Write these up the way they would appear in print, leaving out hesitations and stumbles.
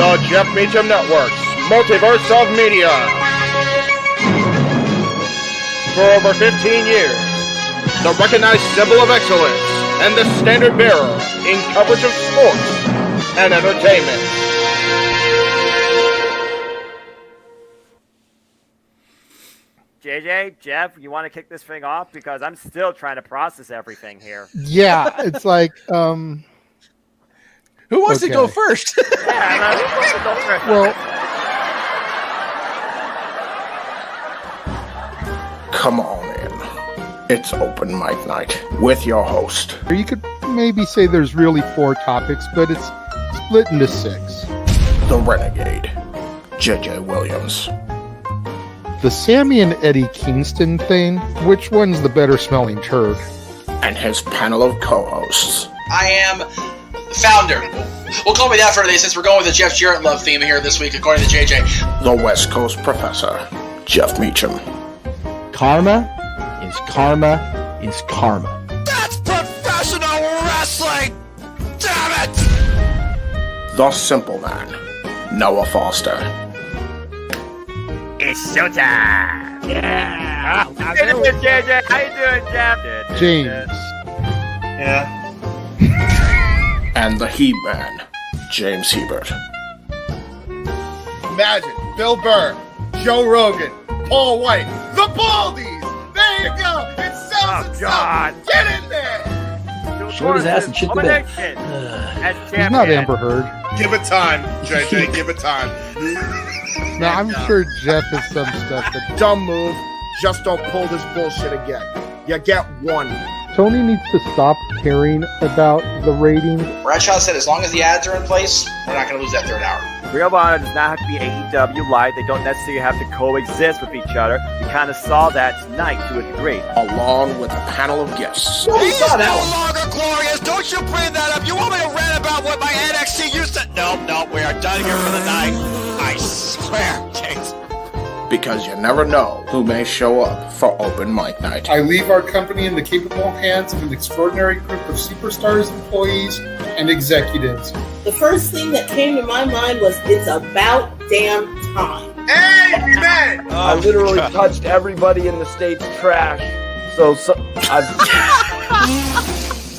The Jeff Meacham Network's Multiverse of Media. For over 15 years, the recognized symbol of excellence and the standard bearer in coverage of sports and entertainment. JJ, Jeff, you want to kick this thing off? Because I'm still trying to process everything here. Yeah, it's like, who wants to go first? Yeah, who wants to go first? Well, come on in. It's open mic night with your host. you could maybe say there's really 4 topics, but it's split into 6. The Renegade, J.J. Williams. The Sammy and Eddie Kingston thing, which one's the better smelling turd? And his panel of co-hosts. I am the founder. We'll call me that for today since we're going with the Jeff Jarrett love theme here this week, according to JJ. The West Coast Professor, Jeff Meacham. Karma is karma is karma. That's professional wrestling! Damn it! The Simple Man, Noah Foster. It's showtime! Yeah! How you doing, JJ? How you doing, Jeff? James. Yeah. And the He-Man, James Hebert. Imagine Bill Burr, Joe Rogan, Paul White, the Baldies! There you go! It sells itself! God. Get in there! Short his ass and shit the bed. He's not Amber Heard. Give it time, JJ, give it time. Now, I'm sure Jeff has some stuff that... Dumb move. Just don't pull this bullshit again. You get one. Tony needs to stop caring about the ratings. Bradshaw said as long as the ads are in place, we're not going to lose that third hour. Ring of Honor does not have to be AEW Live. They don't necessarily have to coexist with each other. We kind of saw that tonight to a degree. Along with a panel of guests. He is no longer glorious. Don't you bring that up. You want me to rant about what my NXT used to... No, we are done here for the night. I swear, Kings. Because you never know who may show up for open mic night. I leave our company in the capable hands of an extraordinary group of superstars, employees, and executives. The first thing that came to my mind was, it's about damn time. Amen! I literally touched everybody in the state's trash.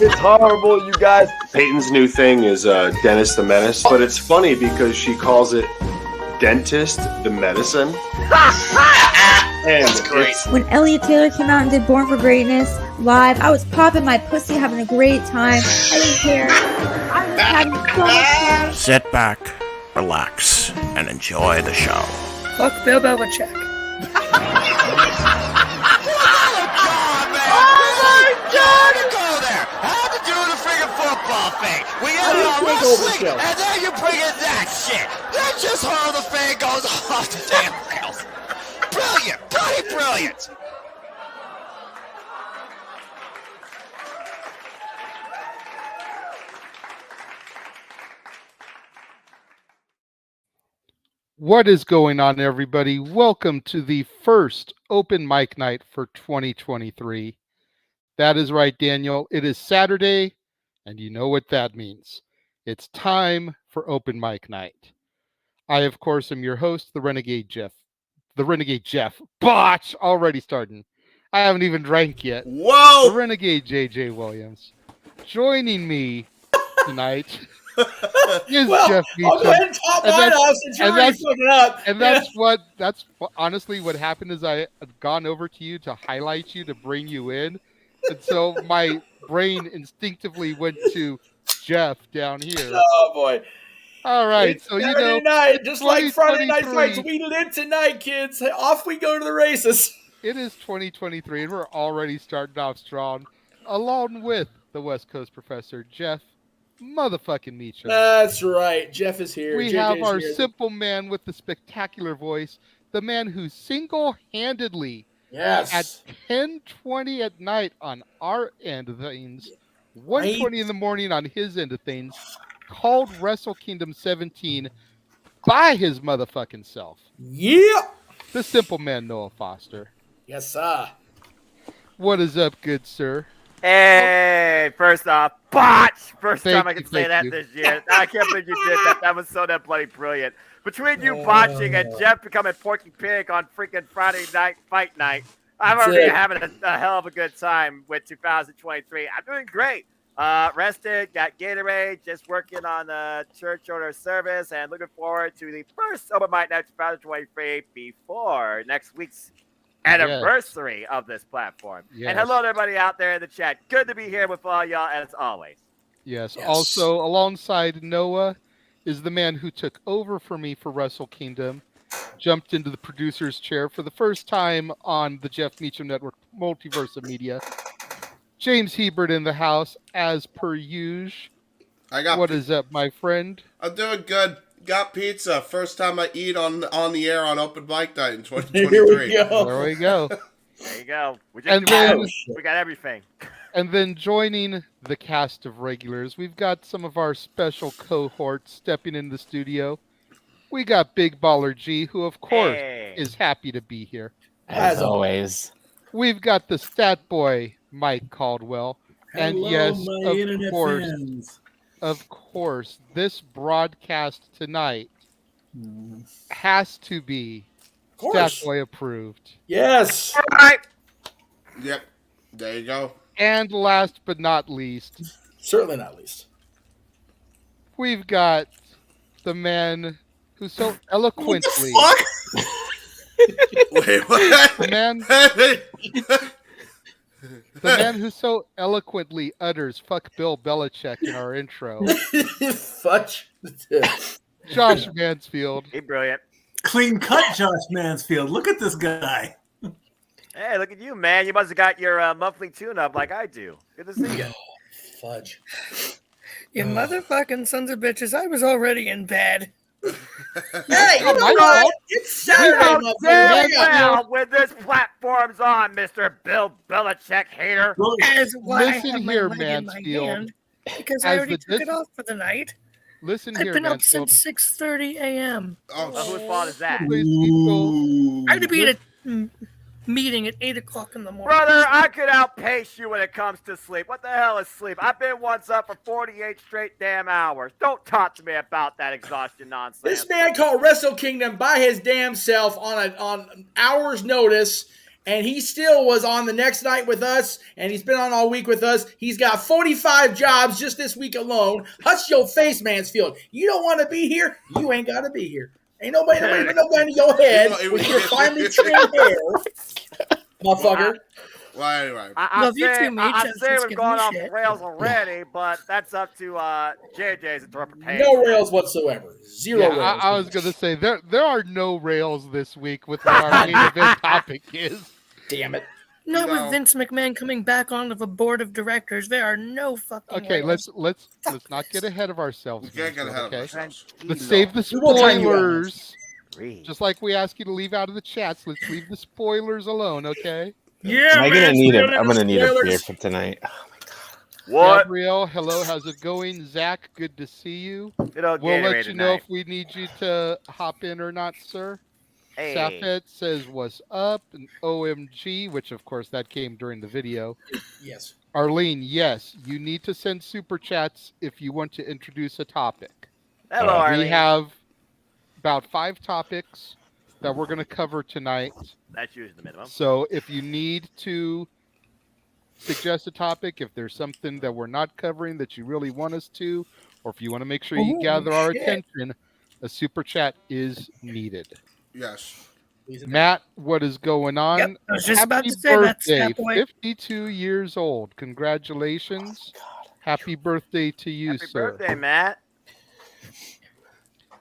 It's horrible, you guys. Peyton's new thing is Dennis the Menace, but it's funny because she calls it Dentist the Medicine. And that's great. When Elliot Taylor came out and did Born for Greatness live, I was popping my pussy, having a great time. I didn't care. I was having so much fun. Sit back, relax, and enjoy the show. Fuck Bill Belichick. We ended on wrestling, and then you bring in that shit. That's just how the fan goes off the damn rails. Brilliant, bloody brilliant. What is going on, everybody? Welcome to the first open mic night for 2023. That is right, Daniel. It is Saturday. And you know what that means. It's time for open mic night. I, of course, am your host, the Renegade Jeff. Botch! Already starting. I haven't even drank yet. Whoa! The Renegade JJ Williams. Joining me tonight is Jeff Meacham. I'll go ahead and top mine off since you're already fucking up. And that's honestly what happened is I had gone over to you to highlight you, to bring you in. And so my brain instinctively went to Jeff down here. Oh boy! All right, it's so Saturday night, just like Friday night fights, we live tonight, kids. Off we go to the races. It is 2023, and we're already starting off strong, along with the West Coast Professor Jeff motherfucking Meacham. That's right, Jeff is here. We JJ's have our here. simple man with the spectacular voice, the man who single-handedly. Yes. At 10:20 at night on our end of things, 1:20 in the morning on his end of things, called Wrestle Kingdom 17 by his motherfucking self. Yeah. The simple man, Noah Foster. Yes, sir. What is up, good sir? Hey, first off, botch! First Thank time I you, can say thank that you. this year. I can't believe you did that. That was so damn bloody brilliant. Between you botching and Jeff becoming Porky Pig on freaking Friday night fight night, I'm already having a hell of a good time with 2023. I'm doing great. Rested, got Gatorade, just working on the church order service, and looking forward to the first open mic night 2023 before next week's anniversary of this platform. Yes. And hello to everybody out there in the chat. Good to be here with all y'all as always. Yes. Also, alongside Noah is the man who took over for me for Wrestle Kingdom, jumped into the producer's chair for the first time on the Jeff Meacham Network Multiverse of Media. J-Hebert in the house, as per usual. What is up, my friend? I'm doing good. Got pizza. First time I eat on the air on open mic night in 2023. Here we go. There we go. There you go. We got everything. And then joining the cast of regulars, we've got some of our special cohorts stepping in the studio. We got Big Baller G, who of course is happy to be here. As always. We've got the stat boy, Mike Caldwell. And Hello, yes, my internet fans. of course, this broadcast tonight has to be Stat Boy approved. Yes. All right. Yep. There you go. And last but not least, certainly not least, we've got the man who so eloquently. What the fuck? Wait, what? The man who so eloquently utters "fuck Bill Belichick" in our intro. Fudge. Josh Mansfield. He's brilliant. Clean cut, Josh Mansfield. Look at this guy. Hey, look at you, man. You must have got your monthly tune-up like I do. Good to see you. Fudge. You motherfucking sons of bitches. I was already in bed. Hey, you know what? It's Saturday, Damn well when this platform's on, Mr. Bill Belichick hater. As why I Listen have my here, leg in my Mansfield. hand, because I already took it off for the night. Listen I've here, been up Mansfield. since 6:30 a.m. Well, whose fault is that? I had to be at a meeting at 8 o'clock in the morning. Brother, I could outpace you when it comes to sleep. What the hell is sleep? I've been once up for 48 straight damn hours. Don't talk to me about that exhaustion nonsense. This man called Wrestle Kingdom by his damn self on hours notice, and he still was on the next night with us, and he's been on all week with us. He's got 45 jobs just this week alone. Hush your face, Mansfield. You don't want to be here? You ain't got to be here. Ain't nobody put no gun to your head with your finely trimmed hair, motherfucker. Well, anyway. I'm saying we've gone off the rails already, but that's up to JJ's interpretation. No rails whatsoever. Zero rails. I was going to say, there are no rails this week with what our main event topic is. Damn it. Not with Vince McMahon coming back onto the board of directors. There are no fucking Okay, rails. let's not get ahead of ourselves. We can't get ahead of ourselves. Let's save the spoilers. Just like we ask you to leave out of the chats, let's leave the spoilers alone, okay? Yeah, I'm gonna need a beer for tonight. Oh my god. What? Gabrielle, hello, how's it going? Zach, good to see you. We'll Gatorade let you know tonight. if we need you to hop in or not, sir. Hey. Safet says, what's up? And OMG, which of course that came during the video. Yes. Arlene, yes, you need to send super chats if you want to introduce a topic. Hello, Arlene. We have about 5 topics that we're going to cover tonight. That's usually the minimum. So if you need to suggest a topic, if there's something that we're not covering that you really want us to, or if you want to make sure you gather our attention, a super chat is needed. Yes. Matt, what is going on? Yep, I was just Happy about to say that, birthday, Snap Boy. 52 years old. Congratulations. Happy birthday to you, Happy sir. birthday, Matt.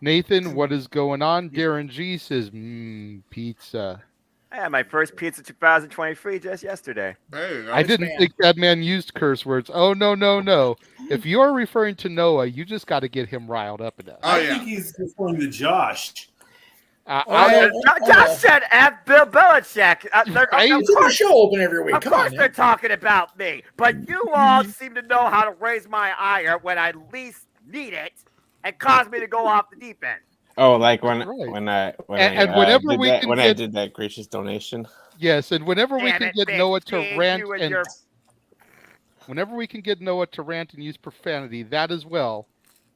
Nathan, what is going on? Darren G says, pizza. I had my first pizza 2023 just yesterday. I didn't think that man used curse words. Oh, no. If you're referring to Noah, you just got to get him riled up enough. I think he's referring to Josh. Josh said F. Bill Belichick. It's a show open every week. Of Come course on, they're talking about me, but you all seem to know how to raise my ire when I least need it and cause me to go off the deep end. Oh, like when I did that gracious donation. Yes, and whenever we can get Noah to rant and your... whenever we can get Noah to rant and use profanity, that as well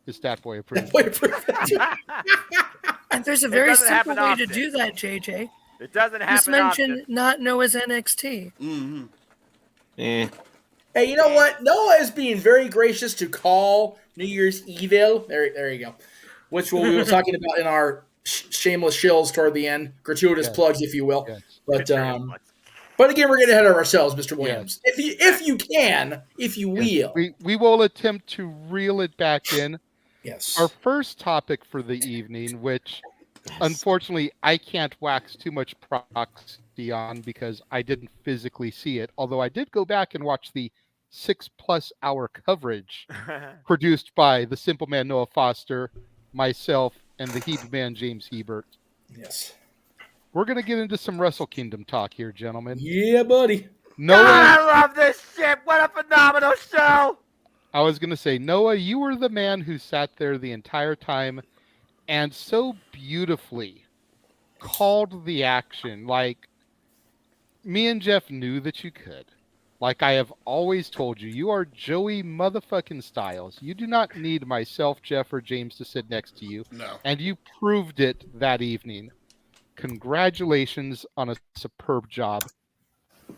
is Stat Boy approved. And there's a very simple way to do that, JJ. It doesn't happen Just mention often. not Noah's NXT. Mm-hmm. Eh. Hey, you know what? Noah is being very gracious to call New Year's Evil. There you go. Which we were talking about in our shameless shills toward the end, gratuitous plugs, if you will. But again, we're getting ahead of ourselves, Mr. Williams. If you will, we will attempt to reel it back in. Yes. Our first topic for the evening, which unfortunately I can't wax too much proxy on because I didn't physically see it, although I did go back and watch the 6+ hour coverage produced by the Simple Man Noah Foster, myself, and the Heap Man J-Hebert. Yes. We're going to get into some Wrestle Kingdom talk here, gentlemen. Yeah, buddy. Noah, I love this shit. What a phenomenal show. I was going to say, Noah, you were the man who sat there the entire time and so beautifully called the action. Like, me and Jeff knew that you could. Like I have always told you, you are Joey motherfucking Styles. You do not need myself, Jeff, or James to sit next to you. No. And you proved it that evening. Congratulations on a superb job.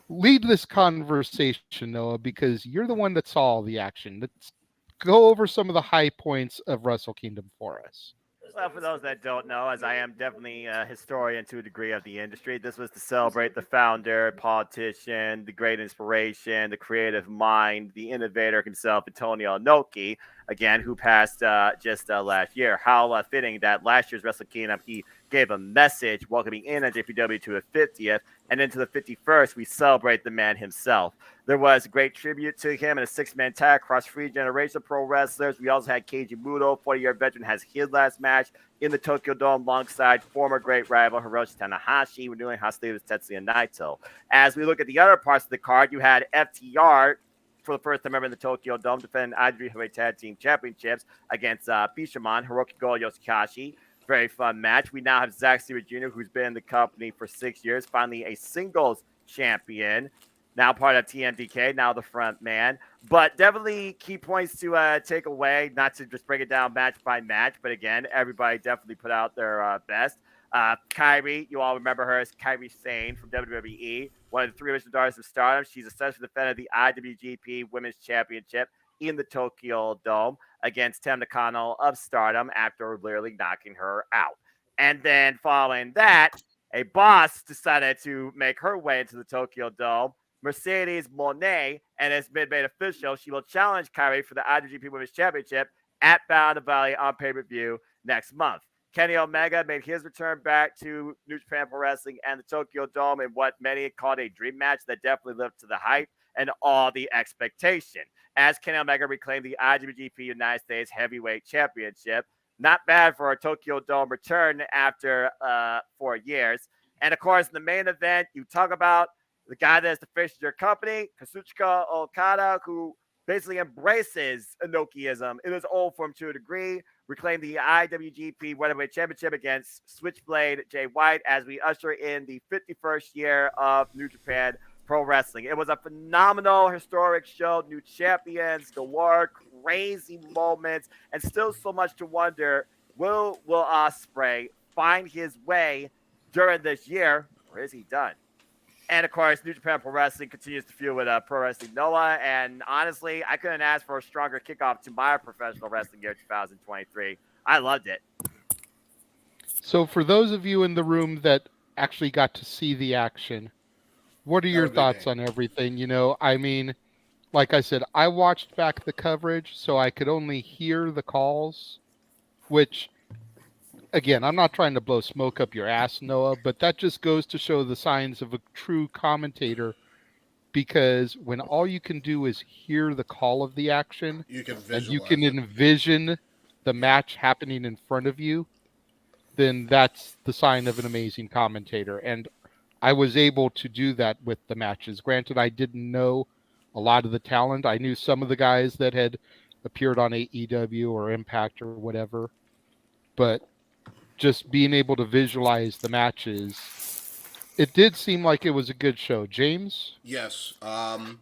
Lead this conversation, Noah, because you're the one that saw all the action. Let's go over some of the high points of Wrestle Kingdom for us. Well, for those that don't know, as I am definitely a historian to a degree of the industry, this was to celebrate the founder, politician, the great inspiration, the creative mind, the innovator himself, Antonio Inoki, again, who passed just last year. How fitting that last year's Wrestle Kingdom, he gave a message welcoming in on JPW to the 50th, and then to the 51st, we celebrate the man himself. There was a great tribute to him in a 6-man tag across 3 generations of pro wrestlers. We also had Keiji Muto, 40-year veteran, has his last match in the Tokyo Dome alongside former great rival Hiroshi Tanahashi, renewing hostilities with Tetsuya Naito. As we look at the other parts of the card, you had FTR for the first time ever in the Tokyo Dome defending IWGP Heavyweight Tag Team Championships against Bishamon, Hiroki Goto, Yoshikashi. Very fun match. We now have Zack Sabre Jr., who's been in the company for 6 years, finally a singles champion, now part of TMDK, now the front man. But definitely key points to take away, not to just break it down match by match, but again, everybody definitely put out their best. Kairi, you all remember her as Kairi Sane from WWE, one of the 3 original daughters of Stardom. She's essentially defended the IWGP Women's Championship in the Tokyo Dome against Tam Nakano of Stardom after literally knocking her out. And then following that, a boss decided to make her way into the Tokyo Dome, Mercedes Moné, and it's been made official. She will challenge Kairi for the IWGP Women's Championship at Bound and Valley on pay-per-view next month. Kenny Omega made his return back to New Japan Pro Wrestling and the Tokyo Dome in what many called a dream match that definitely lived to the hype and all the expectation. As Kenny Omega reclaimed the IWGP United States Heavyweight Championship. Not bad for a Tokyo Dome return after 4 years. And of course, in the main event, you talk about the guy that is the face of your company, Kazuchika Okada, who basically embraces Inokiism in his old form to a degree, reclaimed the IWGP Heavyweight Championship against Switchblade Jay White as we usher in the 51st year of New Japan Pro Wrestling. It was a phenomenal, historic show. New champions, galore, crazy moments, and still so much to wonder. Will Ospreay find his way during this year, or is he done? And of course, New Japan Pro Wrestling continues to fuel with Pro Wrestling Noah. And honestly, I couldn't ask for a stronger kickoff to my professional wrestling year 2023. I loved it. So for those of you in the room that actually got to see the action, what are your thoughts on everything? You know, I mean, like I said, I watched back the coverage, so I could only hear the calls, which, again, I'm not trying to blow smoke up your ass, Noah, but that just goes to show the signs of a true commentator, because when all you can do is hear the call of the action, and you can envision the match happening in front of you, then that's the sign of an amazing commentator. And I was able to do that with the matches. Granted, I didn't know a lot of the talent. I knew some of the guys that had appeared on AEW or Impact or whatever, but just being able to visualize the matches, it did seem like it was a good show. James? Yes. I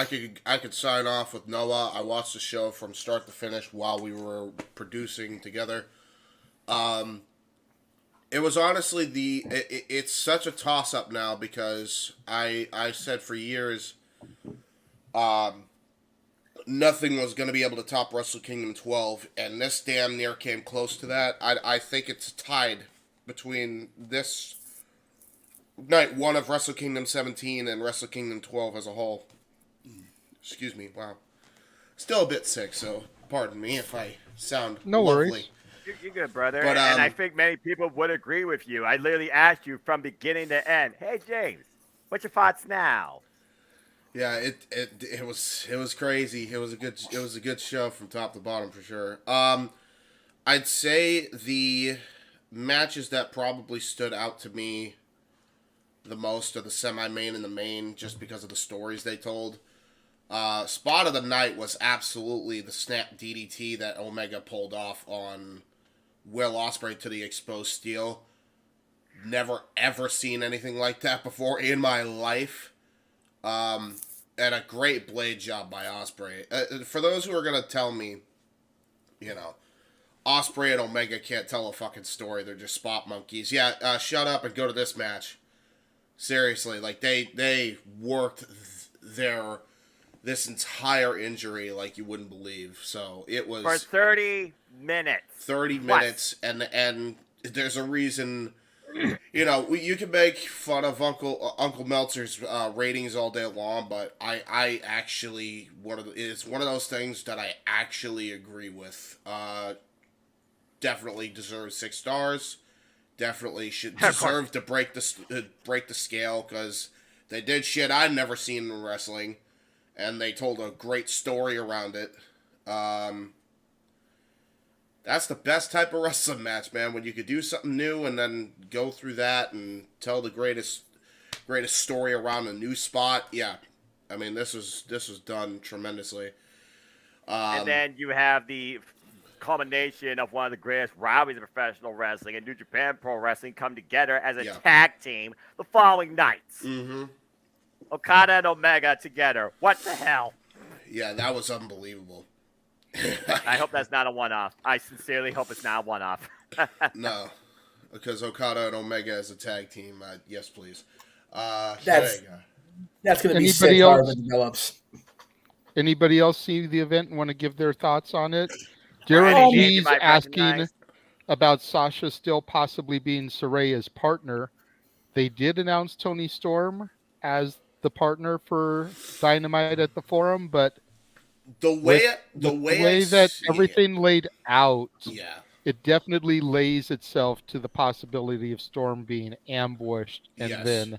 could sign off with Noah. I watched the show from start to finish while we were producing together. It was honestly it's such a toss-up now because I said for years nothing was going to be able to top Wrestle Kingdom 12, and this damn near came close to that. I think it's tied between this night 1 of Wrestle Kingdom 17 and Wrestle Kingdom 12 as a whole. Excuse me, wow. Still a bit sick, so pardon me if I sound no lovely. Worries. You're good, brother. But, and I think many people would agree with you. I literally asked you from beginning to end, hey, James, what's your thoughts now? Yeah, it was crazy. It was a good show from top to bottom for sure. I'd say the matches that probably stood out to me the most are the semi-main and the main, just because of the stories they told. Spot of the night was absolutely the snap DDT that Omega pulled off on Will Ospreay to the exposed steel. Never ever seen anything like that before in my life. And a great blade job by Ospreay. For those who are going to tell me, you know, Ospreay and Omega can't tell a fucking story, they're just spot monkeys. Yeah, shut up and go to this match. Seriously, like, they worked this entire injury like you wouldn't believe. So it was for 30 minutes. 30 minutes, and there's a reason. You know, you can make fun of Uncle Meltzer's ratings all day long, but I actually it's one of those things that I actually agree with. Definitely deserves 6 stars. definitely should deserve to break the scale because they did shit I'd never seen in wrestling, and they told a great story around it. That's the best type of wrestling match, man. When you could do something new and then go through that and tell the greatest story around a new spot. Yeah, I mean this was done tremendously. And then you have the culmination of one of the greatest rivalries of professional wrestling and New Japan Pro Wrestling come together as a tag team the following nights. Mm-hmm. Okada and Omega together. What the hell? Yeah, that was unbelievable. I hope that's not a one-off. I sincerely hope it's not a one-off. No, because Okada and Omega as a tag team, yes, please. That's going to be sick how it develops. Anybody else see the event and want to give their thoughts on it? Darren G's asking about Sasha still possibly being Saraya's partner. They did announce Toni Storm as the partner for Dynamite at the Forum, but the way that everything laid out, it definitely lays itself to the possibility of Storm being ambushed and then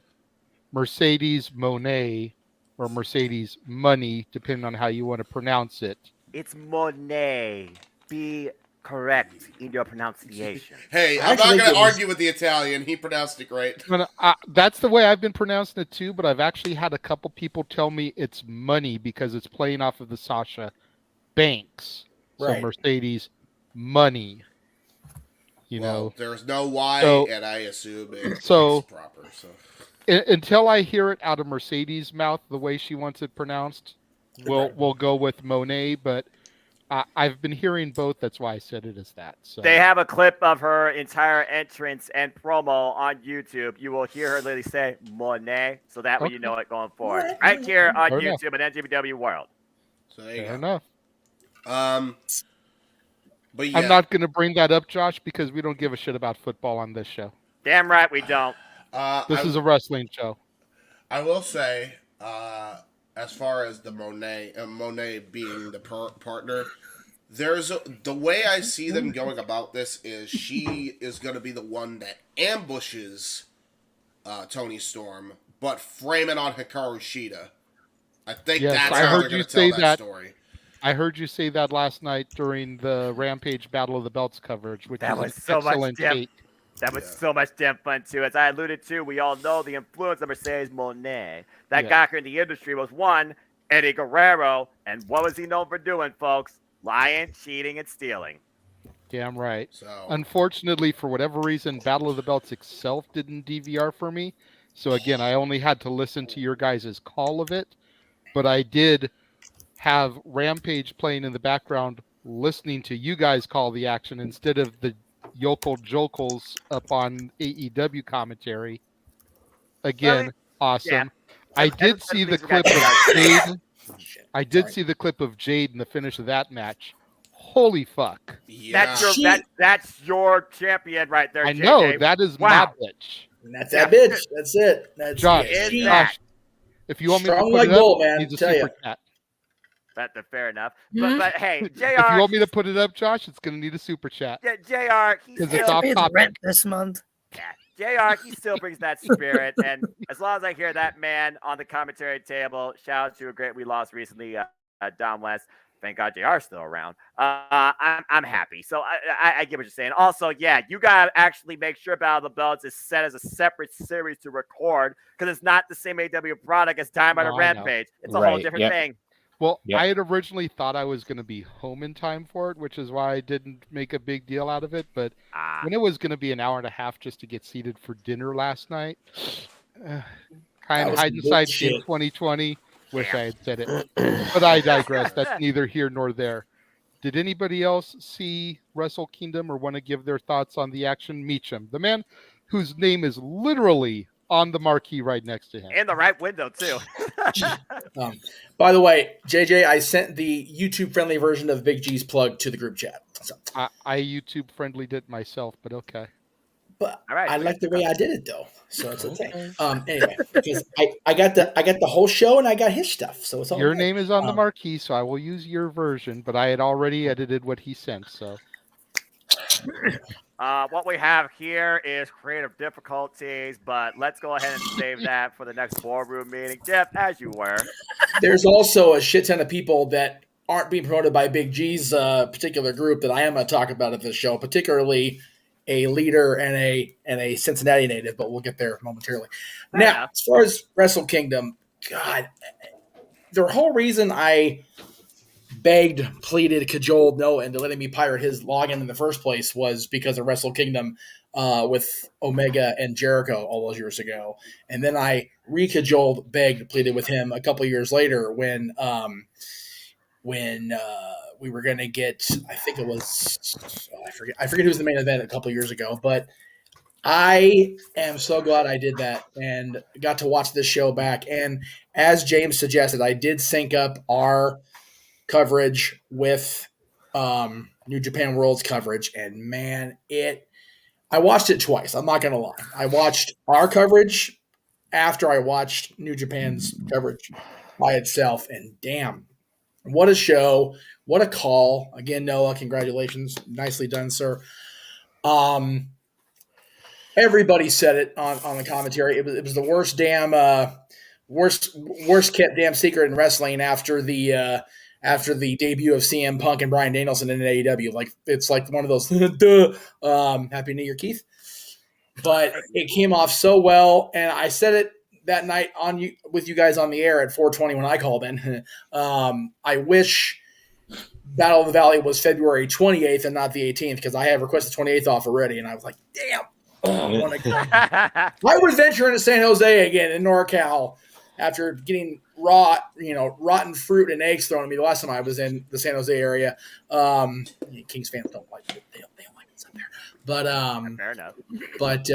Mercedes Moné or Mercedes Money, depending on how you want to pronounce it. It's Monet. Be correct in your pronunciation. Hey, I'm not going to argue with the Italian. He pronounced it great. That's the way I've been pronouncing it too, but I've actually had a couple people tell me it's Money because it's playing off of the Sasha Banks. So Mercedes Money. You know. There's no Y, and I assume it's proper. So until I hear it out of Mercedes' mouth the way she wants it pronounced, we'll go with Monet, but I've been hearing both. That's why I said it as that. So they have a clip of her entire entrance and promo on YouTube. You will hear her literally say Monet, so that way you know it going forward. Right here on YouTube at NJPW World. So there you Fair go. enough. But yeah. I'm not going to bring that up, Josh, because we don't give a shit about football on this show. Damn right we don't. This is a wrestling show. I will say, as far as the Monet being the partner, the way I see them going about this is she is going to be the one that ambushes Toni Storm, but frame it on Hikaru Shida. I think that's how they're going to tell that story. I heard you say that last night during the Rampage Battle of the Belts coverage, which was an so excellent take. That was so much damn fun, too. As I alluded to, we all know the influence of Mercedes Moné. That got her in the industry was one, Eddie Guerrero, and what was he known for doing, folks? Lying, cheating, and stealing. Damn right. So, unfortunately, for whatever reason, Battle of the Belts itself didn't DVR for me. So again, I only had to listen to your guys' call of it. But I did have Rampage playing in the background, listening to you guys call the action instead of the yokel jokels up on AEW commentary. Again, awesome. Yeah. I did see the clip of Jade. I did see the clip of Jade in the finish of that match. Holy fuck! Yeah. That's your champion right there. I JJ. know that is my bitch. And that's that bitch. That's it. That's Josh. Josh, if you want me to strong put like it up, bull, man. he's a Tell super you. chat. That's fair enough. But hey, JR. If you want me to put it up, Josh, it's gonna need a super chat. Yeah, JR. Because it's off topic. Rent this month. Yeah, JR, he still brings that spirit, and as long as I hear that man on the commentary table, shout out to a great we lost recently, Dom West. Thank God JR's still around. I'm happy. So I get what you're saying. Also, yeah, you gotta actually make sure Battle of the Belts is set as a separate series to record because it's not the same AW product as Dynamite or Rampage. It's a whole different thing. Well, I had originally thought I was going to be home in time for it, which is why I didn't make a big deal out of it. But when it was going to be an hour and a half just to get seated for dinner last night, kind of hindsight in 2020, wish I had said it. But I digress. That's neither here nor there. Did anybody else see Wrestle Kingdom or want to give their thoughts on the action? Meacham, the man whose name is literally on the marquee right next to him. In the right window, too. By the way, JJ, I sent the YouTube-friendly version of Big G's plug to the group chat. So. I YouTube-friendly did myself, but okay. But I like the way I did it, though, so it's okay. Anyway, because I got the whole show and I got his stuff, so it's all your good. name is on the marquee, so I will use your version, but I had already edited what he sent, so. What we have here is creative difficulties, but let's go ahead and save that for the next boardroom meeting. Jeff, as you were. There's also a shit ton of people that aren't being promoted by Big G's particular group that I am going to talk about at this show, particularly a leader and a Cincinnati native, but we'll get there momentarily. Now, as far as Wrestle Kingdom, God, the whole reason I begged, pleaded, cajoled Noah into letting me pirate his login in the first place was because of Wrestle Kingdom with Omega and Jericho all those years ago. And then I re-cajoled, begged, pleaded with him a couple years later when we were going to get, I think it was, I forget who was the main event a couple years ago, but I am so glad I did that and got to watch this show back. And as James suggested, I did sync up our coverage with New Japan World's coverage, and man, I watched it twice. I'm not gonna lie. I watched our coverage after I watched New Japan's coverage by itself, and damn, what a show, what a call. Again, Noah, congratulations. Nicely done, sir. Everybody said it on the commentary. It was the worst damn worst kept damn secret in wrestling after the debut of CM Punk and Bryan Danielson in AEW. Like, it's like one of those Happy New Year, Keith. But it came off so well, and I said it that night with you guys on the air at 4:20 when I called in. I wish Battle of the Valley was February 28th and not the 18th, because I have requested 28th off already, and I was like, damn. I would venture into San Jose again in NorCal after getting rotten fruit and eggs thrown at me the last time I was in the San Jose area. Kings fans don't like it. They don't like it up there. But fair enough. But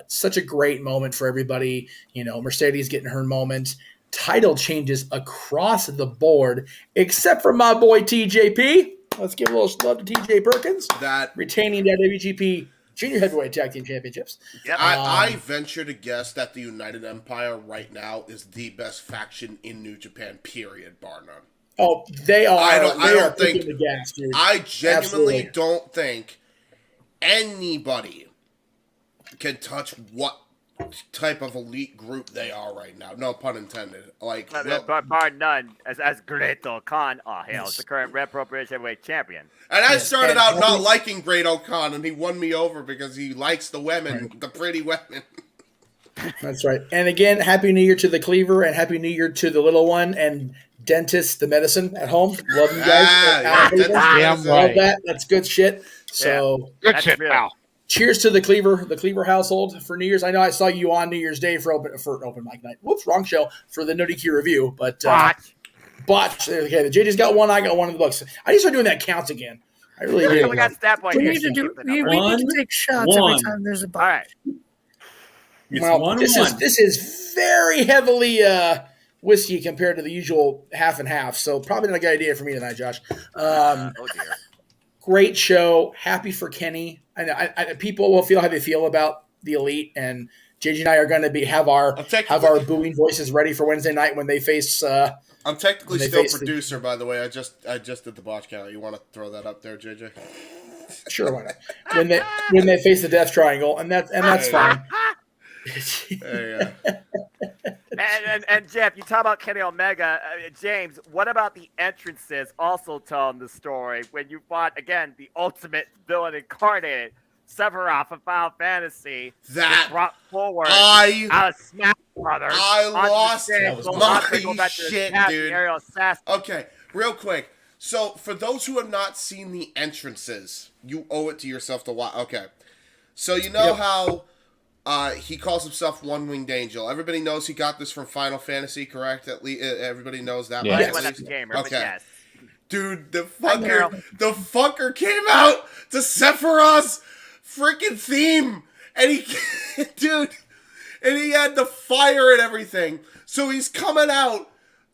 such a great moment for everybody. Mercedes getting her moment. Title changes across the board, except for my boy TJP. Let's give a little love to TJ Perkins. That retaining that WGP Junior Heavyweight Tag Team Championships. Yep. I venture to guess that the United Empire right now is the best faction in New Japan, period, bar none. Oh, they are. I don't think the gas, dude. I genuinely don't think anybody can touch what type of elite group they are right now. No pun intended. Like, bar none, as Great-O Khan, is the current Red Appropriation Heavyweight Champion. And I started out not liking Great-O Khan, and he won me over because he likes the women, the pretty women. That's right. And again, Happy New Year to the Cleaver, and Happy New Year to the little one, and Dentist, the medicine at home. Love you guys. Damn Love right. that. That's good shit. So Good shit, pal. Cheers to the Cleaver household for New Year's. I know I saw you on New Year's Day for open mic night. Whoops, wrong show for the Nutty Key review. But okay, the JJ's got one. I got one in the books. I need to start doing that counts again. I really do. We got stat point. We need to take shots every time there's a ball. All right. Well, this is very heavily whiskey compared to the usual half and half. So probably not a good idea for me tonight, Josh. Oh dear. Great show. Happy for Kenny. I people will feel how they feel about the Elite, and JJ and I are going to have our booing voices ready for Wednesday night when they face. I'm technically still producer, by the way. I just did the botch count. You want to throw that up there, JJ? Sure, why not? When they face the Death Triangle, and that's fine. And Jeff, you talk about Kenny Omega. James, what about the entrances also telling the story when you fought, again, the ultimate villain incarnated, Sephiroth of Final Fantasy, that brought forward I Smash Brothers. I lost my shit, dude. Okay, real quick. So, for those who have not seen the entrances, you owe it to yourself to watch. Okay. So, you know how he calls himself One-Winged Angel. Everybody knows he got this from Final Fantasy, correct? At least everybody knows that. Yeah. Okay. Yes. Dude, the fucker came out to Sephiroth's freaking theme, and he had the fire and everything. So he's coming out.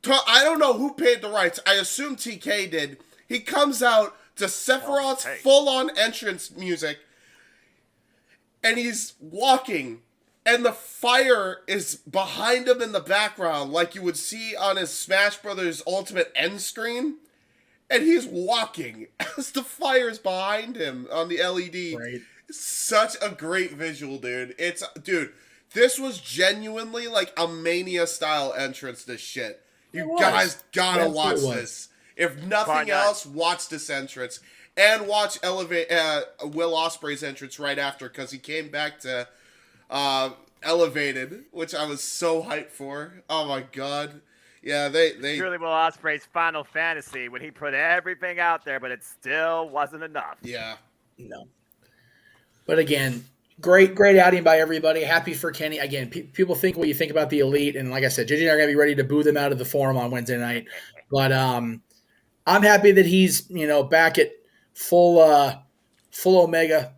I don't know who paid the rights. I assume TK did. He comes out to Sephiroth's full-on entrance music, and he's walking, and the fire is behind him in the background, like you would see on his Smash Brothers Ultimate end screen. And he's walking as the fire's behind him on the LED. Right. Such a great visual, dude. Dude, this was genuinely like a Mania style entrance to shit. You guys gotta watch this. If nothing else, watch this entrance. And watch Will Ospreay's entrance right after, because he came back to Elevated, which I was so hyped for. Oh my god. Yeah, they truly Will Ospreay's Final Fantasy when he put everything out there, but it still wasn't enough. Yeah. No. But again, great outing by everybody. Happy for Kenny. Again, people think what you think about the Elite, and like I said, JJ and I are going to be ready to boo them out of the forum on Wednesday night. But I'm happy that he's back at full Omega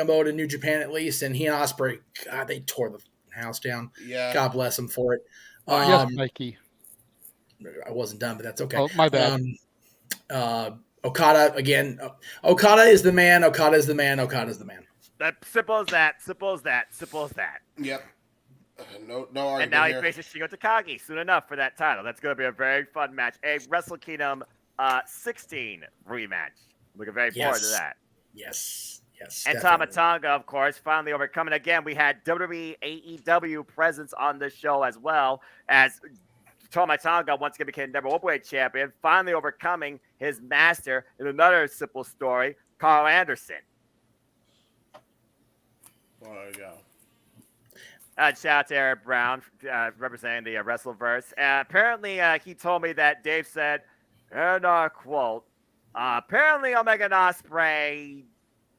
mode in New Japan at least, and he and Ospreay, God, they tore the house down. Yeah. God bless them for it. Yes, Mikey. I wasn't done, but that's okay. Oh, my bad. Okada again. Okada is the man. Okada is the man. Okada is the man. That simple as that. Simple as that. Simple as that. Yep. No argument. And now he here. faces Shingo Takagi soon enough for that title. That's going to be a very fun match. A Wrestle Kingdom 16 rematch. Looking very forward to that. Yes. And Tama Tonga, of course, finally overcoming. Again, we had WWE AEW presence on the show as well, as Tama Tonga once again became number one weight champion, finally overcoming his master in another simple story, Carl Anderson. There you go. Shout out to Eric Brown, representing the Wrestleverse. Apparently, he told me that Dave said, and I quote, apparently Omega and Ospreay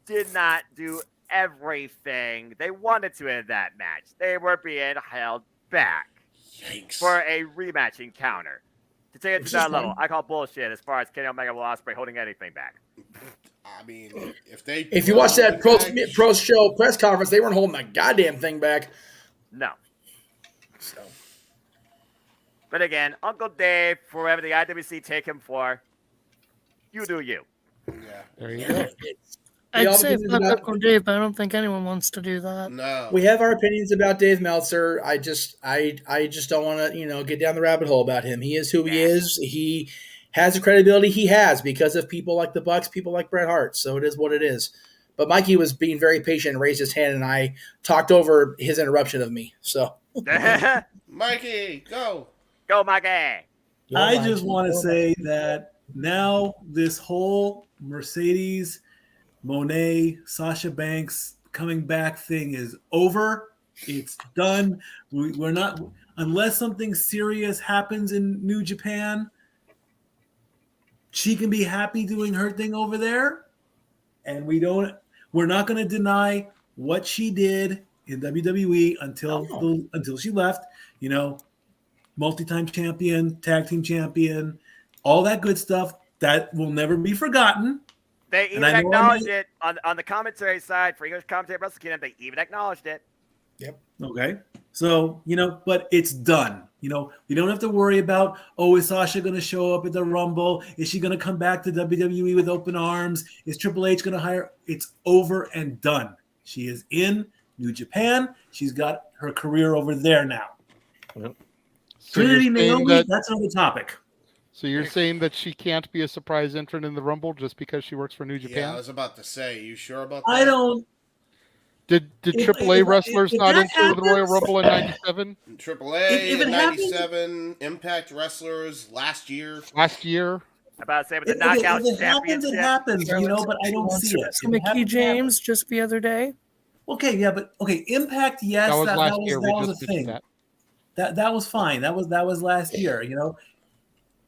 did not do everything they wanted to in that match. They were being held back. Yikes. For a rematch encounter. To take it to that level, I call bullshit as far as Kenny Omega and Will Ospreay holding anything back. I mean, if you watch that pro show press conference, they weren't holding a goddamn thing back. No. So. But again, Uncle Dave, for whatever the IWC take him for, you do you. Yeah. There you go. I'd say fuck Uncle Dave, but I don't think anyone wants to do that. No. We have our opinions about Dave Meltzer. I just don't want to, get down the rabbit hole about him. He is who he is. He has the credibility he has because of people like the Bucks, people like Bret Hart. So it is what it is. But Mikey was being very patient and raised his hand, and I talked over his interruption of me. So Mikey, go. Go, Mikey. I just want to say that now this whole Mercedes, Monet, Sasha Banks coming back thing is over. It's done. We're not, unless something serious happens in New Japan, she can be happy doing her thing over there. And we're not going to deny what she did in WWE until she left, multi-time champion, tag team champion, all that good stuff that will never be forgotten. They even acknowledged it on the commentary side for English commentary Wrestle Kingdom. They even acknowledged it. Yep. Okay. So, but it's done. We don't have to worry about, is Sasha going to show up at the Rumble? Is she going to come back to WWE with open arms? Is Triple H going to hire? It's over and done. She is in New Japan. She's got her career over there now. Yep. Trinity Naomi, that's another topic. So you're saying that she can't be a surprise entrant in the Rumble just because she works for New Japan? Yeah, I was about to say, you sure about that? I don't. Did AAA wrestlers not enter the Royal Rumble in '97? AAA in '97, Impact wrestlers last year. I'm about to say, with the knockout championship. It happens, but I don't see it. Mickey James just the other day. Okay, Impact, yes, that was a thing. That was fine. That was last year.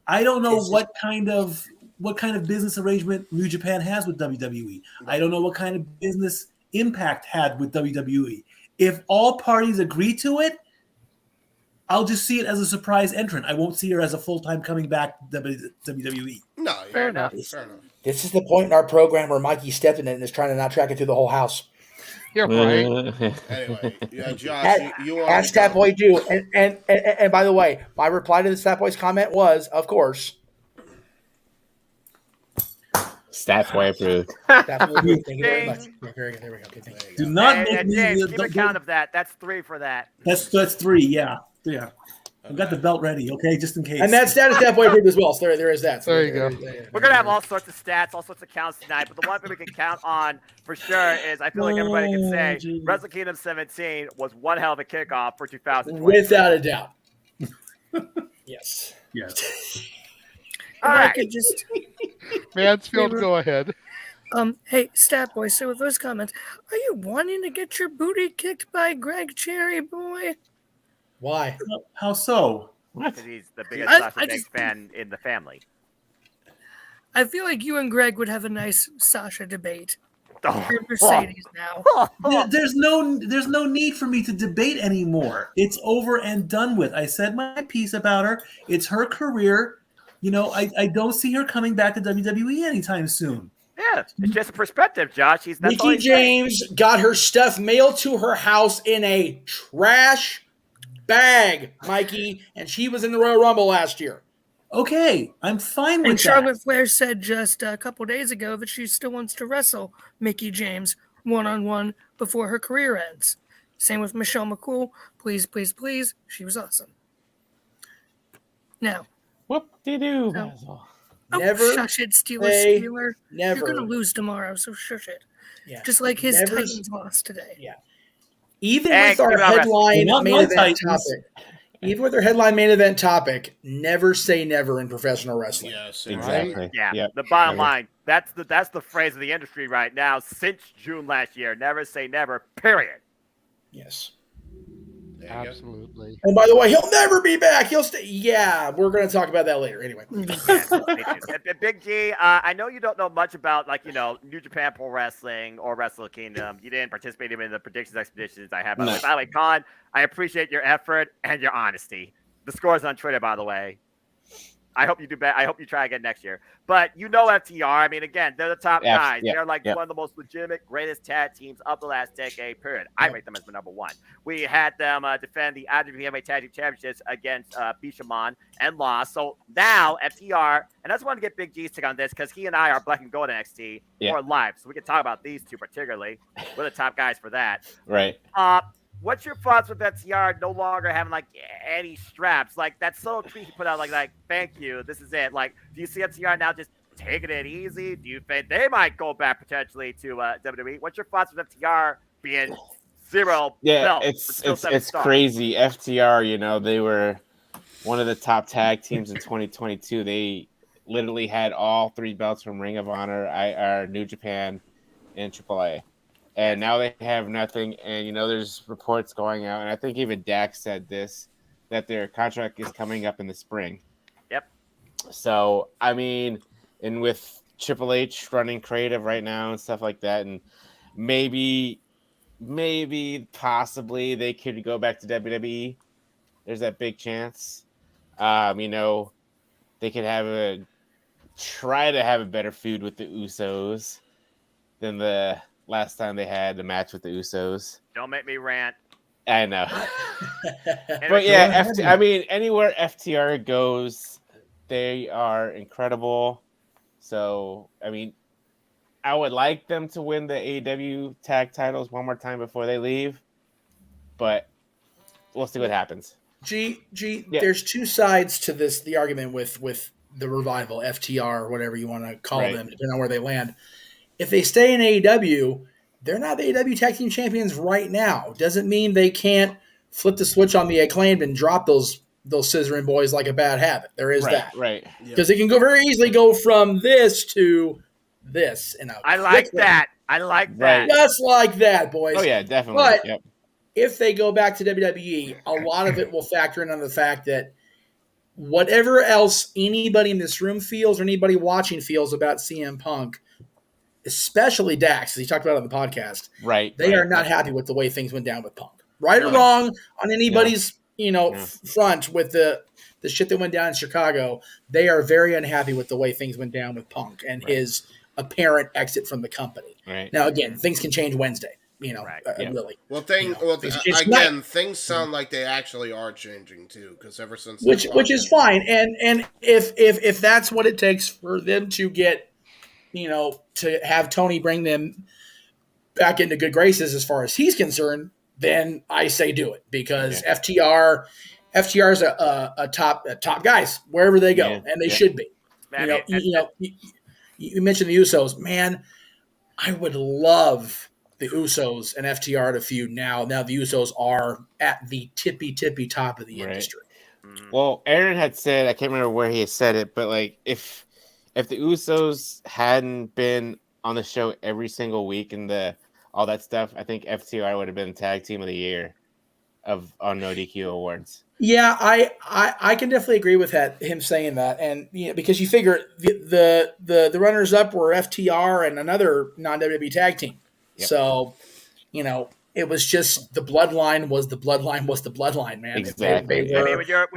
I don't know what kind of business arrangement New Japan has with WWE. I don't know what kind of business Impact had with WWE. If all parties agree to it, I'll just see it as a surprise entrant. I won't see her as a full-time coming back to WWE. No, fair enough. This is the point in our program where Mikey stepped in it and is trying to not track it through the whole house. Yeah, right. Anyway, yeah, Josh, you are. Ask Stat Boy do. And by the way, my reply to the Stat Boy's comment was, of course. Stat Boy approved. Thank you very much. Very good. There we go. Okay, thank you. Do not make me James, keep account of that. That's 3 for that. That's 3. Yeah. I've got the belt ready, okay, just in case. And that status stat boy approved as well. So there is that. So there you go. We're gonna have all sorts of stats, all sorts of counts tonight. But the one thing we can count on for sure is I feel like everybody can say Wrestle Kingdom 17 was one hell of a kickoff for 2020. Without a doubt. Yes. All right. Just Mansfield, go ahead. Hey, Stat Boy, so with those comments, are you wanting to get your booty kicked by Greg Cherry Boy? Why? How so? Because he's the biggest Sasha Banks fan in the family. I feel like you and Greg would have a nice Sasha debate. You're Mercedes now. There's no need for me to debate anymore. It's over and done with. I said my piece about her. It's her career. You know, I don't see her coming back to WWE anytime soon. Yeah, it's just a perspective, Josh. Mickie James got her stuff mailed to her house in a trash bag, Mikey, and she was in the Royal Rumble last year. Okay, I'm fine with and that. Charlotte Flair said just a couple days ago that she still wants to wrestle Mickie James one-on-one before her career ends. Same with Michelle McCool. Please, please, please. She was awesome. Now. Whoop-de-doo, Basil. Never shush it, Steeler. Never. You're going to lose tomorrow, so shush it. Yeah. Just like his Never. Titans lost today. Yeah. Even with our headline main event topic, never say never in professional wrestling. Yes, exactly. Right? Yeah. Yep. The bottom line, that's the phrase of the industry right now since June last year. Never say never, period. Yes. Absolutely. And by the way, he'll never be back. He'll stay. Yeah, we're going to talk about that later. Anyway. Big G, I know you don't know much about, New Japan Pro Wrestling or Wrestle Kingdom. You didn't participate in the predictions expeditions I have. By the way, Con, I appreciate your effort and your honesty. The score's on Twitter, by the way. I hope you do better. I hope you try again next year. But you know FTR. I mean, again, they're the top guys. They're one of the most legitimate, greatest tag teams of the last decade, period. I rate them as the number one. We had them defend the IWGP Tag Team Championships against Bishamon and lost. So now FTR, and I just want to get Big G's take on this because he and I are Black and Gold NXT or live. So we can talk about these two particularly. We're the top guys for that. Right. What's your thoughts with FTR no longer having any straps? That subtle tweet he put out, like thank you, this is it. Do you see FTR now just taking it easy? Do you think they might go back potentially to WWE? What's your thoughts with FTR being zero? Yeah, belts, it's crazy. FTR, they were one of the top tag teams in 2022. They literally had all 3 belts from Ring of Honor, New Japan, and AAA. And now they have nothing. And, there's reports going out. And I think even Dax said this, that their contract is coming up in the spring. Yep. So, I mean, and with Triple H running creative right now and stuff like that, and maybe, possibly they could go back to WWE. There's that big chance. They could try to have a better feud with the Usos than the last time they had the match with the Usos. Don't make me rant. I know. But yeah, anywhere FTR goes, they are incredible. So, I would like them to win the AEW tag titles one more time before they leave. But we'll see what happens. There's two sides to this, the argument with the revival, FTR, or whatever you want to call them, depending on where they land. If they stay in AEW, they're not the AEW Tag Team Champions right now. Doesn't mean they can't flip the switch on the Acclaimed and drop those scissoring boys like a bad habit. There is that. Right. Because they can very easily go from this to this. I like that. Just like that, boys. Oh, yeah, definitely. But if they go back to WWE, a lot of it will factor in on the fact that whatever else anybody in this room feels or anybody watching feels about CM Punk, especially Dax, as he talked about on the podcast, they are not happy with the way things went down with Punk. Right or wrong on anybody's front with the shit that went down in Chicago, they are very unhappy with the way things went down with Punk and his apparent exit from the company. Right. Now, again, things can change Wednesday. Really. Well, things sound like they actually are changing too, because ever since which is fine, and if that's what it takes for them to get, to have Tony bring them back into good graces as far as he's concerned, then I say do it, because FTR FTR is a top guys wherever they go, and they should be. You mentioned the Usos, man. I would love the Usos and FTR to feud now. Now the Usos are at the tippy top of the industry. Well, Aaron had said, I can't remember where he had said it, but like if the Usos hadn't been on the show every single week and all that stuff, I think FTR would have been Tag Team of the Year on No DQ Awards. Yeah, I can definitely agree with him saying that, and because you figure the runners up were FTR and another non-WWE tag team, so it was just the bloodline was the bloodline, man. Exactly. They were,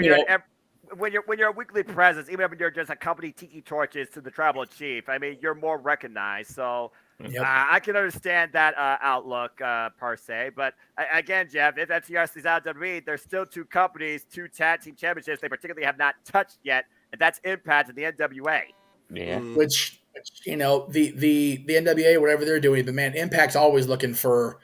when you're a weekly presence, even if you're just a company tiki torches to the tribal chief, I mean, you're more recognized. So I can understand that outlook per se. But again, Jeff, if FTR stays out of WWE, there's still two companies, two tag team championships they particularly have not touched yet, and that's Impact and the NWA. Yeah. Which the NWA, whatever they're doing, but man, Impact's always looking for.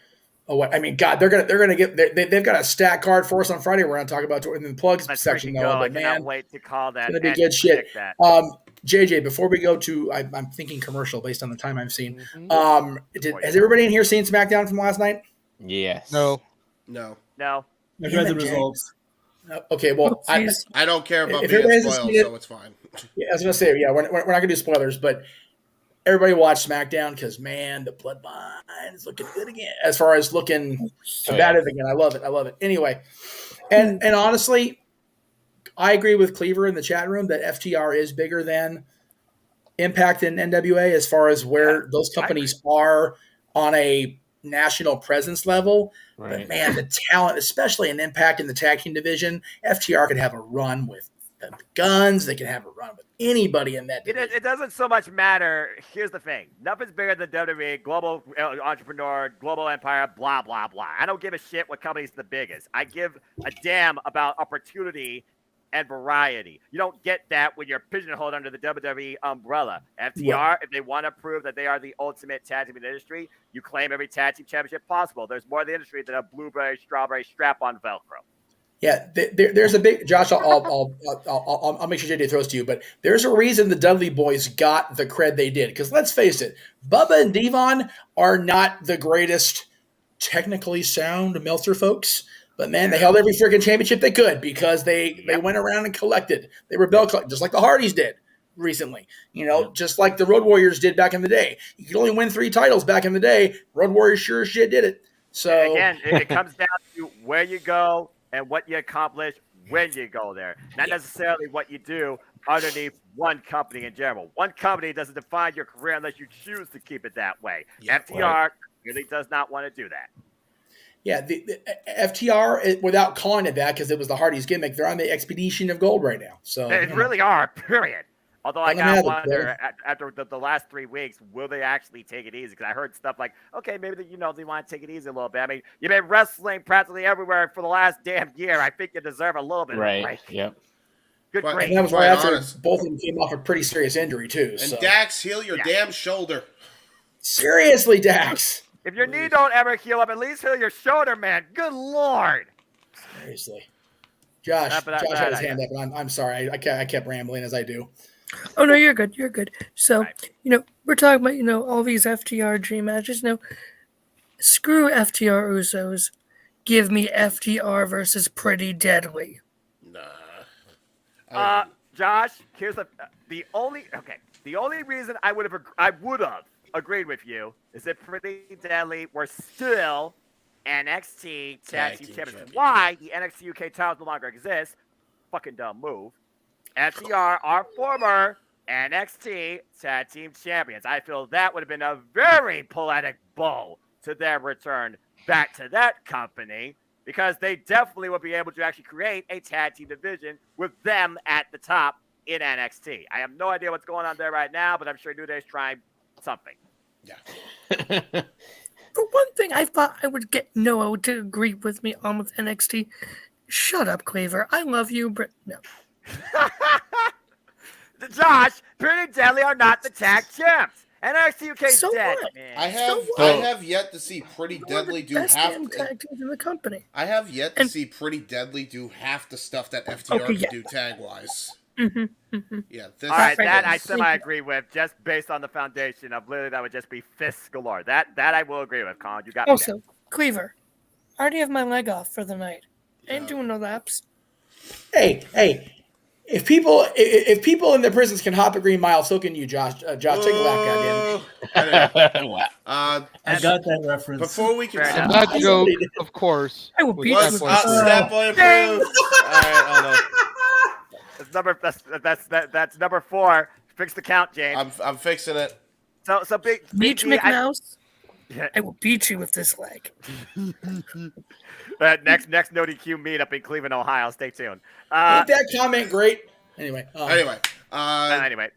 I mean, God, they're gonna get. They've got a stat card for us on Friday. We're gonna talk about in the plugs section. Though, I cannot wait to call that. It's gonna be good shit. JJ, before we go to, I'm thinking commercial based on the time I've seen. Has everybody in here seen SmackDown from last night? Yes. No. No. I've read the results. Okay, well, I don't care about if being everybody hasn't spoiled, seen it- so it's fine. Yeah, I was gonna say, we're not gonna do spoilers, but everybody watch SmackDown because man, the bloodline is looking good again. As far as looking combative again, I love it. Anyway, and honestly, I agree with Cleaver in the chat room that FTR is bigger than Impact and NWA as far as where those companies are on a national presence level. Right. But man, the talent, especially in Impact in the tag team division, FTR could have a run with the Guns. They can have a run with anybody in that division. It doesn't so much matter. Here's the thing. Nothing's bigger than WWE, global entrepreneur, global empire, blah, blah, blah. I don't give a shit what company's the biggest. I give a damn about opportunity and variety. You don't get that when you're pigeonholed under the WWE umbrella. FTR, if they want to prove that they are the ultimate tag team in the industry, you claim every tag team championship possible. There's more in the industry than a blueberry, strawberry strap on Velcro. Yeah, there's a big Josh. I'll make sure JJ throws to you, but there's a reason the Dudley Boys got the cred they did. Because let's face it, Bubba and Devon are not the greatest technically sound Meltzer folks, but man, they held every freaking championship they could because they went around and collected. They were belt collectors, just like the Hardys did recently. Just like the Road Warriors did back in the day. You could only win 3 titles back in the day. Road Warriors sure as shit did it. So again, it comes down to where you go and what you accomplish when you go there. Not necessarily what you do underneath one company in general. One company doesn't define your career unless you choose to keep it that way. FTR really does not want to do that. Yeah, the FTR, without calling it that, because it was the Hardys gimmick, they're on the expedition of gold right now. So they really are, period. Although I gotta wonder after the last 3 weeks, will they actually take it easy? Because I heard stuff like, okay, maybe they want to take it easy a little bit. I mean, you've been wrestling practically everywhere for the last damn year. I think you deserve a little bit of a break. Yep. Good break. And that was right after both of them came off a pretty serious injury too. And Dax, heal your damn shoulder. Seriously, Dax. If your knee don't ever heal up, at least heal your shoulder, man. Good Lord. Seriously. Josh had his hand up, and I'm sorry. I kept rambling as I do. Oh, no, you're good. You're good. So, we're talking about, all these FTR dream matches. Screw FTR Usos. Give me FTR versus Pretty Deadly. Josh, here's the only reason I would have agreed with you is that Pretty Deadly were still NXT Tag Team Champions. Why the NXT UK titles no longer exist? Fucking dumb move. FTR are former NXT Tag Team Champions. I feel that would have been a very poetic bow to their return back to that company, because they definitely would be able to actually create a tag team division with them at the top in NXT. I have no idea what's going on there right now, but I'm sure New Day's trying something. Yeah. For one thing, I thought I would get Noah to agree with me on with NXT. Shut up, Cleaver. I love you, but no. Josh, Pretty Deadly are not the tag champs. NXT UK is So dead, what? man. I have yet to see Pretty Deadly do Best half. damn tag teams in the company. I have yet to see Pretty Deadly do half the stuff that FTR can do tag wise. Yeah. All right, that I semi-agree with, just based on the foundation of literally that would just be fists galore. That I will agree with, Colin. You got me. Also, Cleaver, I already have my leg off for the night. Ain't doing no laps. Hey, if people in the prisons can hop a green mile, so can you, Josh. Josh, take a lap, goddamn. I got that reference. Before we can And that joke, of course. I will beat was you. Snap Boy approved. Alright, That's number 4. Fix the count, James. I'm fixing it. So big Meet McMouse. I will beat you with this leg. Next no DQ meetup in Cleveland, Ohio. Stay tuned. Ain't that comment great? Anyway. Anyway.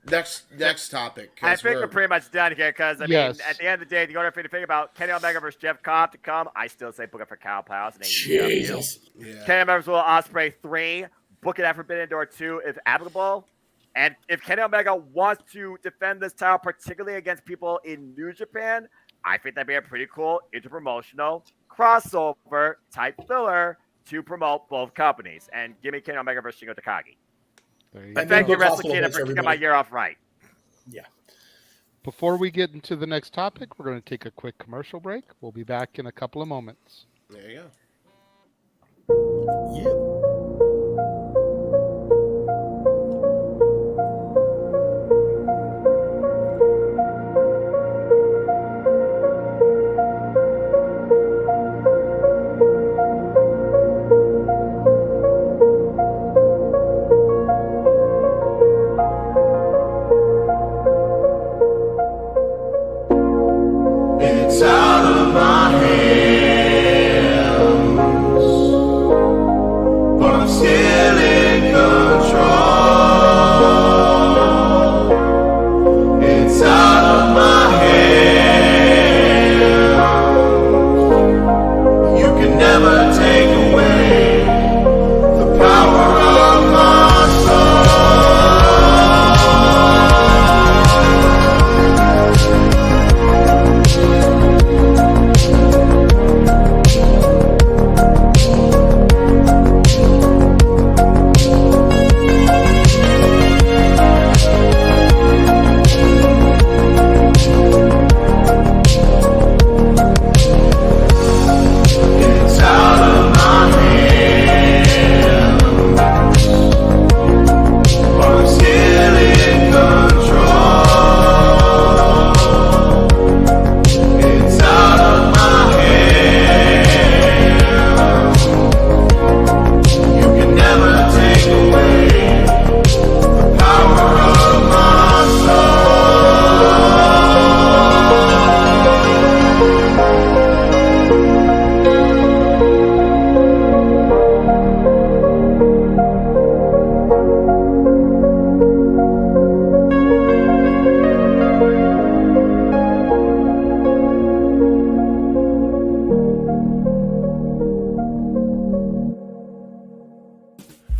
Next topic. I think we're pretty much done here because, I mean, at the end of the day, the order for you to think about Kenny Omega versus Jeff Cobb to come, I still say book it for Kyle Palace. Jesus. Yeah. Kenny Omega versus Will Ospreay 3. Book it at Forbidden Door 2 if applicable. And if Kenny Omega wants to defend this title, particularly against people in New Japan, I think that'd be a pretty cool interpromotional crossover type filler to promote both companies. And give me Kenny Omega versus Shingo Takagi. And thank you, Wrestle Kingdom, for kicking my year off right. Yeah. Before we get into the next topic, we're going to take a quick commercial break. We'll be back in a couple of moments. There you go. Yeah. It's out of my hands, but I'm still in control. It's out of my hands. You can never take away the power of my soul.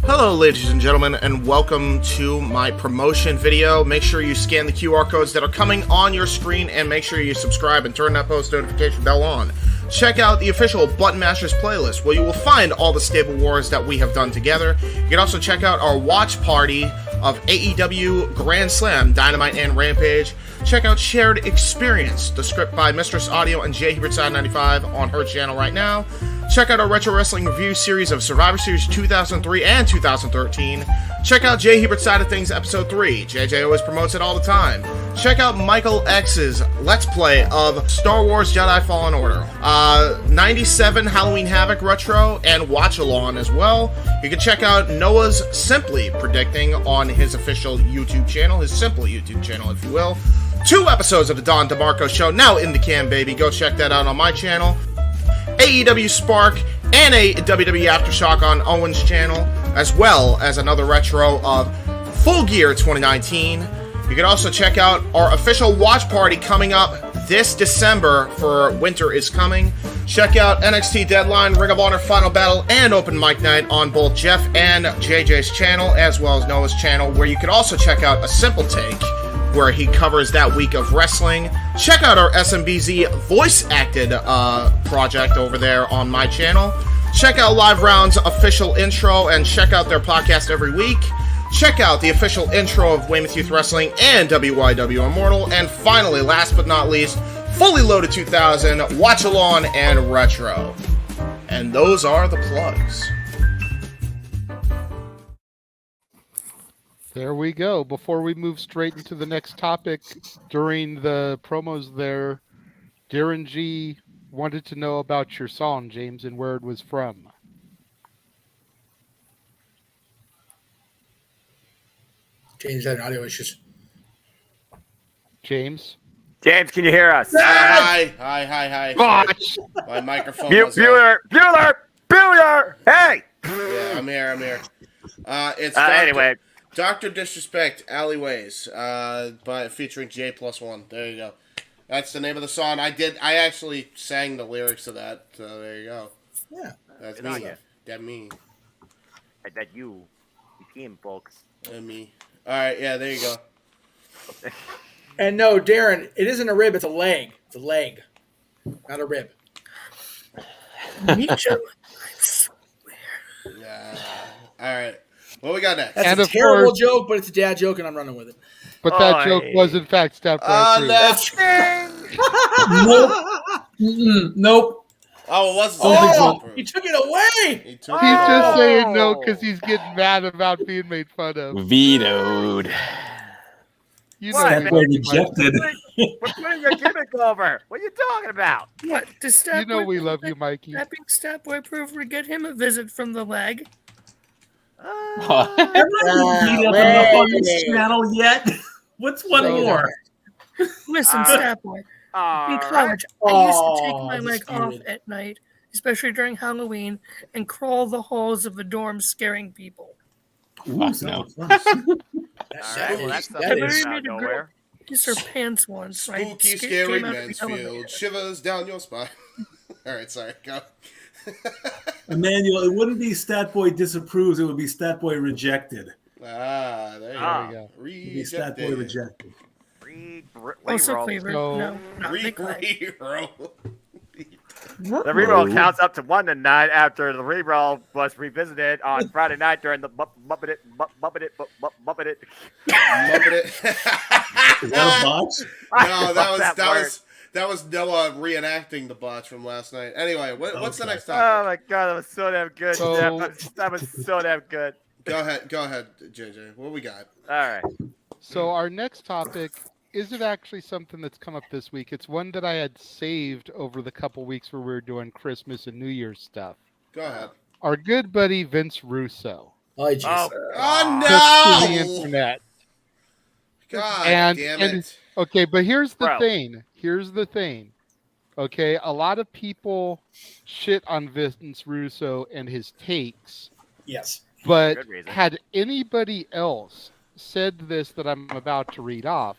Hello, ladies and gentlemen, and welcome to my promotion video. Make sure you scan the QR codes that are coming on your screen, and make sure you subscribe and turn that post notification bell on. Check out the official Button Mashers playlist, where you will find all the Stable Wars that we have done together. You can also check out our watch party of AEW Grand Slam, Dynamite, and Rampage. Check out Shared Experience, the script by Mistress Audio and J-Hebert Side 95 on her channel right now. Check out our Retro Wrestling Review series of Survivor Series 2003 and 2013. Check out J-Hebert Side of Things Episode 3. JJ always promotes it all the time. Check out Michael X's Let's Play of Star Wars Jedi Fallen Order. 97 Halloween Havoc Retro and Watch-Along as well. You can check out Noah's Simply Predicting on his official YouTube channel, his simple YouTube channel, if you will. 2 episodes of the Don DeMarco Show now in the can, baby. Go check that out on my channel. AEW Spark, and a WWE Aftershock on Owen's channel, as well as another retro of Full Gear 2019. You can also check out our official watch party coming up this December for Winter is Coming. Check out NXT Deadline, Ring of Honor Final Battle, and Open Mic Night on both Jeff and JJ's channel, as well as Noah's channel, where you can also check out A Simple Take where he covers that week of wrestling. Check out our SMBZ voice-acted project over there on my channel. Check out Live Round's official intro and check out their podcast every week. Check out the official intro of Weymouth Youth Wrestling and WYW Immortal. And finally, last but not least, Fully Loaded 2000, Watch Along, and Retro. And those are the plugs. There we go. Before we move straight into the next topic, during the promos there, Darren G wanted to know about your song, James, and where it was from. James had audio issues. James? James, can you hear us? Hi. Watch. My microphone was Bueller! Hey! Yeah, I'm here. It's anyway. Dr. Disrespect Alleyways, featuring J+1. There you go. That's the name of the song. I actually sang the lyrics of that, so there you go. Yeah. That's Good on me. ya. That me. That you team, folks. And me. Alright, yeah, there you go. And no, Darren, it isn't a rib, it's a leg. It's a leg, not a rib. Micho, Yeah. Alright. What we got next? That's And a of terrible course- joke, but it's a dad joke, and I'm running with it. But that joke was, in fact, stepped right through. Nope. Oh, it wasn't. Oh, he took it away. He took He's it just away. saying no because he's getting mad about being made fun of. Vetoed. You What, know, man? rejected. We're putting your gimmick over. What are you talking about? what? Does Stat you know Boy we love you, Mikey. Snapping Stat Boy proof to get him a visit from the leg? Haven't you beat up enough on this channel yet? What's one more? Listen, Stat Boy. In college, I used to take my leg off at night, especially during Halloween, and crawl the halls of the dorm scaring people. Fuck no. That's I something made out a girl nowhere. piss her pants once. so I Spooky, came scary out of the elevator. Mansfield. Shivers down your spine. Alright, sorry, go. Emmanuel, it wouldn't be Stat Boy disapproves, it would be Stat Boy rejected. There you go. It would be Stat Boy rejected. Also favored. No, not Nick Leg. The reroll counts up to 1 tonight after the reroll was revisited on Friday night during the Muppet It. Is that a botch? No, that was Noah reenacting the botch from last night. Anyway, what's the next topic? Oh my god, that was so damn good. That was so damn good. Go ahead, JJ. What we got? All right. So our next topic isn't actually something that's come up this week. It's one that I had saved over the couple weeks where we were doing Christmas and New Year's stuff. Go ahead. Our good buddy Vince Russo. Oh, geez. Oh took to the no! internet. God damn and it. okay, but here's the Bro. thing. Here's the thing. Okay, a lot of people shit on Vince Russo and his takes. Yes. But Good reason. had anybody else said this that I'm about to read off,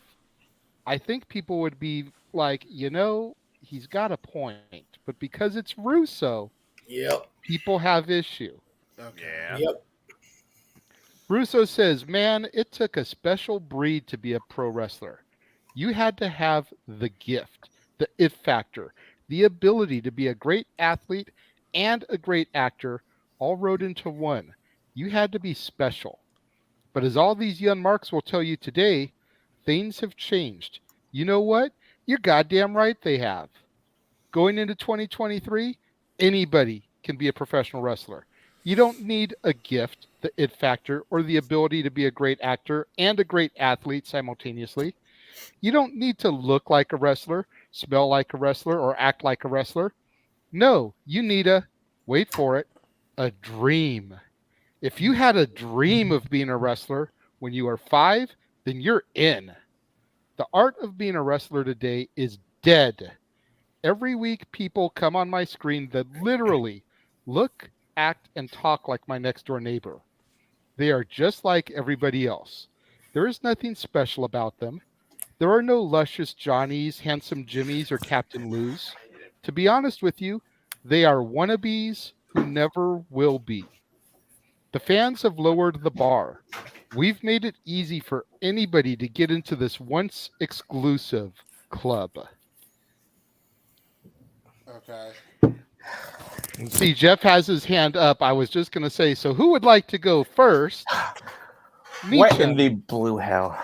I think people would be like, he's got a point. But because it's Russo, Yep. people have issue. Yeah. Yep. Russo says, man, it took a special breed to be a pro wrestler. You had to have the gift, the it factor, the ability to be a great athlete and a great actor, all rolled into one. You had to be special. But as all these young marks will tell you today, things have changed. You know what? You're goddamn right they have. Going into 2023, anybody can be a professional wrestler. You don't need a gift, the it factor, or the ability to be a great actor and a great athlete simultaneously. You don't need to look like a wrestler, smell like a wrestler, or act like a wrestler. No, you need wait for it, a dream. If you had a dream of being a wrestler when you were 5, then you're in. The art of being a wrestler today is dead. Every week, people come on my screen that literally look, act, and talk like my next door neighbor. They are just like everybody else. There is nothing special about them. There are no luscious Johnnies, handsome Jimmies, or Captain Lou's. To be honest with you, they are wannabes who never will be. The fans have lowered the bar. We've made it easy for anybody to get into this once exclusive club. Okay. See, Jeff has his hand up. I was just going to say, so who would like to go first? What in the blue hell?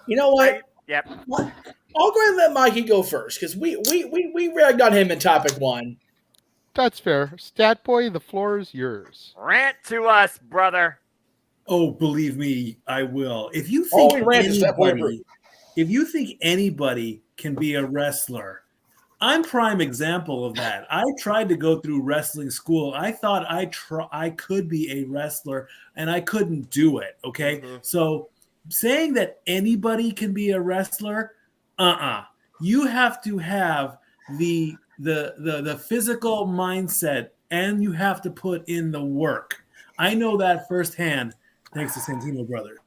You know what? Yep. I'll go ahead and let Mikey go first because we ragged on him in topic 1. That's fair. Stat Boy, the floor is yours. Rant to us, brother. Oh, believe me, I will. If you think anybody can be a wrestler, I'm prime example of that. I tried to go through wrestling school. I thought I could be a wrestler, and I couldn't do it. Okay, so saying that anybody can be a wrestler, you have to have the physical mindset, and you have to put in the work. I know that firsthand, thanks to Santino Brothers.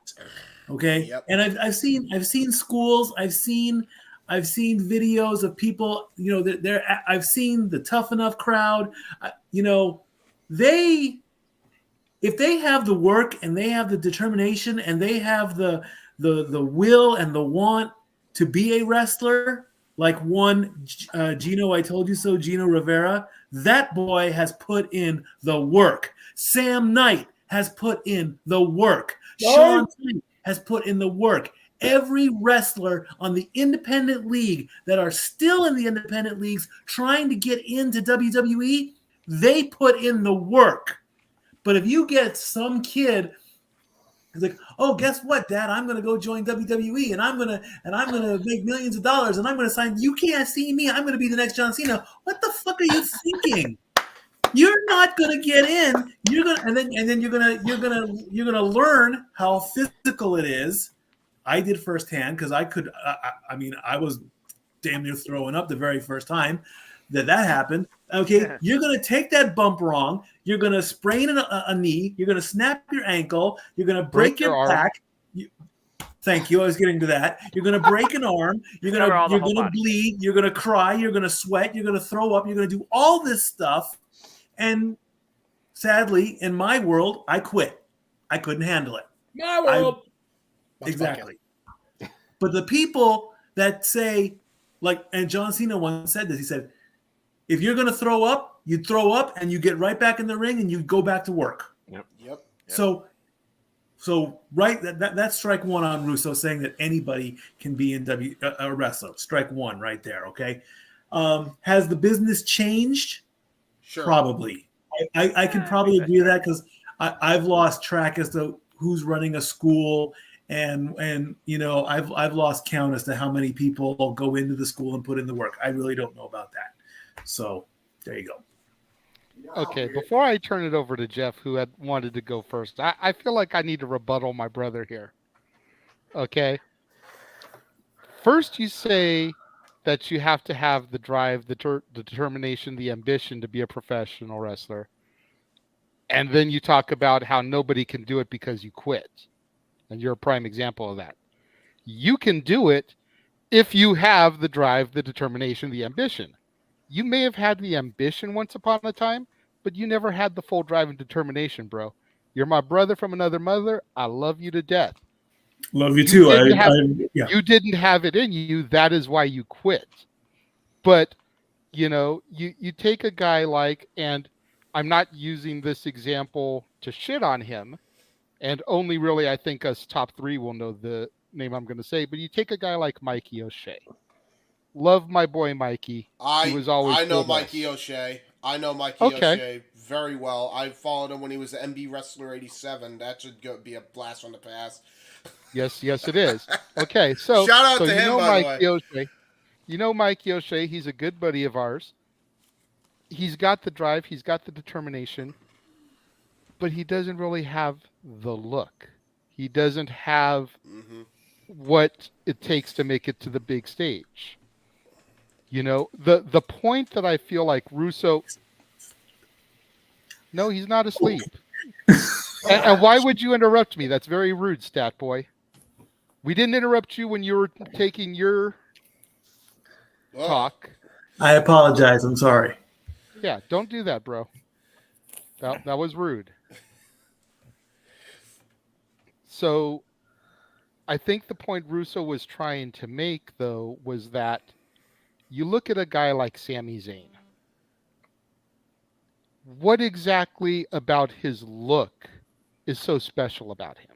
Okay, and I've seen schools, I've seen videos of people. You know, I've seen the Tough Enough crowd. You know, if they have the work and they have the determination and they have the will and the want to be a wrestler, like one Gino, I told you so, Gino Rivera, that boy has put in the work. Sam Knight has put in the work. Sean Knight has put in the work. Every wrestler on the independent league that are still in the independent leagues trying to get into WWE, they put in the work. But if you get some kid who's like, oh, guess what, Dad? I'm gonna go join WWE and I'm gonna make millions of dollars and I'm gonna sign. You can't see me. I'm gonna be the next John Cena. What the fuck are you thinking? You're not gonna get in. You're gonna learn how physical it is. I did firsthand because I could. I was damn near throwing up the very first time that happened. Okay, you're gonna take that bump wrong. You're gonna sprain a knee. You're gonna snap your ankle. You're gonna break your back. Thank you. I was getting to that. You're gonna break an arm. You're gonna bleed. You're gonna cry. You're gonna sweat. You're gonna throw up. You're gonna do all this stuff. And sadly, in my world, I quit. I couldn't handle it. My world. Exactly. But the people that say, like, and John Cena once said this, he said, if you're going to throw up, you throw up and you get right back in the ring and you go back to work. Yep. So right, that's strike one on Russo saying that anybody can be in a wrestler. Strike one right there, okay? Has the business changed? Sure. Probably. I can probably agree with that because I've lost track as to who's running a school. And you know, I've lost count as to how many people go into the school and put in the work. I really don't know about that. So there you go. Okay, before I turn it over to Jeff, who had wanted to go first, I feel like I need to rebuttal my brother here. Okay. First, you say that you have to have the drive, the determination, the ambition to be a professional wrestler. And then you talk about how nobody can do it because you quit. And you're a prime example of that. You can do it if you have the drive, the determination, the ambition. You may have had the ambition once upon a time, but you never had the full drive and determination, bro. You're my brother from another mother. I love you to death. Love you too. You didn't have it in you. That is why you quit. But, you know, you take a guy like, and I'm not using this example to shit on him, and only really I think us top three will know the name I'm going to say, but you take a guy like Mikey O'Shea. Love my boy Mikey. He was always I know cool Mikey O'Shea. I know Mikey O'Shea very well. I followed him when he was the MB Wrestler 87. That should be a blast from the past. Yes, it is. Okay, so shout out to him, by Mikey the way. O'Shea. You know Mikey O'Shea. He's a good buddy of ours. He's got the drive. He's got the determination. But he doesn't really have the look. He doesn't have what it takes to make it to the big stage. You know, the point that I feel like Russo... No, he's not asleep. and why would you interrupt me? That's very rude, Stat Boy. We didn't interrupt you when you were taking your talk. I apologize. I'm sorry. Yeah, don't do that, bro. That was rude. So I think the point Russo was trying to make, though, was that you look at a guy like Sami Zayn. What exactly about his look is so special about him?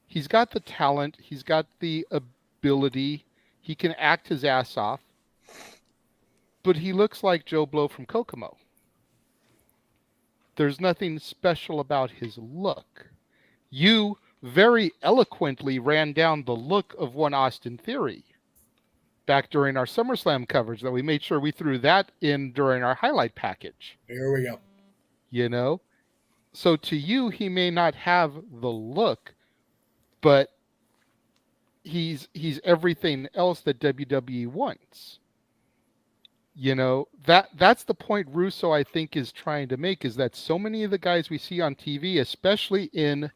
He's got the talent. He's got the ability. He can act his ass off. But he looks like Joe Blow from Kokomo. There's nothing special about his look. You very eloquently ran down the look of one Austin Theory back during our SummerSlam coverage that we made sure we threw that in during our highlight package. Here we go. You know? So to you, he may not have the look, but he's everything else that WWE wants. You know, that's the point Russo, I think, is trying to make, is that so many of the guys we see on TV, especially in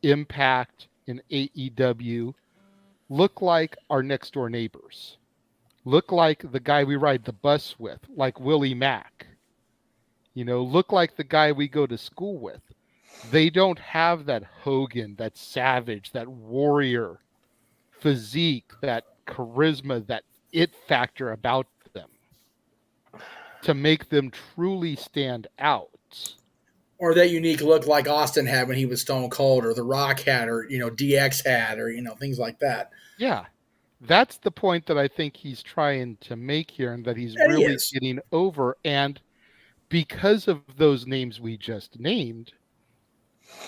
Impact, in AEW, look like our next door neighbors. Look like the guy we ride the bus with, like Willie Mack. You know, look like the guy we go to school with. They don't have that Hogan, that Savage, that warrior physique, that charisma, that it factor about them to make them truly stand out. Or that unique look like Austin had when he was Stone Cold, or The Rock had, or, you know, DX had, or, you know, things like that. Yeah. That's the point that I think he's trying to make here, and that he's really getting over. And because of those names we just named,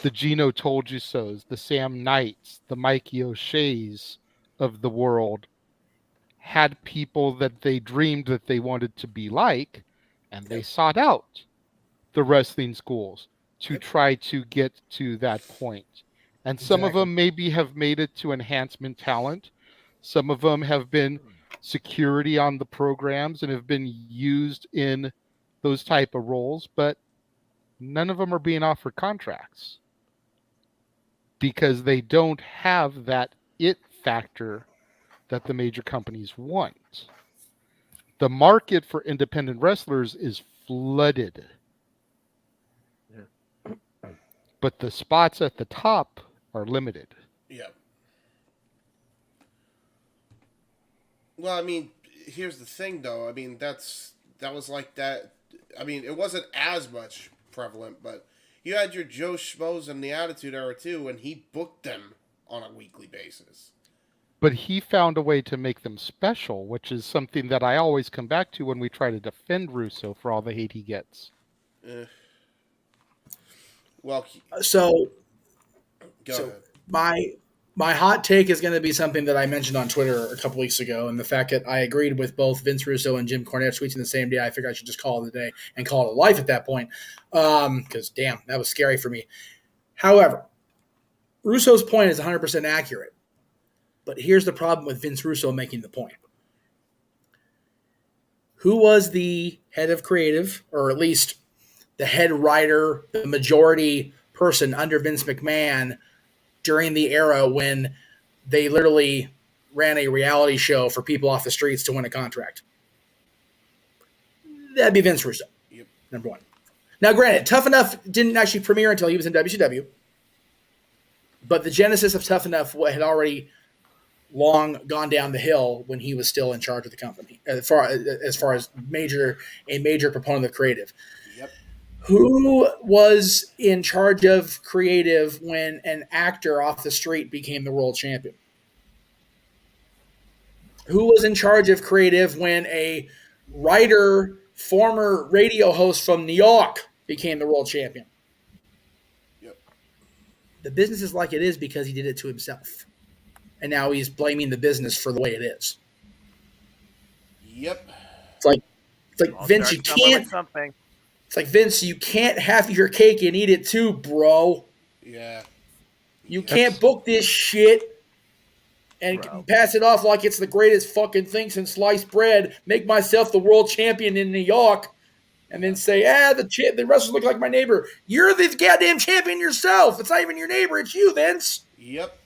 the Gino Told You So's, the Sam Knights, the Mikey O'Shea's of the world, had people that they dreamed that they wanted to be like, and they sought out the wrestling schools to try to get to that point. And some of them maybe have made it to enhancement talent. Some of them have been security on the programs and have been used in those type of roles, but none of them are being offered contracts because they don't have that it factor that the major companies want. The market for independent wrestlers is flooded. But the spots at the top are limited. Yeah. Well, I mean, here's the thing, though. I mean, that was like that. I mean, it wasn't as much prevalent, but you had your Joe Schmoes in the Attitude Era, too, and he booked them on a weekly basis. But he found a way to make them special, which is something that I always come back to when we try to defend Russo for all the hate he gets. Well, so ahead. my hot take is going to be something that I mentioned on Twitter a couple weeks ago, and the fact that I agreed with both Vince Russo and Jim Cornette tweeting the same day. I figured I should just call it a day and call it a life at that point, because damn, that was scary for me. However, Russo's point is 100% accurate, but here's the problem with Vince Russo making the point. Who was the head of creative, or at least the head writer, the majority person under Vince McMahon during the era when they literally ran a reality show for people off the streets to win a contract? That'd be Vince Russo, number one. Now, granted, Tough Enough didn't actually premiere until he was in WCW, but the genesis of Tough Enough had already long gone down the hill when he was still in charge of the company, as far as a major proponent of creative. Who was in charge of creative when an actor off the street became the world champion? Who was in charge of creative when a writer, former radio host from New York, became the world champion? The business is like it is because he did it to himself. And now he's blaming the business for the way it is. Yep. It's like Vince, you can't. It's like, Vince, you can't have your cake and eat it too, bro. Yeah. You can't book this shit and pass it off like it's the greatest fucking thing since sliced bread, make myself the world champion in New York, and then say, the wrestlers look like my neighbor. You're the goddamn champion yourself. It's not even your neighbor. It's you, Vince. Yep.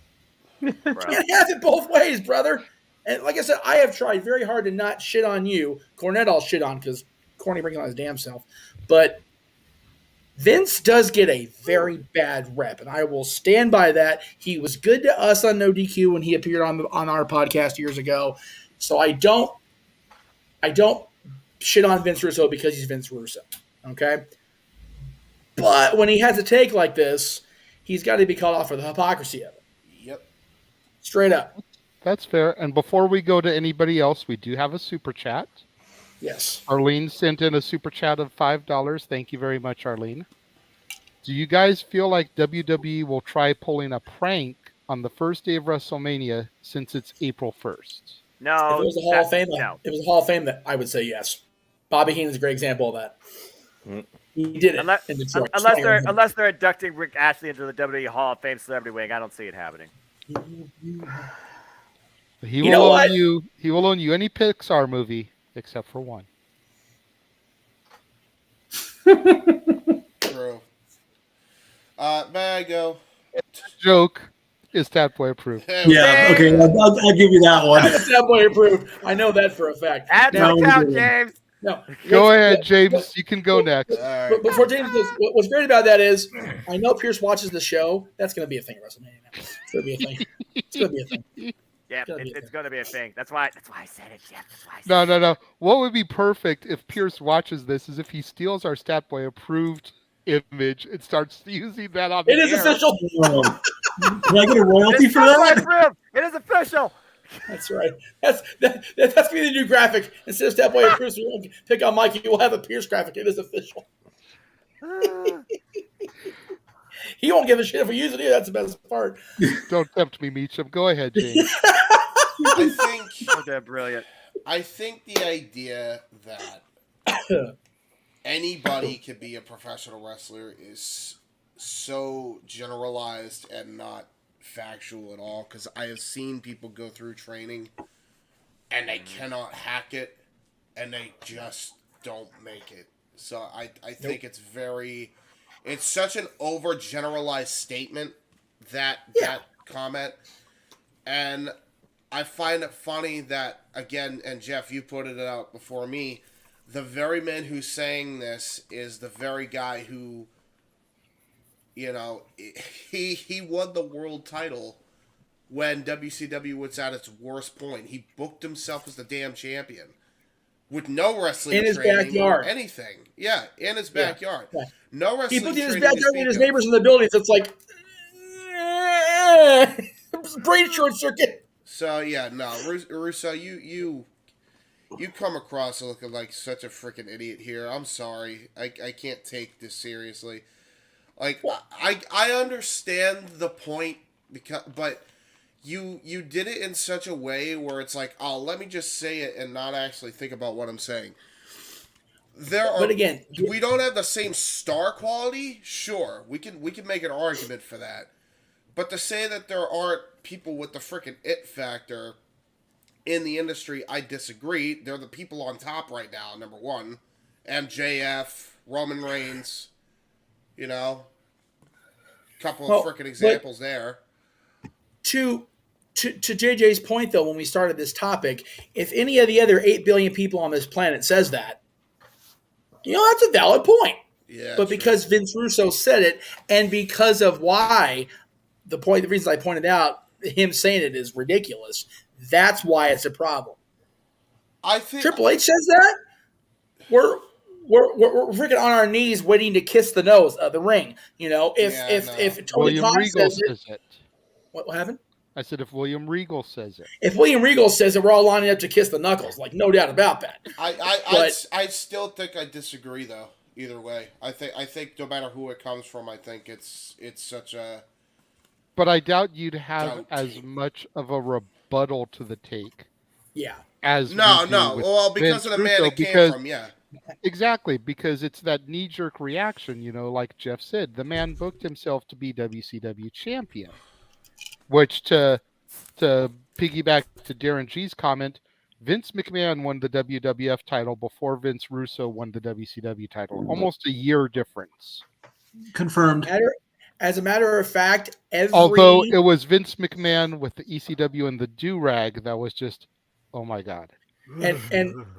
You can't have it both ways, brother. And like I said, I have tried very hard to not shit on you. Cornette I'll shit on because Corny brings on his damn self. But Vince does get a very bad rep, and I will stand by that. He was good to us on No DQ when he appeared on our podcast years ago. So I don't shit on Vince Russo because he's Vince Russo. Okay? But when he has a take like this, he's got to be called off for the hypocrisy of it. Yep. Straight up. That's fair. And before we go to anybody else, we do have a super chat. Yes. Arlene sent in a super chat of $5. Thank you very much, Arlene. Do you guys feel like WWE will try pulling a prank on the first day of WrestleMania since it's April 1st? No. If it was a Hall of Fame, no. If it was a Hall of Fame, that I would say yes. Bobby Heenan's a great example of that. He did it in Detroit. Unless they're inducting Rick Ashley into the WWE Hall of Fame celebrity wing, I don't see it happening. He will own you any Pixar movie except for one. True. May I go? Joke is Tatboy approved. Yeah, okay, I'll give you that one. Tatboy approved. I know that for a fact. Add to the count, James. No, go ahead, James. You can go next. But before James goes, what's great about that is I know Pierce watches the show. That's going to be a thing at WrestleMania now. It's going to be a thing. It's going to be a thing. Yeah, it's going to be a thing. That's why I said it, Jeff. No. What would be perfect if Pierce watches this is if he steals our Statboy approved image and starts using that on the It is air. official. Can I get a royalty for that? It is official. That's right. That's going to be the new graphic. Instead of Statboy approved, we won't pick on Mikey. We'll have a Pierce graphic. It is official. He won't give a shit if we use it either. That's the best part. Don't tempt me, Meacham. Go ahead, James. I think they're brilliant. I think the idea that anybody can be a professional wrestler is so generalized and not factual at all, because I have seen people go through training and they cannot hack it and they just don't make it. So I think it's such an overgeneralized statement, that comment. And I find it funny that, again, and Jeff, you put it out before me, the very man who's saying this is the very guy who, you know, he won the world title when WCW was at its worst point. He booked himself as the damn champion with no wrestling in his training backyard. or anything. Yeah, in his backyard. Yeah. No wrestling. He booked in his training backyard with his neighbors in the building. So it's like brain short circuit. So yeah, no, Russo, you come across looking like such a freaking idiot here. I'm sorry, I can't take this seriously. Like, I understand the point, but you did it in such a way where it's like, oh, let me just say it and not actually think about what I'm saying. But again, we don't have the same star quality. Sure, we can make an argument for that. But to say that there aren't people with the freaking it factor in the industry, I disagree. They're the people on top right now, number one. MJF, Roman Reigns, you know. Couple of freaking examples there. To JJ's point, though, when we started this topic, if any of the other 8 billion people on this planet says that, you know, that's a valid point. Yeah. But because Vince Russo said it, and because of why, the reason I pointed out, him saying it is ridiculous, that's why it's a problem. I think Triple H says that? We're freaking on our knees waiting to kiss the nose of the ring. You know, if Tony Khan says it. What happened? I said if William Regal says it. If William Regal says it, we're all lining up to kiss the knuckles. Like, no doubt about that. I still think I disagree, though. Either way, I think no matter who it comes from, I think it's such a. But I doubt you'd have as much of a rebuttal to the take. Yeah. As no. Well, because of the man it came from, yeah. Exactly, because it's that knee-jerk reaction, you know, like Jeff said. The man booked himself to be WCW champion, which to piggyback to Darren G's comment, Vince McMahon won the WWF title before Vince Russo won the WCW title. Almost a year difference. Confirmed. As a matter of fact, although it was Vince McMahon with the ECW and the do-rag, that was just, oh my God. And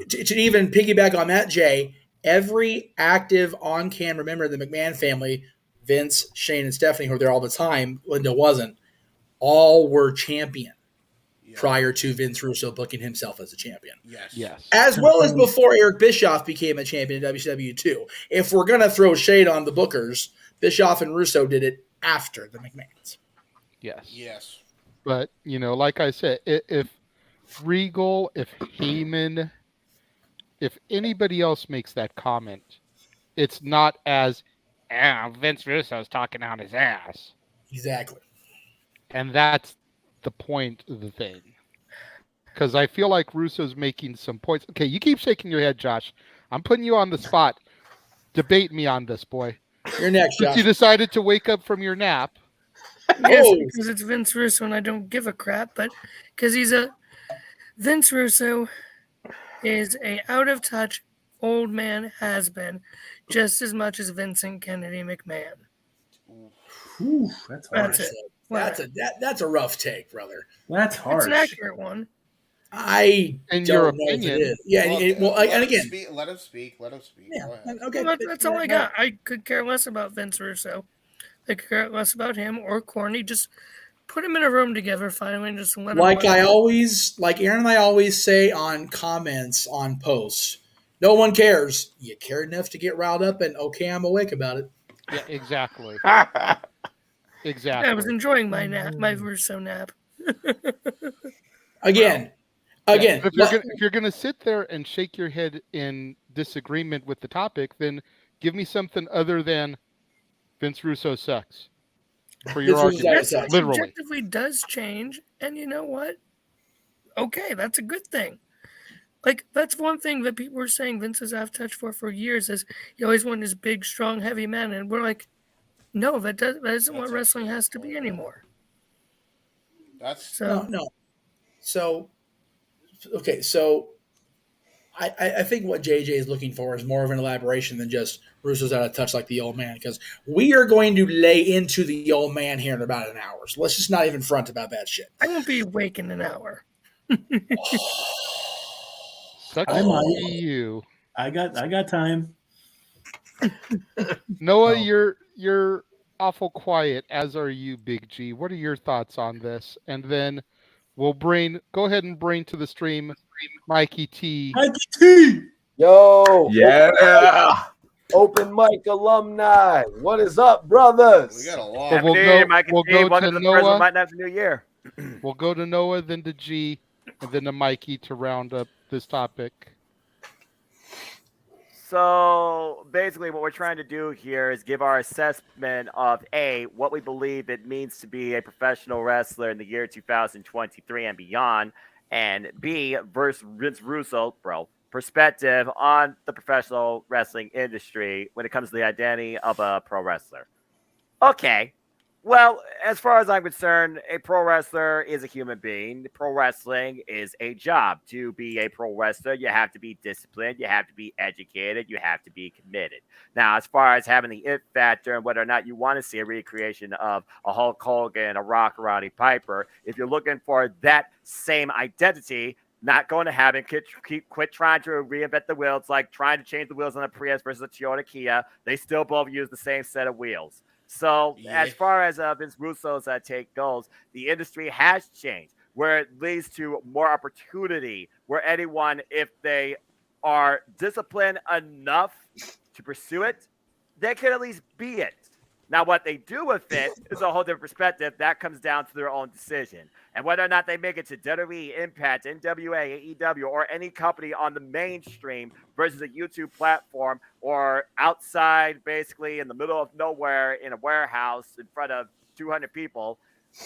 to even piggyback on that, Jay, every active on-camera member of the McMahon family, Vince, Shane, and Stephanie, who were there all the time, Linda wasn't, all were champion prior to Vince Russo booking himself as a champion. Yes. As well as before Eric Bischoff became a champion in WCW too. If we're going to throw shade on the bookers, Bischoff and Russo did it after the McMahons. Yes. But, like I said, if Regal, if Heyman, if anybody else makes that comment, it's not as, Vince Russo's talking out his ass. Exactly. And that's the point of the thing. Because I feel like Russo's making some points. Okay, you keep shaking your head, Josh. I'm putting you on the spot. Debate me on this, boy. You're next, Josh. You decided to wake up from your nap. Yes, because it's Vince Russo and I don't give a crap, but because Vince Russo is a out-of-touch old man has-been just as much as Vincent Kennedy McMahon. Ooh, that's hard. That's a rough take, brother. That's harsh. It's an accurate one. I in don't your know opinion, if it is. Yeah, and again, let him speak. Let him speak. Yeah, Go ahead. okay. Well, that's all I got. I could care less about Vince Russo. I could care less about him or Corny. Just put them in a room together finally and just let them like Aaron and I always say on comments on posts, no one cares. You care enough to get riled up, and okay, I'm awake about it. Yeah, exactly. Exactly. Yeah, I was enjoying my nap, my Russo nap. Again. If you're gonna sit there and shake your head in disagreement with the topic, then give me something other than Vince Russo sucks. For your argument, literally, Objectively does change, and you know what? Okay, that's a good thing. Like that's one thing that people were saying Vince is out of touch for years. Is he always wanted this big, strong, heavy man, and we're like, no, that isn't what wrestling has to be anymore. No. So, okay, so I think what JJ is looking for is more of an elaboration than just Russo's out of touch like the old man, because we are going to lay into the old man here in about an hour. So let's just not even front about that shit. I won't be awake in an hour. Sucks to be you. I got time. Noah, you're awful quiet, as are you, Big G. What are your thoughts on this? And then we'll go ahead and bring to the stream Mikey T. Mikey T! Yo! Yeah! Open mic alumni. What is up, brothers? We got a lot. So we'll go to Noah. Might not New Year. We'll go to Noah, then to G, and then to Mikey to round up this topic. So basically what we're trying to do here is give our assessment of A, what we believe it means to be a professional wrestler in the year 2023 and beyond, and B, versus Vince Russo, perspective on the professional wrestling industry when it comes to the identity of a pro wrestler. Okay. Well, as far as I'm concerned, a pro wrestler is a human being. Pro wrestling is a job. To be a pro wrestler, you have to be disciplined, you have to be educated, you have to be committed. Now, as far as having the it factor and whether or not you want to see a recreation of a Hulk Hogan, a Rock, Roddy Piper, if you're looking for that same identity, not going to happen. Quit trying to reinvent the wheels, like trying to change the wheels on a Prius versus a Toyota Kia. They still both use the same set of wheels. So as far as Vince Russo's take goes, the industry has changed where it leads to more opportunity, where anyone, if they are disciplined enough to pursue it, they can at least be it. Now, what they do with it is a whole different perspective. That comes down to their own decision. And whether or not they make it to WWE, Impact, NWA, AEW, or any company on the mainstream versus a YouTube platform or outside, basically in the middle of nowhere in a warehouse in front of 200 people,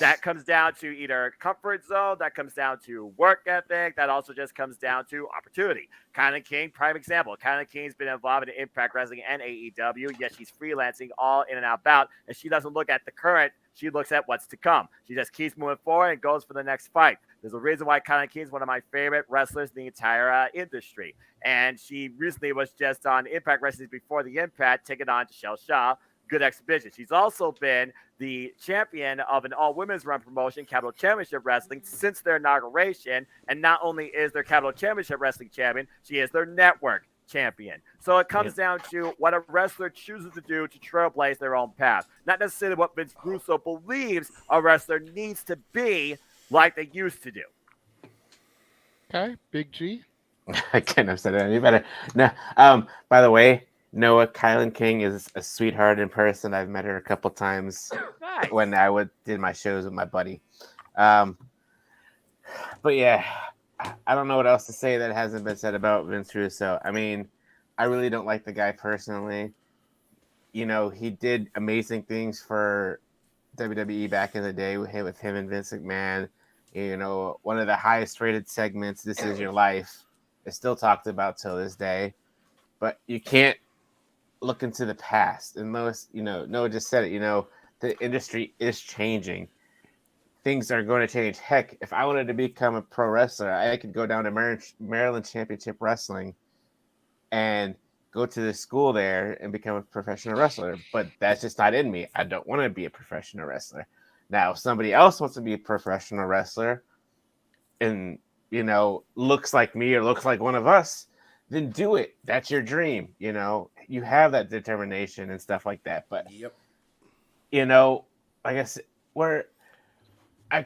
that comes down to either comfort zone, that comes down to work ethic, that also just comes down to opportunity. Kylan King, prime example. Kylan King's been involved in Impact Wrestling and AEW, yet she's freelancing all in and out, and she doesn't look at the current, she looks at what's to come. She just keeps moving forward and goes for the next fight. There's a reason why Kylan King is one of my favorite wrestlers in the entire industry. And she recently was just on Impact Wrestling before the Impact, taking on Shell Shaw. Good exhibition. She's also been the champion of an all-women's run promotion, Capital Championship Wrestling, since their inauguration. And not only is their Capital Championship Wrestling champion, she is their network champion. So it comes down to what a wrestler chooses to do to trailblaze their own path, not necessarily what Vince Russo believes a wrestler needs to be like they used to do. Okay, Big G. I couldn't have said it any better. No, by the way, Noah Kylan King is a sweetheart in person. I've met her a couple times Nice. when I did my shows with my buddy. But yeah, I don't know what else to say that hasn't been said about Vince Russo. I mean, I really don't like the guy personally. You know, he did amazing things for WWE back in the day with him and Vince McMahon. You know, one of the highest rated segments, This Is Your Life, is still talked about till this day. But you can't look into the past. And Noah just said it, you know, the industry is changing. Things are going to change. Heck, if I wanted to become a pro wrestler, I could go down to Maryland Championship Wrestling and go to the school there and become a professional wrestler. But that's just not in me. I don't want to be a professional wrestler. Now, if somebody else wants to be a professional wrestler and, you know, looks like me or looks like one of us, then do it. That's your dream. You know, you have that determination and stuff like that. But, you know, I guess I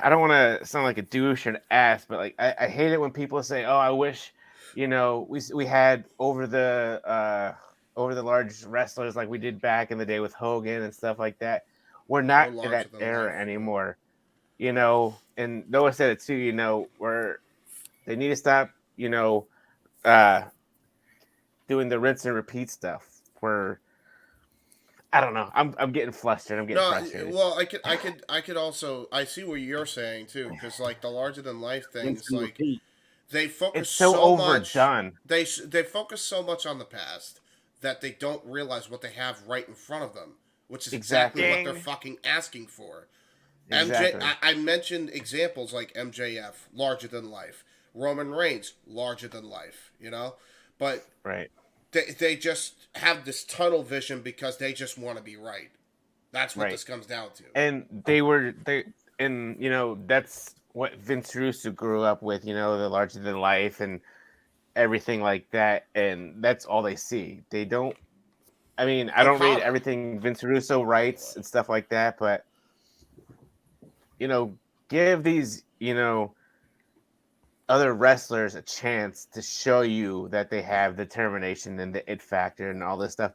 don't want to sound like a douche or an ass, but like I hate it when people say, "Oh, I wish, you know, we had over the large wrestlers like we did back in the day with Hogan and stuff like that." We're not in that era anymore, you know. And Noah said it too. You know, they need to stop, you know, doing the rinse and repeat stuff. I don't know. I'm getting flustered. I'm getting frustrated. Well, I could also I see what you're saying too, because like the larger than life things, like they focus it's so overdone. Much. They focus so much on the past that they don't realize what they have right in front of them, which is exactly what they're fucking asking for. Exactly. I mentioned examples like MJF, larger than life, Roman Reigns, larger than life. You know, but right. They just have this tunnel vision because they just want to be right. That's what this comes down to. And you know, that's what Vince Russo grew up with, you know, the larger than life and everything like that. And that's all they see. They don't, I mean, I don't read everything Vince Russo writes and stuff like that, but, you know, give these, you know, other wrestlers a chance to show you that they have determination and the it factor and all this stuff.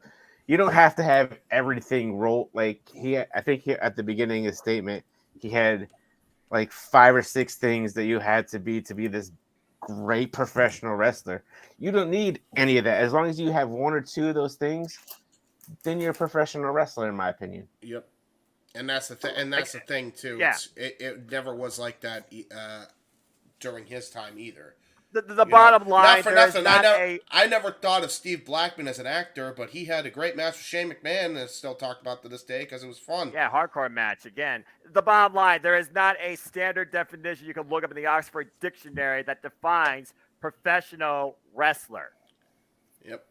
You don't have to have everything roll like I think at the beginning of his statement, he had like 5 or 6 things that you had to be this great professional wrestler. You don't need any of that. As long as you have 1 or 2 of those things, then you're a professional wrestler, in my opinion. Yep. And that's the thing. And that's the thing too. Yeah. It never was like that during his time either. The bottom line, not for nothing. I never thought of Steve Blackman as an actor, but he had a great match with Shane McMahon that's still talked about to this day because it was fun. Yeah, hardcore match again. The bottom line, there is not a standard definition you can look up in the Oxford Dictionary that defines professional wrestler. Yep.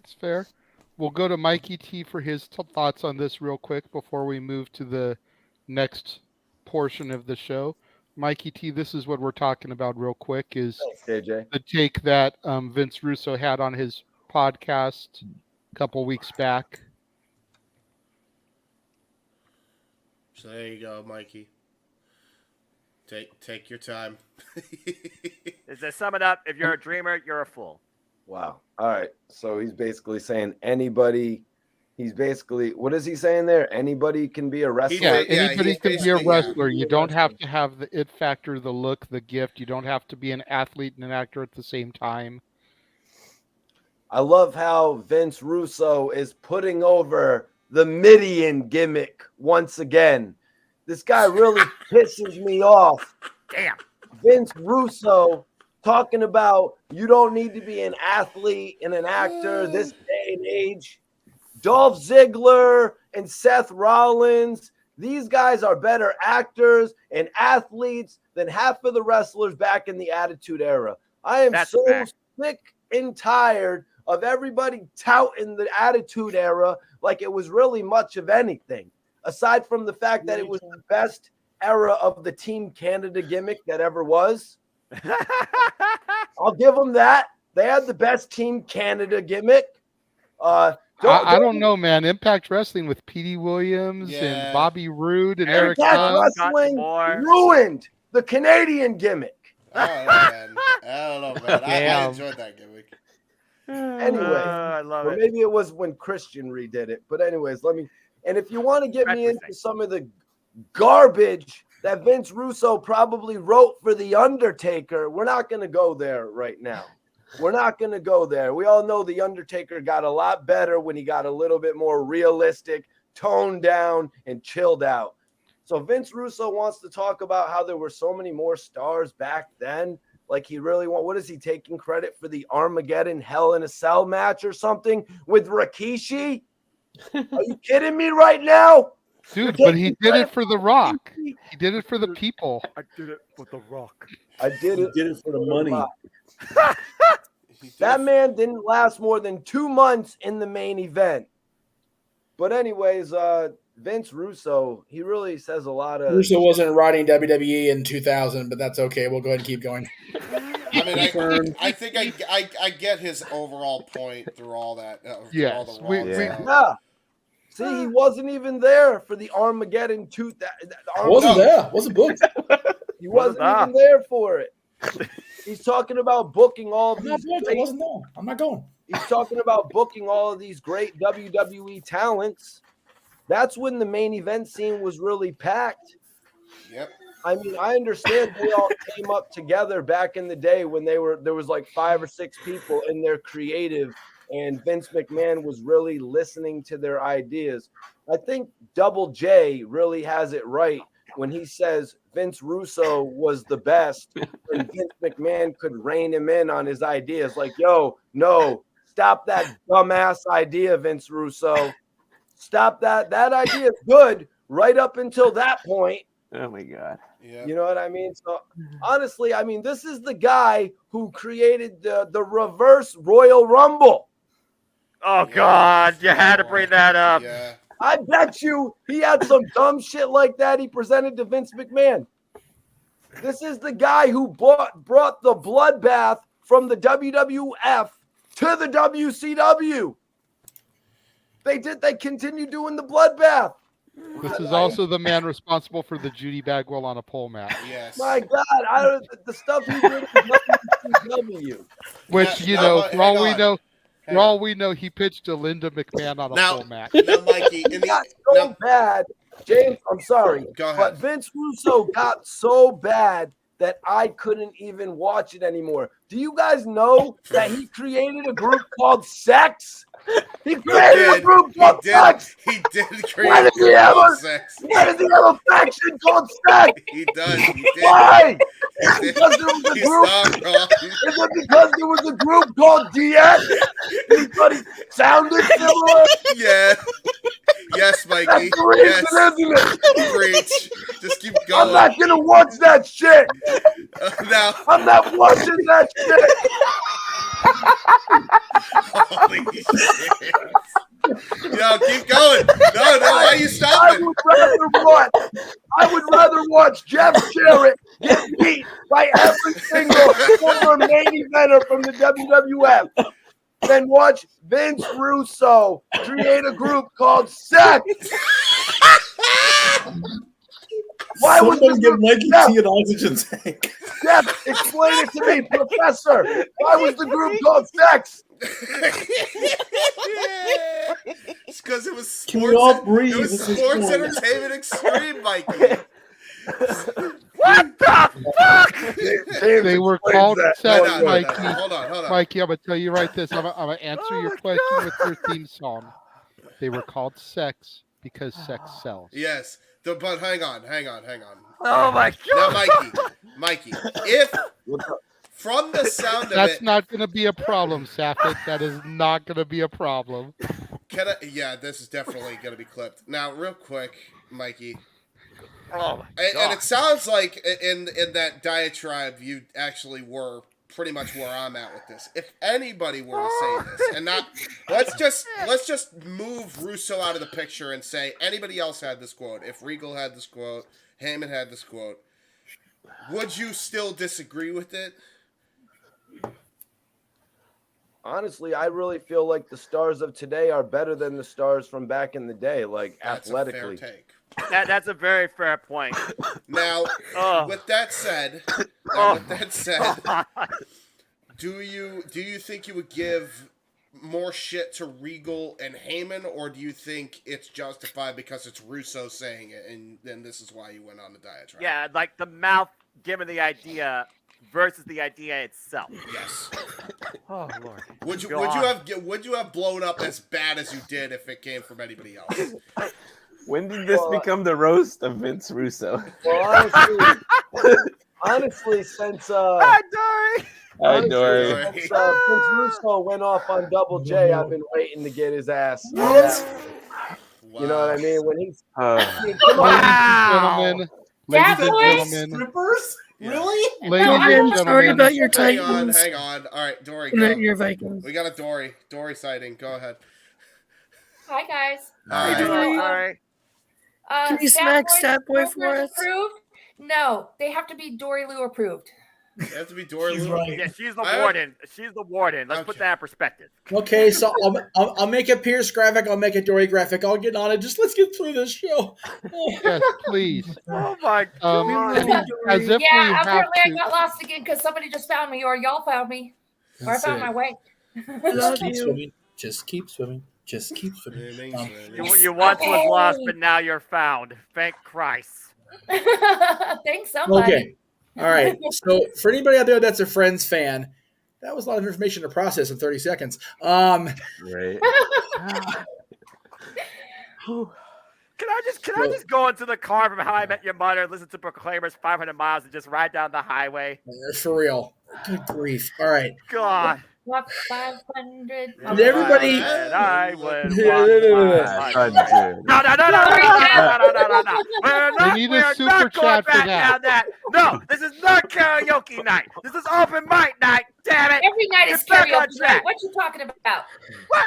That's fair. We'll go to Mikey T for his thoughts on this real quick before we move to the next portion of the show. Mikey T, this is what we're talking about real quick, is JJ. the take that Vince Russo had on his podcast a couple weeks back. So there you go, Mikey. Take your time. To sum it up, if you're a dreamer, you're a fool. Wow. All right. So he's basically saying anybody. He's basically, what is he saying there? Anybody can be a wrestler. Yeah, anybody can be a wrestler. You don't have to have the it factor, the look, the gift. You don't have to be an athlete and an actor at the same time. I love how Vince Russo is putting over the Midian gimmick once again. This guy really pisses me off. Damn. Vince Russo talking about you don't need to be an athlete and an actor this day and age. Dolph Ziggler and Seth Rollins, these guys are better actors and athletes than half of the wrestlers back in the Attitude Era. I am sick and tired of everybody touting the Attitude Era like it was really much of anything, aside from the fact that it was the best era of the Team Canada gimmick that ever was. I'll give them that. They had the best Team Canada gimmick. I don't know, man. Impact Wrestling with Petey Williams and Bobby Roode and Eric Dunn. Wrestling ruined the Canadian gimmick. I don't know, man. I enjoyed that gimmick. Anyway, I love or it. maybe it was when Christian redid it. But anyways, and if you want to get me into some of the garbage that Vince Russo probably wrote for The Undertaker, we're not going to go there right now. We're not going to go there. We all know The Undertaker got a lot better when he got a little bit more realistic, toned down, and chilled out. So Vince Russo wants to talk about how there were so many more stars back then. Like he really what is he taking credit for the Armageddon Hell in a Cell match or something with Rikishi? Are you kidding me right now? Dude, but he did it for The Rock. He did it for the people. I did it for The Rock. I did it. He did it for the money. That man didn't last more than 2 months in the main event. But anyways, Vince Russo, he really says a lot of... Russo wasn't writing WWE in 2000, but that's okay. We'll go ahead and keep going. I mean, I think I get his overall point through all that. Yes, all the wrong stuff. Yeah. See, he wasn't even there for the Armageddon 2000. Wasn't there. Wasn't booked. He wasn't even there for it. He's talking about booking all I'm these. not booked. I wasn't there. I'm not going. He's talking about booking all of these great WWE talents. That's when the main event scene was really packed. Yep. I mean, I understand they all came up together back in the day when there was like 5 or 6 people in their creative, and Vince McMahon was really listening to their ideas. I think Double J really has it right when he says Vince Russo was the best and Vince McMahon could rein him in on his ideas. Like, yo, no, stop that dumbass idea, Vince Russo. Stop that. That idea is good right up until that point. Oh, my God. Yeah. You know what I mean? So, honestly, I mean, this is the guy who created the reverse Royal Rumble. Oh, God. You had to bring that up. Yeah. I bet you he had some dumb shit like that he presented to Vince McMahon. This is the guy who brought the bloodbath from the WWF to the WCW. They continued doing the bloodbath. This is also the man responsible for the Judy Bagwell on a pole match. Yes. My God, the stuff he did in WCW. Which, you know, for all we know, he pitched to Linda McMahon on a pole match. Now, Mikey, It got so bad, James. I'm sorry, but Vince Russo got so bad that I couldn't even watch it anymore. Do you guys know that he created a group called Sex? He created a group called Sex. He did create a group called Sex. Why does he have a faction called Sex? He does. He did. Why? Is it because there was a group? Is it because there was a group called DX? He thought he sounded similar? Yeah. Yes, Mikey. That's the reason, isn't it? Preach. Just keep going. I'm not gonna watch that shit. Now I'm not watching that shit. Holy shit. Yo, keep going. No, why are you stopping? I would rather watch Jeff Jarrett get beat by every single former main eventer from the WWF than watch Vince Russo create a group called Sex. Why would someone give Mikey tea and oxygen tank? Jeff, explain it to me, Professor. Why was the group called Sex? It's because it was Can we all sports. breathe? It was This is sports fun. entertainment extreme, Mikey. What the fuck? They were called Sex, No, Mikey. Hold on. Mikey, I'm going to tell you right this. I'm going to answer your question with your theme song. They were called Sex because sex sells. Yes. But hang on. Oh, my God. Now, Mikey, if from the sound of it... That's not going to be a problem, Sapphic. That is not going to be a problem. Yeah, this is definitely going to be clipped. Now, real quick, Mikey. Oh, my God. And it sounds like in that diatribe, you actually were pretty much where I'm at with this. If anybody were to say this, and not... Let's just move Russo out of the picture and say anybody else had this quote. If Regal had this quote, Heyman had this quote, would you still disagree with it? honestly, I really feel like the stars of today are better than the stars from back in the day, like That's athletically. a fair take. That's a very fair point. Now, with that said, do you think you would give more shit to Regal and Heyman, or do you think it's justified because it's Russo saying it, and then this is why you went on the diatribe? Yeah, like the mouth giving the idea versus the idea itself. Yes. Oh Lord. Would you have blown up as bad as you did if it came from anybody else? When did this become the roast of Vince Russo? Well, honestly, since Hi, Dory. Hi, Dory. Since Russo went off on Double J, I've been waiting to get his ass. You know what I mean? When he's gentlemen, ladies and gentlemen, strippers? Really? Ladies and Sorry gentlemen, about your Hang Titans. on. All right, Dory, And go. your Vikings. We got a Dory sighting. Go ahead. Hi, guys. Hi, Dory. Can you smack Stat Boy for us? Approved? No, they have to be Dory Lou approved. They have to be Dory Lou. right. Yeah, she's the warden. She's the warden. Let's put that in perspective. Okay, so I'll make a Pierce graphic. I'll make a Dory graphic. I'll get on it. Just let's get through this show. yes, please. Oh my God. As if we Yeah, have apparently I to. got lost again because somebody just found me, or y'all found me, or I That's found it. my way. Just keep swimming. Just keep swimming. Just keep swimming. You once was lost, but now you're found. Thank Christ. Thanks, somebody. Okay. All right. So for anybody out there that's a Friends fan, that was a lot of information to process in 30 seconds. Right. Can I just go into the car from How I Met Your Mother and listen to Proclaimers 500 miles and just ride down the highway? For real. Good grief. All right. God. Walk 500. Did everybody? And I would We need a super chat for that. No, this is not karaoke night. This is open mic night. Damn it! Every night is Get back on karaoke track. night. What you talking about?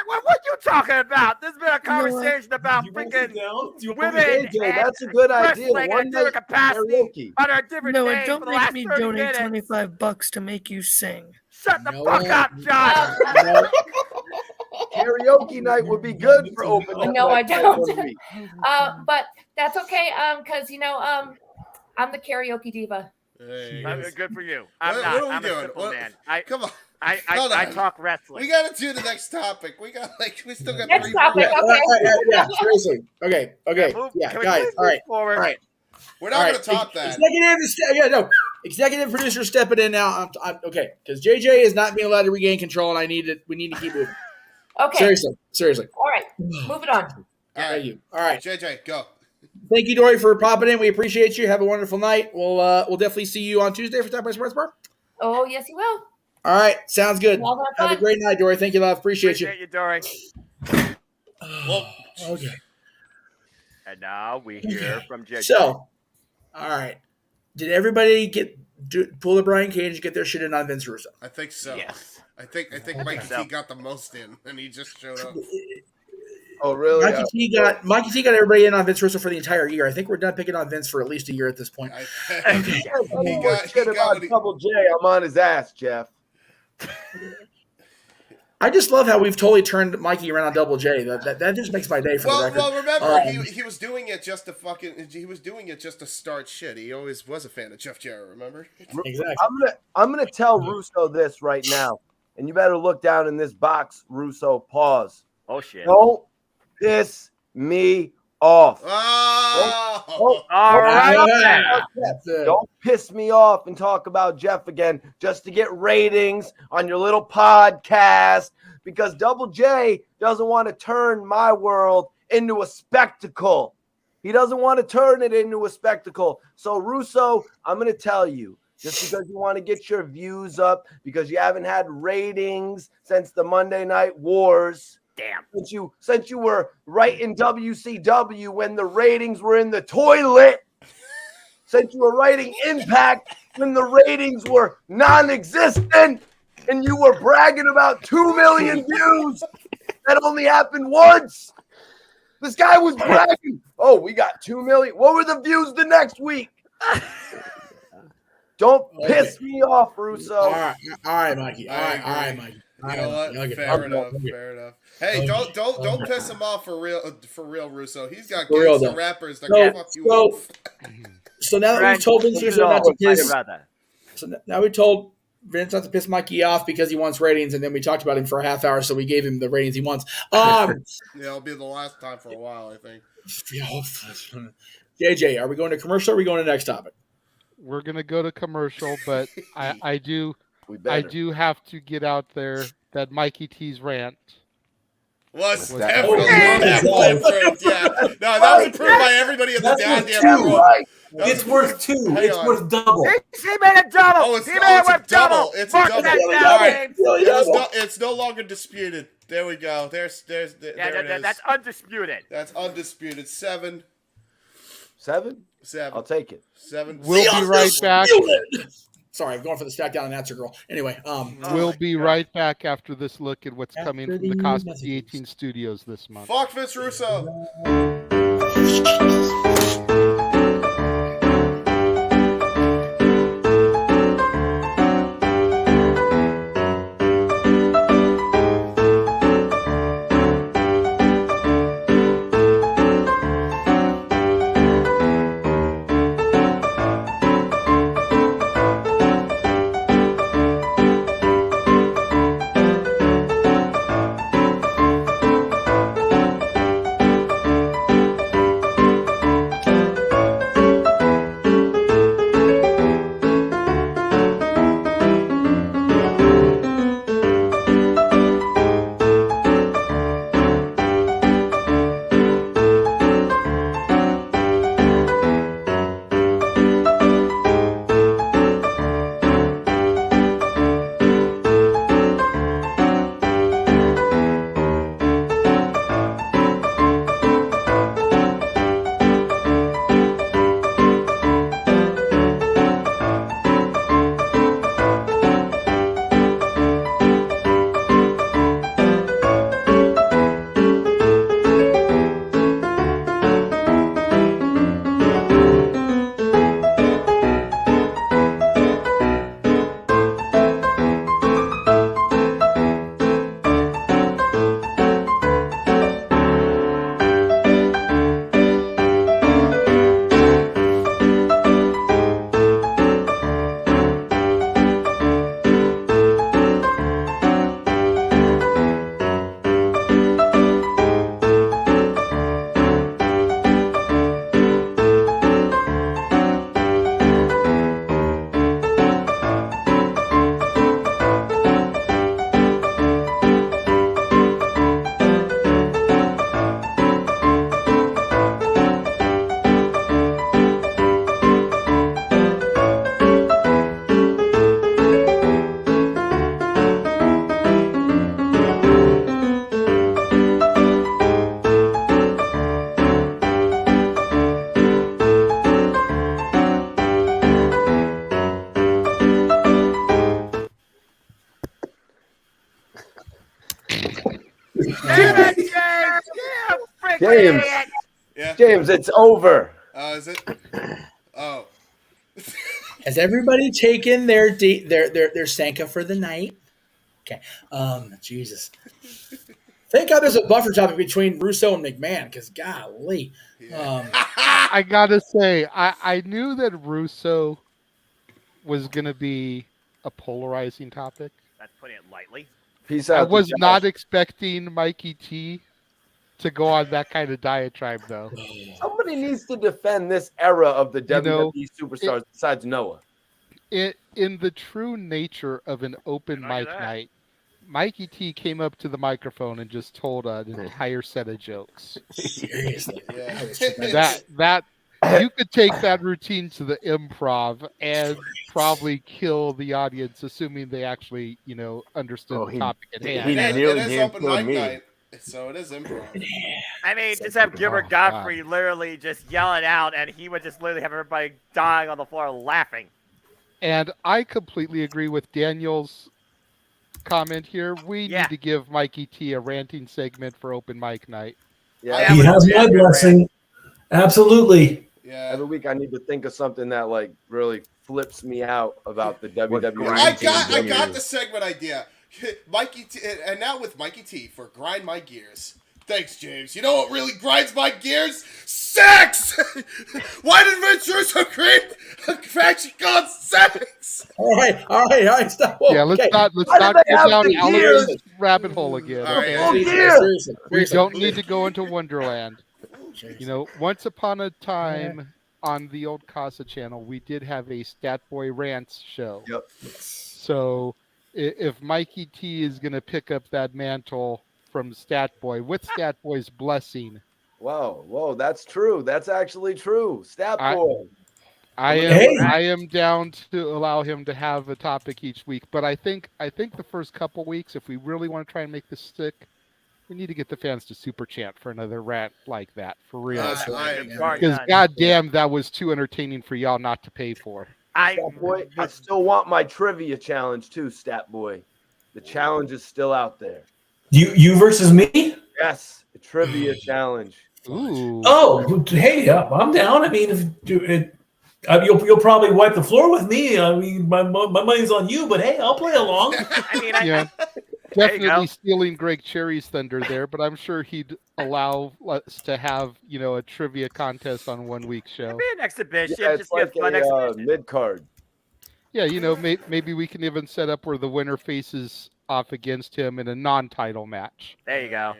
What you talking about? There's been a conversation about freaking women. AJ, that's a good idea. Wrestling One at different night capacity karaoke. under a different No, name don't for the make last me 30 donate minutes. $25 to make you sing. Shut the fuck up, Josh. Karaoke night would be good for open. No, I don't. But that's okay. Because I'm the karaoke diva. Hey. Good for you. What I'm not. are we I'm a doing? simple What- man. Come on. I talk wrestling. We gotta do the next topic. We still got Next 3 topic, minutes. Yeah, seriously. Okay. Yeah, Can we guys. please All right. move forward? All right. We're not gonna top that. Executive producer stepping in now. I'm okay, because JJ is not being allowed to regain control, and we need to keep moving. Okay. Seriously. All right. Moving on. Thank you. All right. JJ, go. Thank you, Dory, for popping in. We appreciate you. Have a wonderful night. We'll definitely see you on Tuesday for Top by Sports Bar. Oh, yes, you will. All right. Sounds good. Well, Have a great night, Dory. Thank you, love. Appreciate Appreciate you, Dory. Well, Okay. And now we hear from JJ. So, all right. Did everybody pull the Brian Cage and get their shit in on Vince Russo? I think so. Yes. I think Mikey T got the most in, and he just showed up. Oh, really? Mikey T got everybody in on Vince Russo for the entire year. I think we're done picking on Vince for at least a year at this point. He got Double J. I'm on his ass, Jeff. I just love how we've totally turned Mikey around on Double J. That just makes my day for the record. Well, remember he was doing it just to start shit. He always was a fan of Jeff Jarrett. Remember? Exactly. I'm gonna tell Russo this right now, and you better look down in this box, Russo. Pause. Oh shit! Don't piss me off. Oh. All right. Don't piss me off and talk about Jeff again just to get ratings on your little podcast, because Double J doesn't want to turn my world into a spectacle. He doesn't want to turn it into a spectacle. So, Russo, I'm going to tell you, just because you want to get your views up, because you haven't had ratings since the Monday Night Wars. Damn. Since you were right in WCW when the ratings were in the toilet. Since you were writing Impact when the ratings were non-existent, and you were bragging about 2 million views that only happened once. This guy was bragging. Oh, we got 2 million. What were the views the next week? Don't piss me off, Russo. All right, Mikey. All right, Mikey. You know what? Fair enough. Fair enough. Hey, don't piss him off for real, Russo. He's got gangster rappers that can fuck you up. So now that we've told Vince Russo not to piss, now we told Vince not to piss Mikey off because he wants ratings, and then we talked about him for a half hour, so we gave him the ratings he wants. Yeah, it'll be the last time for a while, I think. JJ, are we going to commercial or are we going to the next topic? We're gonna go to commercial, but I do have to get out there that Mikey T's rant was definitely approved. Yeah, no, that was approved by everybody in the goddamn room. It's worth 2. It's worth double. He made it double. Oh, it's double. It's double. It's no longer disputed. There we go. There's there it is. That's undisputed. That's undisputed. 7. 7? 7. I'll take it. 7. We'll be right back. Sorry, I'm going for the stack down and answer girl. Anyway, we'll be right back after this look at what's coming from the Cosmic 18 Studios this month. Fuck Vince Russo. James. Yeah. James, it's over. Is it? Oh. Has everybody taken their Sanka for the night? Okay. Jesus. Thank God there's a buffer topic between Russo and McMahon, because golly. I gotta say, I knew that Russo was gonna be a polarizing topic. That's putting it lightly. Peace out. I was not expecting Mikey T to go on that kind of diatribe, though. Somebody needs to defend this era of the WWE superstars besides Noah. In the true nature of an open mic night, Mikey T came up to the microphone and just told an entire set of jokes. Seriously. That you could take that routine to the improv and probably kill the audience, assuming they actually, understood the topic at hand. It is open mic night, so it is improv. I mean, just have Gilbert Godfrey literally just yell it out, and he would just literally have everybody dying on the floor laughing. And I completely agree with Daniel's comment here. We need to give Mikey T a ranting segment for open mic night. Yeah, he has my blessing. Absolutely. Yeah. Every week I need to think of something that really flips me out about the WWE. I got the segment idea. Mikey T, and now with Mikey T for Grind My Gears. Thanks, James. You know what really grinds my gears? Sex! Why did Ventura create a faction called Sex? All right, stop. Whoa, Yeah, let's okay. not go down Alex's rabbit hole again. All right, Okay? Seriously. We don't need to go into Wonderland. You know, once upon a time on the old Casa channel, we did have a Stat Boy Rants show. Yep. So if Mikey T is going to pick up that mantle from Stat Boy, with Stat Boy's blessing. Whoa, that's true. That's actually true. Stat Boy. I am down to allow him to have a topic each week, but I think the first couple weeks, if we really want to try and make this stick, we need to get the fans to super chant for another rant like that, for real. Because goddamn, that was too entertaining for y'all not to pay for. Stat Boy, I still want my trivia challenge too, Stat Boy. The challenge is still out there. You versus me? Yes, a trivia challenge. Ooh. Oh, hey, I'm down. I mean, you'll probably wipe the floor with me. I mean, my money's on you, but hey, I'll play along. Definitely stealing Greg Cherry's thunder there, but I'm sure he'd allow us to have, a trivia contest on 1 week's show. Be an exhibition. Yeah, just it's like give fun a exhibition. mid card. Yeah, maybe we can even set up where the winner faces off against him in a non-title match. There you go.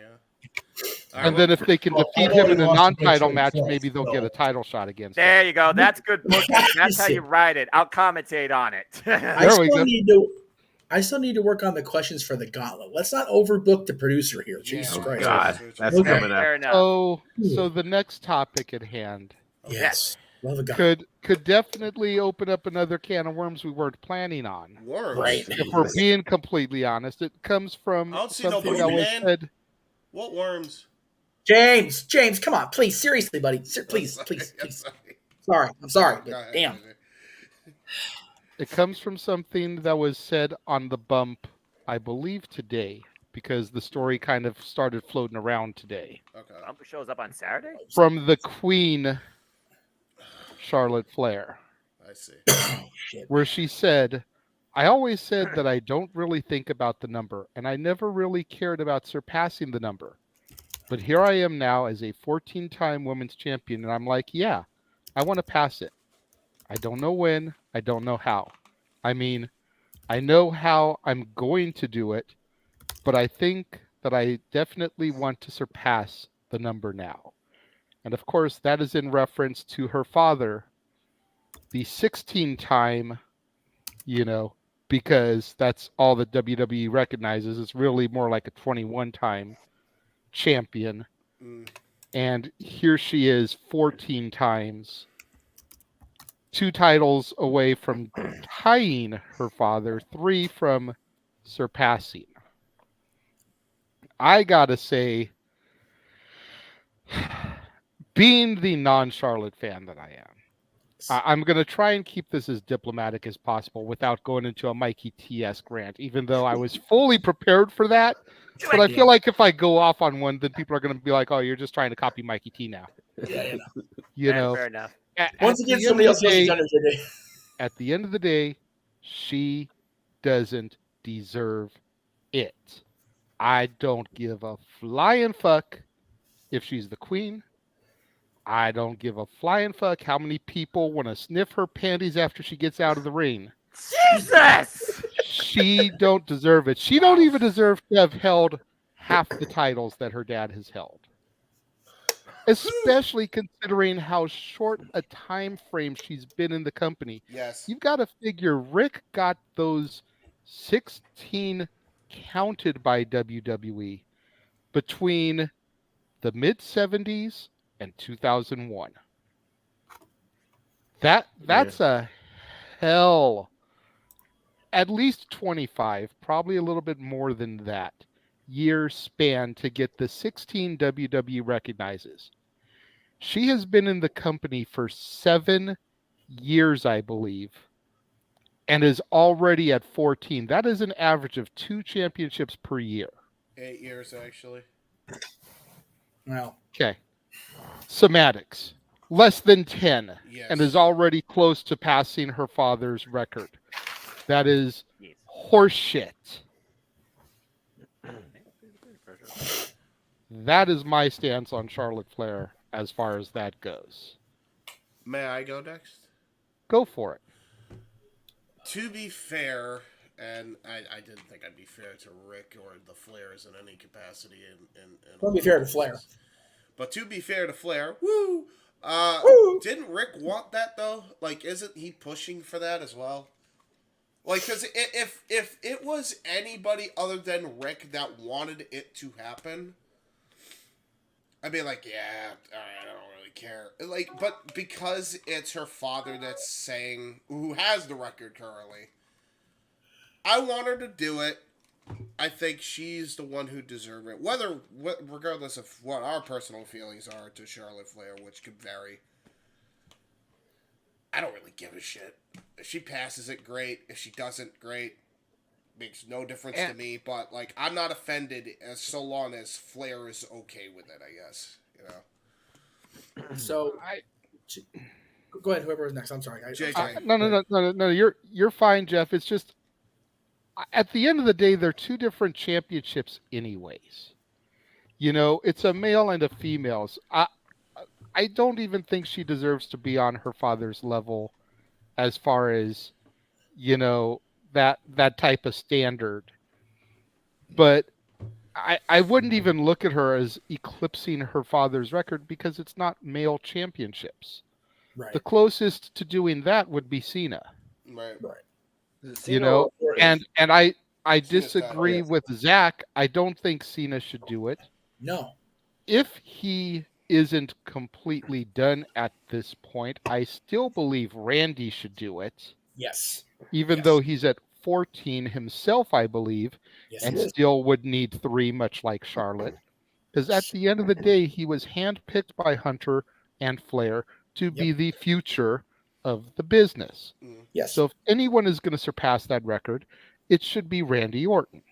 And then if they can defeat him in a non-title match, maybe they'll get a title shot against him. There you go. That's good booking. That's how you write it. I'll commentate on it. I still need to work on the questions for the gauntlet. Let's not overbook the producer here. Jesus Christ. God, that's coming up. Fair enough. So the next topic at hand. Yes. Love a gauntlet. Could definitely open up another can of worms we weren't planning on. Worms? Right. If we're being completely honest. It comes from I don't see something no that was boogeyman. said. What worms? James, come on, please, seriously, buddy. Please. Sorry, I'm sorry. But damn. It comes from something that was said on the bump, I believe today, because the story kind of started floating around today. Okay. Bumper shows up on Saturday? From the Queen, Charlotte Flair. I see. Where she said, I always said that I don't really think about the number, and I never really cared about surpassing the number. But here I am now as a 14-time women's champion, and I'm like, yeah, I want to pass it. I don't know when. I don't know how. I mean, I know how I'm going to do it, but I think that I definitely want to surpass the number now. And of course, that is in reference to her father, the 16-time, because that's all that WWE recognizes. It's really more like a 21-time champion. And here she is 14 times. 2 titles away from tying her father, 3 from surpassing. I gotta say, being the non-Charlotte fan that I am, I'm going to try and keep this as diplomatic as possible without going into a Mikey T-esque rant, even though I was fully prepared for that. But I feel like if I go off on one, then people are going to be like, oh, you're just trying to copy Mikey T now. Fair enough. Once again, somebody else knows each other today. At the end of the day, she doesn't deserve it. I don't give a flying fuck if she's the queen. I don't give a flying fuck how many people want to sniff her panties after she gets out of the ring. Jesus! She don't deserve it. She don't even deserve to have held half the titles that her dad has held. Especially considering how short a time frame she's been in the company. Yes. You've got to figure Rick got those 16 counted by WWE between the mid-70s and 2001. That's a hell, at least 25, probably a little bit more than that, year span to get the 16 WWE recognizes. She has been in the company for 7 years, I believe, and is already at 14. That is an average of 2 championships per year. 8 years, actually. Wow. Okay. Somatics, less than 10, Yes. and is already close to passing her father's record. That is horseshit. That is my stance on Charlotte Flair as far as that goes. May I go next? Go for it. To be fair, and I didn't think I'd be fair to Rick or the Flairs in any capacity. Don't be fair to Flair. But to be fair to Flair, didn't Rick want that though? Like, isn't he pushing for that as well? Like, because if it was anybody other than Rick that wanted it to happen, I'd be like, yeah, I don't really care. Like, but because it's her father that's saying, who has the record currently, I want her to do it. I think she's the one who deserves it. Regardless of what our personal feelings are to Charlotte Flair, which could vary. I don't really give a shit. If she passes it, great. If she doesn't, great. Makes no difference to me. But, like, I'm not offended so long as Flair is okay with it, I guess. You know? So, go ahead, whoever is next. I'm sorry. No. You're fine, Jeff. It's just, at the end of the day, they're two different championships anyways. You know, it's a male and a female. I don't even think she deserves to be on her father's level as far as, you know, that type of standard. But I wouldn't even look at her as eclipsing her father's record because it's not male championships. Right. The closest to doing that would be Cena. Right. You know, and I disagree with Zach. I don't think Cena should do it. No. If he isn't completely done at this point, I still believe Randy should do it. Yes. Even though he's at 14 himself, I believe, and still would need 3, much like Charlotte. Because at the end of the day, he was handpicked by Hunter and Flair to be the future of the business. Yes. So if anyone is going to surpass that record, it should be Randy Orton.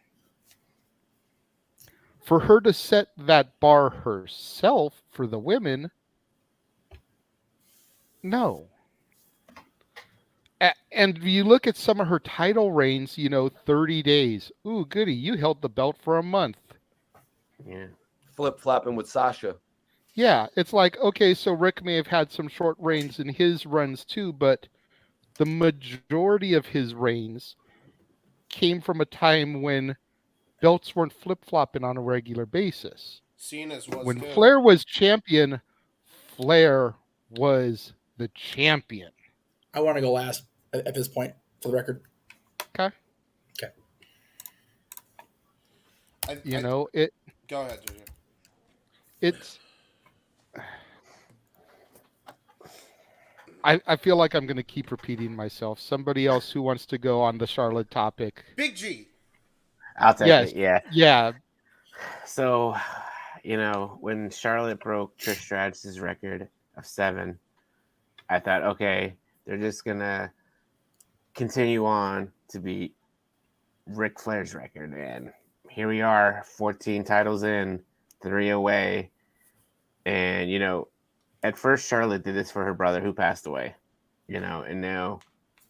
For her to set that bar herself for the women, no. And you look at some of her title reigns, you know, 30 days. Ooh, goody, you held the belt for a month. Yeah. Flip-flopping with Sasha. Yeah, it's like, okay, so Rick may have had some short reigns in his runs too, but the majority of his reigns came from a time when belts weren't flip-flopping on a regular basis. Cena's was when too. Flair was champion, Flair was the champion. I want to go last at this point for the record. Okay. You know, it. Go ahead, Juju. It's. I feel like I'm going to keep repeating myself. Somebody else who wants to go on the Charlotte topic. Big G. I'll take it. Yeah. Yeah. So, you know, when Charlotte broke Trish Stratus's record of 7, I thought, okay, they're just gonna continue on to beat Ric Flair's record, and here we are, 14 titles in, 3 away, and you know, at first Charlotte did this for her brother who passed away, you know, and now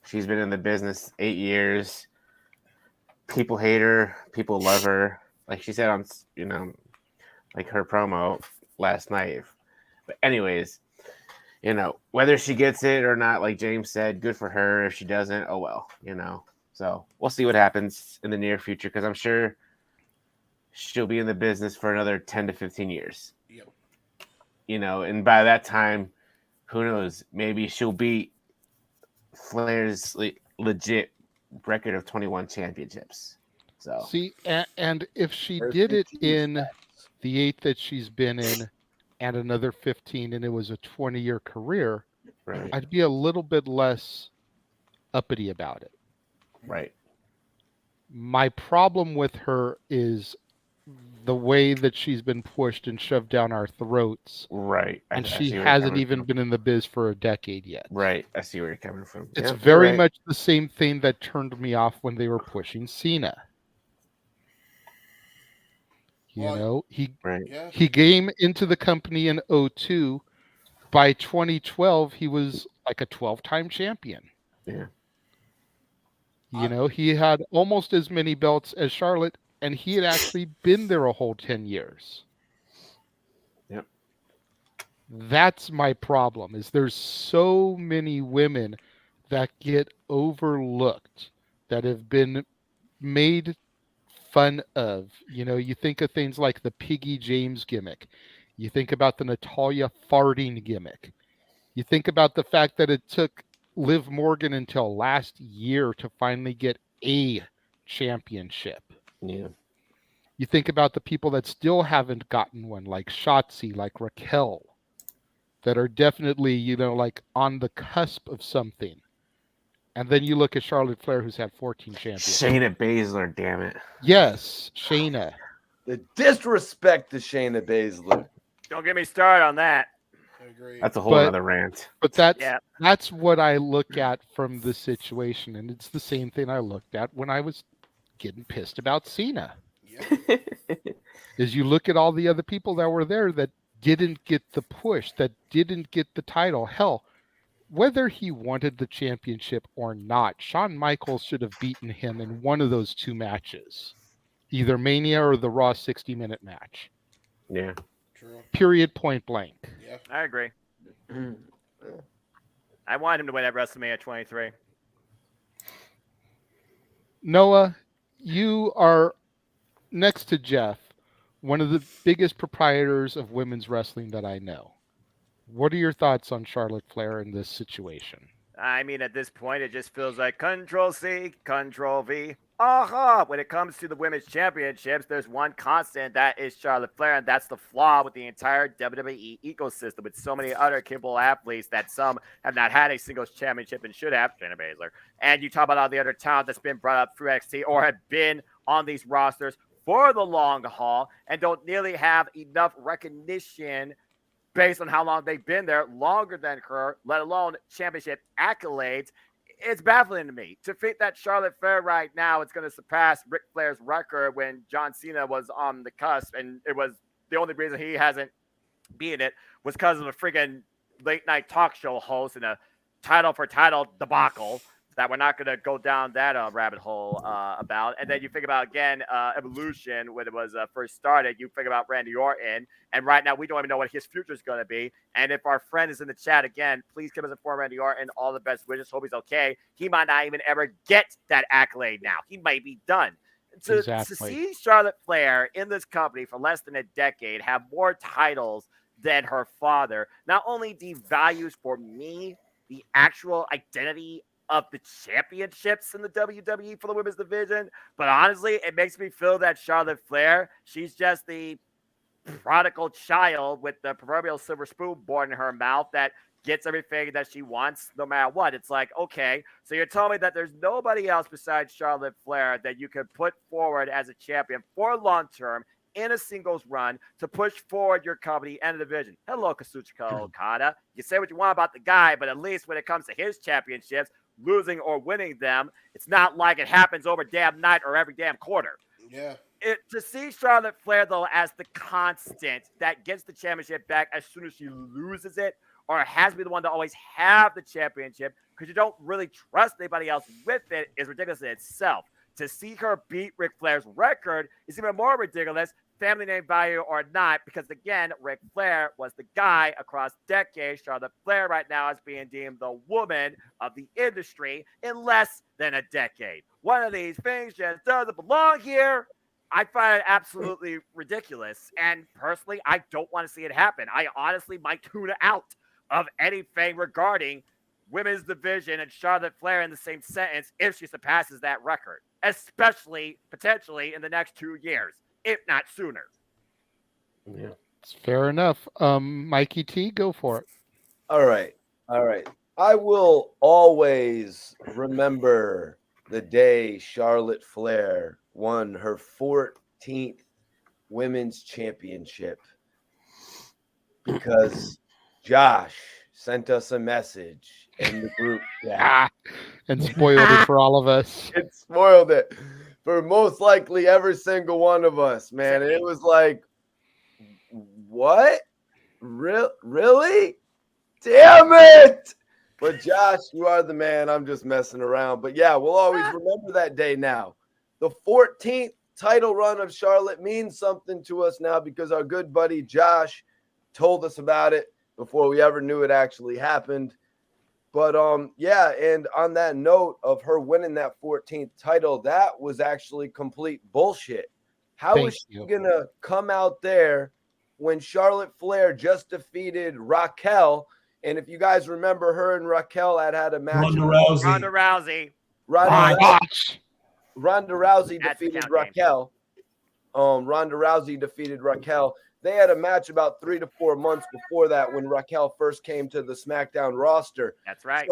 she's been in the business 8 years. People hate her, people love her, like she said on, you know, like her promo last night. But anyways, you know, whether she gets it or not, like James said, good for her. If she doesn't, oh well, you know. So we'll see what happens in the near future because I'm sure she'll be in the business for another 10 to 15 years. Yep. You know, and by that time, who knows? Maybe she'll beat Flair's legit record of 21 championships. So see, and if she did it in the 8 that she's been in, and another 15, and it was a 20-year career, right, I'd be a little bit less uppity about it. Right. My problem with her is the way that she's been pushed and shoved down our throats. Right. And she hasn't even been in the biz for a decade yet. Right. I see where you're coming from. It's very much the same thing that turned me off when they were pushing Cena. You know, he came into the company in 2002. By 2012, he was like a 12-time champion. Yeah. You know, he had almost as many belts as Charlotte, and he had actually been there a whole 10 years. Yep. That's my problem, is there's so many women that get overlooked, that have been made fun of. You know, you think of things like the Piggy James gimmick. You think about the Natalia farting gimmick. You think about the fact that it took Liv Morgan until last year to finally get a championship. Yeah. You think about the people that still haven't gotten one, like Shotzi, like Raquel, that are definitely, you know, like on the cusp of something. And then you look at Charlotte Flair, who's had 14 championships. Shayna Baszler, damn it. Yes, Shayna. The disrespect to Shayna Baszler. Don't get me started on that. I agree. That's a whole other rant. But that's what I look at from the situation, and it's the same thing I looked at when I was getting pissed about Cena. Is you look at all the other people that were there that didn't get the push, that didn't get the title. Hell, whether he wanted the championship or not, Shawn Michaels should have beaten him in one of those two matches, either Mania or the Raw 60-minute match. Yeah. True. Period, point blank. Yeah. I agree. I want him to win at WrestleMania 23. Noah, you are, next to Jeff, one of the biggest proprietors of women's wrestling that I know. What are your thoughts on Charlotte Flair in this situation? I mean, at this point, it just feels like Control-C, Control-V. Aha! When it comes to the women's championships, there's one constant, that is Charlotte Flair, and that's the flaw with the entire WWE ecosystem, with so many other capable athletes that some have not had a singles championship and should have, Shayna Baszler. And you talk about all the other talent that's been brought up through NXT or have been on these rosters for the long haul and don't nearly have enough recognition based on how long they've been there, longer than her, let alone championship accolades. It's baffling to me to think that Charlotte Flair right now is going to surpass Ric Flair's record when John Cena was on the cusp, and it was the only reason he hasn't beaten it was because of a freaking late night talk show host and a title for title debacle that we're not going to go down that rabbit hole about. And then you think about, again, Evolution, when it was first started. You think about Randy Orton, and right now we don't even know what his future is going to be. And if our friend is in the chat again, please give us a inform Randy Orton all the best wishes. Hope he's okay. He might not even ever get that accolade now. He might be done. To see Charlotte Flair in this company for less than a decade have more titles than her father not only devalues for me the actual identity of the championships in the WWE for the women's division, but honestly, it makes me feel that Charlotte Flair, she's just the prodigal child with the proverbial silver spoon born in her mouth that gets everything that she wants no matter what. It's like, okay, so you're telling me that there's nobody else besides Charlotte Flair that you could put forward as a champion for long term in a singles run to push forward your company and the division. Hello, Kazuchika Okada. You say what you want about the guy, but at least when it comes to his championships, losing or winning them, it's not like it happens over damn night or every damn quarter. Yeah. To see Charlotte Flair, though, as the constant that gets the championship back as soon as she loses it, or has to be the one to always have the championship because you don't really trust anybody else with it, is ridiculous in itself. To see her beat Ric Flair's record is even more ridiculous, family name value or not, because again, Ric Flair was the guy across decades. Charlotte Flair right now is being deemed the woman of the industry in less than a decade. One of these things just doesn't belong here. I find it absolutely ridiculous. And personally, I don't want to see it happen. I honestly might tune out of anything regarding women's division and Charlotte Flair in the same sentence if she surpasses that record, especially potentially in the next 2 years, if not sooner. Yeah, it's fair enough. Mikey T, go for it. All right. I will always remember the day Charlotte Flair won her 14th women's championship because Josh sent us a message in the group chat and spoiled it for all of us. It spoiled it for most likely every single one of us, man. It was like, what? Really? Damn it! But Josh, you are the man. I'm just messing around. But yeah, we'll always remember that day now. The 14th title run of Charlotte means something to us now because our good buddy Josh told us about it before we ever knew it actually happened. But yeah, and on that note of her winning that 14th title, that was actually complete bullshit. How is she gonna come out there when Charlotte Flair just defeated Raquel? And if you guys remember, her and Raquel had a match. Ronda Rousey. Ronda Rousey defeated Raquel. Ronda Rousey defeated Raquel. They had a match about 3 to 4 months before that when Raquel first came to the SmackDown roster. That's right.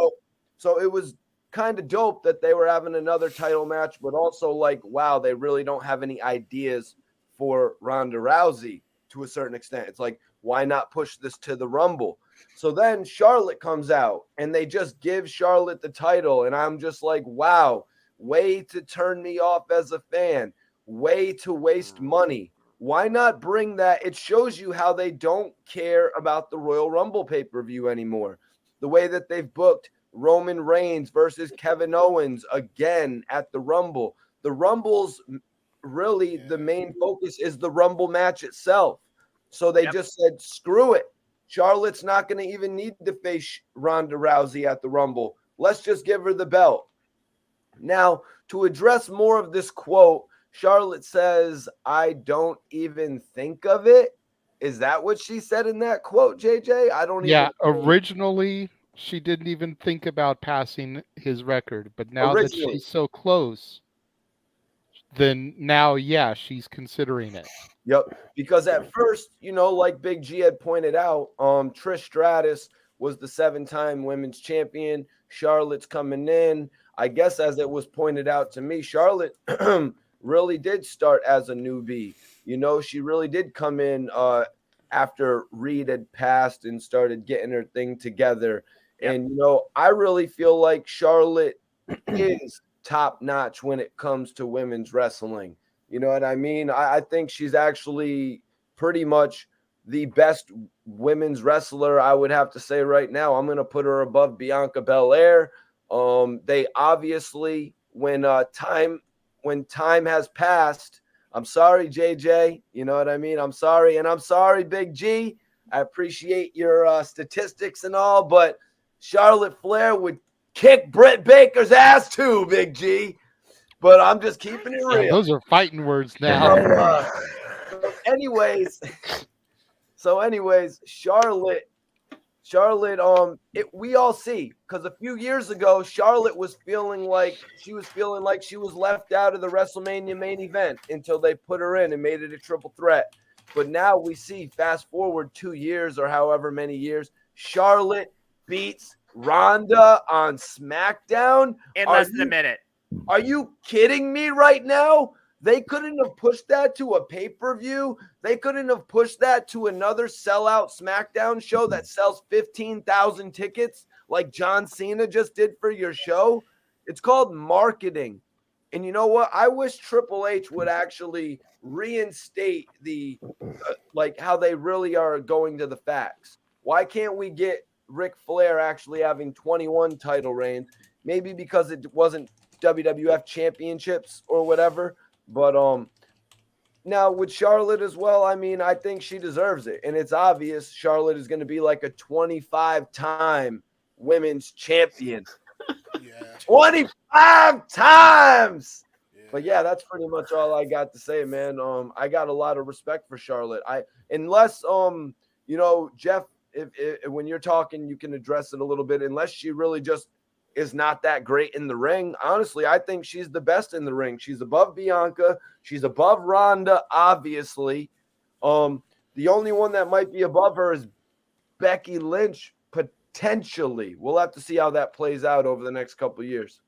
So it was kind of dope that they were having another title match, but also like, wow, they really don't have any ideas for Ronda Rousey to a certain extent. It's like, why not push this to the Rumble? So then Charlotte comes out and they just give Charlotte the title. And I'm just like, wow, way to turn me off as a fan, way to waste money. Why not bring that? It shows you how they don't care about the Royal Rumble pay-per-view anymore. The way that they've booked Roman Reigns versus Kevin Owens again at the Rumble. The Rumble's really the main focus is the Rumble match itself. So they just said, screw it. Charlotte's not going to even need to face Ronda Rousey at the Rumble. Let's just give her the belt. Now, to address more of this quote, Charlotte says, I don't even think of it. Is that what she said in that quote, JJ? I don't Yeah, even originally she didn't even think about passing his record, but now that she's so close, then now, yeah, she's considering it. Yep, because at first, you know, like Big G had pointed out, Trish Stratus was the 7-time women's champion. Charlotte's coming in. I guess as it was pointed out to me, Charlotte really did start as a newbie. You know, she really did come in after Reed had passed and started getting her thing together. Yep. And, you know, I really feel like Charlotte is top notch when it comes to women's wrestling. You know what I mean? I think she's actually pretty much the best women's wrestler, I would have to say right now. I'm going to put her above Bianca Belair. They obviously, when time has passed, I'm sorry, JJ. You know what I mean? I'm sorry. And I'm sorry, Big G. I appreciate your statistics and all, but Charlotte Flair would kick Britt Baker's ass too, Big G. But I'm just keeping it real. Yeah, those are fighting words now. So anyways, Charlotte, we all see, because a few years ago, Charlotte was feeling like she was left out of the WrestleMania main event until they put her in and made it a triple threat. But now we see, fast forward 2 years or however many years, Charlotte beats Ronda on SmackDown in less than a minute. Are you kidding me right now? They couldn't have pushed that to a pay-per-view. They couldn't have pushed that to another sellout SmackDown show that sells 15,000 tickets like John Cena just did for your show. It's called marketing. And you know what? I wish Triple H would actually reinstate the like how they really are going to the facts. Why can't we get Ric Flair actually having 21 title reigns? Maybe because it wasn't WWF championships or whatever. But now with Charlotte as well, I mean, I think she deserves it. And it's obvious Charlotte is going to be like a 25-time women's champion. 25 times. But yeah, that's pretty much all I got to say, man. I got a lot of respect for Charlotte. Unless you know, Jeff, if when you're talking, you can address it a little bit. Unless she really just is not that great in the ring. Honestly, I think she's the best in the ring. She's above Bianca. She's above Ronda, obviously. The only one that might be above her is Becky Lynch, potentially. We'll have to see how that plays out over the next couple of years.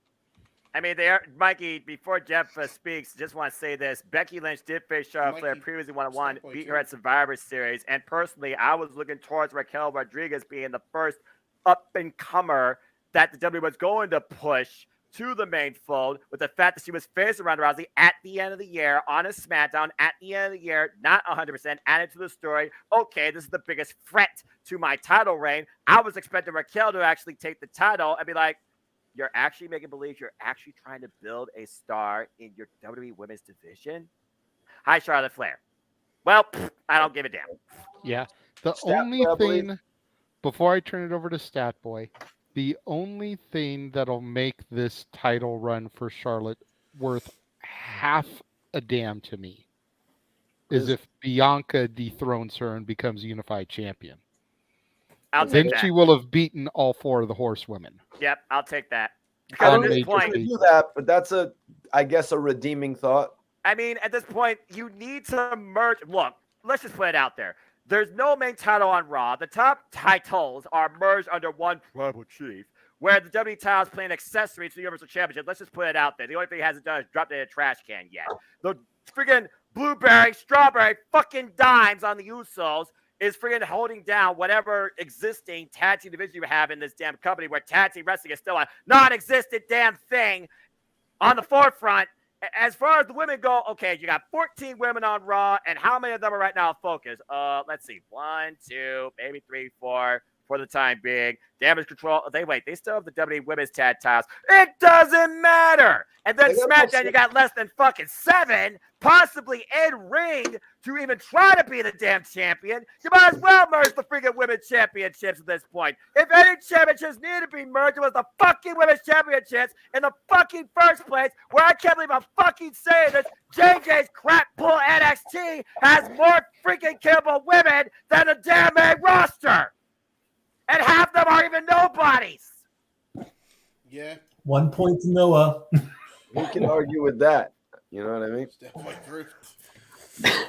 I mean, Mikey, before Jeff speaks, just want to say this. Becky Lynch did face Charlotte Flair previously 1-1, beat her at Survivor Series. And personally, I was looking towards Raquel Rodriguez being the first up-and-comer that the WWE was going to push to the main fold, with the fact that she was facing Ronda Rousey at the end of the year on a SmackDown at the end of the year, not 100% added to the story. Okay, this is the biggest threat to my title reign. I was expecting Raquel to actually take the title and be like, you're actually making believe you're actually trying to build a star in your WWE Women's division? Hi, Charlotte Flair. Well, I don't give a damn. Yeah. The Stat only Boy, please. thing, before I turn it over to Stat Boy, the only thing that'll make this title run for Charlotte worth half a damn to me is if Bianca dethrones her and becomes unified champion. Then she will have beaten all 4 of the horsewomen. Yep, I'll take that. I Because at this point, do that, but that's I guess a redeeming thought. I mean, at this point, you need to merge. Look, let's just put it out there. There's no main title on Raw. The top titles are merged under one tribal chief, where the WWE title is playing accessory to the Universal Championship. Let's just put it out there. The only thing it hasn't done is dropped it in a trash can yet. The friggin' blueberry, strawberry, fucking dimes on the Usos is friggin' holding down whatever existing tag team division you have in this damn company, where tag team wrestling is still a non-existent damn thing on the forefront. As far as the women go, okay, you got 14 women on Raw, and how many of them are right now focused? Let's see. 1, 2, maybe 3, 4 for the time being. Damage Control. They still have the WWE Women's Tag Titles. It doesn't matter. And then SmackDown, you got less than fucking 7, possibly in ring, to even try to be the damn champion. You might as well merge the freaking Women's Championships at this point. If any championships need to be merged, it was the fucking Women's Championships in the fucking first place, where I can't believe I'm fucking saying this. JJ's crap bull NXT has more freaking killable women than the damn main roster. And half them are even nobodies. Yeah. 1 point to Noah. Who can argue with that? You know what I mean?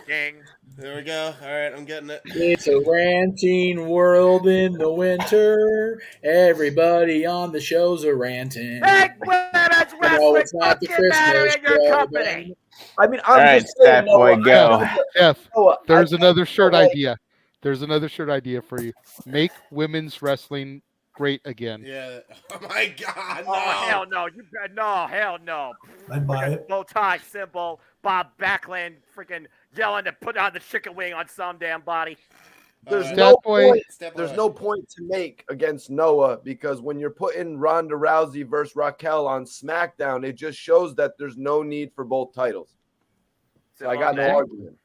Ding. There we go. All right, I'm getting it. It's a ranting world in the winter. Everybody on the shows are ranting. Hey, women's wrestling it's not the matter Christmas in your show, company. I mean, All right, Stat Boy, go. Jeff, Noah, there's another shirt idea. There's another shirt idea for you. Make women's wrestling great again. Yeah. Oh my God. No. Oh hell no! You better no. Hell no. I'd buy it. Bow tie symbol. Bob Backlund freaking yelling to put on the chicken wing on some damn body. There's no point. There's no point to make against Noah, because when you're putting Ronda Rousey versus Raquel on SmackDown, it just shows that there's no need for both titles. So I got no argument.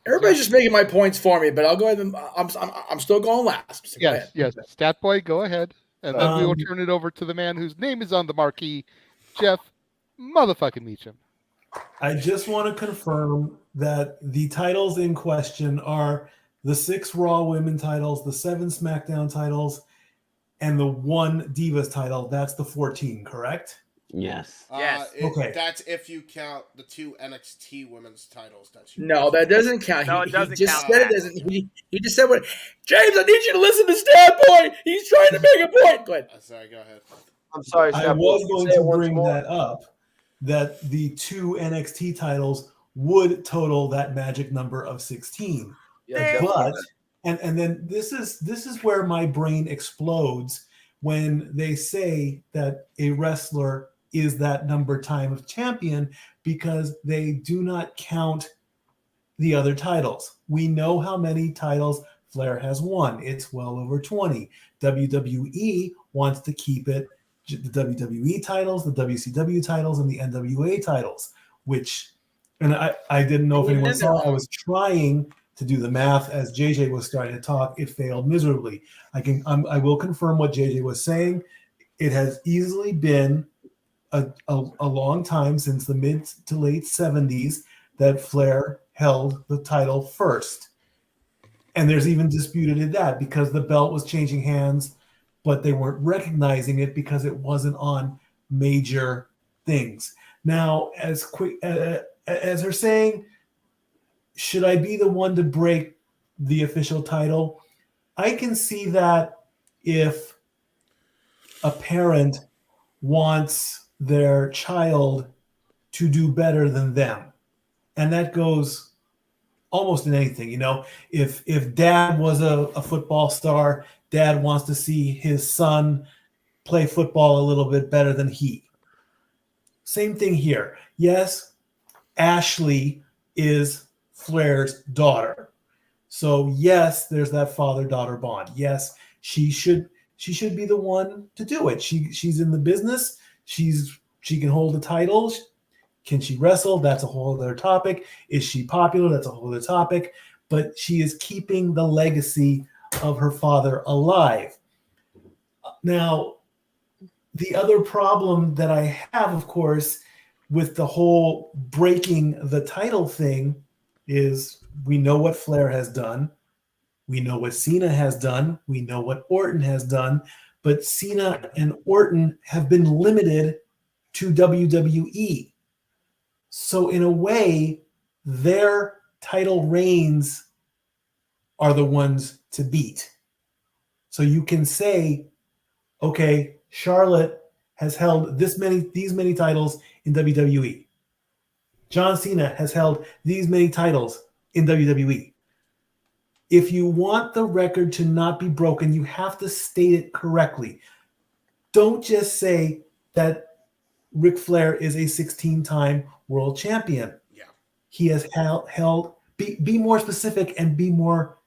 Everybody's just making my points for me, but I'll go ahead and I'm still going last. So Yes, yes. Stat Boy, go ahead. And then we will turn it over to the man whose name is on the marquee, Jeff motherfucking Meacham. I just want to confirm that the titles in question are the 6 Raw Women titles, the 7 SmackDown titles, and the 1 Divas title. That's the 14, correct? Yes. Yes. Okay. That's if you count the 2 NXT women's titles. No, that doesn't count. No, it doesn't he just count said that. it doesn't. He just said what? James, I need you to listen to Stat Boy. He's trying to make a point. Go ahead. Sorry, go ahead. I'm sorry, I Stat Boy, was can you going say it to once bring more? that up, that the 2 NXT titles would total that magic number of 16. Yeah, But and then this is where my brain explodes when they say that a wrestler is that number time of champion, because they do not count the other titles. We know how many titles Flair has won. It's well over 20. WWE wants to keep it the WWE titles, the WCW titles, and the NWA titles, which, and I didn't know if anyone saw, I was trying to do the math as JJ was starting to talk. It failed miserably. I will confirm what JJ was saying. It has easily been a long time, since the mid to late 70s, that Flair held the title first. And there's even disputed in that, because the belt was changing hands, but they weren't recognizing it because it wasn't on major things. Now, as they're saying, should I be the one to break the official title? I can see that if a parent wants their child to do better than them. And that goes almost in anything, you know. If dad was a football star, dad wants to see his son play football a little bit better than he. Same thing here. Yes, Ashley is Flair's daughter. So yes, there's that father-daughter bond. Yes, she should be the one to do it. She's in the business. She can hold the titles. Can she wrestle? That's a whole other topic. Is she popular? That's a whole other topic. But she is keeping the legacy of her father alive. Now, the other problem that I have, of course, with the whole breaking the title thing is we know what Flair has done. We know what Cena has done. We know what Orton has done. But Cena and Orton have been limited to WWE. So in a way, their title reigns are the ones to beat. So you can say, okay, Charlotte has held these many titles in WWE. John Cena has held these many titles in WWE. If you want the record to not be broken, you have to state it correctly. Don't just say that Ric Flair is a 16-time world champion. Yeah. He has held be more specific and be more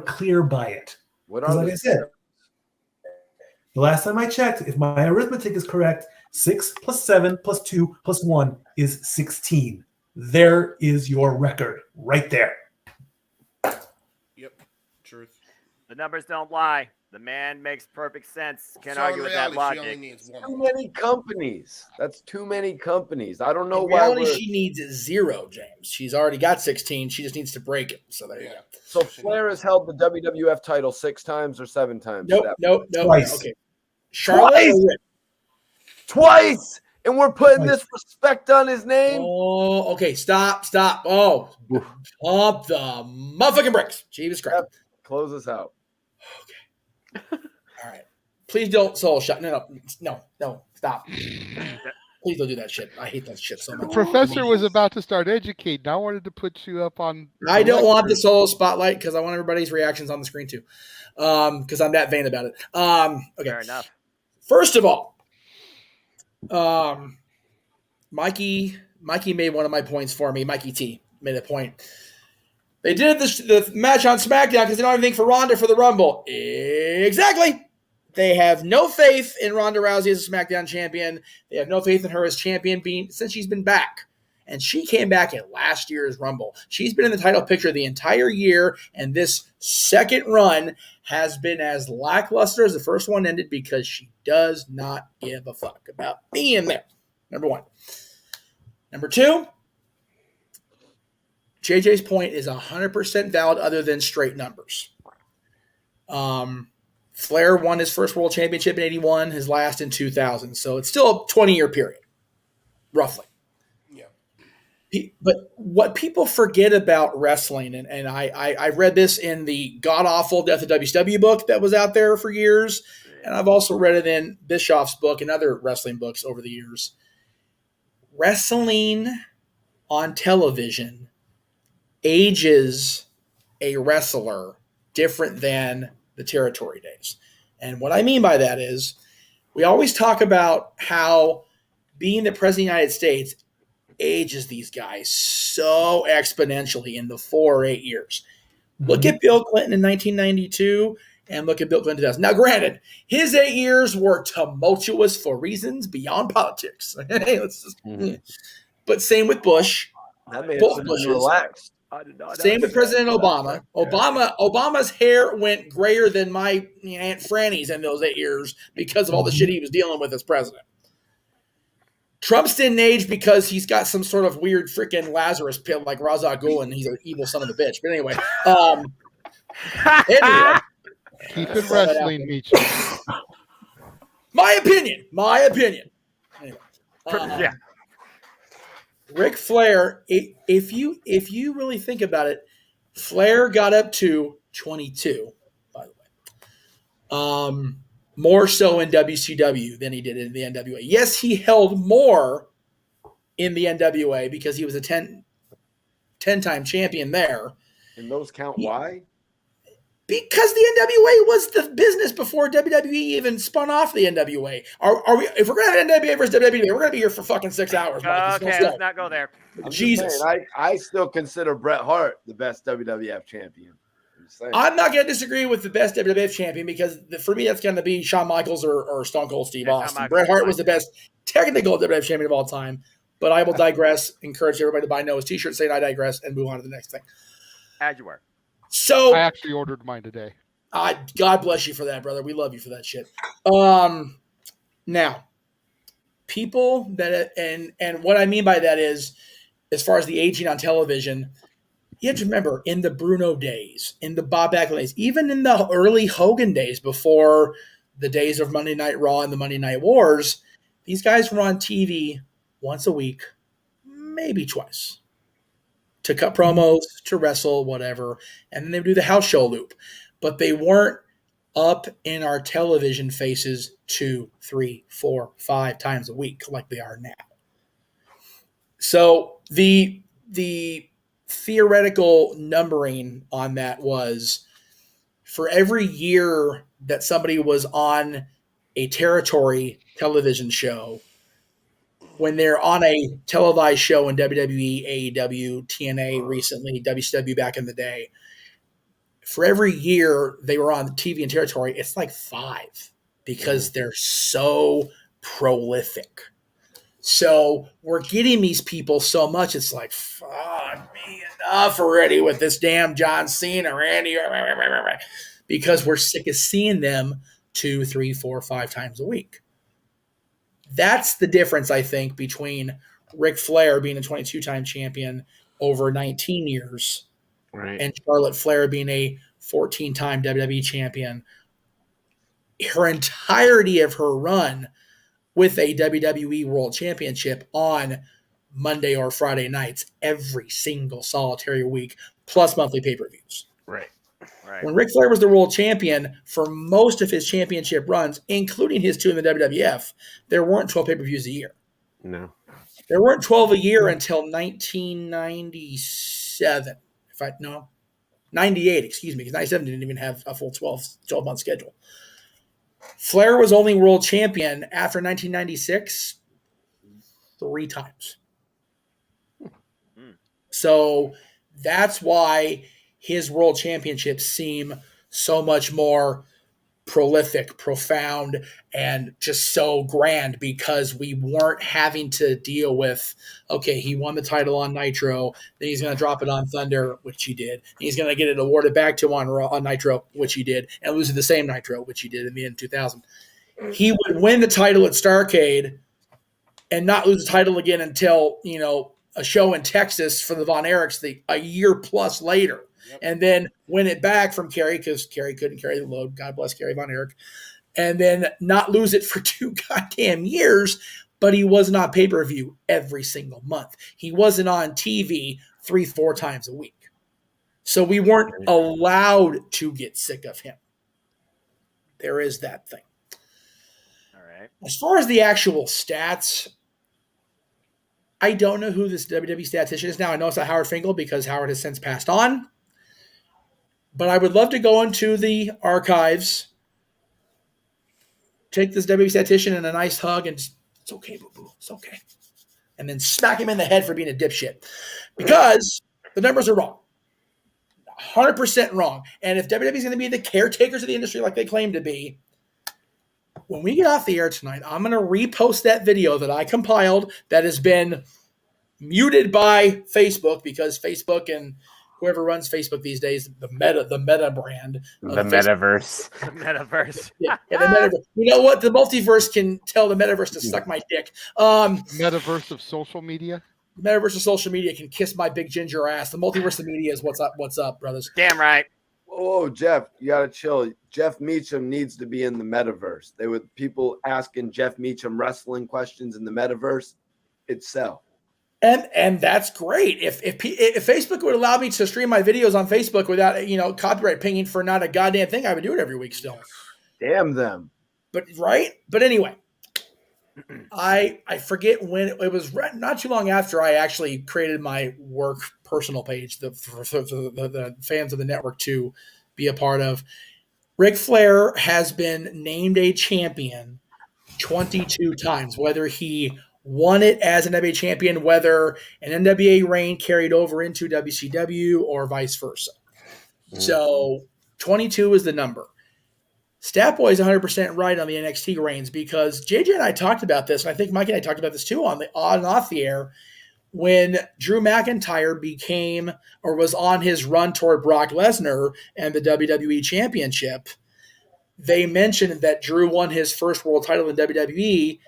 clear by it. Because like I said, the last time I checked, if my arithmetic is correct, 6 + 7 + 2 + 1 is 16. There is your record right there. Yep. Truth. The numbers don't lie. The man makes perfect sense. Can't So argue in with that reality, she logic. only needs one. Too many companies. That's too many companies. I don't know In why. reality, she needs 0, James. She's already got 16. She just needs to break it. So there you go. So Flair has held the WWF title 6 times or 7 times? Nope. Twice. Okay. Charlotte or Rick? Twice. And we're putting this respect on his name. Oh, okay. Stop. Oh, pump the motherfucking brakes. Jesus Christ. Yep. Close us out. All right. Please don't soul shot. No. Stop. Please don't do that shit. I hate that shit so The much. professor was about to start educating. I wanted to put you up on. I don't want the solo spotlight because I want everybody's reactions on the screen too. Because I'm that vain about it. Okay. Fair enough. First of all, Mikey made one of my points for me. Mikey T made a point. They did the match on SmackDown because they don't have anything for Ronda for the Rumble. Exactly. They have no faith in Ronda Rousey as a SmackDown champion. They have no faith in her as champion since she's been back. And she came back at last year's Rumble. She's been in the title picture the entire year, and this second run has been as lackluster as the first one ended because she does not give a fuck about being there. Number one. Number two, JJ's point is 100% valid other than straight numbers. Flair won his first world championship in 81, his last in 2000. So it's still a 20-year period, roughly. Yeah. But what people forget about wrestling, and I read this in the god-awful Death of WCW book that was out there for years, and I've also read it in Bischoff's book and other wrestling books over the years. Wrestling on television ages a wrestler different than the territory days. And what I mean by that is we always talk about how being the president of the United States ages these guys so exponentially in the 4 or 8 years. Look at Bill Clinton in 1992 and look at Bill Clinton in 2000. Now, granted, his 8 years were tumultuous for reasons beyond politics. But same with Bush. That made Both us Bushes. relaxed. Same with President Obama. Obama's hair went grayer than my Aunt Franny's in those 8 years because of all the shit he was dealing with as president. Trump's didn't age because he's got some sort of weird freaking Lazarus pill like Ra's al Ghul, and he's an evil son of a bitch. But anyway, keep it wrestling, Meacham. My opinion. Anyway, Yeah. Ric Flair, if you really think about it, Flair got up to 22, by the way. More so in WCW than he did in the NWA. Yes, he held more in the NWA because he was a 10-time champion there. And those count why? Because the NWA was the business before WWE even spun off the NWA. Are we? If we're gonna have NWA versus WWE, we're gonna be here for fucking 6 hours. Mike. Okay, let's not go there. Jesus, I still consider Bret Hart the best WWF champion. I'm not going to disagree with the best WWF champion because for me that's going to be Shawn Michaels or Stone Cold Steve Austin. Bret Hart was the best technical WWF champion of all time, But I will digress. Encourage everybody to buy Noah's t-shirt saying I digress and move on to the next thing. As you were. So I actually ordered mine today. God bless you for that, brother. We love you for that shit. Now, people that and what I mean by that is, as far as the aging on television, you have to remember in the Bruno days, in the Bob Backlund days, even in the early Hogan days before the days of Monday Night Raw and the Monday Night Wars, these guys were on TV once a week, maybe twice, to cut promos, to wrestle, whatever, and then they would do the house show loop. But they weren't up in our television faces 2, 3, 4, 5 times a week like they are now. So the theoretical numbering on that was, for every year that somebody was on a territory television show, when they're on a televised show in WWE, AEW, TNA recently, WCW back in the day, for every year they were on the TV and territory, it's like 5 because they're so prolific. So we're getting these people so much, it's like, fuck me, enough already with this damn John Cena, Randy, because we're sick of seeing them 2, 3, 4, 5 times a week. That's the difference, I think, between Ric Flair being a 22-time champion over 19 years and Charlotte Flair being a 14-time WWE champion. Her entirety of her run with a WWE World Championship on Monday or Friday nights every single solitary week, plus monthly pay-per-views. Right. When Ric Flair was the world champion, for most of his championship runs, including his 2 in the WWF, there weren't 12 pay-per-views a year. No. There weren't 12 a year until 1997. 98, excuse me, because 97 didn't even have a full 12-month schedule. Flair was only world champion after 1996 3 times. So that's why his world championships seem so much more prolific, profound, and just so grand, because we weren't having to deal with, okay, he won the title on Nitro, then he's going to drop it on Thunder, which he did. He's going to get it awarded back to him on Nitro, which he did, and lose it the same Nitro, which he did in the end 2000. He would win the title at Starrcade and not lose the title again until, a show in Texas for the Von Erichs a year plus later. And then win it back from Kerry, because Kerry couldn't carry the load. God bless Kerry Von Erich. And then not lose it for 2 goddamn years, but he wasn't on pay-per-view every single month. He wasn't on TV 3, 4 times a week. So we weren't allowed to get sick of him. There is that thing. All right. As far as the actual stats, I don't know who this WWE statistician is now. I know it's not Howard Finkel because Howard has since passed on. But I would love to go into the archives, take this WWE statistician in a nice hug, and just, it's okay, boo-boo, it's okay. And then smack him in the head for being a dipshit. Because the numbers are wrong. 100% wrong. And if WWE is going to be the caretakers of the industry like they claim to be, when we get off the air tonight, I'm going to repost that video that I compiled that has been muted by Facebook, because Facebook and whoever runs Facebook these days, the meta brand. The metaverse. The metaverse. Yeah, the metaverse. You know what? The multiverse can tell the metaverse to suck my dick. Metaverse of social media? The metaverse of social media can kiss my big ginger ass. The multiverse of media is what's up, brothers. Damn right. Oh, Jeff, you gotta chill. Jeff Meacham needs to be in the metaverse. They were people asking Jeff Meacham wrestling questions in the metaverse itself. And that's great. If Facebook would allow me to stream my videos on Facebook without copyright pinging for not a goddamn thing, I would do it every week still. Damn them. But anyway, I forget when it was, not too long after I actually created my work personal page for the fans of the network to be a part of. Ric Flair has been named a champion 22 times, whether he won it as an NWA champion, whether an NWA reign carried over into WCW or vice versa. So 22 is the number. Statboy's 100% right on the NXT reigns because JJ and I talked about this, and I think Mike and I talked about this too on and off the air. When Drew McIntyre became or was on his run toward Brock Lesnar and the WWE Championship, they mentioned that Drew won his first world title in WWE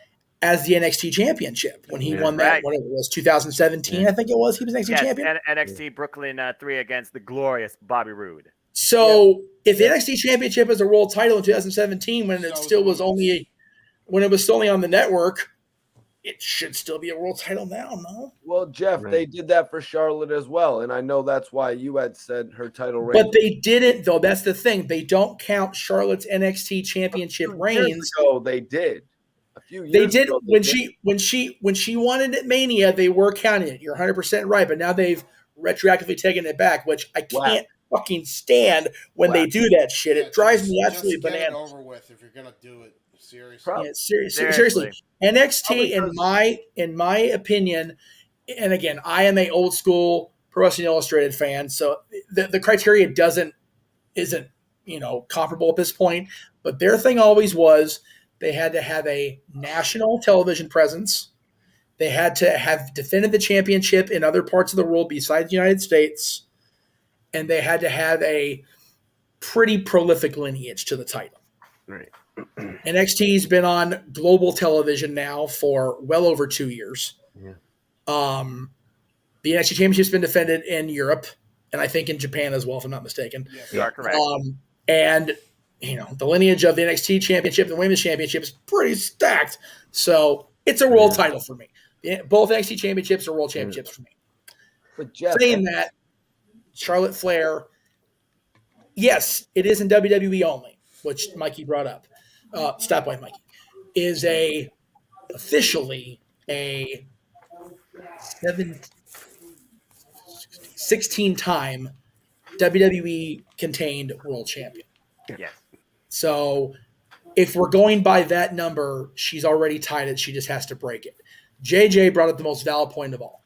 as the NXT Championship when he won that, whatever it was, 2017, I think it was. He was NXT champion. NXT Brooklyn 3 against the glorious Bobby Roode. So if the NXT Championship is a world title in 2017 when it still was only on the network, it should still be a world title now, no? Well, Jeff, they did that for Charlotte as well, and I know that's why you had said her title reign. But they didn't, though. That's the thing. They don't count Charlotte's NXT Championship reigns. So they did. A few years They did ago, when she won it at Mania. They were counting it. You're 100% right. But now they've retroactively taken it back, which I can't fucking stand when they do that shit. It drives me absolutely bananas. Get it over with if you're gonna do it. Seriously. Yeah, seriously. NXT, in my opinion, and again, I am a old school Pro Wrestling Illustrated fan, so the criteria isn't comparable at this point. But their thing always was they had to have a national television presence. They had to have defended the championship in other parts of the world besides the United States, and they had to have a pretty prolific lineage to the title. Right. NXT's been on global television now for well over 2 years. Yeah. The NXT Championship's been defended in Europe and I think in Japan as well, if I'm not mistaken. Yes, you are correct. And the lineage of the NXT Championship and the Women's Championship is pretty stacked. So it's a world title for me. Both NXT Championships are world championships for me. But Jeff, saying that, Charlotte Flair, yes, it is in WWE only, which Mikey brought up. Stopway Mikey is officially a 16-time WWE contained world champion. Yes. So if we're going by that number, she's already tied it. She just has to break it. JJ brought up the most valid point of all.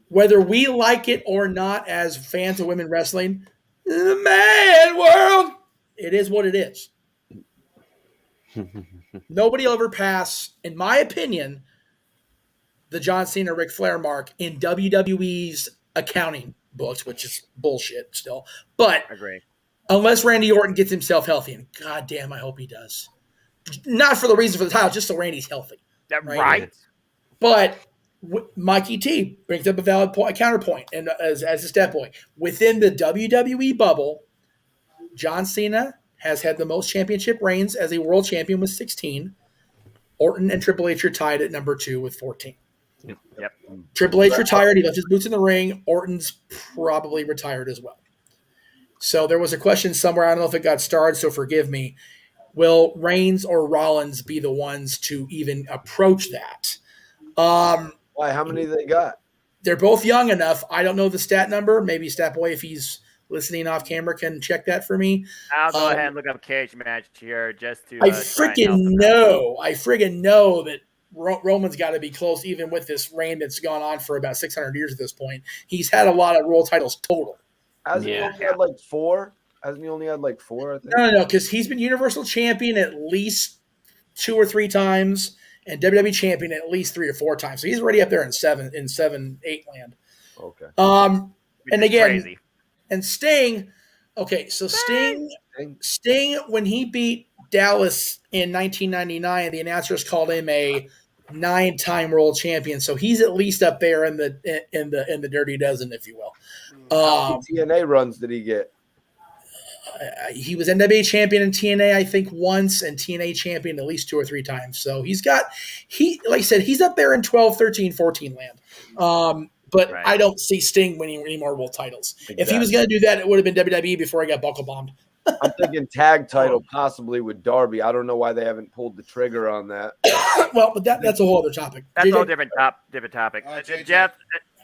Whether we like it or not as fans of women wrestling, the man world, it is what it is. Nobody will ever pass, in my opinion, the John Cena Ric Flair mark in WWE's accounting books, which is bullshit still. But agree. Unless Randy Orton gets himself healthy, and goddamn, I hope he does. Not for the reason for the title, just so Randy's healthy. Right. But Mikey T brings up a valid point, a counterpoint, and as a step boy within the WWE bubble, John Cena has had the most championship reigns as a world champion with 16. Orton and Triple H are tied at number 2 with 14. Yep. Triple H retired. He left his boots in the ring. Orton's probably retired as well. So there was a question somewhere. I don't know if it got starred, so forgive me. Will Reigns or Rollins be the ones to even approach that? Why? How many they got? They're both young enough. I don't know the stat number. Maybe Statboy, if he's listening off camera, can check that for me. I'll go ahead and look up cage match here just to. I friggin' know that Roman's got to be close, even with this reign that's gone on for about 600 years at this point. He's had a lot of world titles total. Hasn't he only had like 4? Hasn't he only had like 4? I think. No, because he's been Universal Champion at least 2 or 3 times, and WWE Champion at least 3 or 4 times. So he's already up there in 7, 8 land. Okay. And again, crazy. And Sting. Okay, so Sting, when he beat Dallas in 1999, the announcers called him a 9-time world champion. So he's at least up there in the Dirty Dozen, if you will. How many TNA runs did he get? He was NWA champion in TNA, I think, once, and TNA champion at least 2 or 3 times. So like I said, he's up there in 12, 13, 14 land. But right. I don't see Sting winning any more world titles. Exactly. If he was going to do that, it would have been WWE before he got buckle bombed. I'm thinking tag title possibly with Darby. I don't know why they haven't pulled the trigger on that. Well, but that's a whole other topic. That's a whole different topic. Jeff,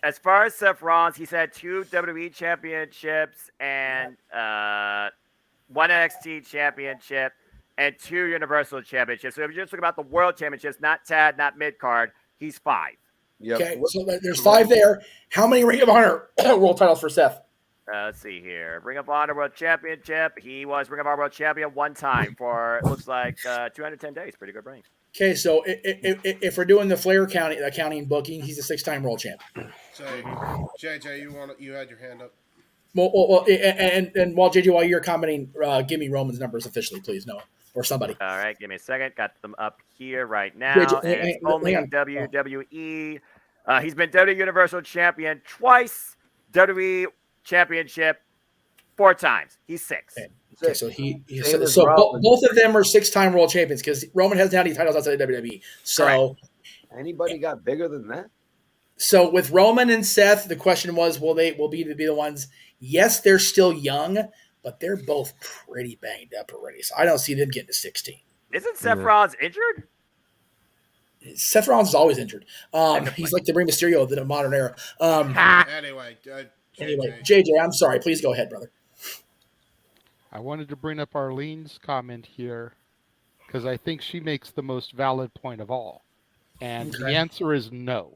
as far as Seth Rollins, he's had 2 WWE championships and 1 NXT championship and 2 Universal championships. So if you're just talking about the world championships, not TAD, not mid-card, he's 5. Yep. Okay, so there's 5 there. How many Ring of Honor world titles for Seth? Let's see here. Ring of Honor World Championship. He was Ring of Honor World Champion one time for, it looks like, 210 days. Pretty good reign. Okay, so if we're doing the Flair accounting booking, he's a 6-time world champion. So, JJ, you had your hand up. Well, and while JJ, while you're commenting, give me Roman's numbers officially, please, Noah, or somebody. All right, give me a second. Got them up here right now. JJ, It's only WWE. He's been WWE Universal Champion twice. WWE Championship 4 times. He's 6. Okay, so both of them are 6-time world champions because Roman hasn't had any titles outside of WWE. So anybody got bigger than that? So with Roman and Seth, the question was, will be the ones? Yes, they're still young, but they're both pretty banged up already. So I don't see them getting to 16. Isn't Seth Rollins injured? Seth Rollins is always injured. He's like the Rey Mysterio of the modern era. Anyway, JJ, I'm sorry. Please go ahead, brother. I wanted to bring up Arlene's comment here because I think she makes the most valid point of all. And the answer is no.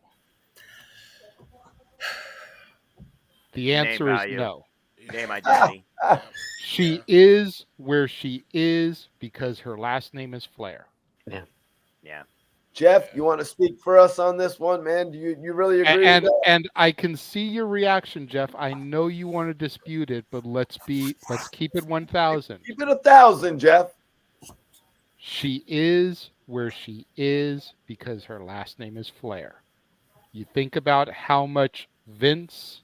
The answer is no. Name identity. She is where she is because her last name is Flair. Yeah. Jeff, you want to speak for us on this one, man? Do you really agree with that? And I can see your reaction, Jeff. I know you want to dispute it, but let's keep it 1,000. Keep it 1,000, Jeff. She is where she is because her last name is Flair. You think about how much Vince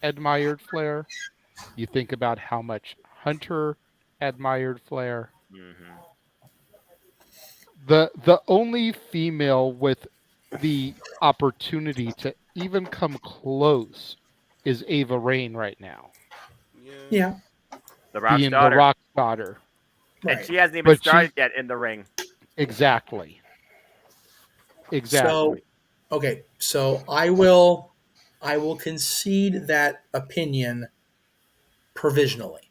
admired Flair. You think about how much Hunter admired Flair. Mm-hmm. The only female with the opportunity to even come close is Ava Raine right now. Yeah. The Rock's being daughter. the Rock's daughter. And she hasn't even started yet in the ring. Exactly. So I will concede that opinion provisionally.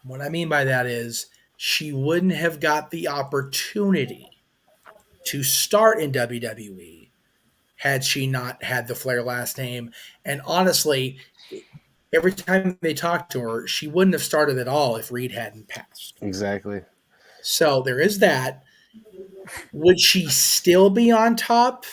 What I mean by that is she wouldn't have got the opportunity to start in WWE had she not had the Flair last name. And honestly, every time they talked to her, she wouldn't have started at all if Reed hadn't passed. Exactly. So there is that. Would she still be on top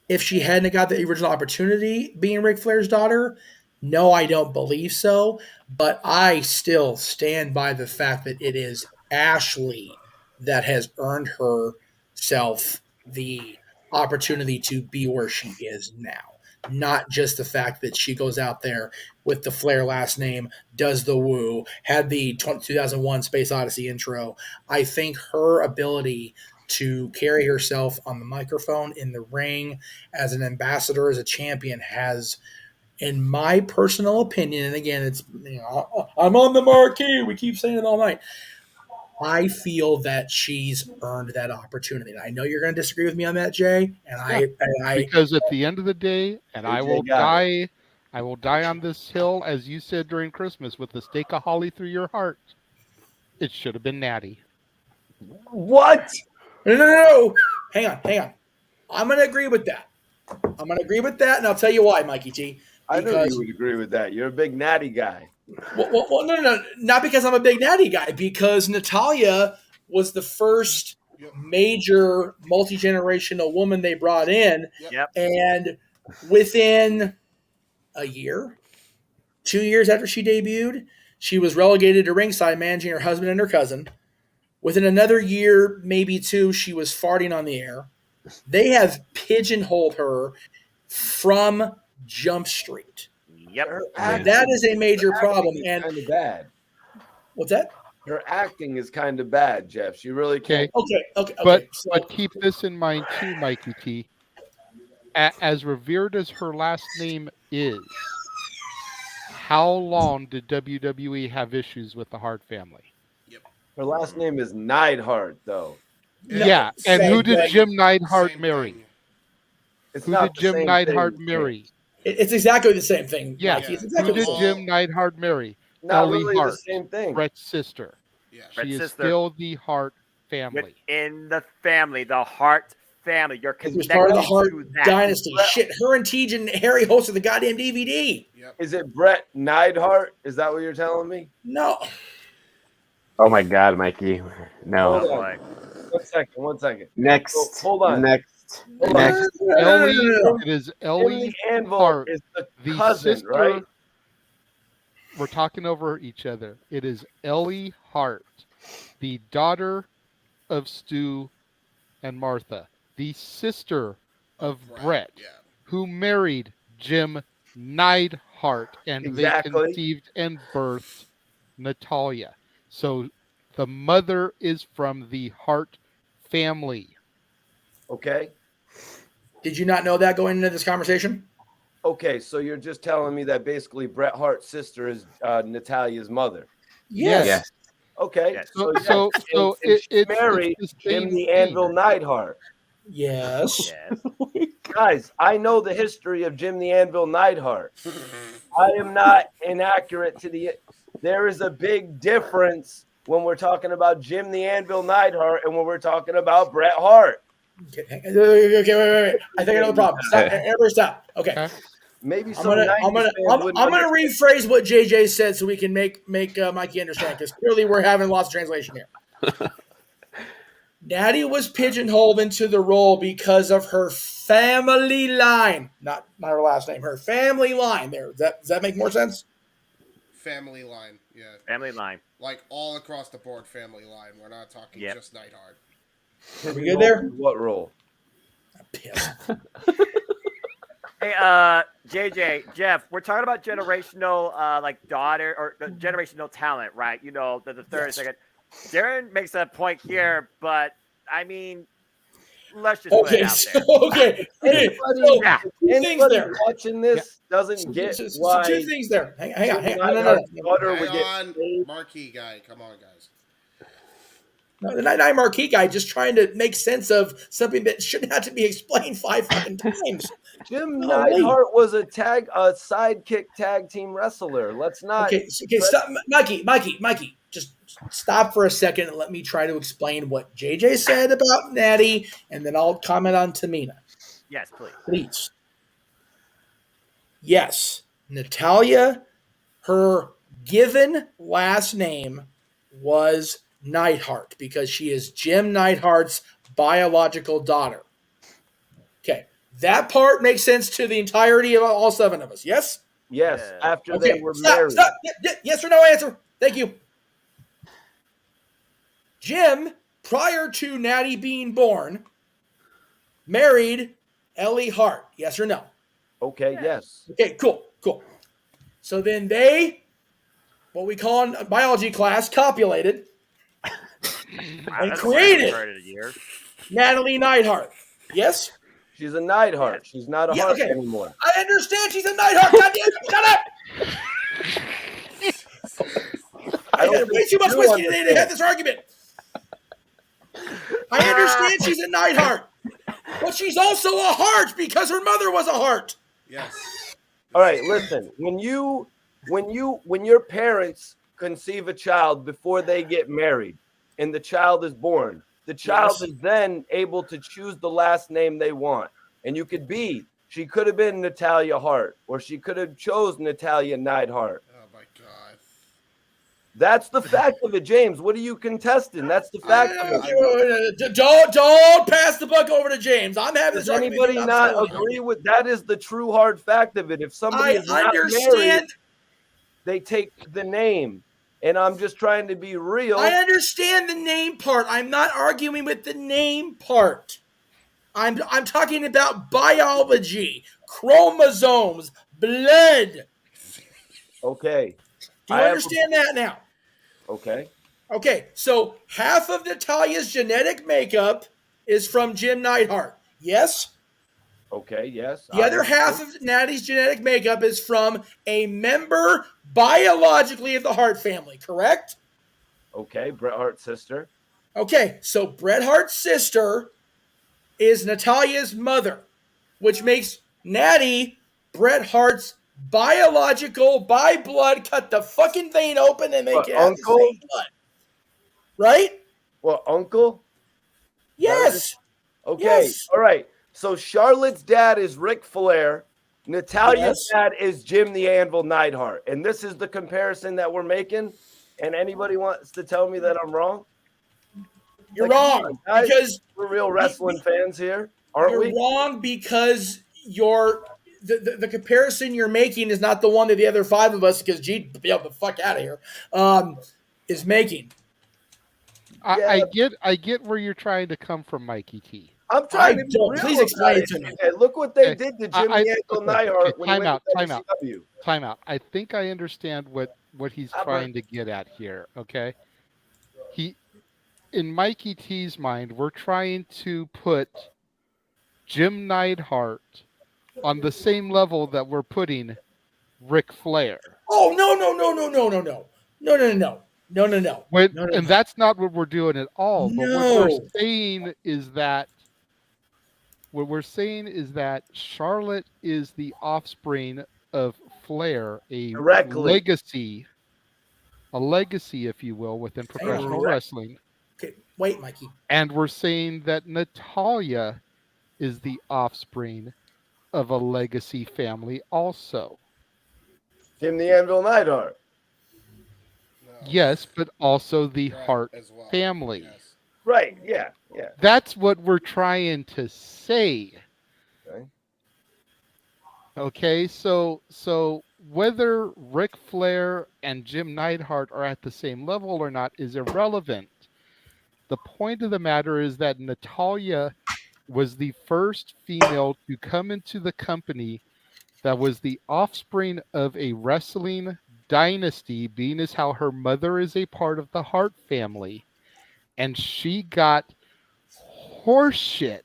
if she hadn't got the original opportunity being Ric Flair's daughter? No, I don't believe so. But I still stand by the fact that it is Ashley that has earned herself the opportunity to be where she is now. Not just the fact that she goes out there with the Flair last name, does the woo, had the 2001 Space Odyssey intro. I think her ability to carry herself on the microphone, in the ring, as an ambassador, as a champion, has, in my personal opinion, and again, it's, I'm on the marquee, we keep saying it all night, I feel that she's earned that opportunity. And I know you're going to disagree with me on that, Jay. Because at the end of the day, and I will die on this hill, as you said during Christmas, with the stake of holly through your heart. It should have been Natty. What? No. Hang on. I'm going to agree with that. And I'll tell you why, Mikey T. I know you would agree with that. You're a big Natty guy. Well, no. Not because I'm a big Natty guy. Because Natalya was the first major multi-generational woman they brought in. Yep. And within a year, 2 years after she debuted, she was relegated to ringside managing her husband and her cousin. Within another year, maybe 2, she was farting on the air. They have pigeonholed her from Jump Street. Yep. That is a major problem. And kind of bad. What's that? Her acting is kind of bad, Jeff. She really can't. Okay. But keep this in mind too, Mikey T. As revered as her last name is, how long did WWE have issues with the Hart family? Her last name is Neidhart, though. Yeah, and who did Jim Neidhart marry? It's who not did Jim the same Neidhart thing. marry? It's exactly the same thing. Yeah. Mikey. It's exactly Who did the same. Jim Neidhart marry? Not Ellie really Hart, the same thing. Brett's sister. Brett's She is sister. still the Hart family. Within the family, the Hart family. You're It connected was part of the Hart to that. dynasty. Shit, her and Tej and Harry hosted the goddamn DVD. Is it Brett Neidhart? Is that what you're telling me? No. Oh my God, Mikey. No. Hold on. 1 second. Next. Oh, hold on. Next. Hold on. Ellie, it is Ellie Jim the Anvil Hart, is the the cousin, sister. right? We're talking over each other. It is Ellie Hart, the daughter of Stu and Martha, the sister of Brett, who married Jim Neidhart, and Exactly. they conceived and birthed Natalia. So the mother is from the Hart family. Okay. Did you not know that going into this conversation? Okay, so you're just telling me that basically Bret Hart's sister is Natalia's mother. Yes. Okay. So she married it's the Jim same the Anvil Neidhart. Yes. Guys, I know the history of Jim the Anvil Neidhart. I am not inaccurate to the. There is a big difference when we're talking about Jim the Anvil Neidhart and when we're talking about Bret Hart. Okay, wait. I think I know the problem. Stop. Everybody stop. Okay. Maybe I'm gonna rephrase what JJ said so we can make Mikey understand, because clearly we're having lots of translation here. Natty was pigeonholed into the role because of her family line, not her last name, her family line. There, does that make more sense? Family line, yeah. Family line. Like all across the board, family line. We're not talking just Neidhart. Are we good there? What role? Hey, JJ, Jeff, we're talking about generational, like daughter or generational talent, right? You know, the third, second. Darren makes a point here, but I mean, let's just put it out there. Okay. Anybody watching this doesn't get why. Two things there. Hang on. Hang on, marquee guy. Come on, guys. No, the 99 marquee guy just trying to make sense of something that shouldn't have to be explained 5 fucking times. Jim Neidhart was a sidekick tag team wrestler. Let's not. Okay, stop, Mikey. Just stop for a second and let me try to explain what JJ said about Natty, and then I'll comment on Tamina. Yes, please. Please. Yes, Natalia, her given last name was Neidhart because she is Jim Neidhart's biological daughter. Okay, that part makes sense to the entirety of all 7 of us, yes? Yes, after they were married. Stop. Yes or no answer. Thank you. Jim, prior to Natty being born, married Ellie Hart. Yes or no? Okay, yes. Okay, cool. So then they, what we call in biology class, copulated and created Natalie Neidhart. Yes? She's a Neidhart. She's not a Hart anymore. I understand she's a Neidhart. Goddamn, shut up! I had way too much whiskey today to have this argument. I understand she's a Neidhart, but she's also a Hart because her mother was a Hart. Yes. All right, listen. When your parents conceive a child before they get married, and the child is born, the child is then able to choose the last name they want. And she could have been Natalia Hart, or she could have chose Natalia Neidhart. Oh my God. That's the fact of it, James. What are you contesting? That's the fact of it. Don't pass the buck over to James. I'm having this Does anybody not agree with that? Is the true hard fact of it. If somebody is not married, they take the name. And I'm just trying to be real. I understand the name part. I'm not arguing with the name part. I'm talking about biology, chromosomes, blood. Okay. Do you understand that now? Okay. Okay, so half of Natalia's genetic makeup is from Jim Neidhart. Yes? Okay, yes. The other half of Natty's genetic makeup is from a member biologically of the Hart family, correct? Okay, Bret Hart's sister. Okay, so Bret Hart's sister is Natalia's mother, which makes Natty Bret Hart's biological, by blood, cut the fucking vein open and make it have the same blood. Right? Well, uncle? Yes. Okay. Yes. All right. So Charlotte's dad is Ric Flair. Natalia's dad is Jim the Anvil Neidhart. And this is the comparison that we're making. And anybody wants to tell me that I'm wrong? You're come wrong on, guys. because We're real wrestling fans here, aren't you're we? wrong because the comparison you're making is not the one that the other five of us, because G, the fuck out of here, is making. I get where you're trying to come from, Mikey T. I'm trying to be real. Please explain it to me. Okay, look what they did to Jim the Anvil Neidhart when he went to WCW. Time out. I think I understand what he's trying to get at here. Okay, in Mikey T's mind, we're trying to put Jim Neidhart on the same level that we're putting Ric Flair. Oh no. And that's not what we're doing at all. But what we're saying is that Charlotte is the offspring of Flair, a legacy, if you will, within professional wrestling. Okay, wait, Mikey. And we're saying that Natalya is the offspring of a legacy family also. Jim the Anvil Neidhart. Yes, but also the Hart family. Yes. Right, yeah. That's what we're trying to say. Okay, so whether Ric Flair and Jim Neidhart are at the same level or not is irrelevant. The point of the matter is that Natalya was the first female to come into the company that was the offspring of a wrestling dynasty, being as how her mother is a part of the Hart family, and she got horseshit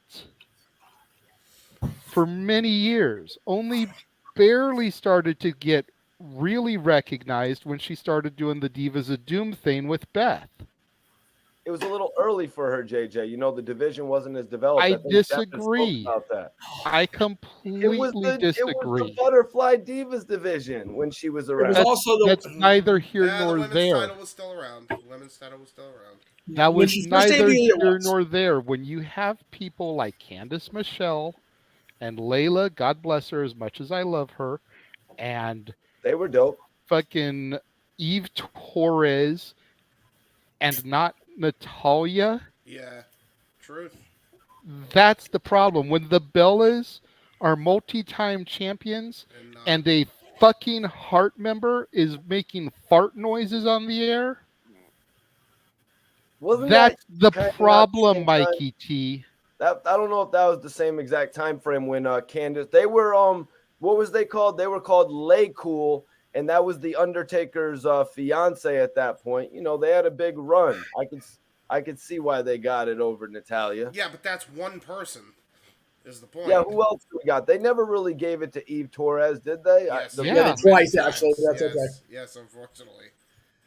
for many years. Only barely started to get really recognized when she started doing the Divas of Doom thing with Beth. It was a little early for her, JJ. You know, the division wasn't as developed. I think disagree. Jeff has spoke about that. I completely disagree. It was the Butterfly Divas division when she was around. That's neither here nor the women's there. title was still around. The women's title was still around. That was neither here nor there. When you have people like Candice Michelle and Layla, God bless her as much as I love her, and they were dope. Fucking Eve Torres and not Natalya. Yeah, truth. That's the problem. When the Bellas are multi-time champions and a fucking Hart member is making fart noises on the air, that's the problem, Mikey T. I don't know if that was the same exact time frame when Candice. They were what was they called? They were called Lay Cool, and that was the Undertaker's fiance at that point. You know, they had a big run. I could see why they got it over Natalya. Yeah, but that's one person. Is the point? Yeah, who else do we got? They never really gave it to Eve Torres, did they? Yes, twice actually. That's yes, okay. Yes, unfortunately.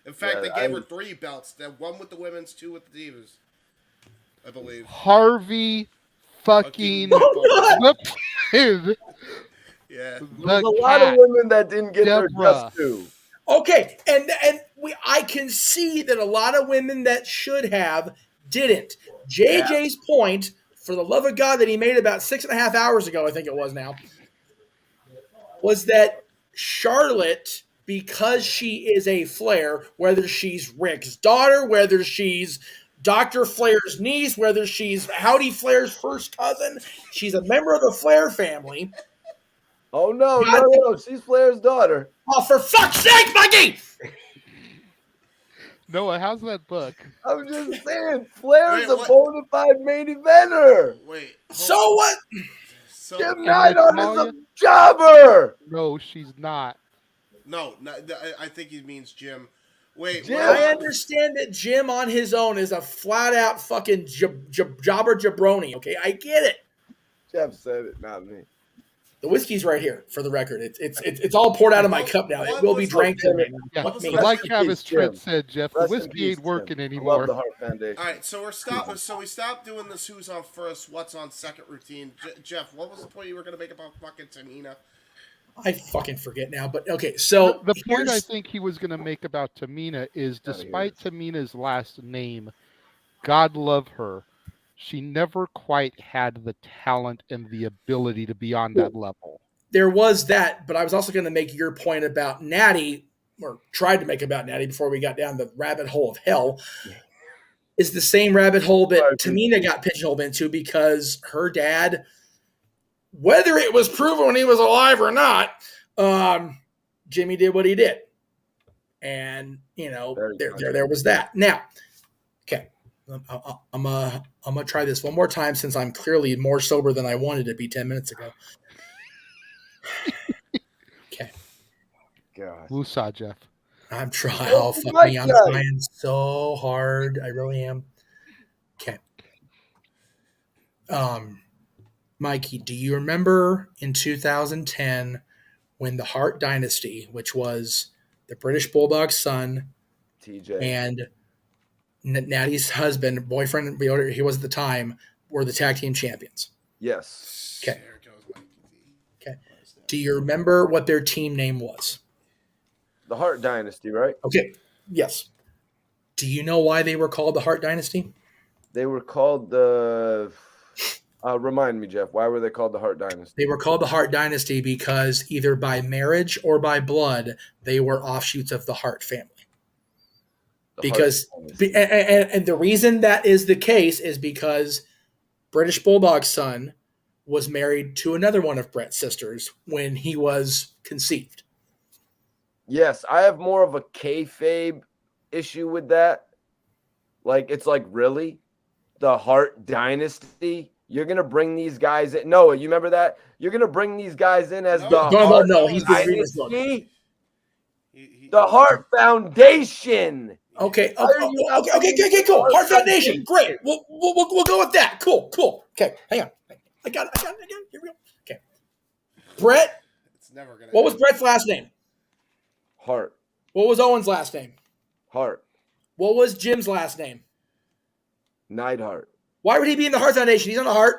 In fact, they gave her 3 belts. Then 1 with the women's, 2 with the Divas. I believe. Harvey fucking Whipkins. Yeah. There's a lot of women that didn't get their just due. Okay, and I can see that a lot of women that should have didn't. JJ's point, for the love of God, that he made about 6.5 hours ago, I think it was now, was that Charlotte, because she is a Flair, whether she's Rick's daughter, whether she's Dr. Flair's niece, whether she's Howdy Flair's first cousin, she's a member of the Flair family. Oh, no, she's Flair's daughter. Oh, for fuck's sake, Mikey! Noah, how's that book? I'm just saying, Flair's a bona fide main eventer. Wait. So what? Jim Neidhart is a jobber. No, she's not. No, I think he means Jim. Wait, I understand that Jim on his own is a flat-out fucking jobber jabroni, okay? I get it. Jeff said it, not me. The whiskey's right here, for the record. It's all poured out of my cup now. It will be drank tonight. Yeah, but like Travis Trent said, Jeff, the whiskey ain't working anymore. Love the Hart Foundation. All right, so we stopped doing this who's on first, what's on second routine. Jeff, what was the point you were going to make about fucking Tamina? I fucking forget now, but okay, so the point I think he was going to make about Tamina is, despite Tamina's last name, God love her, she never quite had the talent and the ability to be on that level. There was that, but I was also going to make your point about Natty, or tried to make about Natty before we got down the rabbit hole of hell, is the same rabbit hole that Tamina got pigeonholed into because her dad, whether it was proven when he was alive or not, Jimmy did what he did. And, there was that. Now, okay, I'm gonna try this one more time since I'm clearly more sober than I wanted to be 10 minutes ago. Okay. God. Woosah, Jeff. I'm trying. Oh, fuck me. I'm trying so hard. I really am. Okay. Mikey, do you remember in 2010 when the Hart Dynasty, which was the British Bulldog's son, TJ, and Natty's husband, boyfriend, whatever he was at the time, were the tag team champions? Yes. Okay. Okay. Do you remember what their team name was? The Hart Dynasty, right? Okay. Yes. Do you know why they were called the Hart Dynasty? They were called the... remind me, Jeff. Why were they called the Hart Dynasty? They were called the Hart Dynasty because either by marriage or by blood, they were offshoots of the Hart family. And the reason that is the case is because British Bulldog's son was married to another one of Brett's sisters when he was conceived. Yes, I have more of a kayfabe issue with that. Like, it's like, really? The Hart Dynasty? You're going to bring these guys in? Noah, you remember that? You're going to bring these guys in as the Hart Dynasty? The Hart Foundation. Okay, cool. Hart Foundation, great. We'll go with that. Cool. Okay, hang on. I got it. Here we go. Okay. Brett. It's never gonna. What was Brett's last name? Hart. What was Owen's last name? Hart. What was Jim's last name? Neidhart. Why would he be in the Hart Foundation? He's on the Hart.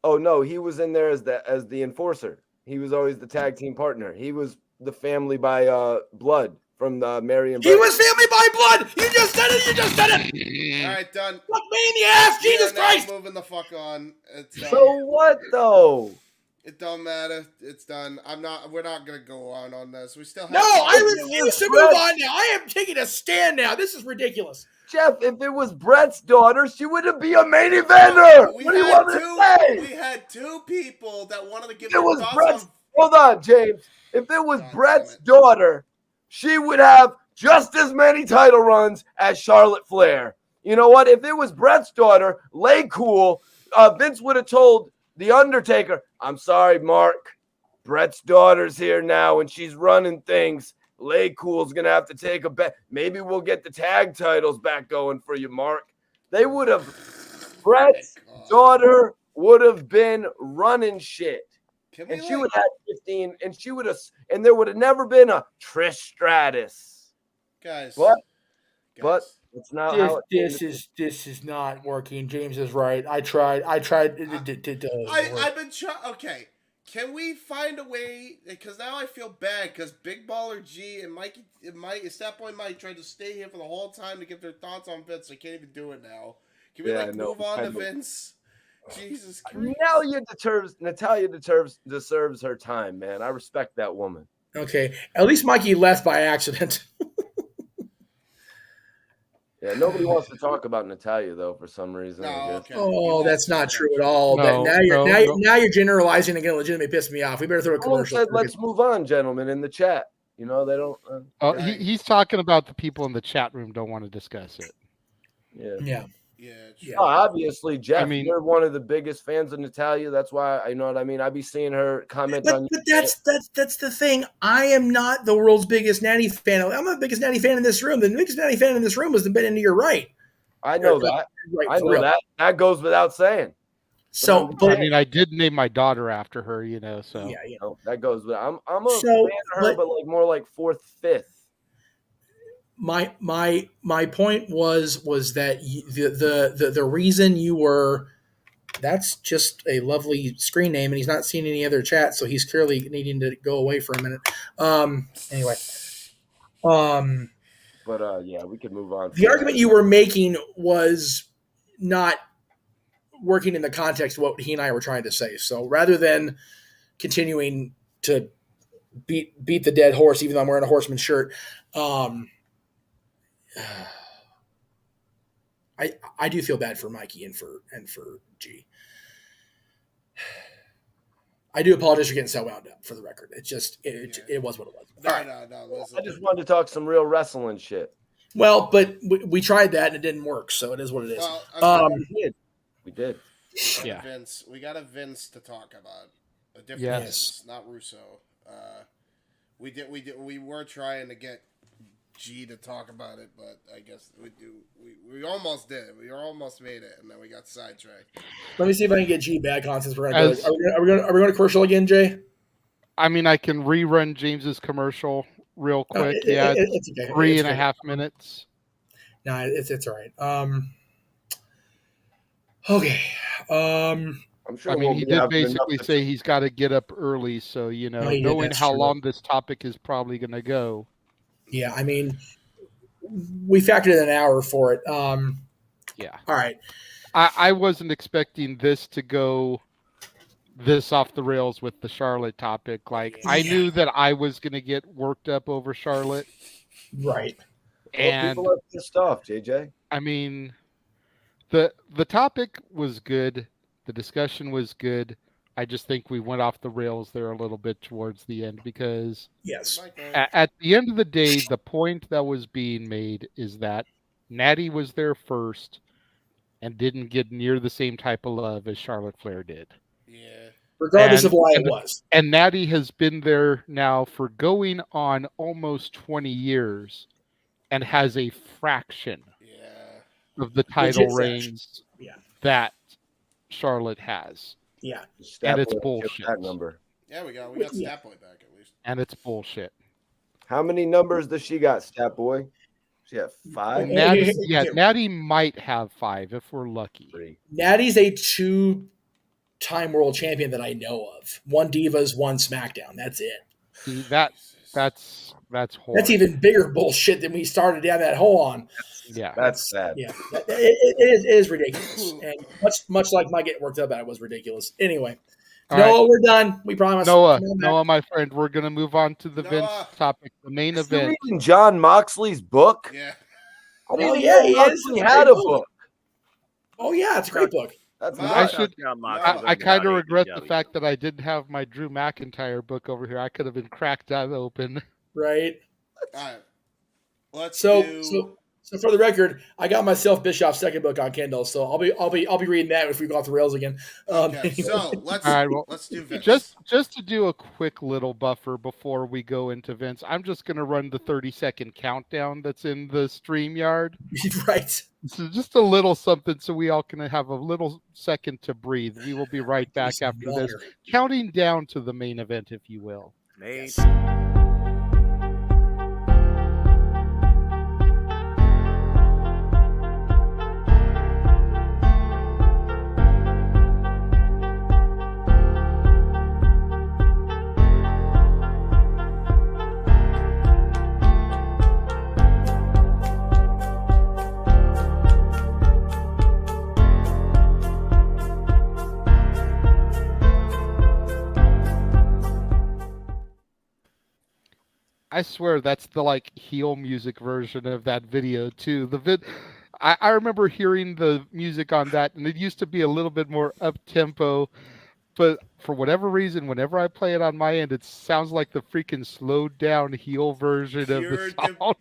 Oh no, he was in there as the enforcer. He was always the tag team partner. He was the family by blood from the Mary and Brett. He was family by blood. You just said it. All right, done. Fuck me in the ass, Jesus Christ. Moving the fuck on. It's done. So what though? It don't matter. It's done. We're not gonna go on this. We still have. No, I refuse to move on now. I am taking a stand now. This is ridiculous. Jeff, if it was Brett's daughter, she wouldn't be a main eventer. What do you want me to say? We had two people that wanted to give it was Brett's. Hold on, James. If it was Brett's daughter, she would have just as many title runs as Charlotte Flair. You know what? If it was Brett's daughter, lay cool. Vince would have told The Undertaker, I'm sorry, Mark. Brett's daughter's here now, and she's running things. Lay cool's going to have to take a bet. Maybe we'll get the tag titles back going for you, Mark. They would have, Brett's daughter would have been running shit. And she would have 15, and she would have, and there would have never been a Trish Stratus. Guys. But it's not how this is not working. James is right. I tried. I've been trying. Okay. Can we find a way? Because now I feel bad because Big Baller G and Mikey, Stat Boy Mike tried to stay here for the whole time to give their thoughts on Vince. I can't even do it now. Can we move on to Vince? Jesus Christ. Natalia deserves her time, man. I respect that woman. Okay. At least Mikey left by accident. Yeah, nobody wants to talk about Natalia though for some reason. Okay. Oh, that's not true at all. Now you're generalizing and going to legitimately piss me off. We better throw a commercial. Said, let's move on, gentlemen, in the chat. You know they don't. He's talking about the people in the chat room don't want to discuss it. Yeah. Oh, obviously, Jeff, you're one of the biggest fans of Natalia. That's why I know what I mean. I be seeing her comment on. But that's the thing. I am not the world's biggest Natty fan. I'm the biggest Natty fan in this room. The biggest Natty fan in this room was the been into your right. I know that. I know that. That goes without saying. So, I did name my daughter after her. So yeah, that goes. I'm a fan of her, but like more like fourth, fifth. My point was that the reason you were, that's just a lovely screen name and he's not seeing any other chat, so he's clearly needing to go away for a minute. Anyway. But yeah, we could move on. The argument you were making was not working in the context of what he and I were trying to say. So rather than continuing to beat the dead horse, even though I'm wearing a Horseman shirt, I do feel bad for Mikey and for G. I do apologize for getting so wound up, for the record. It's just it was what it was. No. Listen. I just wanted to talk some real wrestling shit. Well, but we tried that and it didn't work, so it is what it is. We did. Yeah. We got a Vince to talk about. A different Vince, not Russo. We were trying to get G to talk about it, but I guess we almost did. We almost made it, and then we got sidetracked. Let me see if I can get G back on since we're going to are we going to commercial again, Jay? I mean, I can rerun James's commercial real quick. It's okay. 3.5 minutes. No, it's all right. Okay. I'm sure. I mean, he did basically say he's got to get up early, so knowing how long this topic is probably going to go. Yeah, I mean, we factored in an hour for it. Yeah. All right. I wasn't expecting this to go this off the rails with the Charlotte topic. Like, I knew that I was going to get worked up over Charlotte. Right. And people are pissed off, JJ. I mean, the topic was good. The discussion was good. I just think we went off the rails there a little bit towards the end because at the end of the day, the point that was being made is that Natty was there first and didn't get near the same type of love as Charlotte Flair did. Yeah. Regardless of why it was. And Natty has been there now for going on almost 20 years and has a fraction of the title reigns that Charlotte has. Yeah. And it's bullshit. That number. Yeah, we got Stat Boy back at least. And it's bullshit. How many numbers does she got, Stat Boy? She got 5? Natty might have 5 if we're lucky. Natty's a 2-time world champion that I know of. 1 Divas, 1 SmackDown. That's it. See, that's horrible. That's even bigger bullshit than we started down that hole on. Yeah, that's sad. Yeah, it is ridiculous, and much like my getting worked up at it was ridiculous. Anyway, Noah, we're done. We promise. Noah, my friend, we're gonna move on to the Vince topic, the main event. You reading John Moxley's book? Yeah. I didn't know Moxley had a book. Oh yeah, it's a great book. That's I kind of regret the fact that I didn't have my Drew McIntyre book over here. I could have been cracked that open. Right. All right. Let's So for the record, I got myself Bischoff's second book on Kindle, so I'll be reading that if we go off the rails again. Okay, so let's do Vince. Just to do a quick little buffer before we go into Vince, I'm just going to run the 30-second countdown that's in the StreamYard. Right. So just a little something so we all can have a little second to breathe. We will be right back after this, counting down to the main event, if you will. Yes. I swear that's the heel music version of that video too. I remember hearing the music on that, and it used to be a little bit more up tempo, but for whatever reason, whenever I play it on my end, it sounds like the freaking slowed down heel version of the song.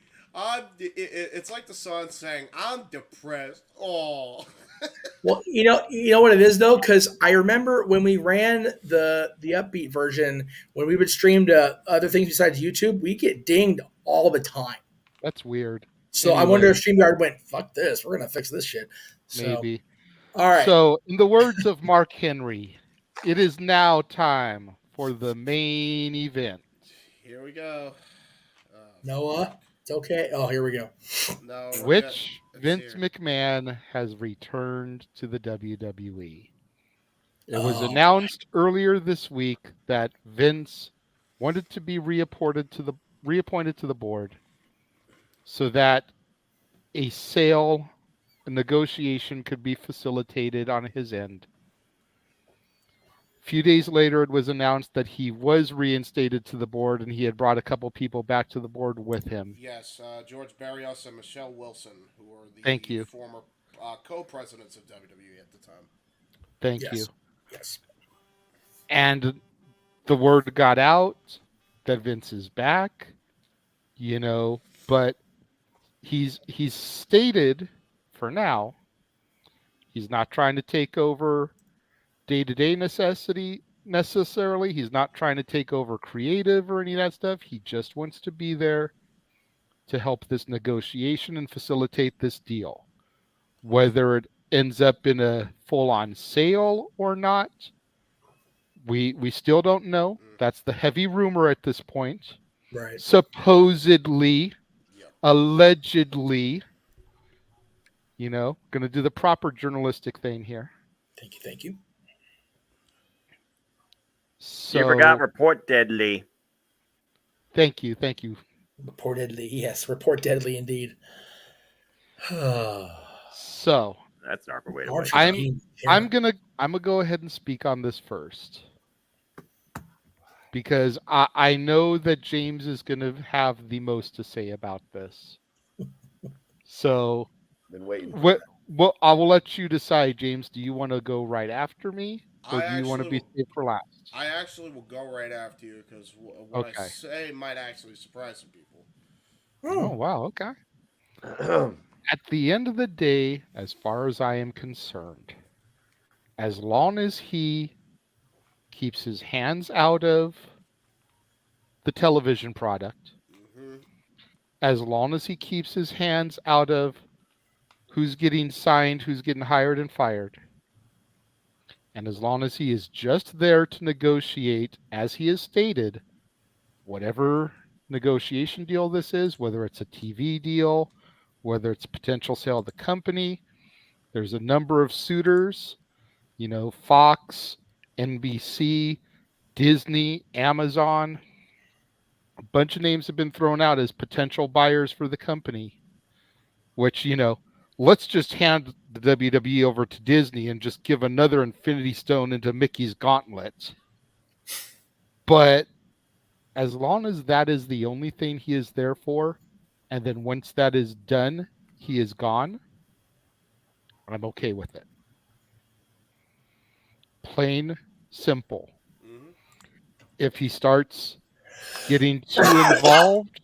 It's like the song saying, "I'm depressed." Oh. Well, you know what it is though, because I remember when we ran the upbeat version, when we would stream to other things besides YouTube, we get dinged all the time. That's weird. So anyway. I wonder if StreamYard went, "Fuck this, we're gonna fix this shit." So, maybe. All right. So, in the words of Mark Henry, it is now time for the main event. Here we go. Noah, it's okay. Oh, here we go. No. Which Vince McMahon has returned to the WWE. It was announced earlier this week that Vince wanted to be reappointed to the board so that a sale a negotiation could be facilitated on his end. A few days later, it was announced that he was reinstated to the board and he had brought a couple people back to the board with him. Yes, George Barrios and Michelle Wilson, who were the Thank you. former co-presidents of WWE at the time. Thank you. Yes. And the word got out that Vince is back, but he's stated for now he's not trying to take over day-to-day necessarily. He's not trying to take over creative or any of that stuff. He just wants to be there to help this negotiation and facilitate this deal. Whether it ends up in a full-on sale or not, we still don't know. That's the heavy rumor at this point. Right. Supposedly, allegedly, going to do the proper journalistic thing here. Thank you. So, you forgot report deadly. Thank you. Reportedly, yes. Report deadly indeed. So that's an awkward way to wait. I'm gonna go ahead and speak on this first. Because I know that James is gonna have the most to say about this. So been waiting. Well, I will let you decide, James. Do you want to go right after me? Or do you want to be safe for last? I actually will go right after you because what I say might actually surprise some people. Oh, wow. Okay. At the end of the day, as far as I am concerned, as long as he keeps his hands out of the television product, as long as he keeps his hands out of who's getting signed, who's getting hired and fired, and as long as he is just there to negotiate, as he has stated, whatever negotiation deal this is, whether it's a TV deal, whether it's a potential sale of the company, there's a number of suitors, Fox, NBC, Disney, Amazon, a bunch of names have been thrown out as potential buyers for the company, which, let's just hand the WWE over to Disney and just give another Infinity Stone into Mickey's gauntlet. But as long as that is the only thing he is there for, and then once that is done, he is gone, I'm okay with it. Plain, simple. If he starts getting too involved,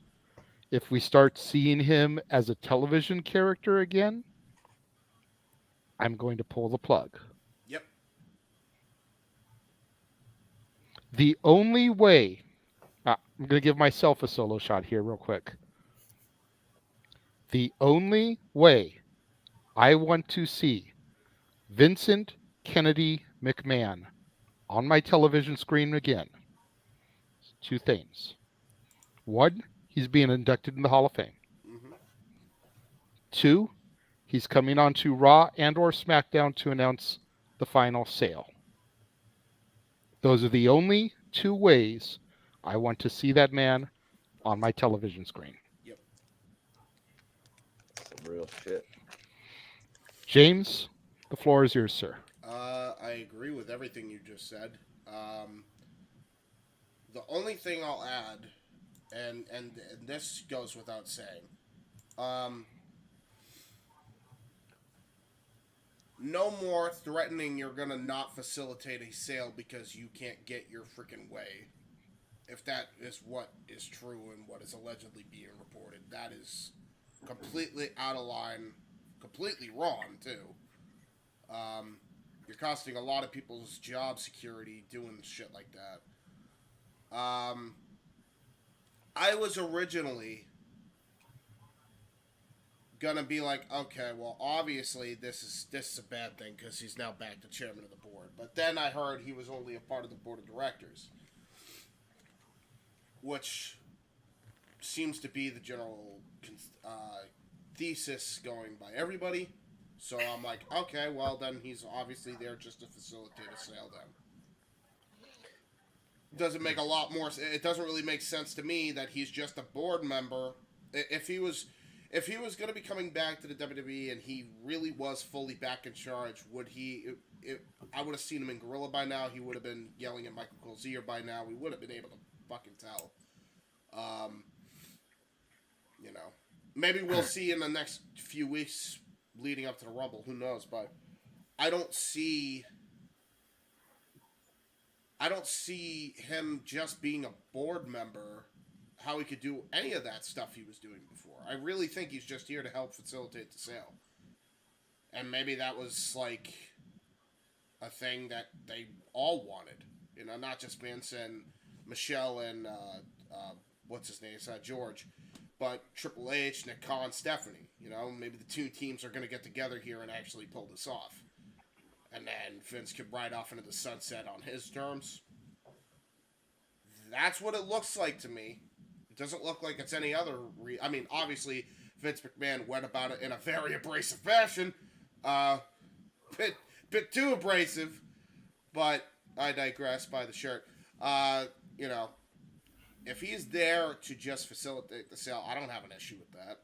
if we start seeing him as a television character again, I'm going to pull the plug. Yep. The only way, I'm going to give myself a solo shot here real quick. The only way I want to see Vincent Kennedy McMahon on my television screen again, two things. One, he's being inducted in the Hall of Fame. Two, he's coming on to Raw and or SmackDown to announce the final sale. Those are the only two ways I want to see that man on my television screen. Yep. Real shit. James, the floor is yours, sir. I agree with everything you just said. The only thing I'll add, and this goes without saying, no more threatening you're gonna not facilitate a sale because you can't get your freaking way. If that is what is true and what is allegedly being reported, that is completely out of line, completely wrong too. You're costing a lot of people's job security doing shit like that. I was originally gonna be like, okay, well, obviously this is a bad thing because he's now back to chairman of the board. But then I heard he was only a part of the board of directors, which seems to be the general thesis going by everybody. So I'm like, okay, well, then he's obviously there just to facilitate a sale then. Doesn't make a lot more. It doesn't really make sense to me that he's just a board member. If he was if he was going to be coming back to the WWE and he really was fully back in charge, would he? I would have seen him in Gorilla by now. He would have been yelling at Michael Cole's ear by now. We would have been able to fucking tell. You know, maybe we'll see in the next few weeks leading up to the Rumble. Who knows? But I don't see him just being a board member, how he could do any of that stuff he was doing before. I really think he's just here to help facilitate the sale. And maybe that was like a thing that they all wanted. You know, not just Vince and Michelle and what's his name? It's not George. But Triple H, Nick Khan, Stephanie. You know, maybe the two teams are going to get together here and actually pull this off. And then Vince could ride off into the sunset on his terms. That's what it looks like to me. It doesn't look like it's any other... I mean, obviously, Vince McMahon went about it in a very abrasive fashion. Bit too abrasive. But I digress by the shirt. You know, if he's there to just facilitate the sale, I don't have an issue with that.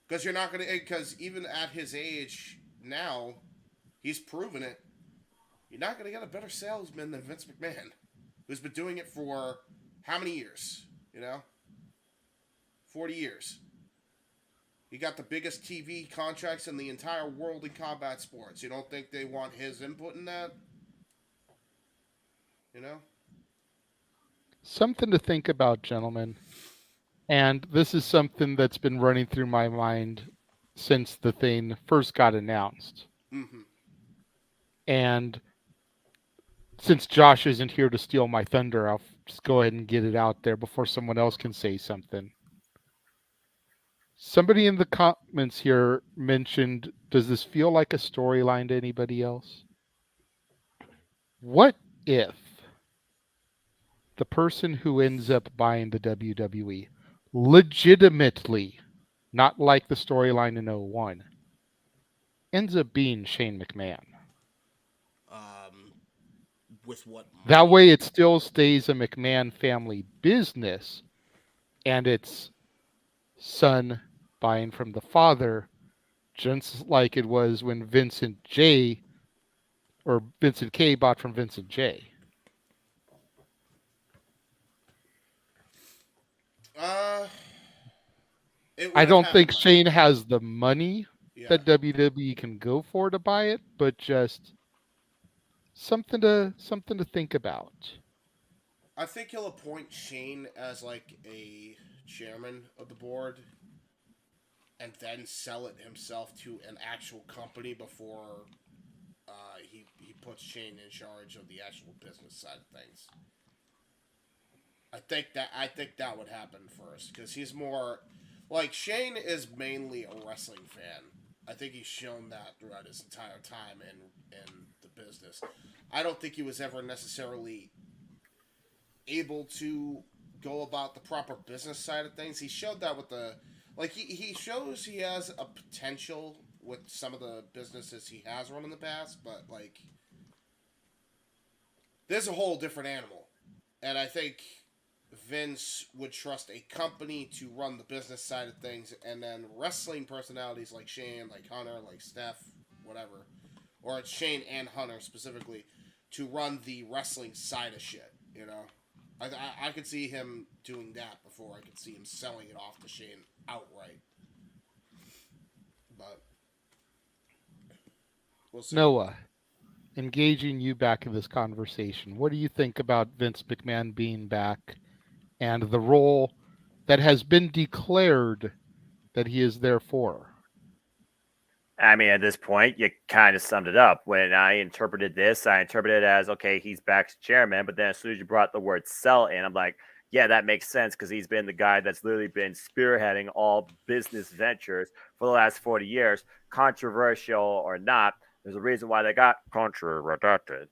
Because you're not going to... Because even at his age now... He's proven it. You're not going to get a better salesman than Vince McMahon, who's been doing it for how many years? You know? 40 years. He got the biggest TV contracts in the entire world in combat sports. You don't think they want his input in that? You know? Something to think about, gentlemen. And this is something that's been running through my mind since the thing first got announced. Mm-hmm. And since Josh isn't here to steal my thunder, I'll just go ahead and get it out there before someone else can say something. Somebody in the comments here mentioned, does this feel like a storyline to anybody else? What if the person who ends up buying the WWE legitimately, not like the storyline in 01, ends up being Shane McMahon? With what money? That way it still stays a McMahon family business, and it's son buying from the father, just like it was when Vincent K bought from Vincent J. I don't think Shane has the money that WWE can go for to buy it, but just something to think about. I think he'll appoint Shane as like a chairman of the board and then sell it himself to an actual company before he puts Shane in charge of the actual business side of things. I think that would happen first, because he's more like, Shane is mainly a wrestling fan. I think he's shown that throughout his entire time in the business. I don't think he was ever necessarily able to go about the proper business side of things. He showed that with the, like, he shows he has a potential with some of the businesses he has run in the past, but, like, there's a whole different animal. And I think Vince would trust a company to run the business side of things, and then wrestling personalities like Shane, like Hunter, like Steph, whatever, or it's Shane and Hunter specifically, to run the wrestling side of shit, you know? I could see him doing that before I could see him selling it off to Shane outright. But we'll see. Noah, engaging you back in this conversation, what do you think about Vince McMahon being back and the role that has been declared that he is there for? I mean, at this point, you kind of summed it up. When I interpreted this, I interpreted it as, okay, he's back as chairman, but then as soon as you brought the word sell in, I'm like, yeah, that makes sense, because he's been the guy that's literally been spearheading all business ventures for the last 40 years, controversial or not. There's a reason why they got redacted.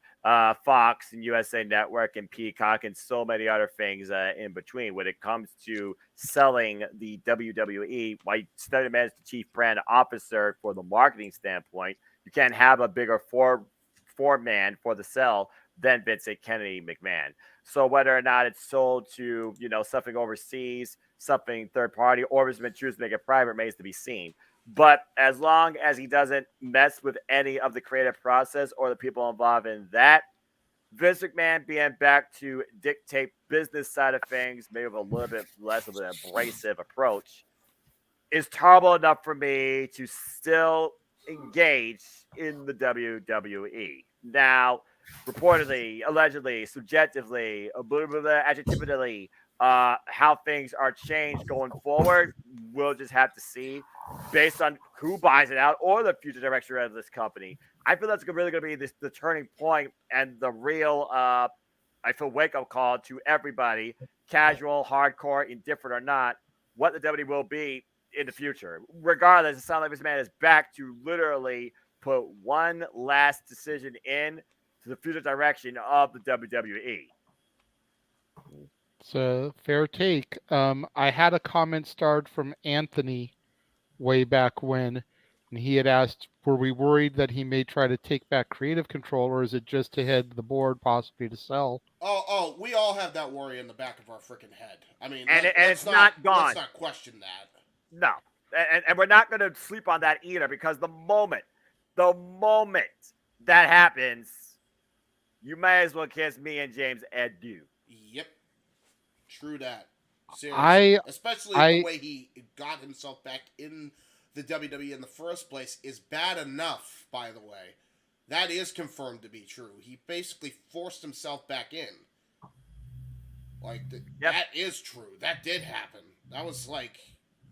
Fox and USA Network and Peacock and so many other things in between. When it comes to selling the WWE, why instead of as the chief brand officer for the marketing standpoint, you can't have a bigger foreman for the sell than Vincent Kennedy McMahon. So whether or not it's sold to, something overseas, something third party, or if it's chooses to make it private, remains to be seen. But as long as he doesn't mess with any of the creative process or the people involved in that, Vince McMahon being back to dictate business side of things, maybe with a little bit less of an abrasive approach, is terrible enough for me to still engage in the WWE. Now, reportedly, allegedly, subjectively, adjectively, how things are changed going forward, we'll just have to see based on who buys it out or the future direction of this company. I feel that's really going to be the turning point and the real, wake-up call to everybody, casual, hardcore, indifferent or not, what the WWE will be in the future. Regardless, it sounds like this man is back to literally put one last decision in to the future direction of the WWE. It's a fair take. I had a comment starred from Anthony way back when, and he had asked, were we worried that he may try to take back creative control, or is it just to head the board, possibly to sell? Oh, we all have that worry in the back of our freaking head. I mean, and it's not gone. Let's not question that. No, and we're not going to sleep on that either, because the moment that happens, you may as well kiss me and James adieu. Yep, true that. Seriously. Especially the way he got himself back in the WWE in the first place is bad enough, by the way. That is confirmed to be true. He basically forced himself back in. That is true. That did happen. That was,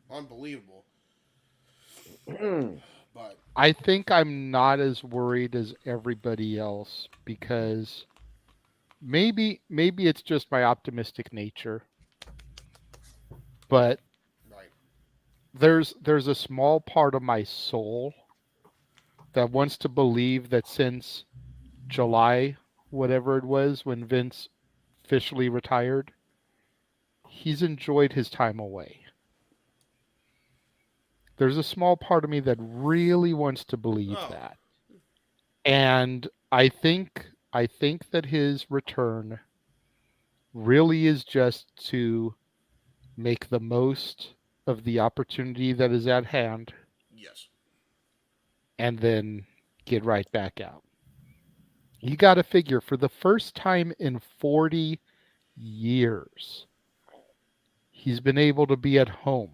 unbelievable. But I think I'm not as worried as everybody else, because maybe it's just my optimistic nature. But there's a small part of my soul that wants to believe that since July, whatever it was, when Vince officially retired, he's enjoyed his time away. There's a small part of me that really wants to believe that. And I think that his return really is just to make the most of the opportunity that is at hand. Yes. And then get right back out. You got to figure, for the first time in 40 years, he's been able to be at home,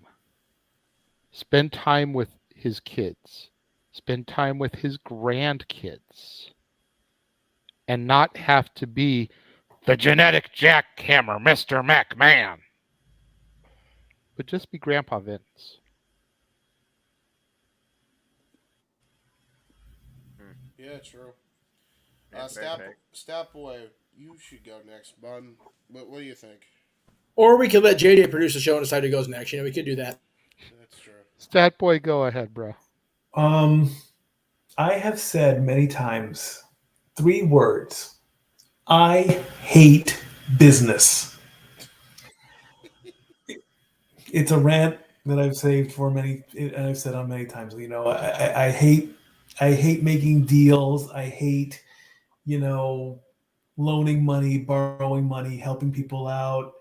spend time with his kids, spend time with his grandkids, and not have to be the genetic jackhammer, Mr. McMahon. But just be Grandpa Vince. Yeah, true. Stat Boy, you should go next, bud. What do you think? Or we could let JJ produce the show and decide who goes next. We could do that. That's true. Stat Boy, go ahead, bro. I have said many times 3 words. I hate business. It's a rant that I've saved for many, and I've said on many times. I hate making deals. I hate, loaning money, borrowing money, helping people out.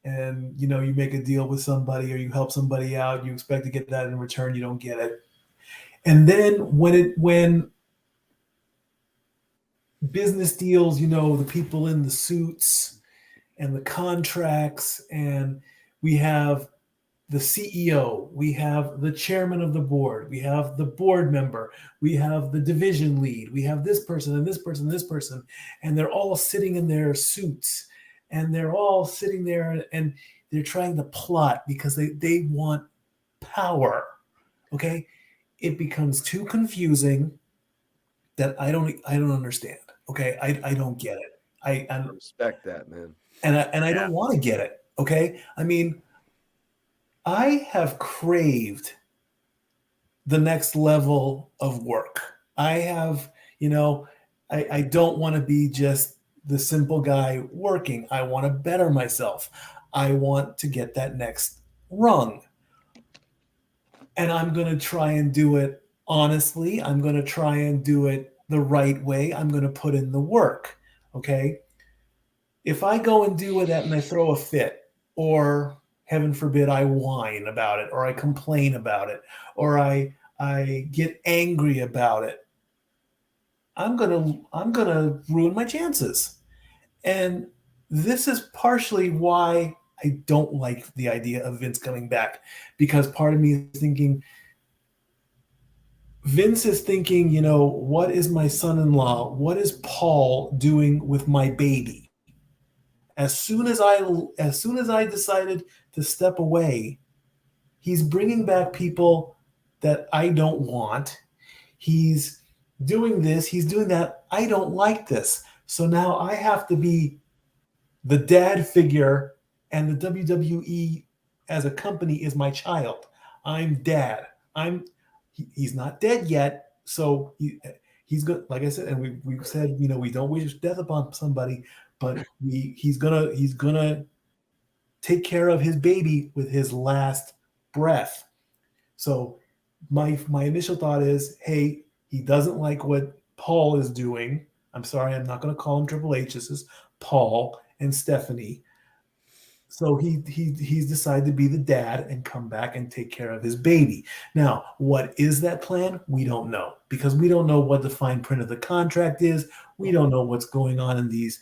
And, you make a deal with somebody or you help somebody out, you expect to get that in return, you don't get it. And then when business deals, the people in the suits and the contracts, and we have the CEO, we have the chairman of the board, we have the board member, we have the division lead, we have this person and this person and this person, and they're all sitting in their suits, and they're all sitting there and they're trying to plot because they want power. Okay? It becomes too confusing that I don't understand. Okay? I don't get it. I respect that, man. And I don't want to get it. Okay? I mean, I have craved the next level of work. I have, I don't want to be just the simple guy working. I want to better myself. I want to get that next rung. And I'm going to try and do it honestly. I'm going to try and do it the right way. I'm going to put in the work. Okay. If I go and do that and I throw a fit, or heaven forbid I whine about it, or I complain about it, or I get angry about it, I'm gonna ruin my chances. And this is partially why I don't like the idea of Vince coming back, because part of me is thinking, Vince is thinking, what is my son-in-law? What is Paul doing with my baby? As soon as I decided to step away, he's bringing back people that I don't want. He's doing this, he's doing that. I don't like this. So now I have to be the dad figure, and the WWE as a company is my child. I'm dad. He's not dead yet, so he's good. Like I said, and we've said, we don't wish death upon somebody, but he's gonna take care of his baby with his last breath. So my initial thought is, hey, he doesn't like what Paul is doing. I'm sorry, I'm not going to call him Triple H. This is Paul and Stephanie. So he's decided to be the dad and come back and take care of his baby. Now, what is that plan? We don't know, because we don't know what the fine print of the contract is. We don't know what's going on in these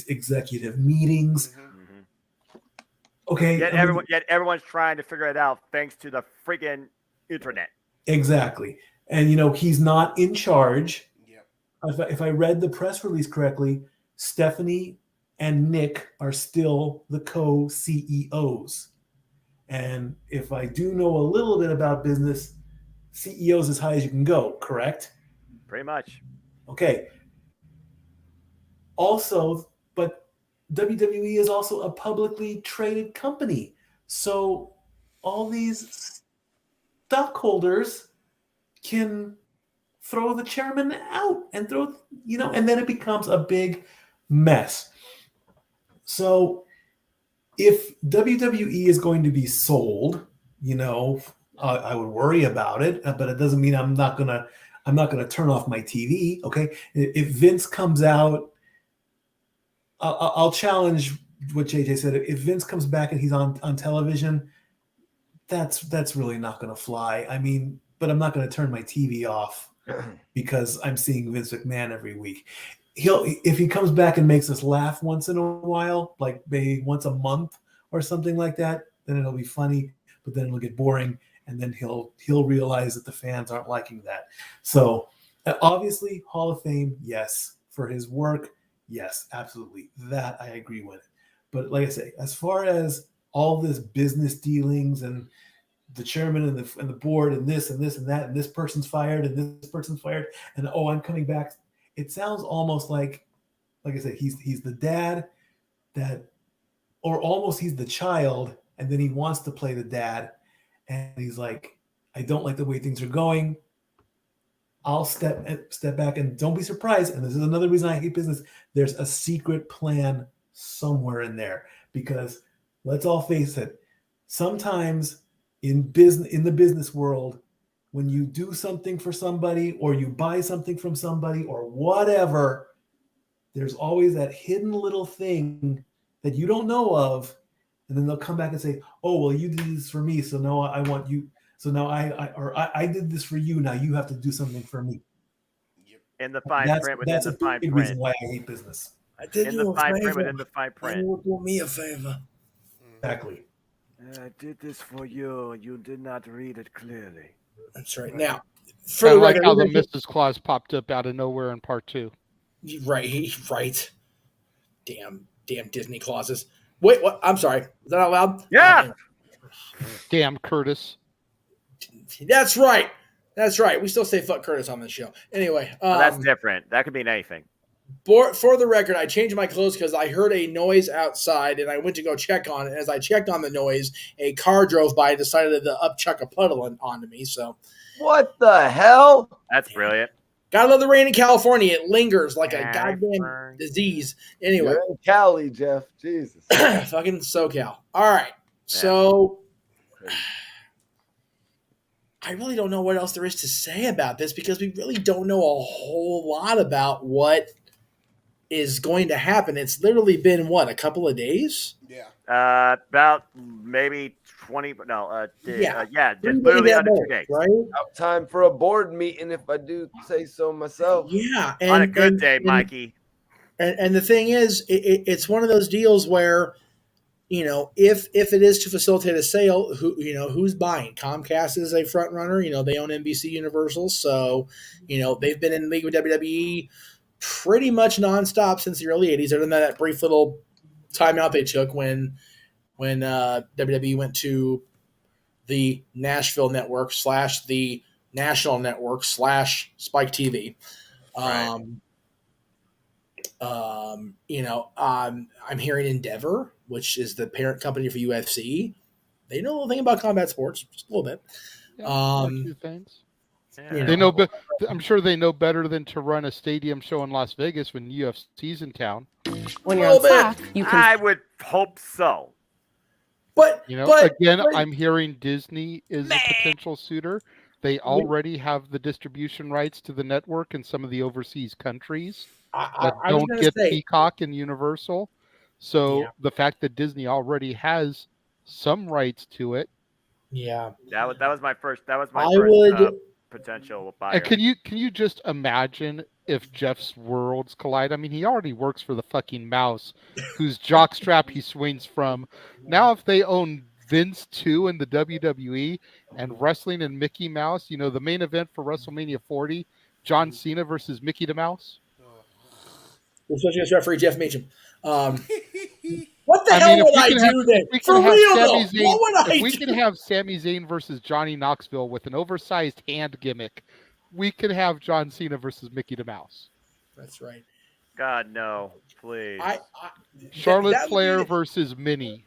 executive meetings. Okay. Yet everyone's trying to figure it out thanks to the freaking internet. Exactly. And he's not in charge. If I read the press release correctly, Stephanie and Nick are still the co-CEOs. And if I do know a little bit about business, CEOs as high as you can go, correct? Pretty much. Okay. Also, but WWE is also a publicly traded company. So all these stockholders can throw the chairman out and and then it becomes a big mess. So if WWE is going to be sold, I would worry about it, but it doesn't mean I'm not gonna turn off my TV. Okay, if Vince comes out, I'll challenge what JJ said. If Vince comes back and he's on television, that's really not going to fly. I mean, but I'm not going to turn my TV off because I'm seeing Vince McMahon every week. If he comes back and makes us laugh once in a while, like maybe once a month or something like that, then it'll be funny, but then it'll get boring, and then he'll realize that the fans aren't liking that. So obviously, Hall of Fame, yes. For his work, yes, absolutely. That I agree with. But like I say, as far as all this business dealings and the chairman and the board and this and this and that, and this person's fired and this person's fired, and I'm coming back. It sounds almost like I said, he's the dad or almost he's the child, and then he wants to play the dad, and he's like, I don't like the way things are going. I'll step back, and don't be surprised. And this is another reason I hate business. There's a secret plan somewhere in there, because let's all face it. Sometimes in the business world, when you do something for somebody or you buy something from somebody or whatever, there's always that hidden little thing that you don't know of. And then they'll come back and say, oh, well, you did this for me, so now I want you. So now I did this for you. Now you have to do something for me. In the fine print within the fine print. That's a big reason why I hate business. I did in you the a fine favor. print within the fine print. You will do me a favor. Exactly. I did this for you. You did not read it clearly. That's right. Now, for I the like record, how the Mrs. Claus popped up out of nowhere in part 2. Right. Damn Disney clauses. Wait, what? I'm sorry. Is that out loud? Yeah. Damn Curtis. That's right. We still say fuck Curtis on this show. Anyway. That's different. That could mean anything. For the record, I changed my clothes because I heard a noise outside, and I went to go check on it. As I checked on the noise, a car drove by and decided to upchuck a puddle onto me. So, what the hell? That's brilliant. Gotta love the rain in California. It lingers like a goddamn disease. Anyway. You're in Cali, Jeff. Jesus. Fucking SoCal. All right. So, I really don't know what else there is to say about this, because we really don't know a whole lot about what is going to happen. It's literally been what, a couple of days? About maybe 20. No, Yeah. just literally under 2 most, days. right? About time for a board meeting, if I do say so myself. Yeah, On a good day, Mikey. And the thing is, it's one of those deals where, if it is to facilitate a sale, who's buying? Comcast is a front runner. They own NBC Universal, so they've been in league with WWE pretty much nonstop since the early '80s. Other than that brief little timeout they took when WWE went to the Nashville network / the National Network / Spike TV. I'm hearing Endeavor, which is the parent company for UFC. They know a little thing about combat sports, just a little bit. A few things. They know, I'm sure they know better than to run a stadium show in Las Vegas when UFC's in town. When you're on top, I would hope so. But I'm hearing Disney is a potential suitor. They already have the distribution rights to the network in some of the overseas countries that don't get Peacock and Universal. So the fact that Disney already has some rights to it. Yeah. That was my first potential buyer. And can you just imagine if Jeff's worlds collide? I mean, he already works for the fucking mouse, whose jockstrap he swings from. Now, if they own Vince too in the WWE and wrestling and Mickey Mouse, the main event for WrestleMania 40, John Cena versus Mickey the Mouse. Especially against referee Jeff Meacham. What the hell would I do then? For real though, what would I do? If we could have Sami Zayn versus Johnny Knoxville with an oversized hand gimmick, we could have John Cena versus Mickey the Mouse. That's right. God, no. Please. Charlotte Flair versus Minnie.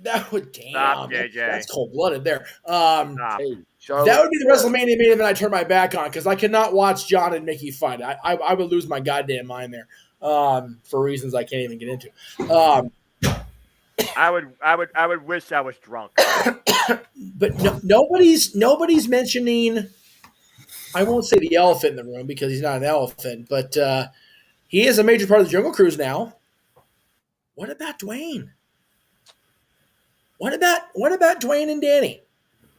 That would, Stop, JJ. That's cold-blooded there. That would be the WrestleMania main event I turn my back on, because I could not watch John and Mickey fight. I would lose my goddamn mind there for reasons I can't even get into. I would wish I was drunk. But nobody's mentioning, I won't say the elephant in the room because he's not an elephant, but he is a major part of the Jungle Cruise now. What about Dwayne? What about Dwayne and Danny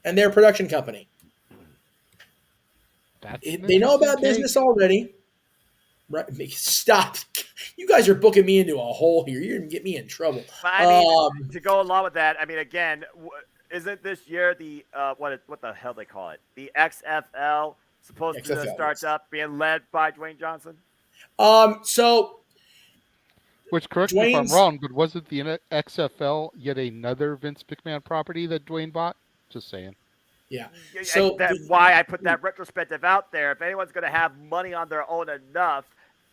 and their production company? They know about business already. Right? Stop. You guys are booking me into a hole here. You're going to get me in trouble. But I mean, to go along with that, I mean, again, isn't this year the, what the hell they call it? The XFL supposed to start up being led by Dwayne Johnson? Which, correct me if I'm wrong, but wasn't the XFL yet another Vince McMahon property that Dwayne bought? Just saying. Yeah. So that's why I put that retrospective out there. If anyone's going to have money on their own enough,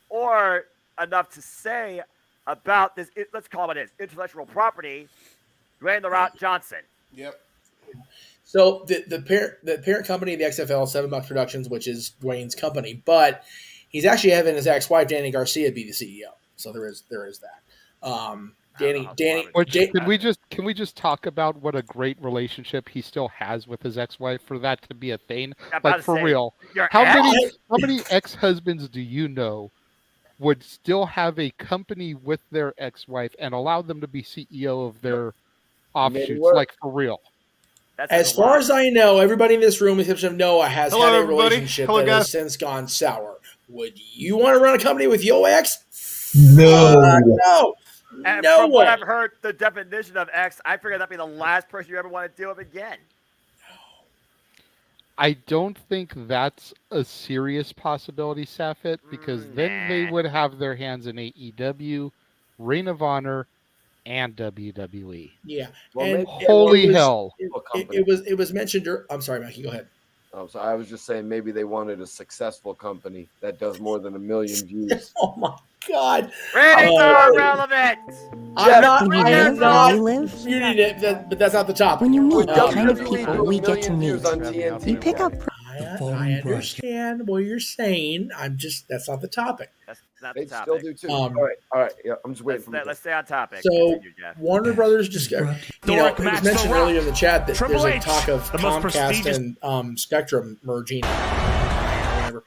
or enough to say about this, let's call it his intellectual property, Dwayne "The Rock" Johnson. Yep. So the parent company of the XFL, $7 Productions, which is Dwayne's company, but he's actually having his ex-wife Danny Garcia be the CEO. So there is that. Danny. Can we just talk about what a great relationship he still has with his ex-wife for that to be a thing? Like, for real, how many ex-husbands do you know would still have a company with their ex-wife and allow them to be CEO of their offshoots? Like, for real. As far as I know, everybody in this room, except for Noah, has had a relationship that has since gone sour. Would you want to run a company with your ex? No. No. And no from way. what I've heard, the definition of ex, I figured that'd be the last person you ever want to deal with again. I don't think that's a serious possibility, Safit, because then they would have their hands in AEW, Ring of Honor, and WWE. Yeah. Well, holy hell. It was mentioned. I'm sorry, Mikey. Go ahead. Oh, so I was just saying maybe they wanted a successful company that does more than 1 million views. Oh my God! Ratings are irrelevant. I'm not. You need it, but that's not the topic. When you meet the kind of people we get to meet, you pick up. I understand what you're saying. That's not the topic. That's not they the topic. still do too. All right. Yeah, I'm just waiting for Let's stay on topic. So Warner Brothers just, it was mentioned earlier in the chat that there's a talk of Comcast and Spectrum merging. Whatever.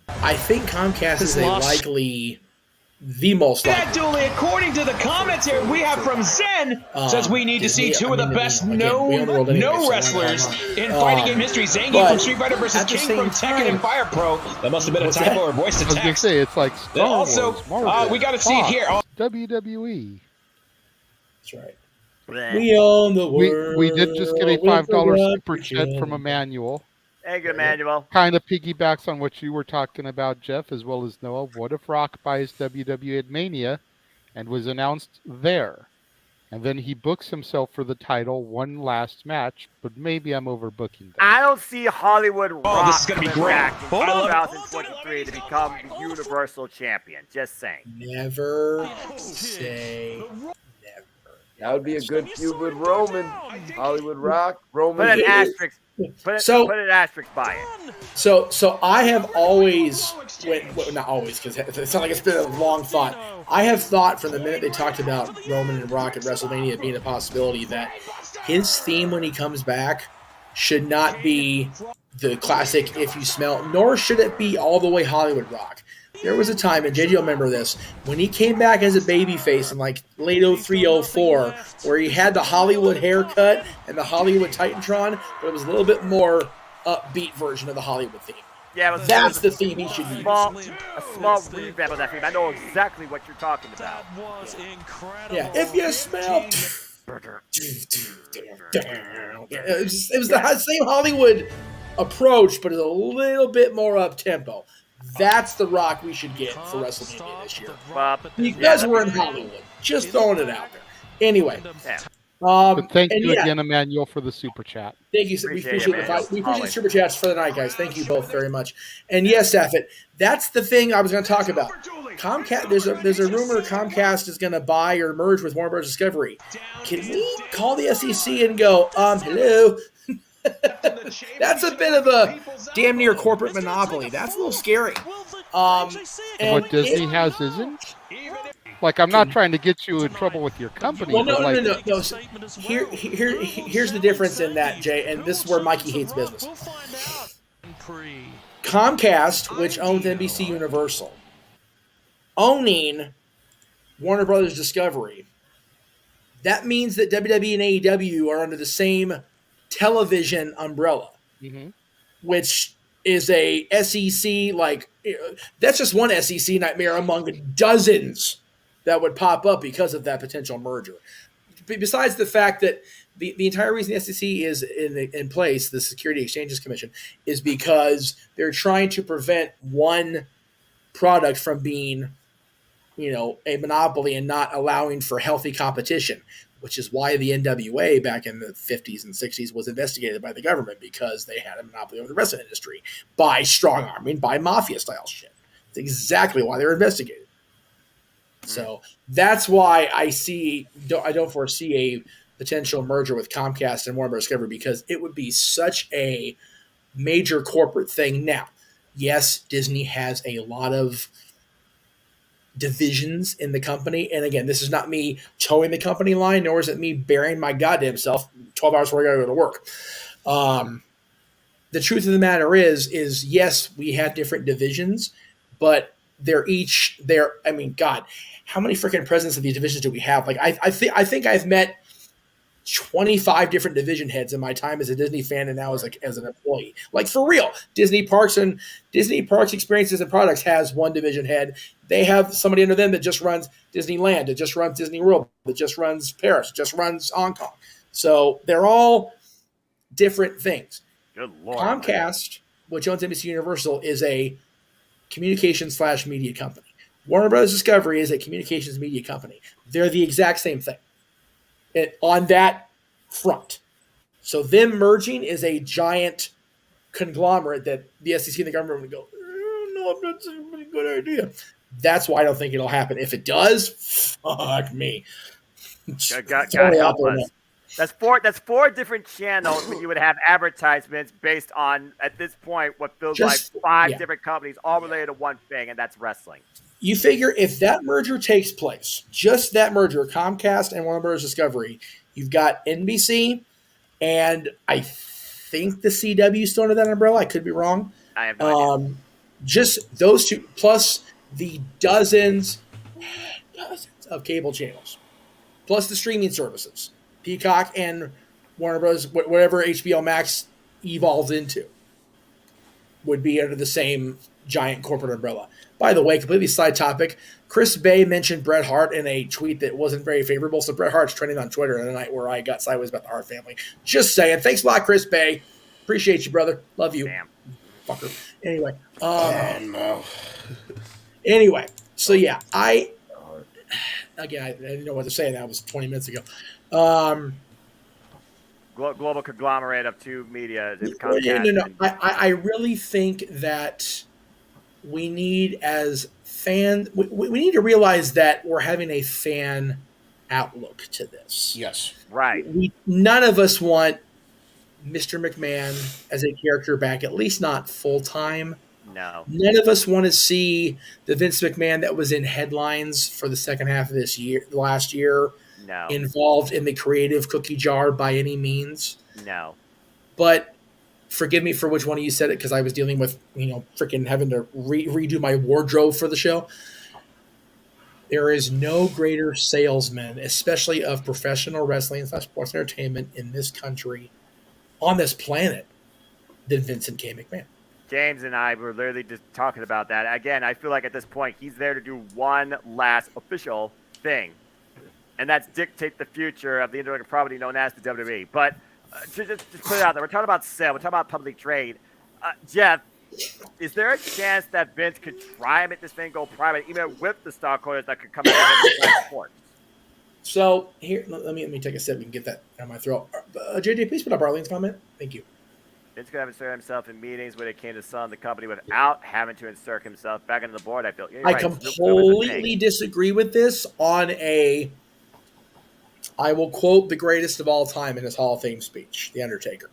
I think Comcast is a likely the most likely. Actually, according to the commentary we have from Zen, says we need to see two of the best known wrestlers in fighting game history. Zangief from Street Fighter versus King from Tekken and Fire Pro. That must have been a typo or voice to I was gonna text. say it's like Star Also, Wars, Marvel, we got to see it here. WWE. That's right. We own the world. We did just get a $5 super chat from Emmanuel. Hey, good Emmanuel. Kind of piggybacks on what you were talking about, Jeff, as well as Noah. What if Rock buys WWE at Mania and was announced there? And then he books himself for the title one last match, but maybe I'm overbooking that. I don't see Hollywood Rock this is gonna be coming great. back in Hold on. 2023 to become the Universal Champion. Just saying. Never say never. That would be a good feud with Roman. Hollywood Rock. Roman. Put an asterisk. Put an asterisk by it. So I have always, not always, because it's not like it's been a long thought. I have thought from the minute they talked about Roman and Rock at WrestleMania being a possibility that his theme when he comes back should not be the classic "If You Smell," nor should it be all the way Hollywood Rock. There was a time, and JJ will remember this, when he came back as a babyface in like late 03, 04, where he had the Hollywood haircut and the Hollywood Titantron, but it was a little bit more upbeat version of the Hollywood theme. Yeah, that's the theme he should use. A small revamp of that theme. I know exactly what you're talking about. Yeah, if you smell. It was the same Hollywood approach, but it's a little bit more up tempo. That's the Rock we should get for WrestleMania this year. Because we're in Hollywood. Just throwing it out there. Anyway. But thank you again, Emmanuel, for the super chat. Thank you. We appreciate the super chats for the night, guys. Thank you both very much. And yes, Saffet, that's the thing I was going to talk about. Comcast. There's a rumor Comcast is going to buy or merge with Warner Bros. Discovery. Can we call the SEC and go, hello? That's a bit of a damn near corporate monopoly. That's a little scary. And what Disney has isn't? Like, I'm not trying to get you in trouble with your company. Well, no. So here's the difference in that, Jay, and this is where Mikey hates business. Comcast, which owns NBC Universal, owning Warner Brothers Discovery, that means that WWE and AEW are under the same television umbrella, which is a SEC, that's just one SEC nightmare among dozens that would pop up because of that potential merger. Besides the fact that the entire reason the SEC is in place, the Security Exchanges Commission, is because they're trying to prevent one product from being, a monopoly and not allowing for healthy competition, which is why the NWA back in the 50s and 60s was investigated by the government, because they had a monopoly over the wrestling industry by strong-arming, by mafia-style shit. That's exactly why they were investigated. So that's why I don't foresee a potential merger with Comcast and Warner Bros. Discovery, because it would be such a major corporate thing. Now, yes, Disney has a lot of divisions in the company, and again, this is not me towing the company line, nor is it me burying my goddamn self 12 hours before I gotta go to work. The truth of the matter is yes, we have different divisions, but God, how many freaking presidents of these divisions do we have? Like, I think I've met 25 different division heads in my time as a Disney fan and now as an employee. Like, for real. Disney Parks Experiences and Products has one division head. They have somebody under them that just runs Disneyland, that just runs Disney World, that just runs Paris, just runs Hong Kong. So they're all different things. Good Lord. Comcast, which owns NBC Universal, is a communications/media company. Warner Bros. Discovery is a communications media company. They're the exact same thing on that front. So them merging is a giant conglomerate that the SEC and the government would go, no, I'm not saying it's a good idea. That's why I don't think it'll happen. If it does, fuck me. God help us. That's four different channels when you would have advertisements based on, at this point, what feels like five different companies all related to one thing, and that's wrestling. You figure if that merger takes place, just that merger, Comcast and Warner Bros. Discovery, you've got NBC, and I think the CW still under that umbrella. I could be wrong. I have no idea. Just those two, plus the dozens of cable channels, plus the streaming services, Peacock and Warner Bros., whatever HBO Max evolves into, would be under the same giant corporate umbrella. By the way, completely side topic, Chris Bay mentioned Bret Hart in a tweet that wasn't very favorable. So Bret Hart's trending on Twitter the night where I got sideways about the Hart family. Just saying. Thanks a lot, Chris Bay. Appreciate you, brother. Love you. Damn. Fucker. Anyway. No. Anyway. So, yeah. I didn't know what to say. That was 20 minutes ago. Global conglomerate of two media. No. I really think that we need, as fans, we need to realize that we're having a fan outlook to this. Yes. Right. None of us want Mr. McMahon as a character back, at least not full time. No. None of us want to see the Vince McMahon that was in headlines for the second half of last year. No. Involved in the creative cookie jar by any means. No. But forgive me for which one of you said it, because I was dealing with, freaking having to redo my wardrobe for the show. There is no greater salesman, especially of professional wrestling / sports entertainment in this country, on this planet, than Vincent K. McMahon. James and I were literally just talking about that. Again, I feel like at this point, he's there to do one last official thing. And that's dictate the future of the intellectual property known as the WWE. But just put it out there. We're talking about sale. We're talking about public trade. Jeff, is there a chance that Vince could try and make this thing go private, even with the stockholders that could come out and support? So here, let me take a sip. We can get that out of my throat. JJ, please put up Arlene's comment. Thank you. Vince could have inserted himself in meetings when it came to selling the company without having to insert himself back into the board. I feel. I completely disagree with this on a. I will quote the greatest of all time in his Hall of Fame speech, The Undertaker.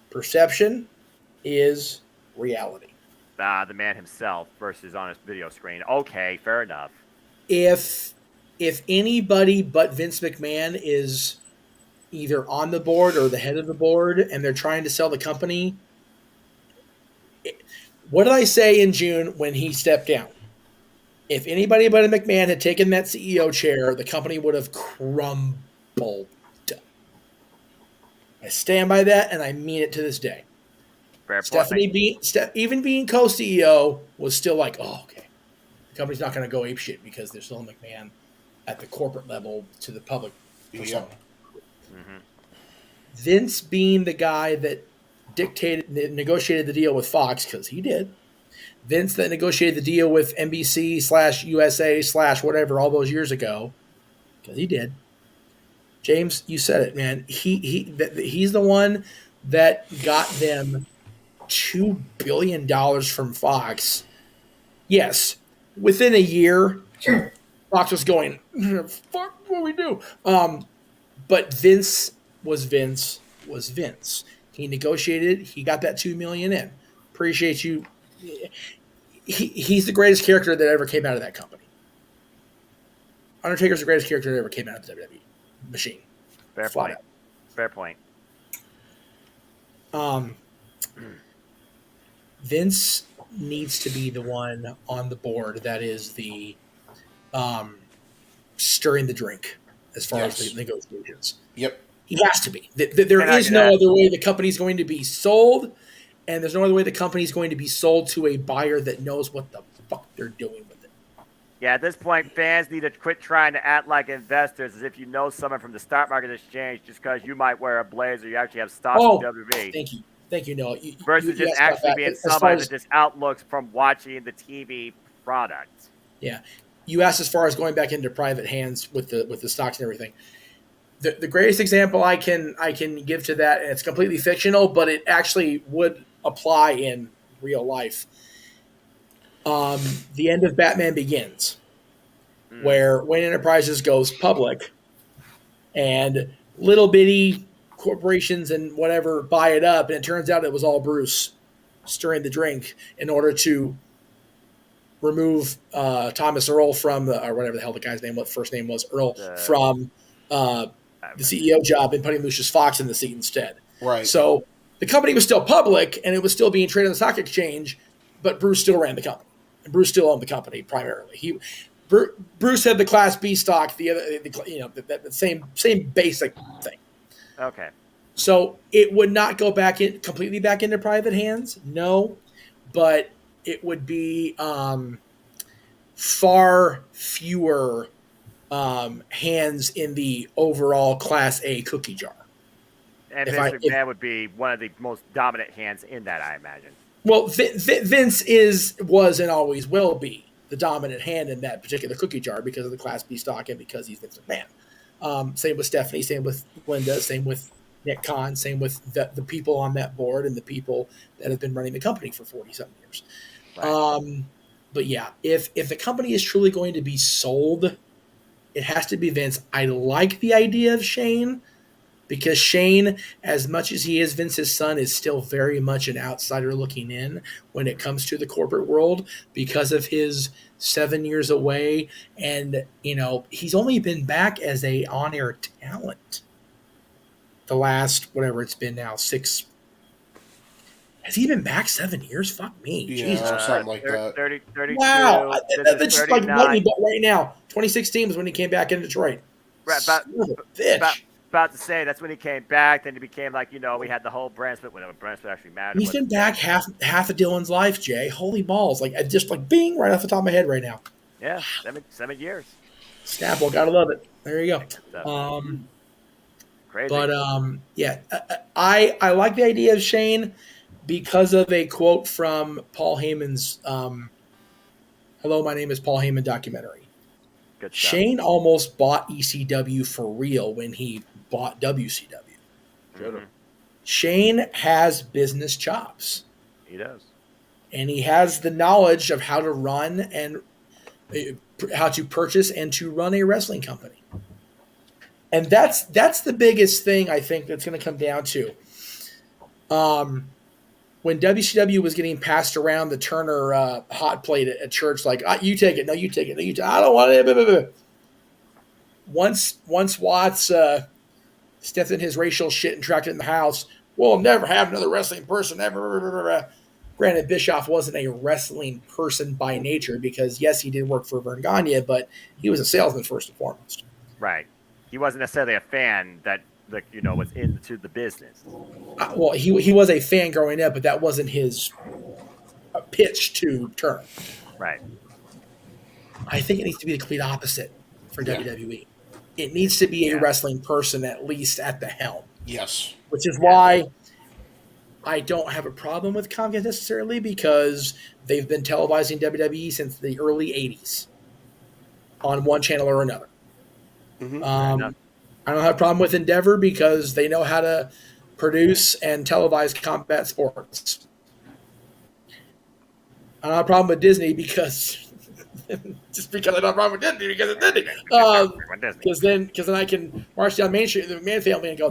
Perception is reality. The man himself versus on his video screen. Okay, fair enough. If anybody but Vince McMahon is either on the board or the head of the board and they're trying to sell the company, what did I say in June when he stepped down? If anybody but McMahon had taken that CEO chair, the company would have crumbled. I stand by that, and I mean it to this day. Fair Stephanie, even being co-CEO, was still like, oh, okay. The company's not going to go apeshit because there's still a McMahon at the corporate level to the public persona. Mm-hmm. Vince being the guy that negotiated the deal with Fox, because he did. Vince that negotiated the deal with NBC/USA/ whatever all those years ago, because he did. James, you said it, man. He's the one that got them $2 billion from Fox. Yes, within a year, Fox was going, fuck what we do. But Vince was Vince. He negotiated. He got that $2 million in. Appreciate you. He's the greatest character that ever came out of that company. Undertaker's the greatest character that ever came out of the WWE machine. Fair point. Fair point. Vince needs to be the one on the board that is the stirring the drink as far as the negotiations. Yep. He has to be. There is no other way the company's going to be sold. And there's no other way the company's going to be sold to a buyer that knows what the fuck they're doing with it. Yeah, at this point, fans need to quit trying to act like investors as if you know someone from the stock market exchange just because you might wear a blazer. You actually have stocks in WWE. Thank you, Noah. Versus just actually being somebody that just outlooks from watching the TV product. Yeah. You asked as far as going back into private hands with the stocks and everything. The greatest example I can give to that, and it's completely fictional, but it actually would apply in real life. The end of Batman Begins, where Wayne Enterprises goes public, and little bitty corporations and whatever buy it up, and it turns out it was all Bruce stirring the drink in order to remove Thomas Earl from or whatever the hell the guy's name, what first name was, Earl, from the CEO job and putting Lucius Fox in the seat instead. Right. So the company was still public and it was still being traded on the stock exchange, but Bruce still ran the company. And Bruce still owned the company primarily. Bruce had the Class B stock, the same basic thing. Okay. So it would not go completely back into private hands, no, but it would be far fewer hands in the overall Class A cookie jar. And Vince McMahon would be one of the most dominant hands in that, I imagine. Well, Vince was and always will be the dominant hand in that particular cookie jar because of the Class B stock and because he's Vince McMahon. Same with Stephanie, same with Linda, same with Nick Khan, same with the people on that board and the people that have been running the company for 40-something years. Right. But yeah, if the company is truly going to be sold, it has to be Vince. I like the idea of Shane because Shane, as much as he is Vince's son, is still very much an outsider looking in when it comes to the corporate world because of his 7 years away. And, he's only been back as a on-air talent the last, whatever it's been now, 6. Has he been back 7 years? Fuck me. Yeah, Jesus. something like that. 32. Wow. That's just like lightning bolt right now. 2016 was when he came back in Detroit. Right, about to say that's when he came back. Then he became we had the whole brand split. Whenever brand split actually mattered. He's been back half of Dylan's life, Jay. Holy balls! Just bing right off the top of my head right now. Yeah, 7 years. Snapple, gotta love it. There you go. Crazy. But yeah, I like the idea of Shane because of a quote from Paul Heyman's "Hello, my name is Paul Heyman" documentary. Good stuff. Shane almost bought ECW for real when he bought WCW. Mm-hmm. Shane has business chops. He does. And he has the knowledge of how to run and how to purchase and to run a wrestling company. And that's the biggest thing I think that's going to come down to. When WCW was getting passed around the Turner hot plate at church, you take it, no, you take it, no, you take it. I don't want it. Once Watts stepped in his racial shit and tracked it in the house, we'll never have another wrestling person ever. Granted, Bischoff wasn't a wrestling person by nature because, yes, he did work for Vern Gagne, but he was a salesman first and foremost. Right. He wasn't necessarily a fan that was into the business. Well, he was a fan growing up, but that wasn't his pitch to Turner. Right. I think it needs to be the complete opposite for WWE. It needs to be a wrestling person at least at the helm. Yes. Which is why I don't have a problem with Comcast necessarily because they've been televising WWE since the early 80s on one channel or another. Mm-hmm. I don't have a problem with Endeavor because they know how to produce and televise combat sports. I don't have a problem with Disney because just because I don't have a problem with Disney because it's Disney. Because then I can march down Main Street, the McMahon family, and go.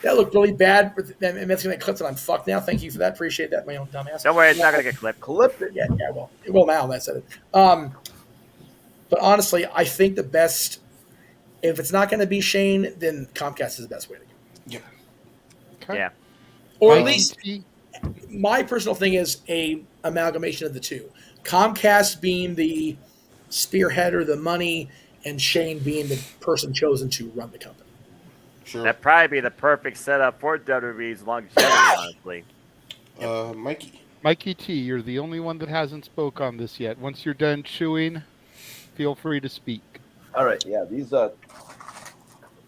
That looked really bad, and that's going to clip that I'm fucked now. Thank you for that. Appreciate that, my own dumbass. Don't worry, it's not going to get clipped. Clip it. Yeah, well, it will now. That said it. But honestly, I think the best, if it's not going to be Shane, then Comcast is the best way to go. Yep. Okay. Yeah. Or at least my personal thing is a amalgamation of the two. Comcast being the spearhead or the money, and Shane being the person chosen to run the company. Sure. That'd probably be the perfect setup for WWE's longevity, honestly. Mikey T, you're the only one that hasn't spoke on this yet. Once you're done chewing, feel free to speak. All right, yeah, these are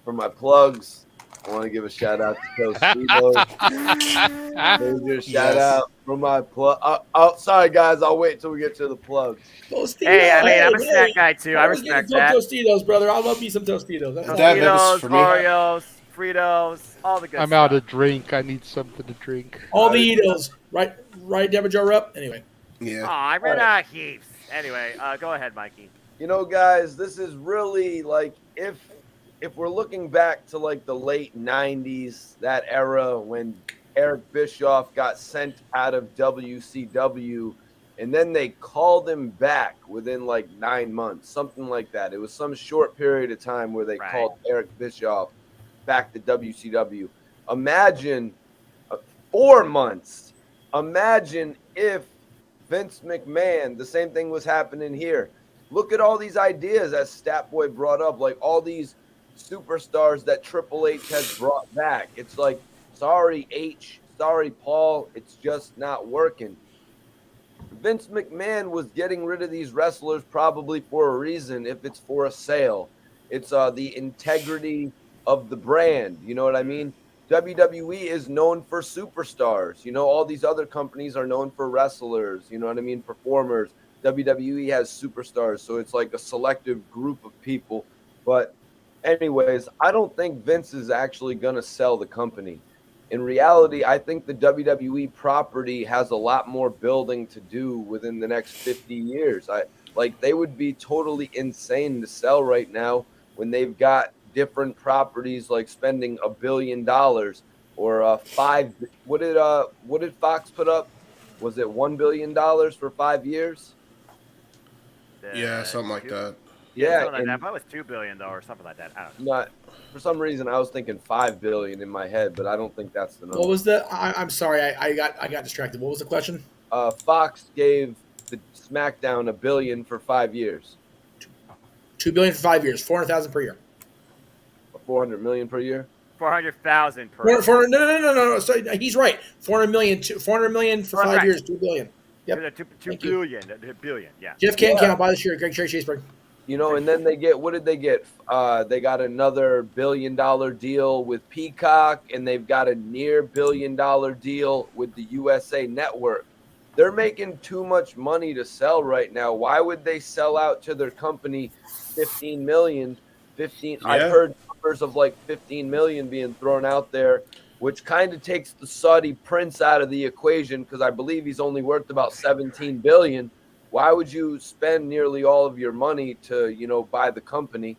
for my plugs. I want to give a shout out to Tostitos. Major shout out for my plug. Sorry guys, I'll wait until we get to the plugs. Tostitos. Hey, I mean, I'm a snack guy too. I respect that. Tostitos, brother. I love me some Tostitos. Tostitos, Oreos, Fritos, all the good stuff. I'm out of drink. I need something to drink. All the Eatos. Right, Deborah Joe Rupp? Anyway. Yeah. Oh, I ran out of heaps. Anyway, go ahead, Mikey. You know, guys, this is really like if we're looking back to like the late 90s, that era when Eric Bischoff got sent out of WCW and then they called him back within like 9 months, something like that. It was some short period of time where they called Eric Bischoff back to WCW. Imagine 4 months imagine if Vince McMahon, the same thing was happening here. Look at all these ideas as Statboy brought up, like all these superstars that Triple H has brought back. It's like, sorry, H, sorry, Paul, it's just not working. Vince McMahon was getting rid of these wrestlers probably for a reason. If it's for a sale, it's the integrity of the brand. You know what I mean? WWE is known for superstars. You know, all these other companies are known for wrestlers. You know what I mean? Performers. WWE has superstars, so it's like a selective group of people. But anyways, I don't think Vince is actually going to sell the company. In reality, I think the WWE property has a lot more building to do within the next 50 years. They would be totally insane to sell right now when they've got different properties like spending $1 billion or what did Fox put up? Was it $1 billion for 5 years? Yeah, something like that. Yeah, something like that. But it was $2 billion or something like that. I don't know. For some reason, I was thinking $5 billion in my head, but I don't think that's the number. What was the? I'm sorry, I got distracted. What was the question? Fox gave the SmackDown $1 billion for 5 years. $2 billion for 5 years, 400,000 per year. 400 million per year. 400,000 per year. No. So he's right. 400 million. 400 million for 5 years. $2 billion. Yep. $2 billion. Yeah. Jeff can't count. Buy this year. Greg Cherry Cheeseburger. You know, and then they get, what did they get? They got another $1 billion deal with Peacock, and they've got a near $1 billion deal with the USA Network. They're making too much money to sell right now. Why would they sell out to their company 15 million? I've heard numbers of like 15 million being thrown out there, which kind of takes the Saudi prince out of the equation because I believe he's only worth about 17 billion. Why would you spend nearly all of your money to, you know, buy the company?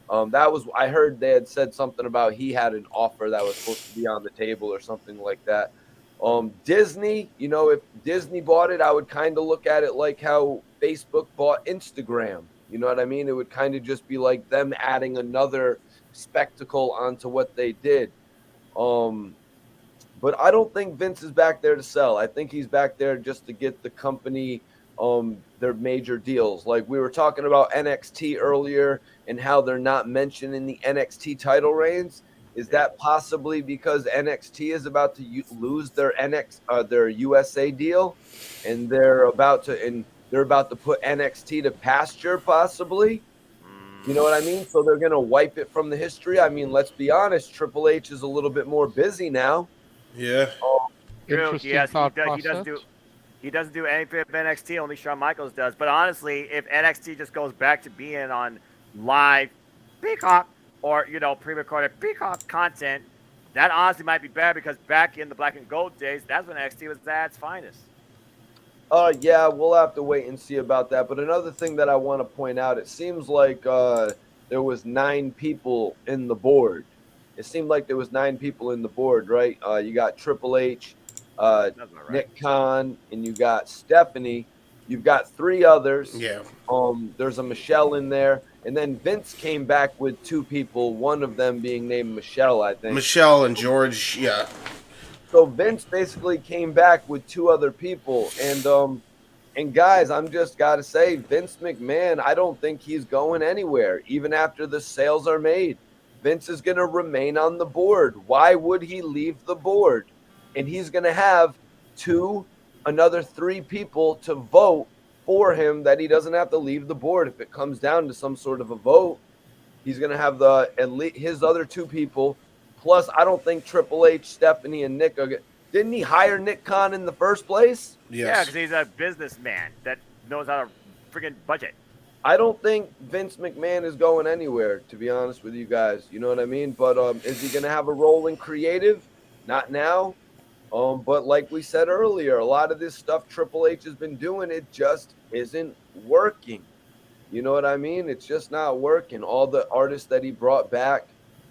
I heard they had said something about he had an offer that was supposed to be on the table or something like that. Disney, you know, if Disney bought it, I would kind of look at it like how Facebook bought Instagram. You know what I mean? It would kind of just be like them adding another spectacle onto what they did. But I don't think Vince is back there to sell. I think he's back there just to get the company their major deals. Like we were talking about NXT earlier and how they're not mentioned in the NXT title reigns. Is that possibly because NXT is about to lose their their USA deal, and they're about to put NXT to pasture possibly? You know what I mean? So they're going to wipe it from the history. I mean, let's be honest, Triple H is a little bit more busy now. Yeah. True. He doesn't do anything with NXT, only Shawn Michaels does. But honestly, if NXT just goes back to being on live Peacock or, you know, pre-recorded Peacock content, that honestly might be better because back in the black and gold days, that's when NXT was at its finest. Yeah, we'll have to wait and see about that. But another thing that I want to point out, it seems like there was 9 people in the board. It seemed like there was 9 people in the board, right? You got Triple H, Nick Khan, and you got Stephanie. You've got 3 others. Yeah. There's a Michelle in there. And then Vince came back with 2 people, one of them being named Michelle, I think. Michelle and George, yeah. So Vince basically came back with 2 other people. And guys, I'm just got to say, Vince McMahon, I don't think he's going anywhere, even after the sales are made. Vince is going to remain on the board. Why would he leave the board? And he's going to have another 3 people to vote for him that he doesn't have to leave the board. If it comes down to some sort of a vote, he's going to have his other 2 people. Plus, I don't think Triple H, Stephanie, and Nick didn't he hire Nick Khan in the first place? Yes. Yeah, because he's a businessman that knows how to freaking budget. I don't think Vince McMahon is going anywhere, to be honest with you guys. You know what I mean? But is he going to have a role in creative? Not now. But like we said earlier, a lot of this stuff Triple H has been doing, it just isn't working. You know what I mean? It's just not working. All the artists that he brought back,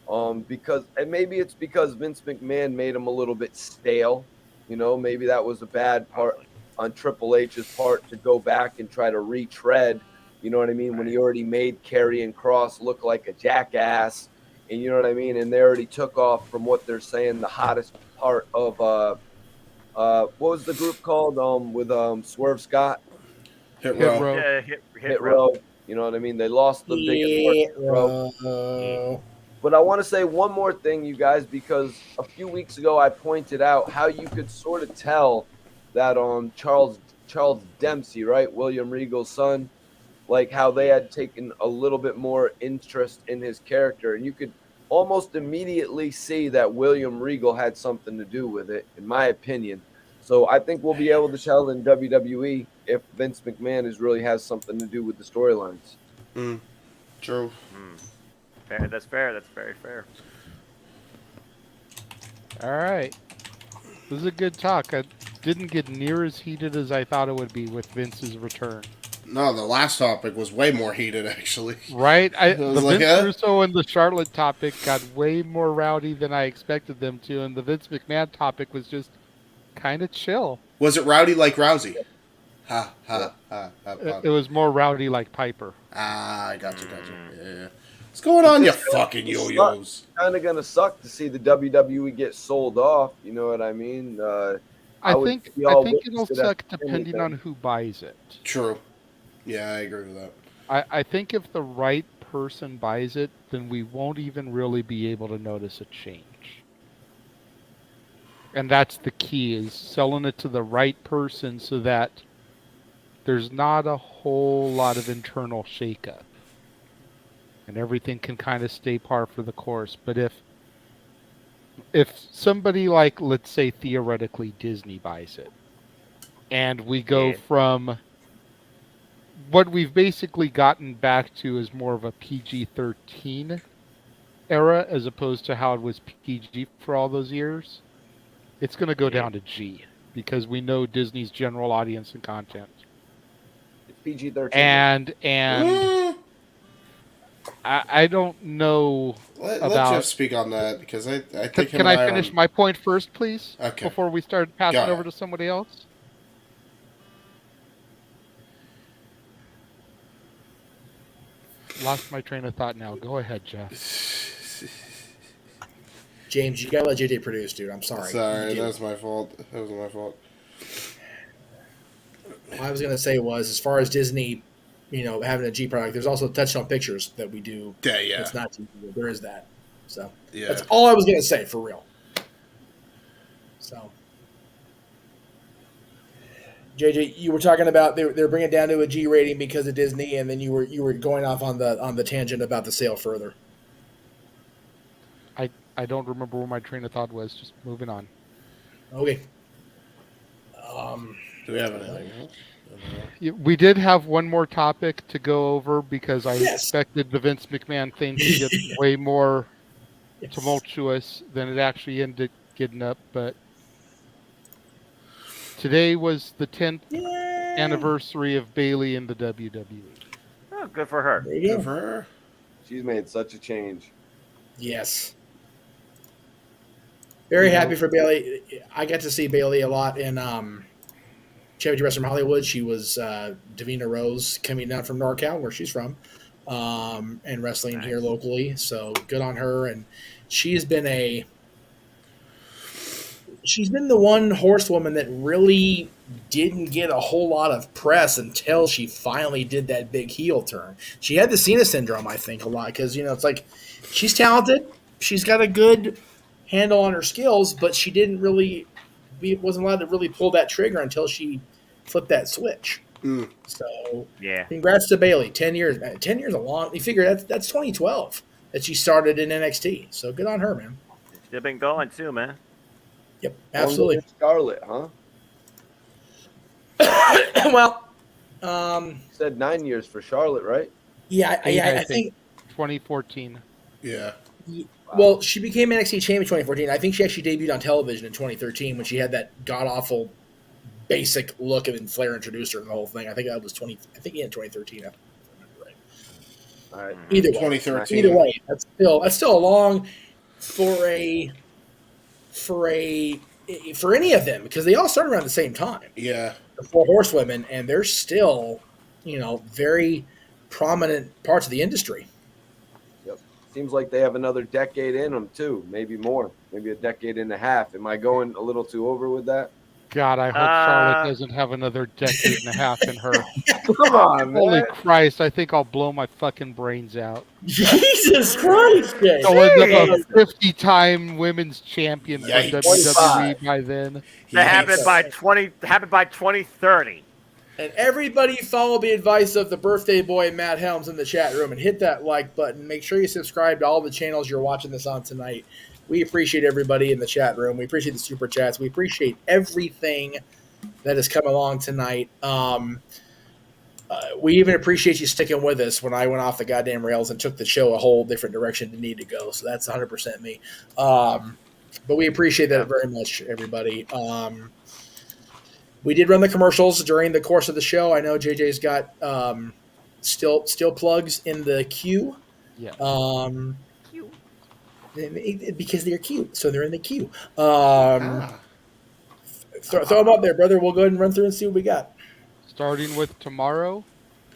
maybe it's because Vince McMahon made him a little bit stale. You know, maybe that was a bad part on Triple H's part to go back and try to retread. You know what I mean? When he already made Karrion Kross look like a jackass. And you know what I mean? And they already took off from what they're saying, the hottest part of What was the group called? With Swerve Scott. Hit Row. Row. Yeah, Hit Row. You know what I mean? They lost the biggest Hit Row. Row. But I want to say one more thing, you guys, because a few weeks ago I pointed out how you could sort of tell that Charles Dempsey, right, William Regal's son, like how they had taken a little bit more interest in his character, and you could almost immediately see that William Regal had something to do with it, in my opinion. So I think we'll be able to tell in WWE if Vince McMahon really has something to do with the storylines. True. Fair. That's fair. That's very fair. All right. This is a good talk. I didn't get near as heated as I thought it would be with Vince's return. No, the last topic was way more heated, actually. Right? I The was like, Vince Russo and the Charlotte topic got way more rowdy than I expected them to, and the Vince McMahon topic was just kind of chill. Was it rowdy like Rousey? Ha, ha, ha, ha. It was more rowdy like Piper. Ah, I got you. Yeah. What's going on, you fucking yo-yos? Kind of gonna suck to see the WWE get sold off. You know what I mean? I think it'll suck depending on who buys it. True. Yeah, I agree with that. I think if the right person buys it, then we won't even really be able to notice a change. And that's the key, is selling it to the right person so that there's not a whole lot of internal shakeup. And everything can kind of stay par for the course. But if somebody like, let's say theoretically Disney buys it, and we go from what we've basically gotten back to is more of a PG-13 era as opposed to how it was PG for all those years, it's going to go down to G because we know Disney's general audience and content. It's PG-13. And I don't know Let about... Jeff speak on that, because I think... Can I finish my point first, please? Okay. Before we start passing over to somebody else? Lost my train of thought now. Go ahead, Jeff. James, you gotta let JJ produce, dude. I'm sorry. Sorry, that was my fault. That was my fault. What I was gonna say was, as far as Disney, having a G product, there's also Touchstone Pictures that we do. Yeah. It's not G, there is that. So yeah, that's all I was gonna say for real. So, JJ, you were talking about they're bringing it down to a G rating because of Disney, and then you were going off on the tangent about the sale further. I don't remember where my train of thought was. Just moving on. Okay. Do we have anything else? We did have one more topic to go over because I expected the Vince McMahon thing to get way more tumultuous than it actually ended getting up. But today was the 10th anniversary of Bayley in the WWE. Oh, good for her. Good for her. She's made such a change. Yes. Very happy for Bayley. I got to see Bayley a lot in Championship Wrestling from Hollywood. She was Davina Rose coming down from NorCal, where she's from, and wrestling here locally. So good on her. And she's been the one horsewoman that really didn't get a whole lot of press until she finally did that big heel turn. She had the Cena syndrome, I think, a lot because it's like she's talented. She's got a good handle on her skills, but she didn't really wasn't allowed to really pull that trigger until she flipped that switch. So congrats to Bayley. 10 years. 10 years a long. You figure that's 2012 that she started in NXT. So good on her, man. She's been going too, man. Yep, absolutely. Scarlett, huh? Well, said 9 years for Charlotte, right? Yeah, I think 2014. Yeah. Well, she became NXT champion in 2014. I think she actually debuted on television in 2013 when she had that god awful basic look, and then Flair introduced her and the whole thing. I think that was 2013. Right. All right. Either way, 2013. Either way, that's still a long for any of them, because they all started around the same time. Yeah. The four horsewomen, and they're still, very prominent parts of the industry. Yep. Seems like they have another decade in them too, maybe more, maybe a decade and a half. Am I going a little too over with that? God, I hope Charlotte doesn't have another decade and a half in her. Come on, man. Holy Christ, I think I'll blow my fucking brains out. Jesus Christ, Jay. I'll end up a 50-time women's champion for Yikes. WWE by then. That happened by 2030. And everybody follow the advice of the birthday boy Matt Helms in the chat room and hit that like button. Make sure you subscribe to all the channels you're watching this on tonight. We appreciate everybody in the chat room. We appreciate the super chats. We appreciate everything that has come along tonight. We even appreciate you sticking with us when I went off the goddamn rails and took the show a whole different direction to need to go. So that's 100% me. But we appreciate that very much, everybody. We did run the commercials during the course of the show. I know JJ's got still plugs in the queue. Yeah. Because they're cute, so they're in the queue. Throw them up there, brother. We'll go ahead and run through and see what we got. Starting with tomorrow.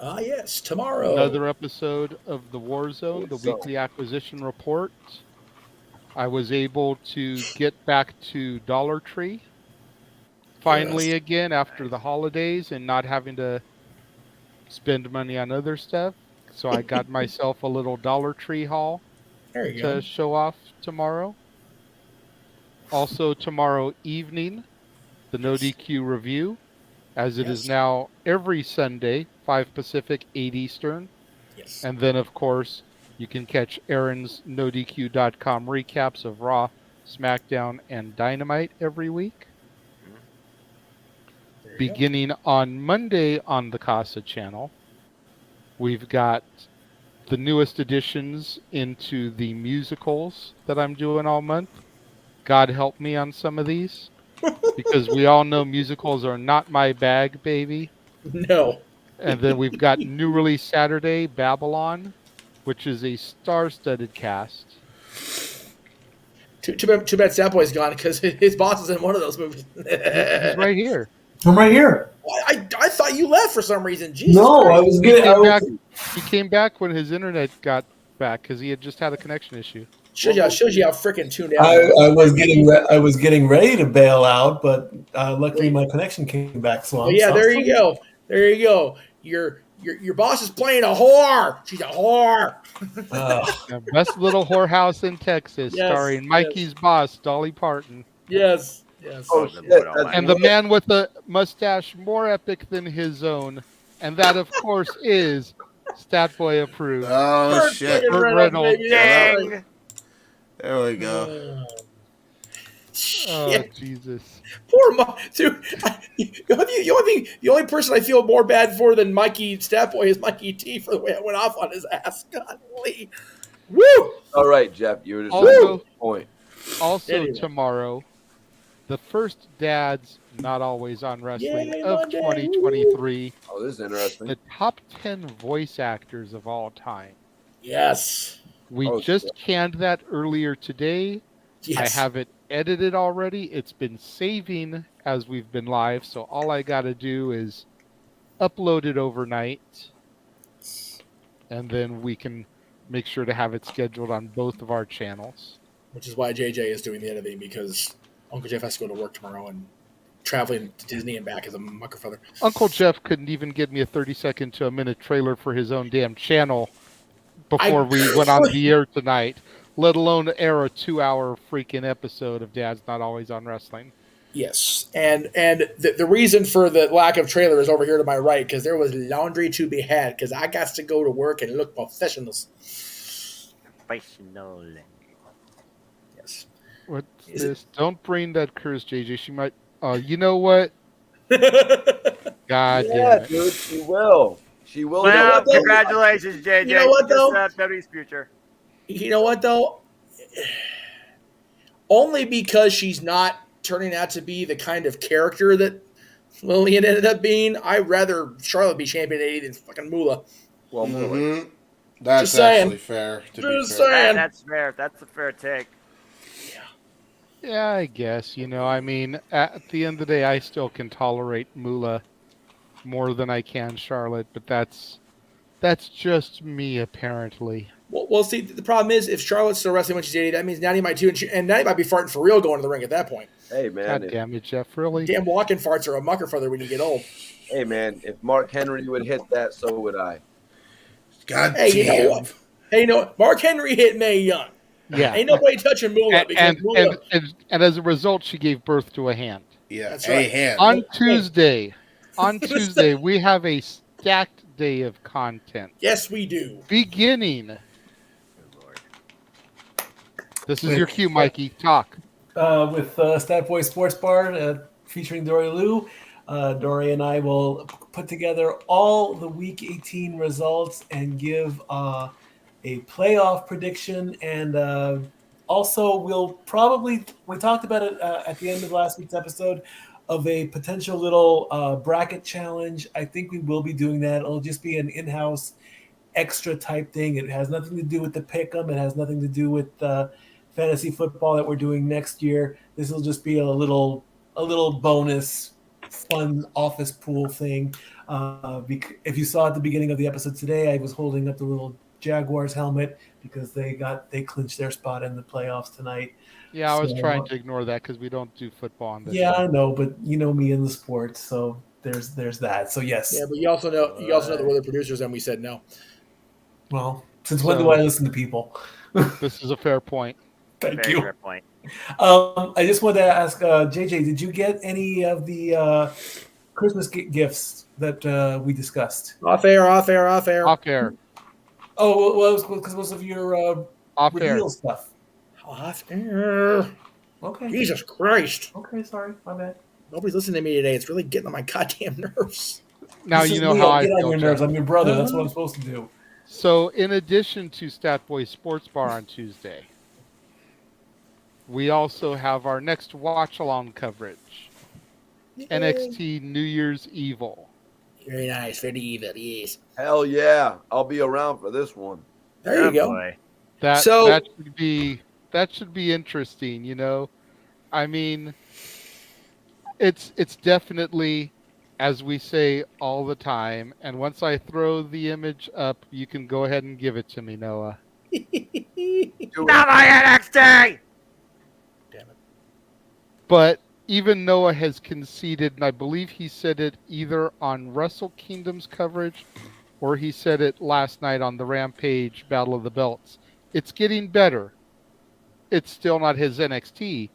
Yes, tomorrow. Another episode of the War Zone, the weekly acquisition report. I was able to get back to Dollar Tree finally again after the holidays and not having to spend money on other stuff. So I got myself a little Dollar Tree haul to show off tomorrow. Also tomorrow evening, the No DQ review, as it is now every Sunday, 5 Pacific, 8 Eastern. Yes. And then, of course, you can catch Aaron's NoDQ.com recaps of Raw, SmackDown, and Dynamite every week. Beginning on Monday on the Casa channel, we've got the newest additions into the musicals that I'm doing all month. God help me on some of these, because we all know musicals are not my bag, baby. No. And then we've got new release Saturday, Babylon, which is a star-studded cast. Too bad Sapboy's gone because his boss is in one of those movies. He's right here. I'm right here. I thought you left for some reason. Jesus No, Christ. I was getting. He came back when his internet got back because he had just had a connection issue. Shows you how freaking tuned out. I was getting ready to bail out, but luckily my connection came back. So there you go. There you go. Your boss is playing a whore. She's a whore. The best little whorehouse in Texas, starring Mikey's boss, Dolly Parton. Yes. And the man with the mustache more epic than his own, and that, of course, is Statboy approved. Oh, shit. Burt Reynolds. Dang. There we go. Oh, Jesus. Poor dude. The only person I feel more bad for than Mikey Statboy is Mikey T for the way I went off on his ass. Golly. Woo! All right, Jeff. You were just Also, point. Tomorrow, the first Dads Not Always on Wrestling of 2023. Oh, this is interesting. The top 10 voice actors of all time. Yes. We just canned that earlier today. Yes. I have it edited already. It's been saving as we've been live, so all I got to do is upload it overnight, and then we can make sure to have it scheduled on both of our channels. Which is why JJ is doing the editing, because Uncle Jeff has to go to work tomorrow, and traveling to Disney and back is a muckerfeather. Uncle Jeff couldn't even give me a 30-second to a minute trailer for his own damn channel before we went on the air tonight, let alone air a 2-hour freaking episode of Dad's Not Always on Wrestling. Yes, and the reason for the lack of trailer is over here to my right, because there was laundry to be had, because I got to go to work and look professional. Professional. Yes. What's this? Don't bring that curse, JJ. She might... Oh, you know what? God damn it. Dude, she will. She will. Well, congratulations, JJ. You know what, though? WWE's future. You know what, though? Only because she's not turning out to be the kind of character that Lillian ended up being. I'd rather Charlotte be champion 80 than fucking Moolah. Well, Moolah. That's Just saying. actually fair. Just saying. That's fair. That's a fair take. Yeah, I guess. You know, I mean, at the end of the day, I still can tolerate Moolah more than I can Charlotte, but that's That's just me, apparently. Well, see, the problem is if Charlotte's still wrestling when she's 80, that means Natty might too, and Natty might be farting for real going to the ring at that point. Hey, man. God damn it, Jeff, really? Damn walking farts are a mucker further when you get old. Hey, man, if Mark Henry would hit that, so would I. God damn. You know what? Hey, you know what? Mark Henry hit Mae Young. Yeah. Ain't nobody touching Moolah because Moolah. And as a result, she gave birth to a hand. Yeah, that's right. Hand. On Tuesday, we have a stacked day of content. Yes, we do. Beginning. This is your cue, Mikey. Talk. With Stat Boy Sports Bar featuring Dory Lou. Dory and I will put together all the Week 18 results and give a playoff prediction. And also, we talked about it at the end of last week's episode of a potential little bracket challenge. I think we will be doing that. It'll just be an in-house extra type thing. It has nothing to do with the pick'em. It has nothing to do with fantasy football that we're doing next year. This will just be a little bonus fun office pool thing. If you saw at the beginning of the episode today, I was holding up the little Jaguars helmet because they clinched their spot in the playoffs tonight. Yeah, I was trying to ignore that because we don't do football on this. Yeah, I know, but you know me in the sports, so there's that. So yes. Yeah, but you also know that we're the producers, and we said no. Well, since when do I listen to people? This is a fair point. Thank Very you. fair point. I just wanted to ask JJ, did you get any of the Christmas gifts that we discussed? Off air. Off air. Oh, well, because most of your off air reveal stuff. Off air. Okay. Jesus Christ. Okay, sorry, my bad. Nobody's listening to me today. It's really getting on my goddamn nerves. Now you know how I get on feel, your nerves. Jeff. I'm your brother. That's what I'm supposed to do. So, in addition to Stat Boy Sports Bar on Tuesday, we also have our next watch-along coverage. Yay. NXT New Year's Evil. Very nice. Very evil, yes. Hell yeah. I'll be around for this one. There you go. That should be interesting, you know. I mean, it's definitely, as we say all the time, and once I throw the image up, you can go ahead and give it to me, Noah. Not my NXT! Damn it. But even Noah has conceded, and I believe he said it either on Wrestle Kingdom's coverage or he said it last night on the Rampage Battle of the Belts. It's getting better. It's still not his NXT,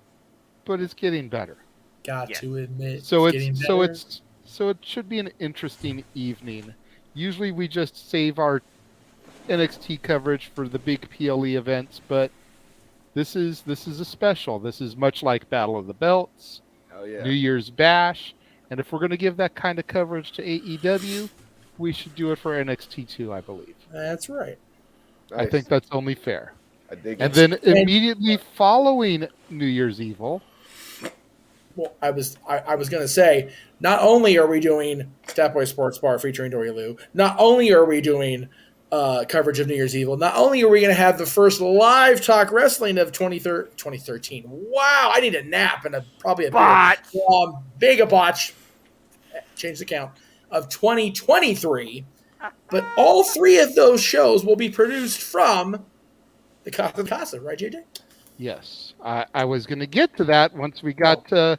but it's getting better. Got to admit. So it's it should be an interesting evening. Usually we just save our NXT coverage for the big PLE events, but this is a special. This is much like Battle of the Belts, New Year's Bash, and if we're going to give that kind of coverage to AEW, we should do it for NXT too, I believe. That's right. I think that's only fair. I dig and it. then immediately following New Year's Evil. Well, I was going to say, not only are we doing Stat Boy Sports Bar featuring Dory Lou, not only are we doing coverage of New Year's Evil, not only are we going to have the first live talk wrestling of 2013. Wow, I need a nap and probably a big botch. Change the count of 2023. But all three of those shows will be produced from the Casa, right, JJ? Yes, I was going to get to that once we got to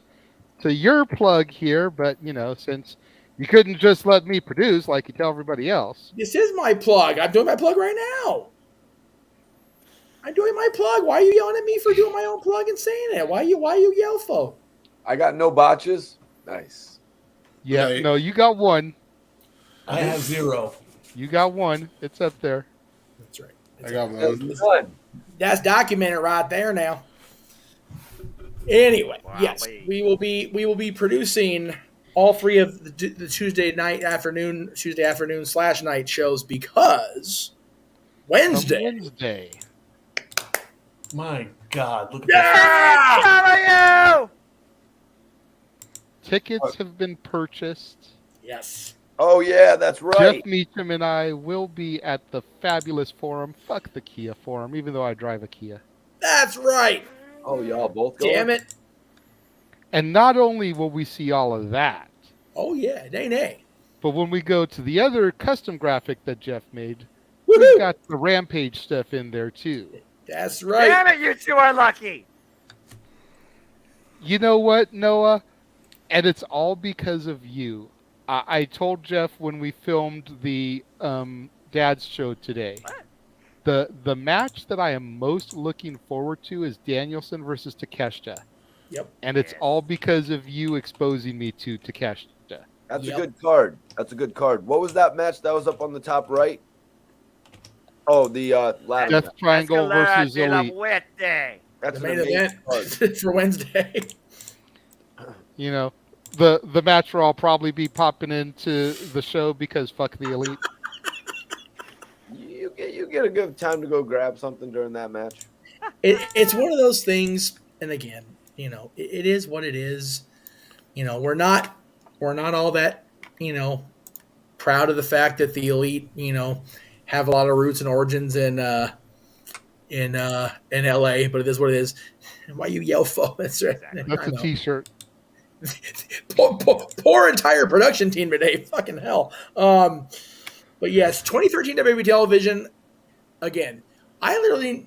your plug here, but you know, since you couldn't just let me produce like you tell everybody else. This is my plug. I'm doing my plug right now. I'm doing my plug. Why are you yelling at me for doing my own plug and saying it? Why you yell for? I got no botches. Nice. Yeah, no, you got one. I have 0. You got one. It's up there. That's right. I got one. That's documented right there now. Anyway, yes, we will be producing all three of the Tuesday afternoon/night shows because Wednesday. My God, look at that. How are you? Tickets have been purchased. Yes. Oh, yeah, that's right. Jeff Meacham and I will be at the Fabulous Forum. Fuck the Kia Forum, even though I drive a Kia. That's right. Oh, y'all both going? Damn it. And not only will we see all of that. Oh, yeah. Nay. But when we go to the other custom graphic that Jeff made, we've got the Rampage stuff in there too. That's right. Damn it, you two are lucky. You know what, Noah? And it's all because of you. I told Jeff when we filmed the Dad's show today, the match that I am most looking forward to is Danielson versus Takeshita. Yep. And it's all because of you exposing me to Takeshita. That's a good card. That's a good card. What was that match that was up on the top right? Oh, the ladder. Death Triangle versus Elite. That's the an main amazing event card. for Wednesday. You know, the match where I'll probably be popping into the show because fuck the Elite. You get a good time to go grab something during that match. It's one of those things, and again, you know, it is what it is. You know, we're not all that, you know, proud of the fact that the Elite, you know, have a lot of roots and origins in LA, but it is what it is. Why you yell for? That's right. That's a t-shirt. Poor entire production team today. Fucking hell. But yes, 2013 WWE television. Again, I literally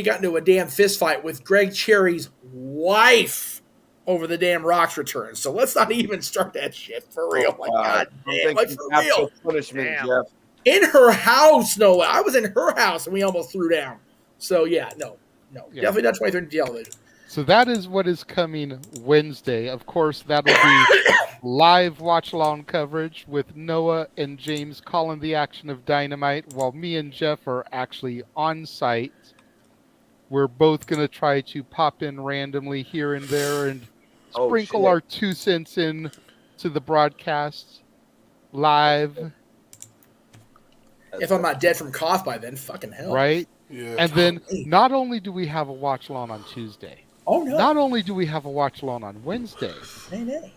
got into a damn fist fight with Greg Cherry's wife over the damn Rock's return. So let's not even start that shit for real. My God damn, like for real. Punishment, Jeff. In her house, no. I was in her house and we almost threw down. So yeah, no, definitely not 2013 television. So that is what is coming Wednesday. Of course, that'll be live watch-along coverage with Noah and James calling the action of Dynamite while me and Jeff are actually on site. We're both going to try to pop in randomly here and there and sprinkle our 2 cents in to the broadcast live. If I'm not dead from cough by then, fucking hell. Right? Yeah. And then not only do we have a watch-along on Tuesday, not only do we have a watch-along on Wednesday,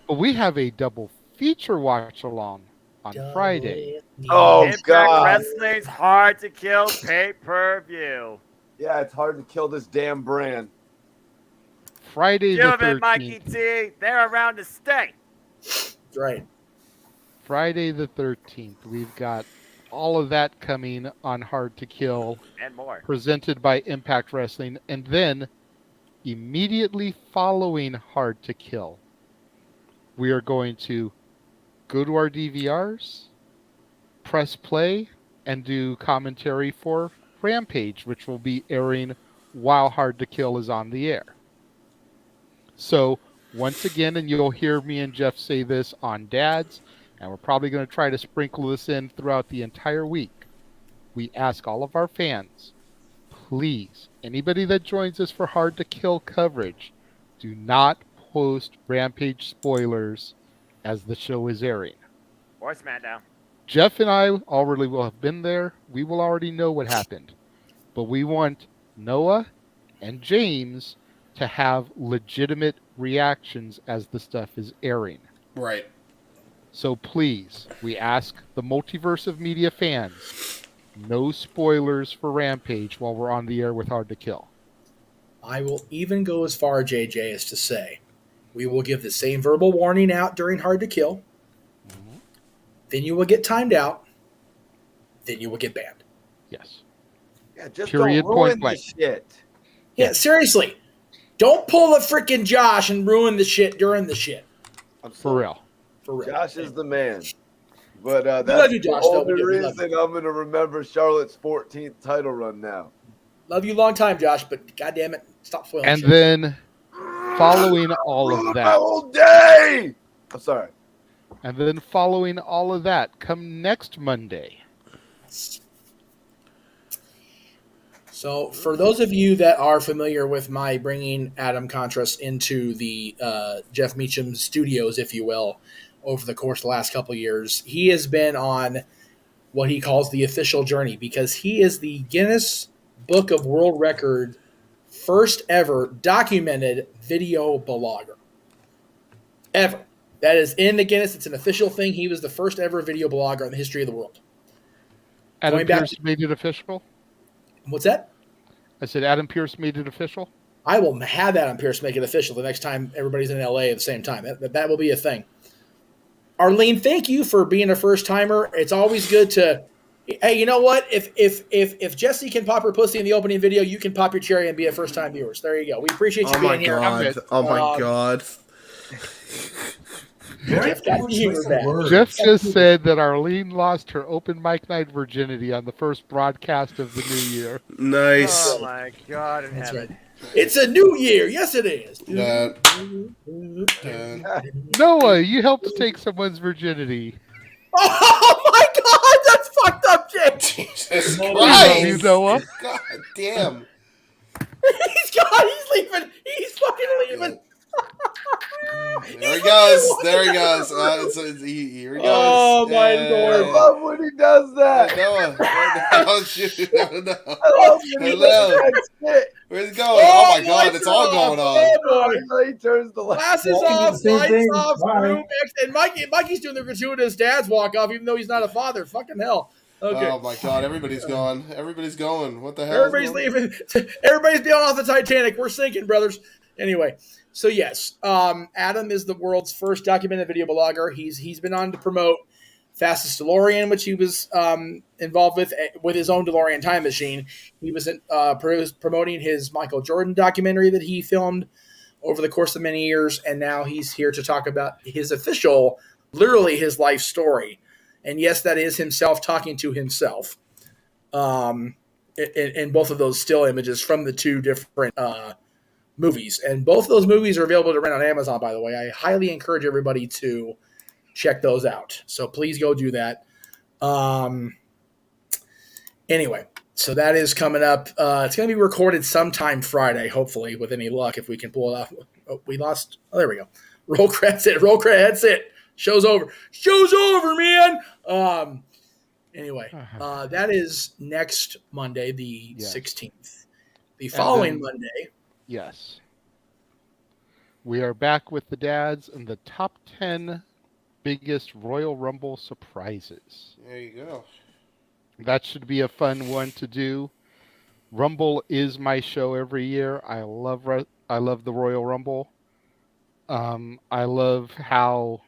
but we have a double feature watch-along on Friday. Oh, Impact God. Wrestling's hard to kill pay-per-view. Yeah, it's hard to kill this damn brand. Friday the 13th. Give it, Mikey T. They're around to stay. That's right. Friday the 13th. We've got all of that coming on Hard to Kill. And more. Presented by Impact Wrestling. And then, immediately following Hard to Kill, we are going to go to our DVRs, press play, and do commentary for Rampage, which will be airing while Hard to Kill is on the air. So, once again, and you'll hear me and Jeff say this on Dad's, and we're probably going to try to sprinkle this in throughout the entire week. We ask all of our fans, please, anybody that joins us for Hard to Kill coverage, do not post Rampage spoilers as the show is airing. Or SmackDown. Jeff and I already will have been there. We will already know what happened. But we want Noah and James to have legitimate reactions as the stuff is airing. Right. So please, we ask the multiverse of media fans, no spoilers for Rampage while we're on the air with Hard to Kill. I will even go as far, JJ, as to say we will give the same verbal warning out during Hard to Kill. Mm-hmm. Then you will get timed out. Then you will get banned. Yes. Yeah, just Period, don't ruin point the shit. Yeah, seriously. Don't pull the freaking Josh and ruin the shit during the shit. For real. For real. Josh is the man. But love that's you, Josh, the though. only We love reason I'm going to remember Charlotte's 14th title run now. Love you long time, Josh, but goddamn it, stop spoiling And shit. then, following all of that, all day. I'm sorry. and then following all of that, come next Monday. So, for those of you that are familiar with my bringing Adam Contras into the Jeff Meacham studios, if you will, over the course of the last couple of years, he has been on what he calls the official journey because he is the Guinness Book of World Record first ever documented video blogger. Ever. That is in the Guinness. It's an official thing. He was the first ever video blogger in the history of the world. Adam Pearce made it official? What's that? I said Adam Pearce made it official? I will have Adam Pearce make it official the next time everybody's in LA at the same time. That will be a thing. Arlene, thank you for being a first timer. It's always good to. Hey, you know what? If Jesse can pop her pussy in the opening video, you can pop your cherry and be a first time viewers. There you go. We appreciate you being here. Oh my god. Jeff got the humor back. Jeff just said that Arlene lost her open mic night virginity on the first broadcast of the new year. Nice. Oh my God in heaven. Right. It's a new year. Yes, it is. Noah, you helped take someone's virginity. Oh my God, that's fucked up, Jay. Jesus Christ. Christ. Noah. God damn. He's leaving. He's fucking leaving. There he goes. There he goes. Here he goes. Oh my Lord! I love when he does that. Noah. Oh shoot! No. I love when he does that shit. Where's he going? Oh my God! It's all going on. Oh, he turns the Glasses off, lights off, room X, and Mikey's doing the gratuitous dad's walk off, even though he's not a father. Fucking hell. Okay. Oh my God! Everybody's gone. Everybody's going. What the hell? Everybody's leaving. Everybody's bailing off the Titanic. We're sinking, brothers. Anyway, so yes, Adam is the world's first documented video blogger. He's been on to promote Fastest DeLorean, which he was involved with his own DeLorean time machine. He was promoting his Michael Jordan documentary that he filmed over the course of many years, and now he's here to talk about his official, literally his life story. And yes, that is himself talking to himself. In both of those still images from the two different movies. And both of those movies are available to rent on Amazon, by the way. I highly encourage everybody to check those out. So please go do that. Anyway, so that is coming up. It's going to be recorded sometime Friday, hopefully, with any luck, if we can pull it off. Oh, we lost. Oh, there we go. Roll credits. Roll credits. That's it. Show's over. Show's over, man. Anyway, that is next Monday, the 16th. The following Monday. Yes. We are back with the dads and the top 10 biggest Royal Rumble surprises. There you go. That should be a fun one to do. Rumble is my show every year. I love the Royal Rumble. I love how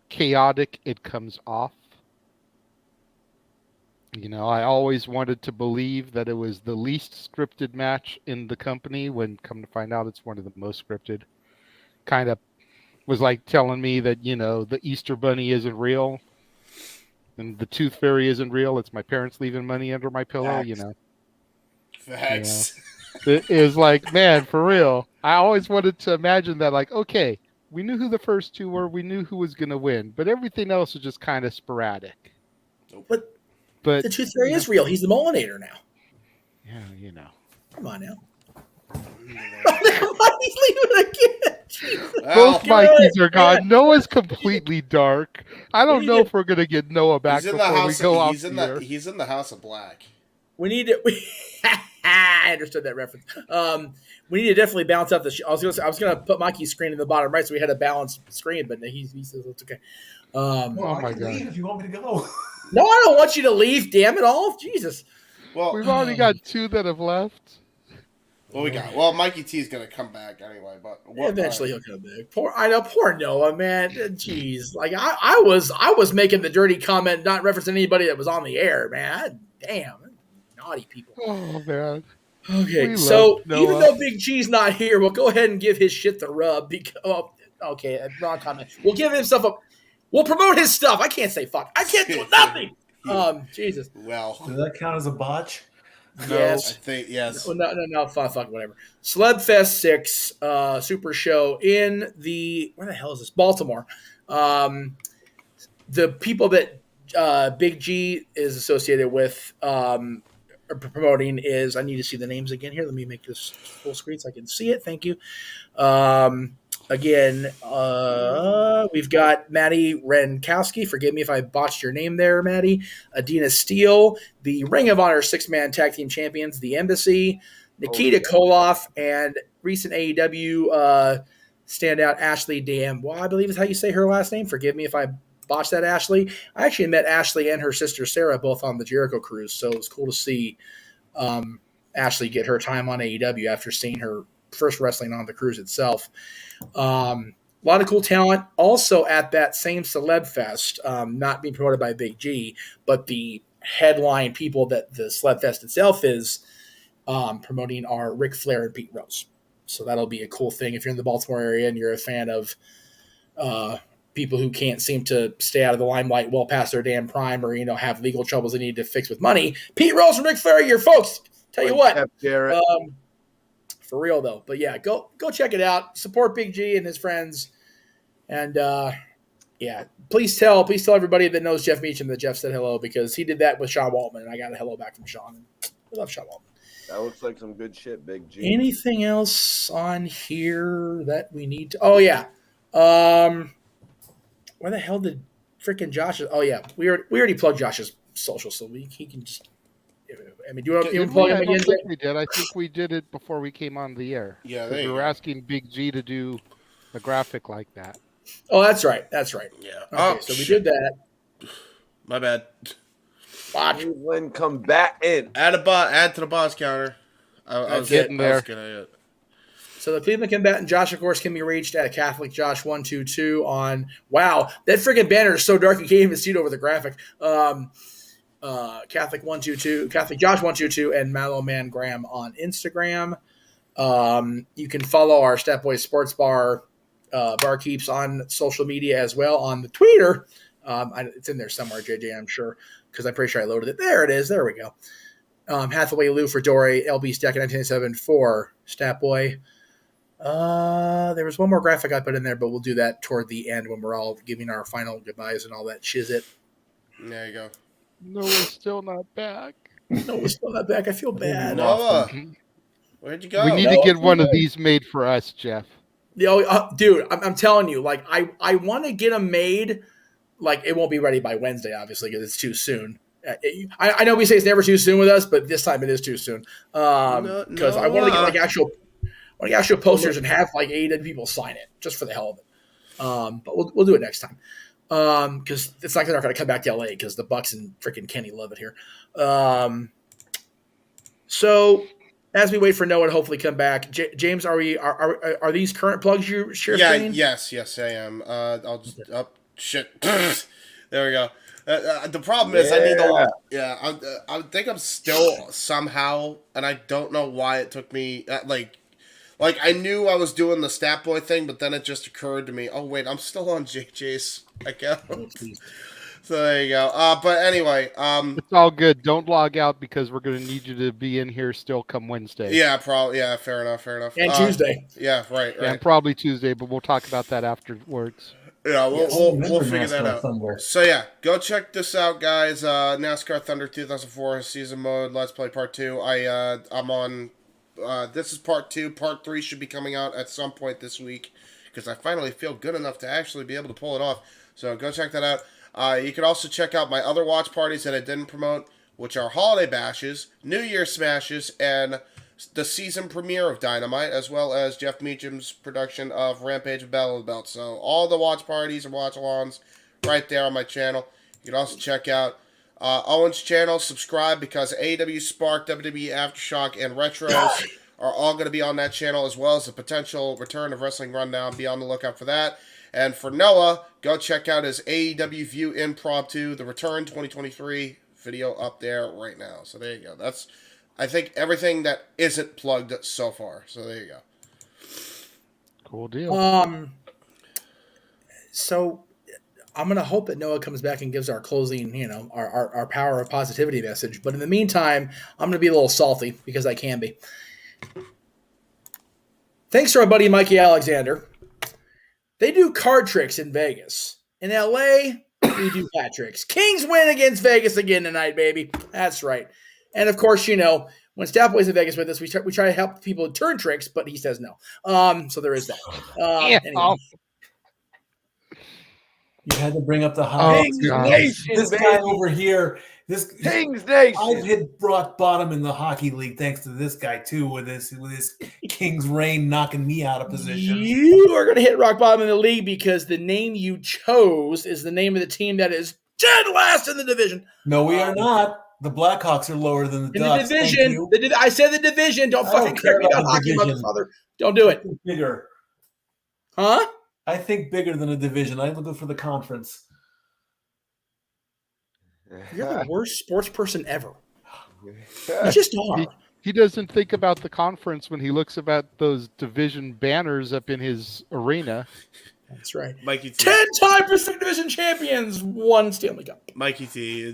chaotic it comes off. You know, I always wanted to believe that it was the least scripted match in the company, when come to find out it's one of the most scripted. Kind of was like telling me that, you know, the Easter Bunny isn't real and the Tooth Fairy isn't real. It's my parents leaving money under my pillow, Facts. you know. Facts. You know? It is like, man, for real. I always wanted to imagine that, like, okay, we knew who the first two were. We knew who was going to win. But everything else was just kind of sporadic. But the Tooth Fairy is real. He's the Molinator now. Yeah, you know. Come on now. He's leaving again. Both Mikeys are gone. Noah's completely dark. I don't know if we're going to get Noah back before we go off here. He's in the House of Black. We need to. I understood that reference. We need to definitely balance out the. I was gonna put Mikey's screen in the bottom right, so we had a balanced screen. But he says it's okay. Oh my God! Leave if you want me to go. No, I don't want you to leave. Damn it all, Jesus. Well, we've already got two that have left. Well, Mikey T's gonna come back anyway, but eventually he'll come back. Poor Noah, man. Jeez, like I was making the dirty comment, not referencing anybody that was on the air, man. Damn, naughty people. Oh man. Okay, so even though Big G's not here, we'll go ahead and give his shit the rub. Because okay, wrong comment. We'll give him stuff up. We'll promote his stuff. I can't say fuck. I can't do nothing. Jesus. Well, does that count as a botch? Yes. I think yes. No, fuck, whatever. Celebfest 6 Super Show in where the hell is this? Baltimore. The people that Big G is associated with promoting is, I need to see the names again here. Let me make this full screen so I can see it. Thank you. Again, we've got Maddie Renkowski. Forgive me if I botched your name there, Maddie. Adina Steele, the Ring of Honor 6-man tag team champions, the Embassy, Nikita Koloff, and recent AEW standout Ashley D'Amboise, I believe is how you say her last name. Forgive me if I botched that, Ashley. I actually met Ashley and her sister Sarah both on the Jericho Cruise, so it was cool to see Ashley get her time on AEW after seeing her first wrestling on the cruise itself. A lot of cool talent. Also at that same Celeb Fest, not being promoted by Big G, but the headline people that the Celeb Fest itself is promoting are Ric Flair and Pete Rose. So that'll be a cool thing if you're in the Baltimore area and you're a fan of people who can't seem to stay out of the limelight well past their damn prime, or have legal troubles they need to fix with money. Pete Rose and Ric Flair are your folks. Tell you what, for real though. But yeah, go check it out. Support Big G and his friends, and please tell everybody that knows Jeff Meacham that Jeff said hello, because he did that with Sean Waltman, and I got a hello back from Sean. I love Sean Waltman. That looks like some good shit, Big G. Anything else on here that we need to? Oh yeah. Where the hell did freaking Josh? Oh yeah, we already plugged Josh's social, so he can just. I mean, do you want to plug him again? I don't think we did. I think we did it before we came on the air. Yeah, we were asking Big G to do a graphic like that. Oh, that's right. Yeah. Okay, so we did that. My bad. Cleveland combatant. Add to the boss counter. I was getting there. So the Cleveland combatant Josh, of course, can be reached at Catholic Josh 122 on. Wow, that freaking banner is so dark you can't even see it over the graphic. Catholic 122, Catholic Josh 122, and Mallow Man Graham on Instagram. You can follow our Stat Boys Sports Bar barkeeps on social media as well on the Twitter. It's in there somewhere, JJ, I'm sure, because I'm pretty sure I loaded it. There it is. There we go. Hathaway Lou for Dory, LB Stack 1987 for Stat Boy. There was one more graphic I put in there, but we'll do that toward the end when we're all giving our final goodbyes and all that shizit. There you go. Noah's still not back. Noah's still not back. I feel bad. Noah, where'd you go? We need to get one of these made for us, Jeff. Dude, I'm telling you, like I want to get them made. Like, it won't be ready by Wednesday, obviously, because it's too soon. I know we say it's never too soon with us, but this time it is too soon. Because I want to get actual posters and have like AEW people sign it just for the hell of it. But we'll do it next time. Because it's like they're not going to come back to LA because the Bucks and freaking Kenny love it here. So as we wait for Noah to hopefully come back, James, are these current plugs you share? Yeah, yes, I am. I'll just shit. There we go. The problem is I need the I think I'm still somehow, and I don't know why it took me like I knew I was doing the Stat Boy thing, but then it just occurred to me, oh wait, I'm still on JJ's account. So there you go. But anyway, it's all good. Don't log out because we're going to need you to be in here still come Wednesday. Yeah, probably. Yeah, fair enough. And Tuesday. Yeah, right. And probably Tuesday, but we'll talk about that afterwards. Yeah, we'll figure that out. Thunder. So yeah, go check this out, guys. NASCAR Thunder 2004 season mode. Let's play part 2. I'm on. This is part 2. Part 3 should be coming out at some point this week because I finally feel good enough to actually be able to pull it off. So go check that out. You can also check out my other watch parties that I didn't promote, which are Holiday Bashes, New Year Smashes, and the season premiere of Dynamite, as well as Jeff Meacham's production of Rampage of Battle of the Belt. So all the watch parties and watch-alongs right there on my channel. You can also check out Owen's channel, subscribe, because AEW Spark, WWE Aftershock, and Retros are all going to be on that channel, as well as the potential return of Wrestling Rundown. Be on the lookout for that. And for Noah, go check out his AEW View Impromptu, The Return 2023 video up there right now. So there you go. That's, I think, everything that isn't plugged so far. So there you go. Cool deal. So I'm going to hope that Noah comes back and gives our closing, our power of positivity message. But in the meantime, I'm going to be a little salty because I can be. Thanks to our buddy Mikey Alexander. They do card tricks in Vegas. In LA, we do hat tricks. Kings win against Vegas again tonight, baby. That's right. And of course, when Stat Boy's in Vegas with us, we try to help people turn tricks, but he says no. So there is that. Anyway. You had to bring up the hot. This guy over here. Kings Nation. I've hit rock bottom in the hockey league thanks to this guy too, with his King's Reign knocking me out of position. You are going to hit rock bottom in the league because the name you chose is the name of the team that is dead last in the division. No, we are not. The Blackhawks are lower than the Ducks. The division. I said the division. Don't fucking care about hockey, motherfucker. Don't do it. Bigger. Huh? I think bigger than a division. I'm looking for the conference. You're the worst sports person ever. You just are. He doesn't think about the conference when he looks about those division banners up in his arena. That's right. Mikey T. 10-time Pacific Division champions, 1 Stanley Cup. Mikey T,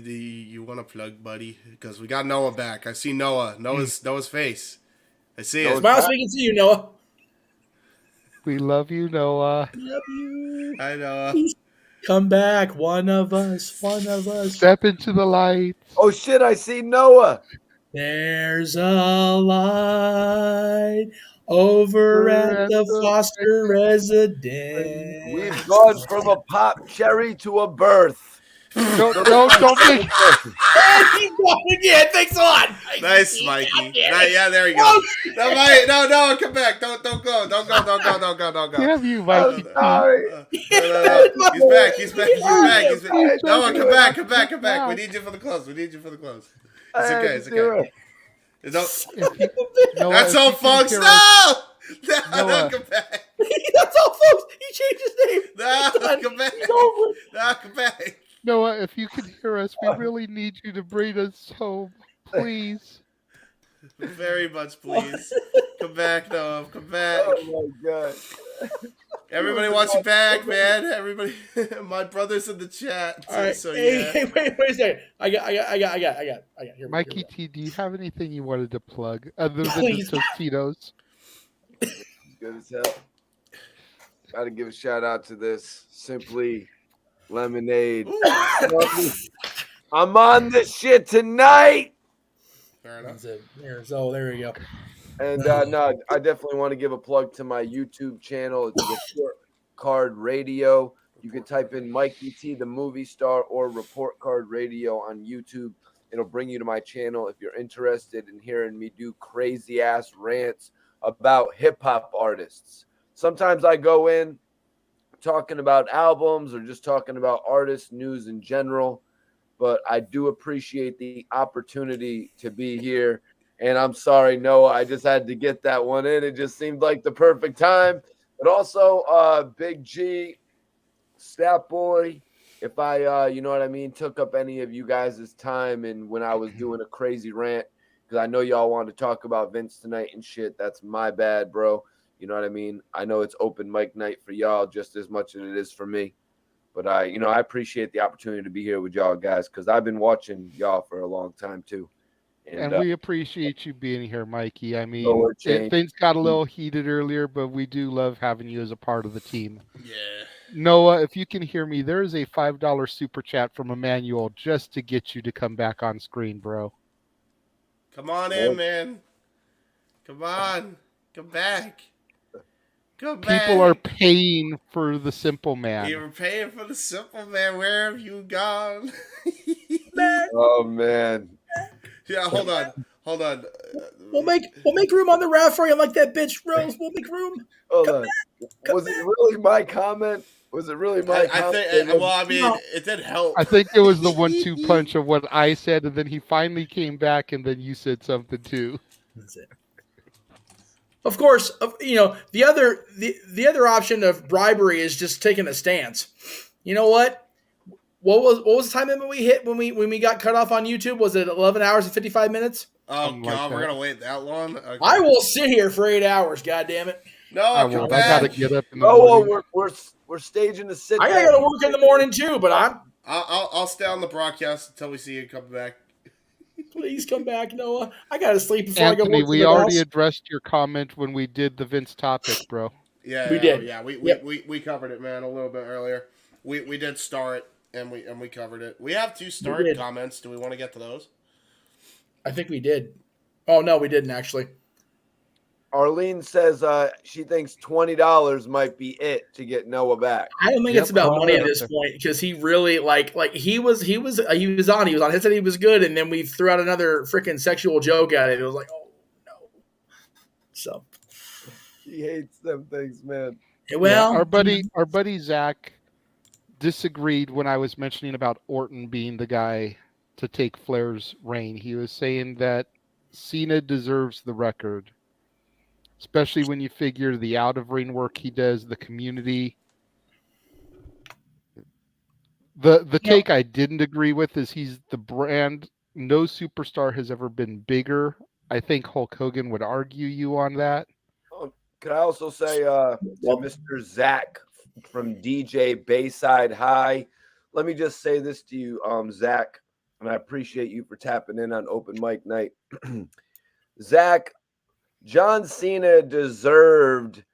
you want to plug, buddy? Because we got Noah back. I see Noah. Noah's face. I see it. Smile so we can see you, Noah. We love you, Noah. Love you. Hi, Noah. Come back, one of us. Step into the light. Oh shit! I see Noah. There's a light over at the Foster residence. We've gone from a pop cherry to a birth. Don't make. He's going again. Thanks a lot. Nice, Mikey. Yeah, there you go. No, come back. Don't go. Damn you, Mikey. Sorry. He's back. No, come back. We need you for the close. It's okay. That's all, folks. No, come back. That's all, folks. He changed his name. No, come back. Come back. Noah, if you can hear us, we really need you to bring us home, please. Very much, please. Come back, Noah. Come back. Oh my god. Everybody wants you back, man. Everybody, my brother's in the chat. All right. So Hey, wait a second. I got. Here Mikey T, do you have anything you wanted to plug other than Please. the Tostitos? Good as hell. Got to give a shout out to this Simply Lemonade. I'm on this shit tonight. Fair enough. There we go. And no, I definitely want to give a plug to my YouTube channel. It's Report Card Radio. You can type in Mikey T, the movie star, or Report Card Radio on YouTube. It'll bring you to my channel if you're interested in hearing me do crazy ass rants about hip hop artists. Sometimes I go in talking about albums or just talking about artist news in general, but I do appreciate the opportunity to be here. And I'm sorry, Noah, I just had to get that one in. It just seemed like the perfect time. But also, Big G, Stat Boy, if I, you know what I mean, took up any of you guys' time and when I was doing a crazy rant, because I know y'all wanted to talk about Vince tonight and shit. That's my bad, bro. You know what I mean? I know it's open mic night for y'all just as much as it is for me. But I appreciate the opportunity to be here with y'all guys because I've been watching y'all for a long time too. And we appreciate you being here, Mikey. I mean, change. things got a little heated earlier, but we do love having you as a part of the team. Yeah. Noah, if you can hear me, there is a $5 super chat from Emmanuel just to get you to come back on screen, bro. Come on in, man. Come on. Come back. Come back. People are paying for the simple man. You're paying for the simple man. Where have you gone? Oh, man. Yeah, hold on. We'll make room on the raft for you like that bitch, Rose. We'll make room. Hold on. Was it really my comment? Was it really my comment? It did help. I think it was the 1-2 punch of what I said, and then he finally came back, and then you said something too. That's it. Of course, the other option of bribery is just taking a stance. You know what? What was the time limit we hit when we got cut off on YouTube? Was it 11 hours and 55 minutes? Oh God, we're gonna wait that long? Okay. I will sit here for 8 hours. God damn it! No, I gotta get up in the morning. We're staging the sit. I gotta go to work in the morning too, but I'll stay on the broadcast until we see you come back. Please come back, Noah. I gotta sleep before Anthony, I go. we already addressed your comment when we did the Vince topic, bro. Yeah, we did. Yeah, we covered it, man, a little bit earlier. We did start and we covered it. We have 2 start comments. Do we want to get to those? I think we did. Oh no, we didn't actually. Arlene says she thinks $20 might be it to get Noah back. I don't think it's about money at this point because he really like he was on. He said he was good, and then we threw out another freaking sexual joke at it. It was like, oh no. So he hates them things, man. Well, our buddy Zach disagreed when I was mentioning about Orton being the guy to take Flair's reign. He was saying that Cena deserves the record, especially when you figure the out-of-ring work he does, the community, The take I didn't agree with is he's the brand. No superstar has ever been bigger. I think Hulk Hogan would argue you on that. Could I also say to Mr. Zach from DJ Bayside High, let me just say this to you, Zach, and I appreciate you for tapping in on open mic night. Zach, John Cena deserved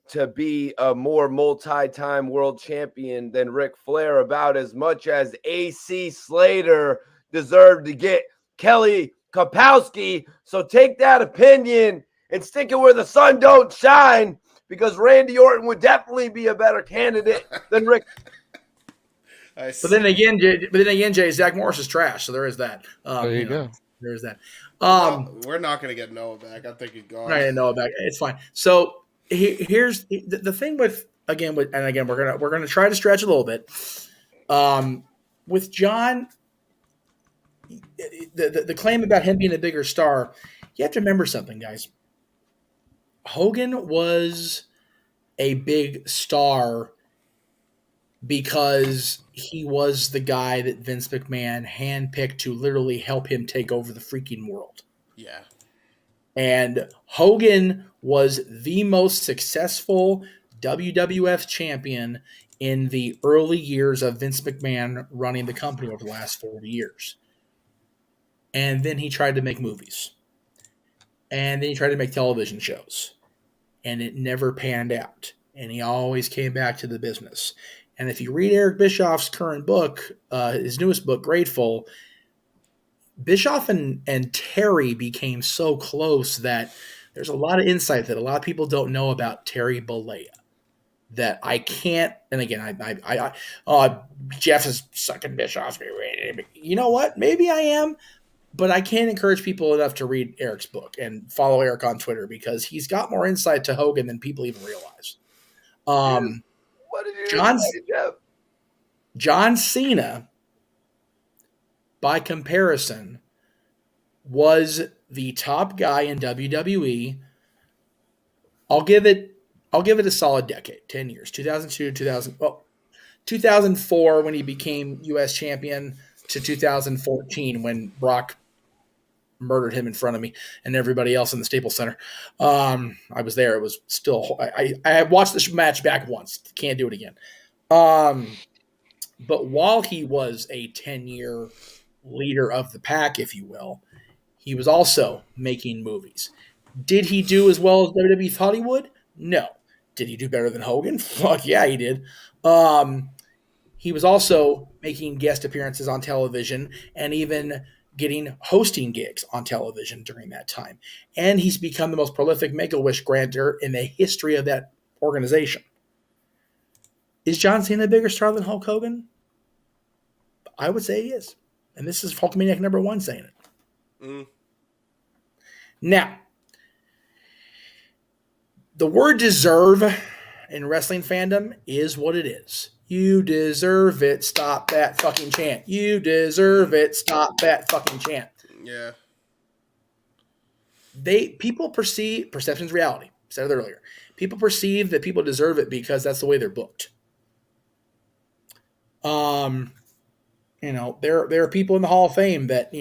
to be a more multi-time world champion than Ric Flair, about as much as AC Slater deserved to get Kelly Kapowski. So take that opinion and stick it where the sun don't shine, because Randy Orton would definitely be a better candidate than Rick. But then again, Jay, Zach Morris is trash, so there is that. There you go. There is that. We're not going to get Noah back. I think he's gone. We're not going to Noah back. It's fine. So here's the thing with we're gonna try to stretch a little bit. With John, the claim about him being a bigger star, you have to remember something, guys. Hogan was a big star because he was the guy that Vince McMahon handpicked to literally help him take over the freaking world. Yeah. And Hogan was the most successful WWF champion in the early years of Vince McMahon running the company over the last 40 years. And then he tried to make movies. And then he tried to make television shows. And it never panned out. And he always came back to the business. And if you read Eric Bischoff's current book, his newest book, Grateful, Bischoff and Terry became so close that there's a lot of insight that a lot of people don't know about Terry Bollea that I can't. And again, Jeff is sucking Bischoff. You know what? Maybe I am, but I can't encourage people enough to read Eric's book and follow Eric on Twitter, because he's got more insight to Hogan than people even realize. What did you say, Jeff? John Cena, by comparison, was the top guy in WWE. I'll give it a solid decade, 10 years, 2002, 2004 when he became U.S. champion to 2014 when Brock murdered him in front of me and everybody else in the Staples Center. I was there. It was still, I watched this match back once. Can't do it again. But while he was a 10-year leader of the pack, if you will, he was also making movies. Did he do as well as WWE thought he would? No. Did he do better than Hogan? Fuck yeah, he did. He was also making guest appearances on television and even getting hosting gigs on television during that time. And he's become the most prolific Make-A-Wish grantor in the history of that organization. Is John Cena a bigger star than Hulk Hogan? I would say he is. And this is Hulkamaniac number 1 saying it. Now, the word deserve in wrestling fandom is what it is. You deserve it. Stop that fucking chant. You deserve it. Stop that fucking chant. Yeah. People perceive, perception's reality. I said it earlier. People perceive that people deserve it because that's the way they're booked. There are people in the Hall of Fame that,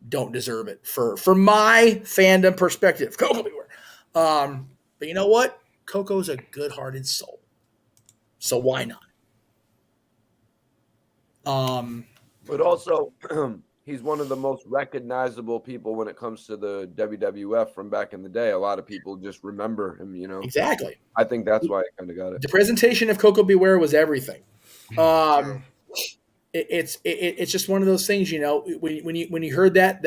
don't deserve it from my fandom perspective. Coco beware. But you know what? Coco's a good-hearted soul. So why not? But also, he's one of the most recognizable people when it comes to the WWF from back in the day. A lot of people just remember him, Exactly. I think that's why I kind of got it. The presentation of Coco Beware was everything. It's just one of those things, when you heard that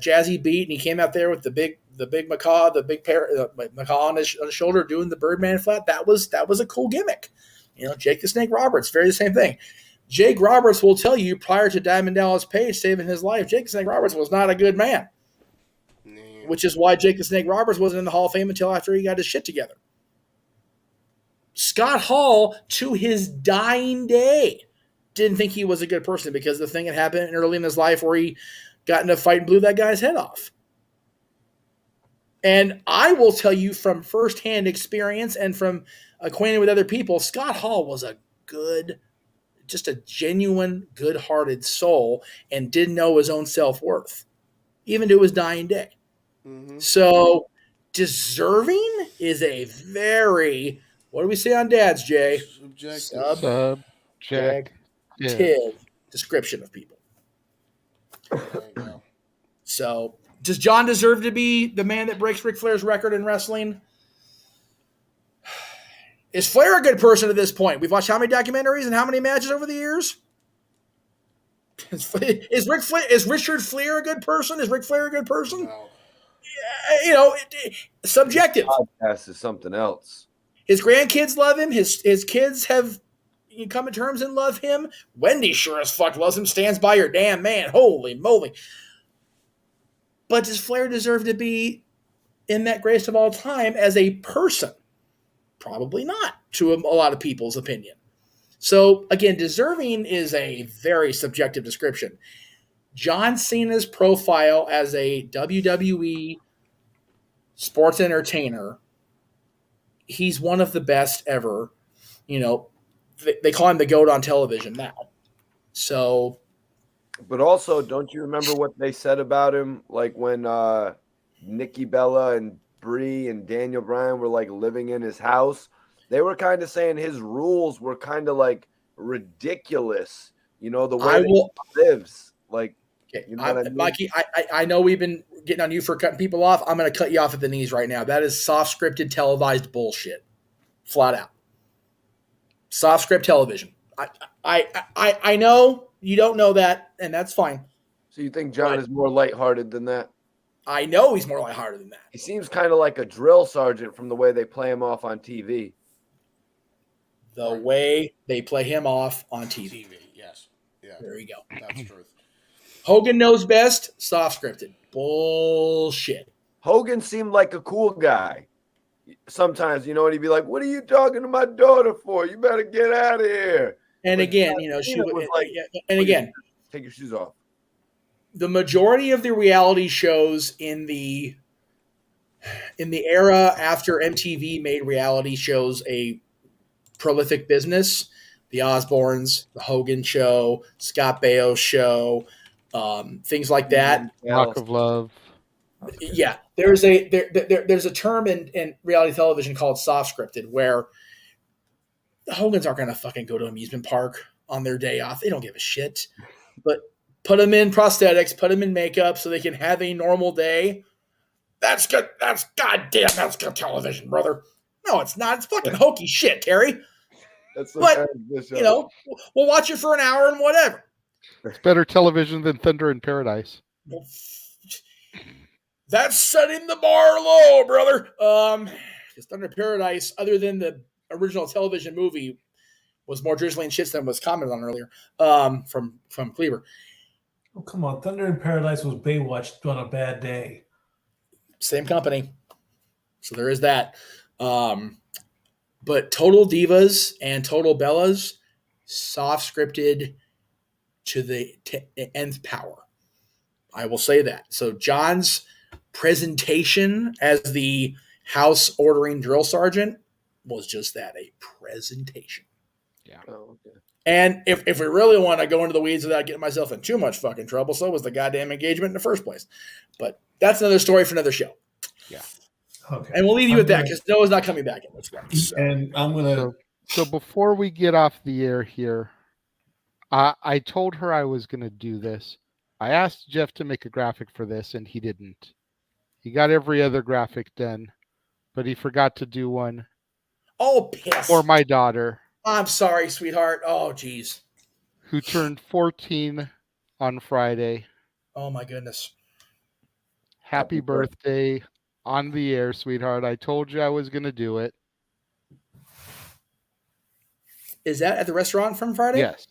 jazzy beat and he came out there with the big macaw, the big macaw on his shoulder doing the Birdman flat, that was a cool gimmick. Jake the Snake Roberts, very the same thing. Jake Roberts will tell you prior to Diamond Dallas Page saving his life, Jake the Snake Roberts was not a good man. Which is why Jake the Snake Roberts wasn't in the Hall of Fame until after he got his shit together. Scott Hall, to his dying day, didn't think he was a good person because the thing had happened early in his life where he got in a fight and blew that guy's head off. And I will tell you from firsthand experience and from acquainted with other people, Scott Hall was a good, just a genuine, good-hearted soul, and didn't know his own self-worth, even to his dying day. Mm-hmm. So, deserving is a very, what do we say on dads, Jay? Subjective description of people. There you go. So, does John deserve to be the man that breaks Ric Flair's record in wrestling? Is Flair a good person at this point? We've watched how many documentaries and how many matches over the years? Is Richard Flair a good person? Is Ric Flair a good person? No. Subjective. Podcast is something else. His grandkids love him. His kids have come to terms and love him. Wendy sure as fuck loves him. Stands by your damn man. Holy moly. But does Flair deserve to be in that greatest of all time as a person? Probably not, to a lot of people's opinion. So, again, deserving is a very subjective description. John Cena's profile as a WWE sports entertainer, he's one of the best ever. They call him the GOAT on television now. So, but also, don't you remember what they said about him? Like when Nikki Bella and Brie and Daniel Bryan were like living in his house, they were kind of saying his rules were kind of like ridiculous. The way he lives. Like, you know what I mean? Mikey, I know we've been getting on you for cutting people off. I'm going to cut you off at the knees right now. That is soft scripted televised bullshit, flat out. Soft script television. I know you don't know that, and that's fine. So you think John is more lighthearted than that? I know he's more lighthearted than that. He seems kind of like a drill sergeant from the way they play him off on TV. The way they play him off on TV. Yes. Yeah. There you go. That's truth. Hogan knows best. Soft scripted. Bullshit. Hogan seemed like a cool guy. Sometimes, and he'd be like, "What are you talking to my daughter for? You better get out of here." And again, she was like, and again, take your shoes off. The majority of the reality shows in the era after MTV made reality shows a prolific business, the Osbournes, the Hogan Show, Scott Baio's show, things like that. Rock of Love. Yeah, there's a term in reality television called soft scripted, where the Hogans aren't going to fucking go to amusement park on their day off. They don't give a shit. But put them in prosthetics, put them in makeup so they can have a normal day. That's good. That's goddamn. That's good television, brother. No, it's not. It's fucking hokey shit, Terry. But we'll watch it for an hour and whatever. It's better television than Thunder in Paradise. That's setting the bar low, brother. Because Thunder in Paradise, other than the original television movie, was more drizzling shits than was commented on earlier. From Cleaver. Oh, come on. Thunder in Paradise was Baywatch on a bad day. Same company. So there is that. But Total Divas and Total Bellas, soft scripted to the nth power. I will say that. So John's presentation as the house ordering drill sergeant was just that, a presentation. Yeah. Oh, okay. And if we really want to go into the weeds without getting myself in too much fucking trouble, so was the goddamn engagement in the first place. But that's another story for another show. Yeah. Okay. And we'll leave you with that because Noah's not coming back in this one. So. And I'm going to... So before we get off the air here, I told her I was going to do this. I asked Jeff to make a graphic for this, and he didn't. He got every other graphic done, but he forgot to do one. Oh, piss. For my daughter. I'm sorry, sweetheart. Oh, geez. Who turned 14 on Friday. Oh, my goodness. Happy birthday on the air, sweetheart. I told you I was going to do it. Is that at the restaurant from Friday? Yes.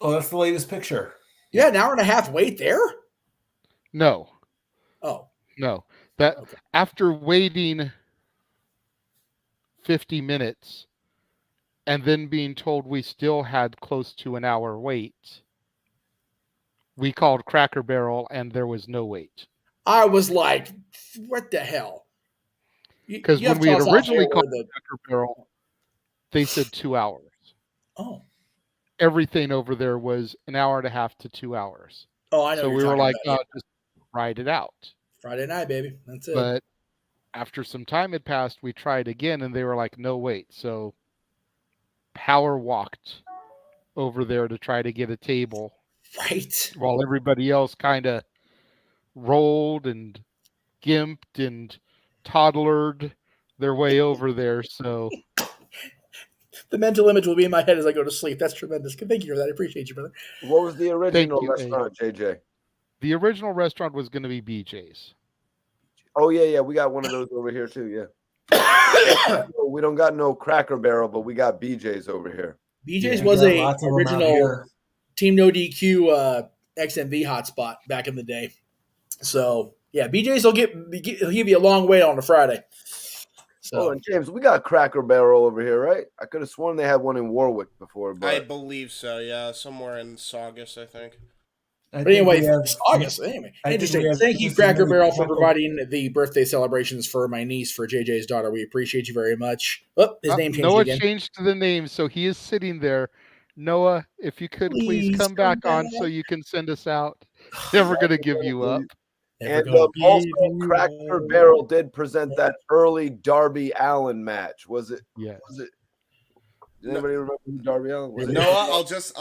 Oh, that's the latest picture. Yeah, an hour and a half wait there? No. Oh. No. That okay. After waiting 50 minutes and then being told we still had close to an hour wait, we called Cracker Barrel and there was no wait. I was like, what the hell? Because when we had originally called Cracker Barrel, they said 2 hours. Oh. Everything over there was an hour and a half to 2 hours. Oh, I know. So what we you're were talking like, about, oh, just ride it out. Friday night, baby. That's it. But after some time had passed, we tried again, and they were like, no, wait. So power walked over there to try to get a table. Right. While everybody else kind of rolled and gimped and toddlered their way over there. So the mental image will be in my head as I go to sleep. That's tremendous. Thank you for that. I appreciate you, brother. What was the original you, restaurant, JJ? The original restaurant was going to be BJ's. Oh, yeah. We got one of those over here, too, yeah. We don't got no Cracker Barrel, but we got BJ's over here. BJ's was a original Team No DQ XMV hotspot back in the day. So, yeah, BJ's will he'll give you a long wait on a Friday. So, and James, we got Cracker Barrel over here, right? I could have sworn they had one in Warwick before, but I believe so. Yeah, somewhere in Saugus, I think. But anyway, August. Anyway, interesting. Thank you, Cracker Barrel, for providing the birthday celebrations for my niece, for JJ's daughter. We appreciate you very much. Oh, his name changed Noah again. changed the name, so he is sitting there. Noah, if you could please come back on so you can send us out. Never going to give you up. And also, Cracker Barrel did present that early Darby Allin match. Was it? Yeah. Was it? Does anybody remember who Darby Allin was? Noah, I'll just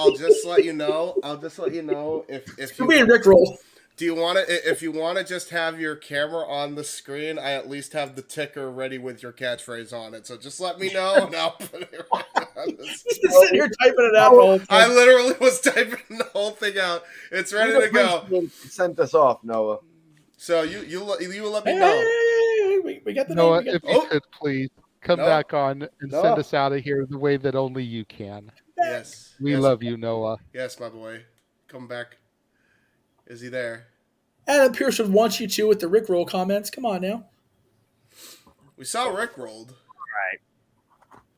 let you know. I'll just let you know if you being rickrolled. Do you want to? If you want to just have your camera on the screen, I at least have the ticker ready with your catchphrase on it. So just let me know, and I'll put it right on the screen. He's sitting here typing it out the whole time. I literally was typing the whole thing out. It's ready to go. Sent us off, Noah. So you let me know. We got the Noah, name. if you could please come back on and send us out of here the way that only you can. Yes. We love you, Noah. Yes, my boy. Come back. Is he there? Adam Pierce would want you to with the Rickroll comments. Come on now. We saw Rick rolled.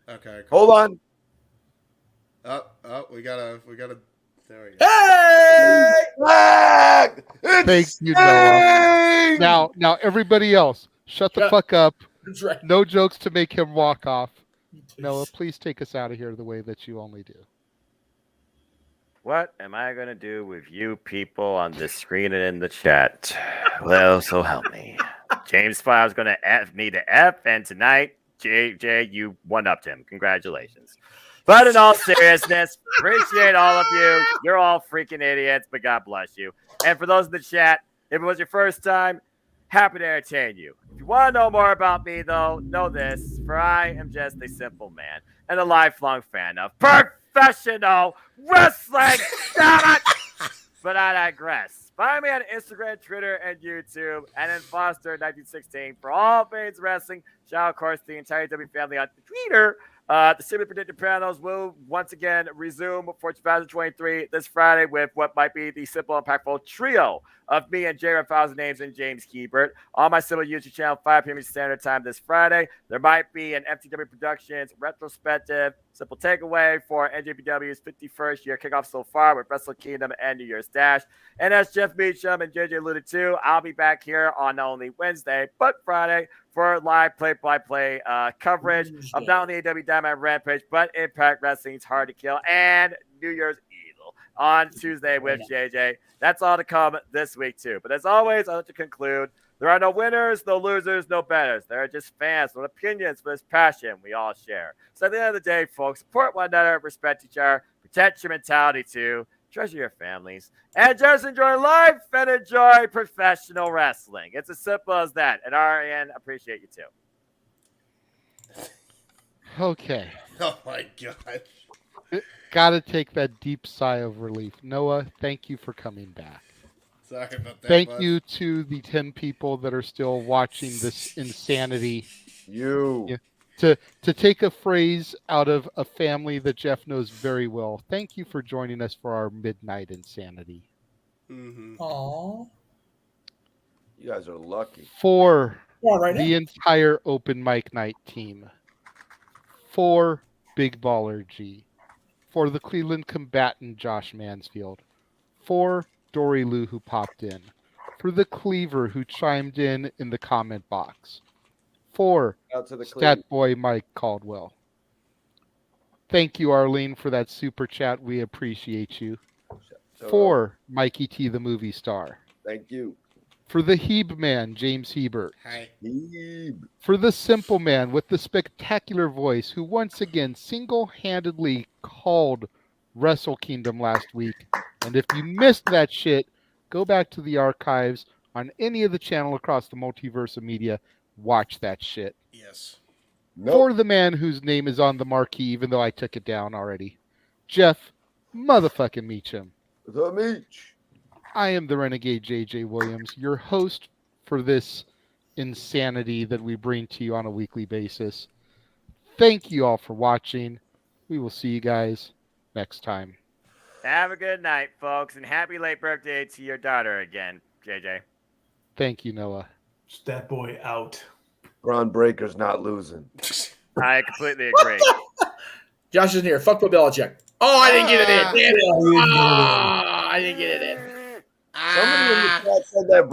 Right. Okay. Cool. Hold on. We gotta. There we go. Hey! Thank you, Noah. Now, everybody else, shut the fuck up. That's right. No jokes to make him walk off. Noah, please take us out of here the way that you only do. What am I going to do with you people on the screen and in the chat? Well, so help me. James File's going to F me to F, and tonight, JJ, you one-upped him. Congratulations. But in all seriousness, appreciate all of you. You're all freaking idiots, but God bless you. And for those in the chat, if it was your first time, happy to entertain you. If you want to know more about me, though, know this, for I am just a simple man and a lifelong fan of professional wrestling. Damn it! But I digress. Find me on Instagram, Twitter, and YouTube, and in Foster1916 for all things wrestling. Shout out, of course, the entire W family on Twitter. The Simply Predicted Panels will once again resume for 2023 this Friday with what might be the simple, impactful trio of me and J-Hebert Names and J-Hebert on my Simple YouTube channel, 5 p.m. Standard Time this Friday. There might be an FTW Productions retrospective, simple takeaway for NJPW's 51st year kickoff so far with Wrestle Kingdom and New Year's Dash. And as Jeff Meacham and JJ alluded to, I'll be back here on not only Wednesday, but Friday for live play-by-play coverage of not only AW Diamond Rampage, but Impact Wrestling's Hard to Kill and New Year's Evil on Tuesday with JJ. That's all to come this week, too. But as always, I'd like to conclude, there are no winners, no losers, no betters. There are just fans with opinions for this passion we all share. So at the end of the day, folks, support one another, respect each other, protect your mentality, too. Treasure your families, and just enjoy life and enjoy professional wrestling. It's as simple as that. And RN, appreciate you too. Okay. Oh my god. Gotta take that deep sigh of relief. Noah, thank you for coming back. Sorry about that. Thank bud. you to the 10 people that are still watching this insanity. You. To take a phrase out of a family that Jeff knows very well, thank you for joining us for our midnight insanity. Mm-hmm. Aww. You guys are lucky. For right the entire open mic night team. For Big Baller G. For the Cleveland combatant Josh Mansfield. For Dory Lou who popped in. For the Cleaver who chimed in the comment box. For Out to the Stat Boy Mike Caldwell. Thank you, Arlene, for that super chat. We appreciate you. For Mikey T, the movie star. Thank you. For the Heb man, James Hebert. Hi. For the simple man with the spectacular voice who once again single-handedly called Wrestle Kingdom last week. And if you missed that shit, go back to the archives on any of the channel across the multiverse of media. Watch that shit. Yes. For the man whose name is on the marquee, even though I took it down already. Jeff motherfucking Meacham. The Meach. I am the Renegade JJ Williams, your host for this insanity that we bring to you on a weekly basis. Thank you all for watching. We will see you guys next time. Have a good night, folks, and happy late birthday to your daughter again, JJ. Thank you, Noah. That boy out. Braun Breaker's not losing. I completely agree. Josh isn't here. Fuck Bill Belichick. Oh, I didn't get it in. Damn it. I didn't get it in. Somebody in the chat said that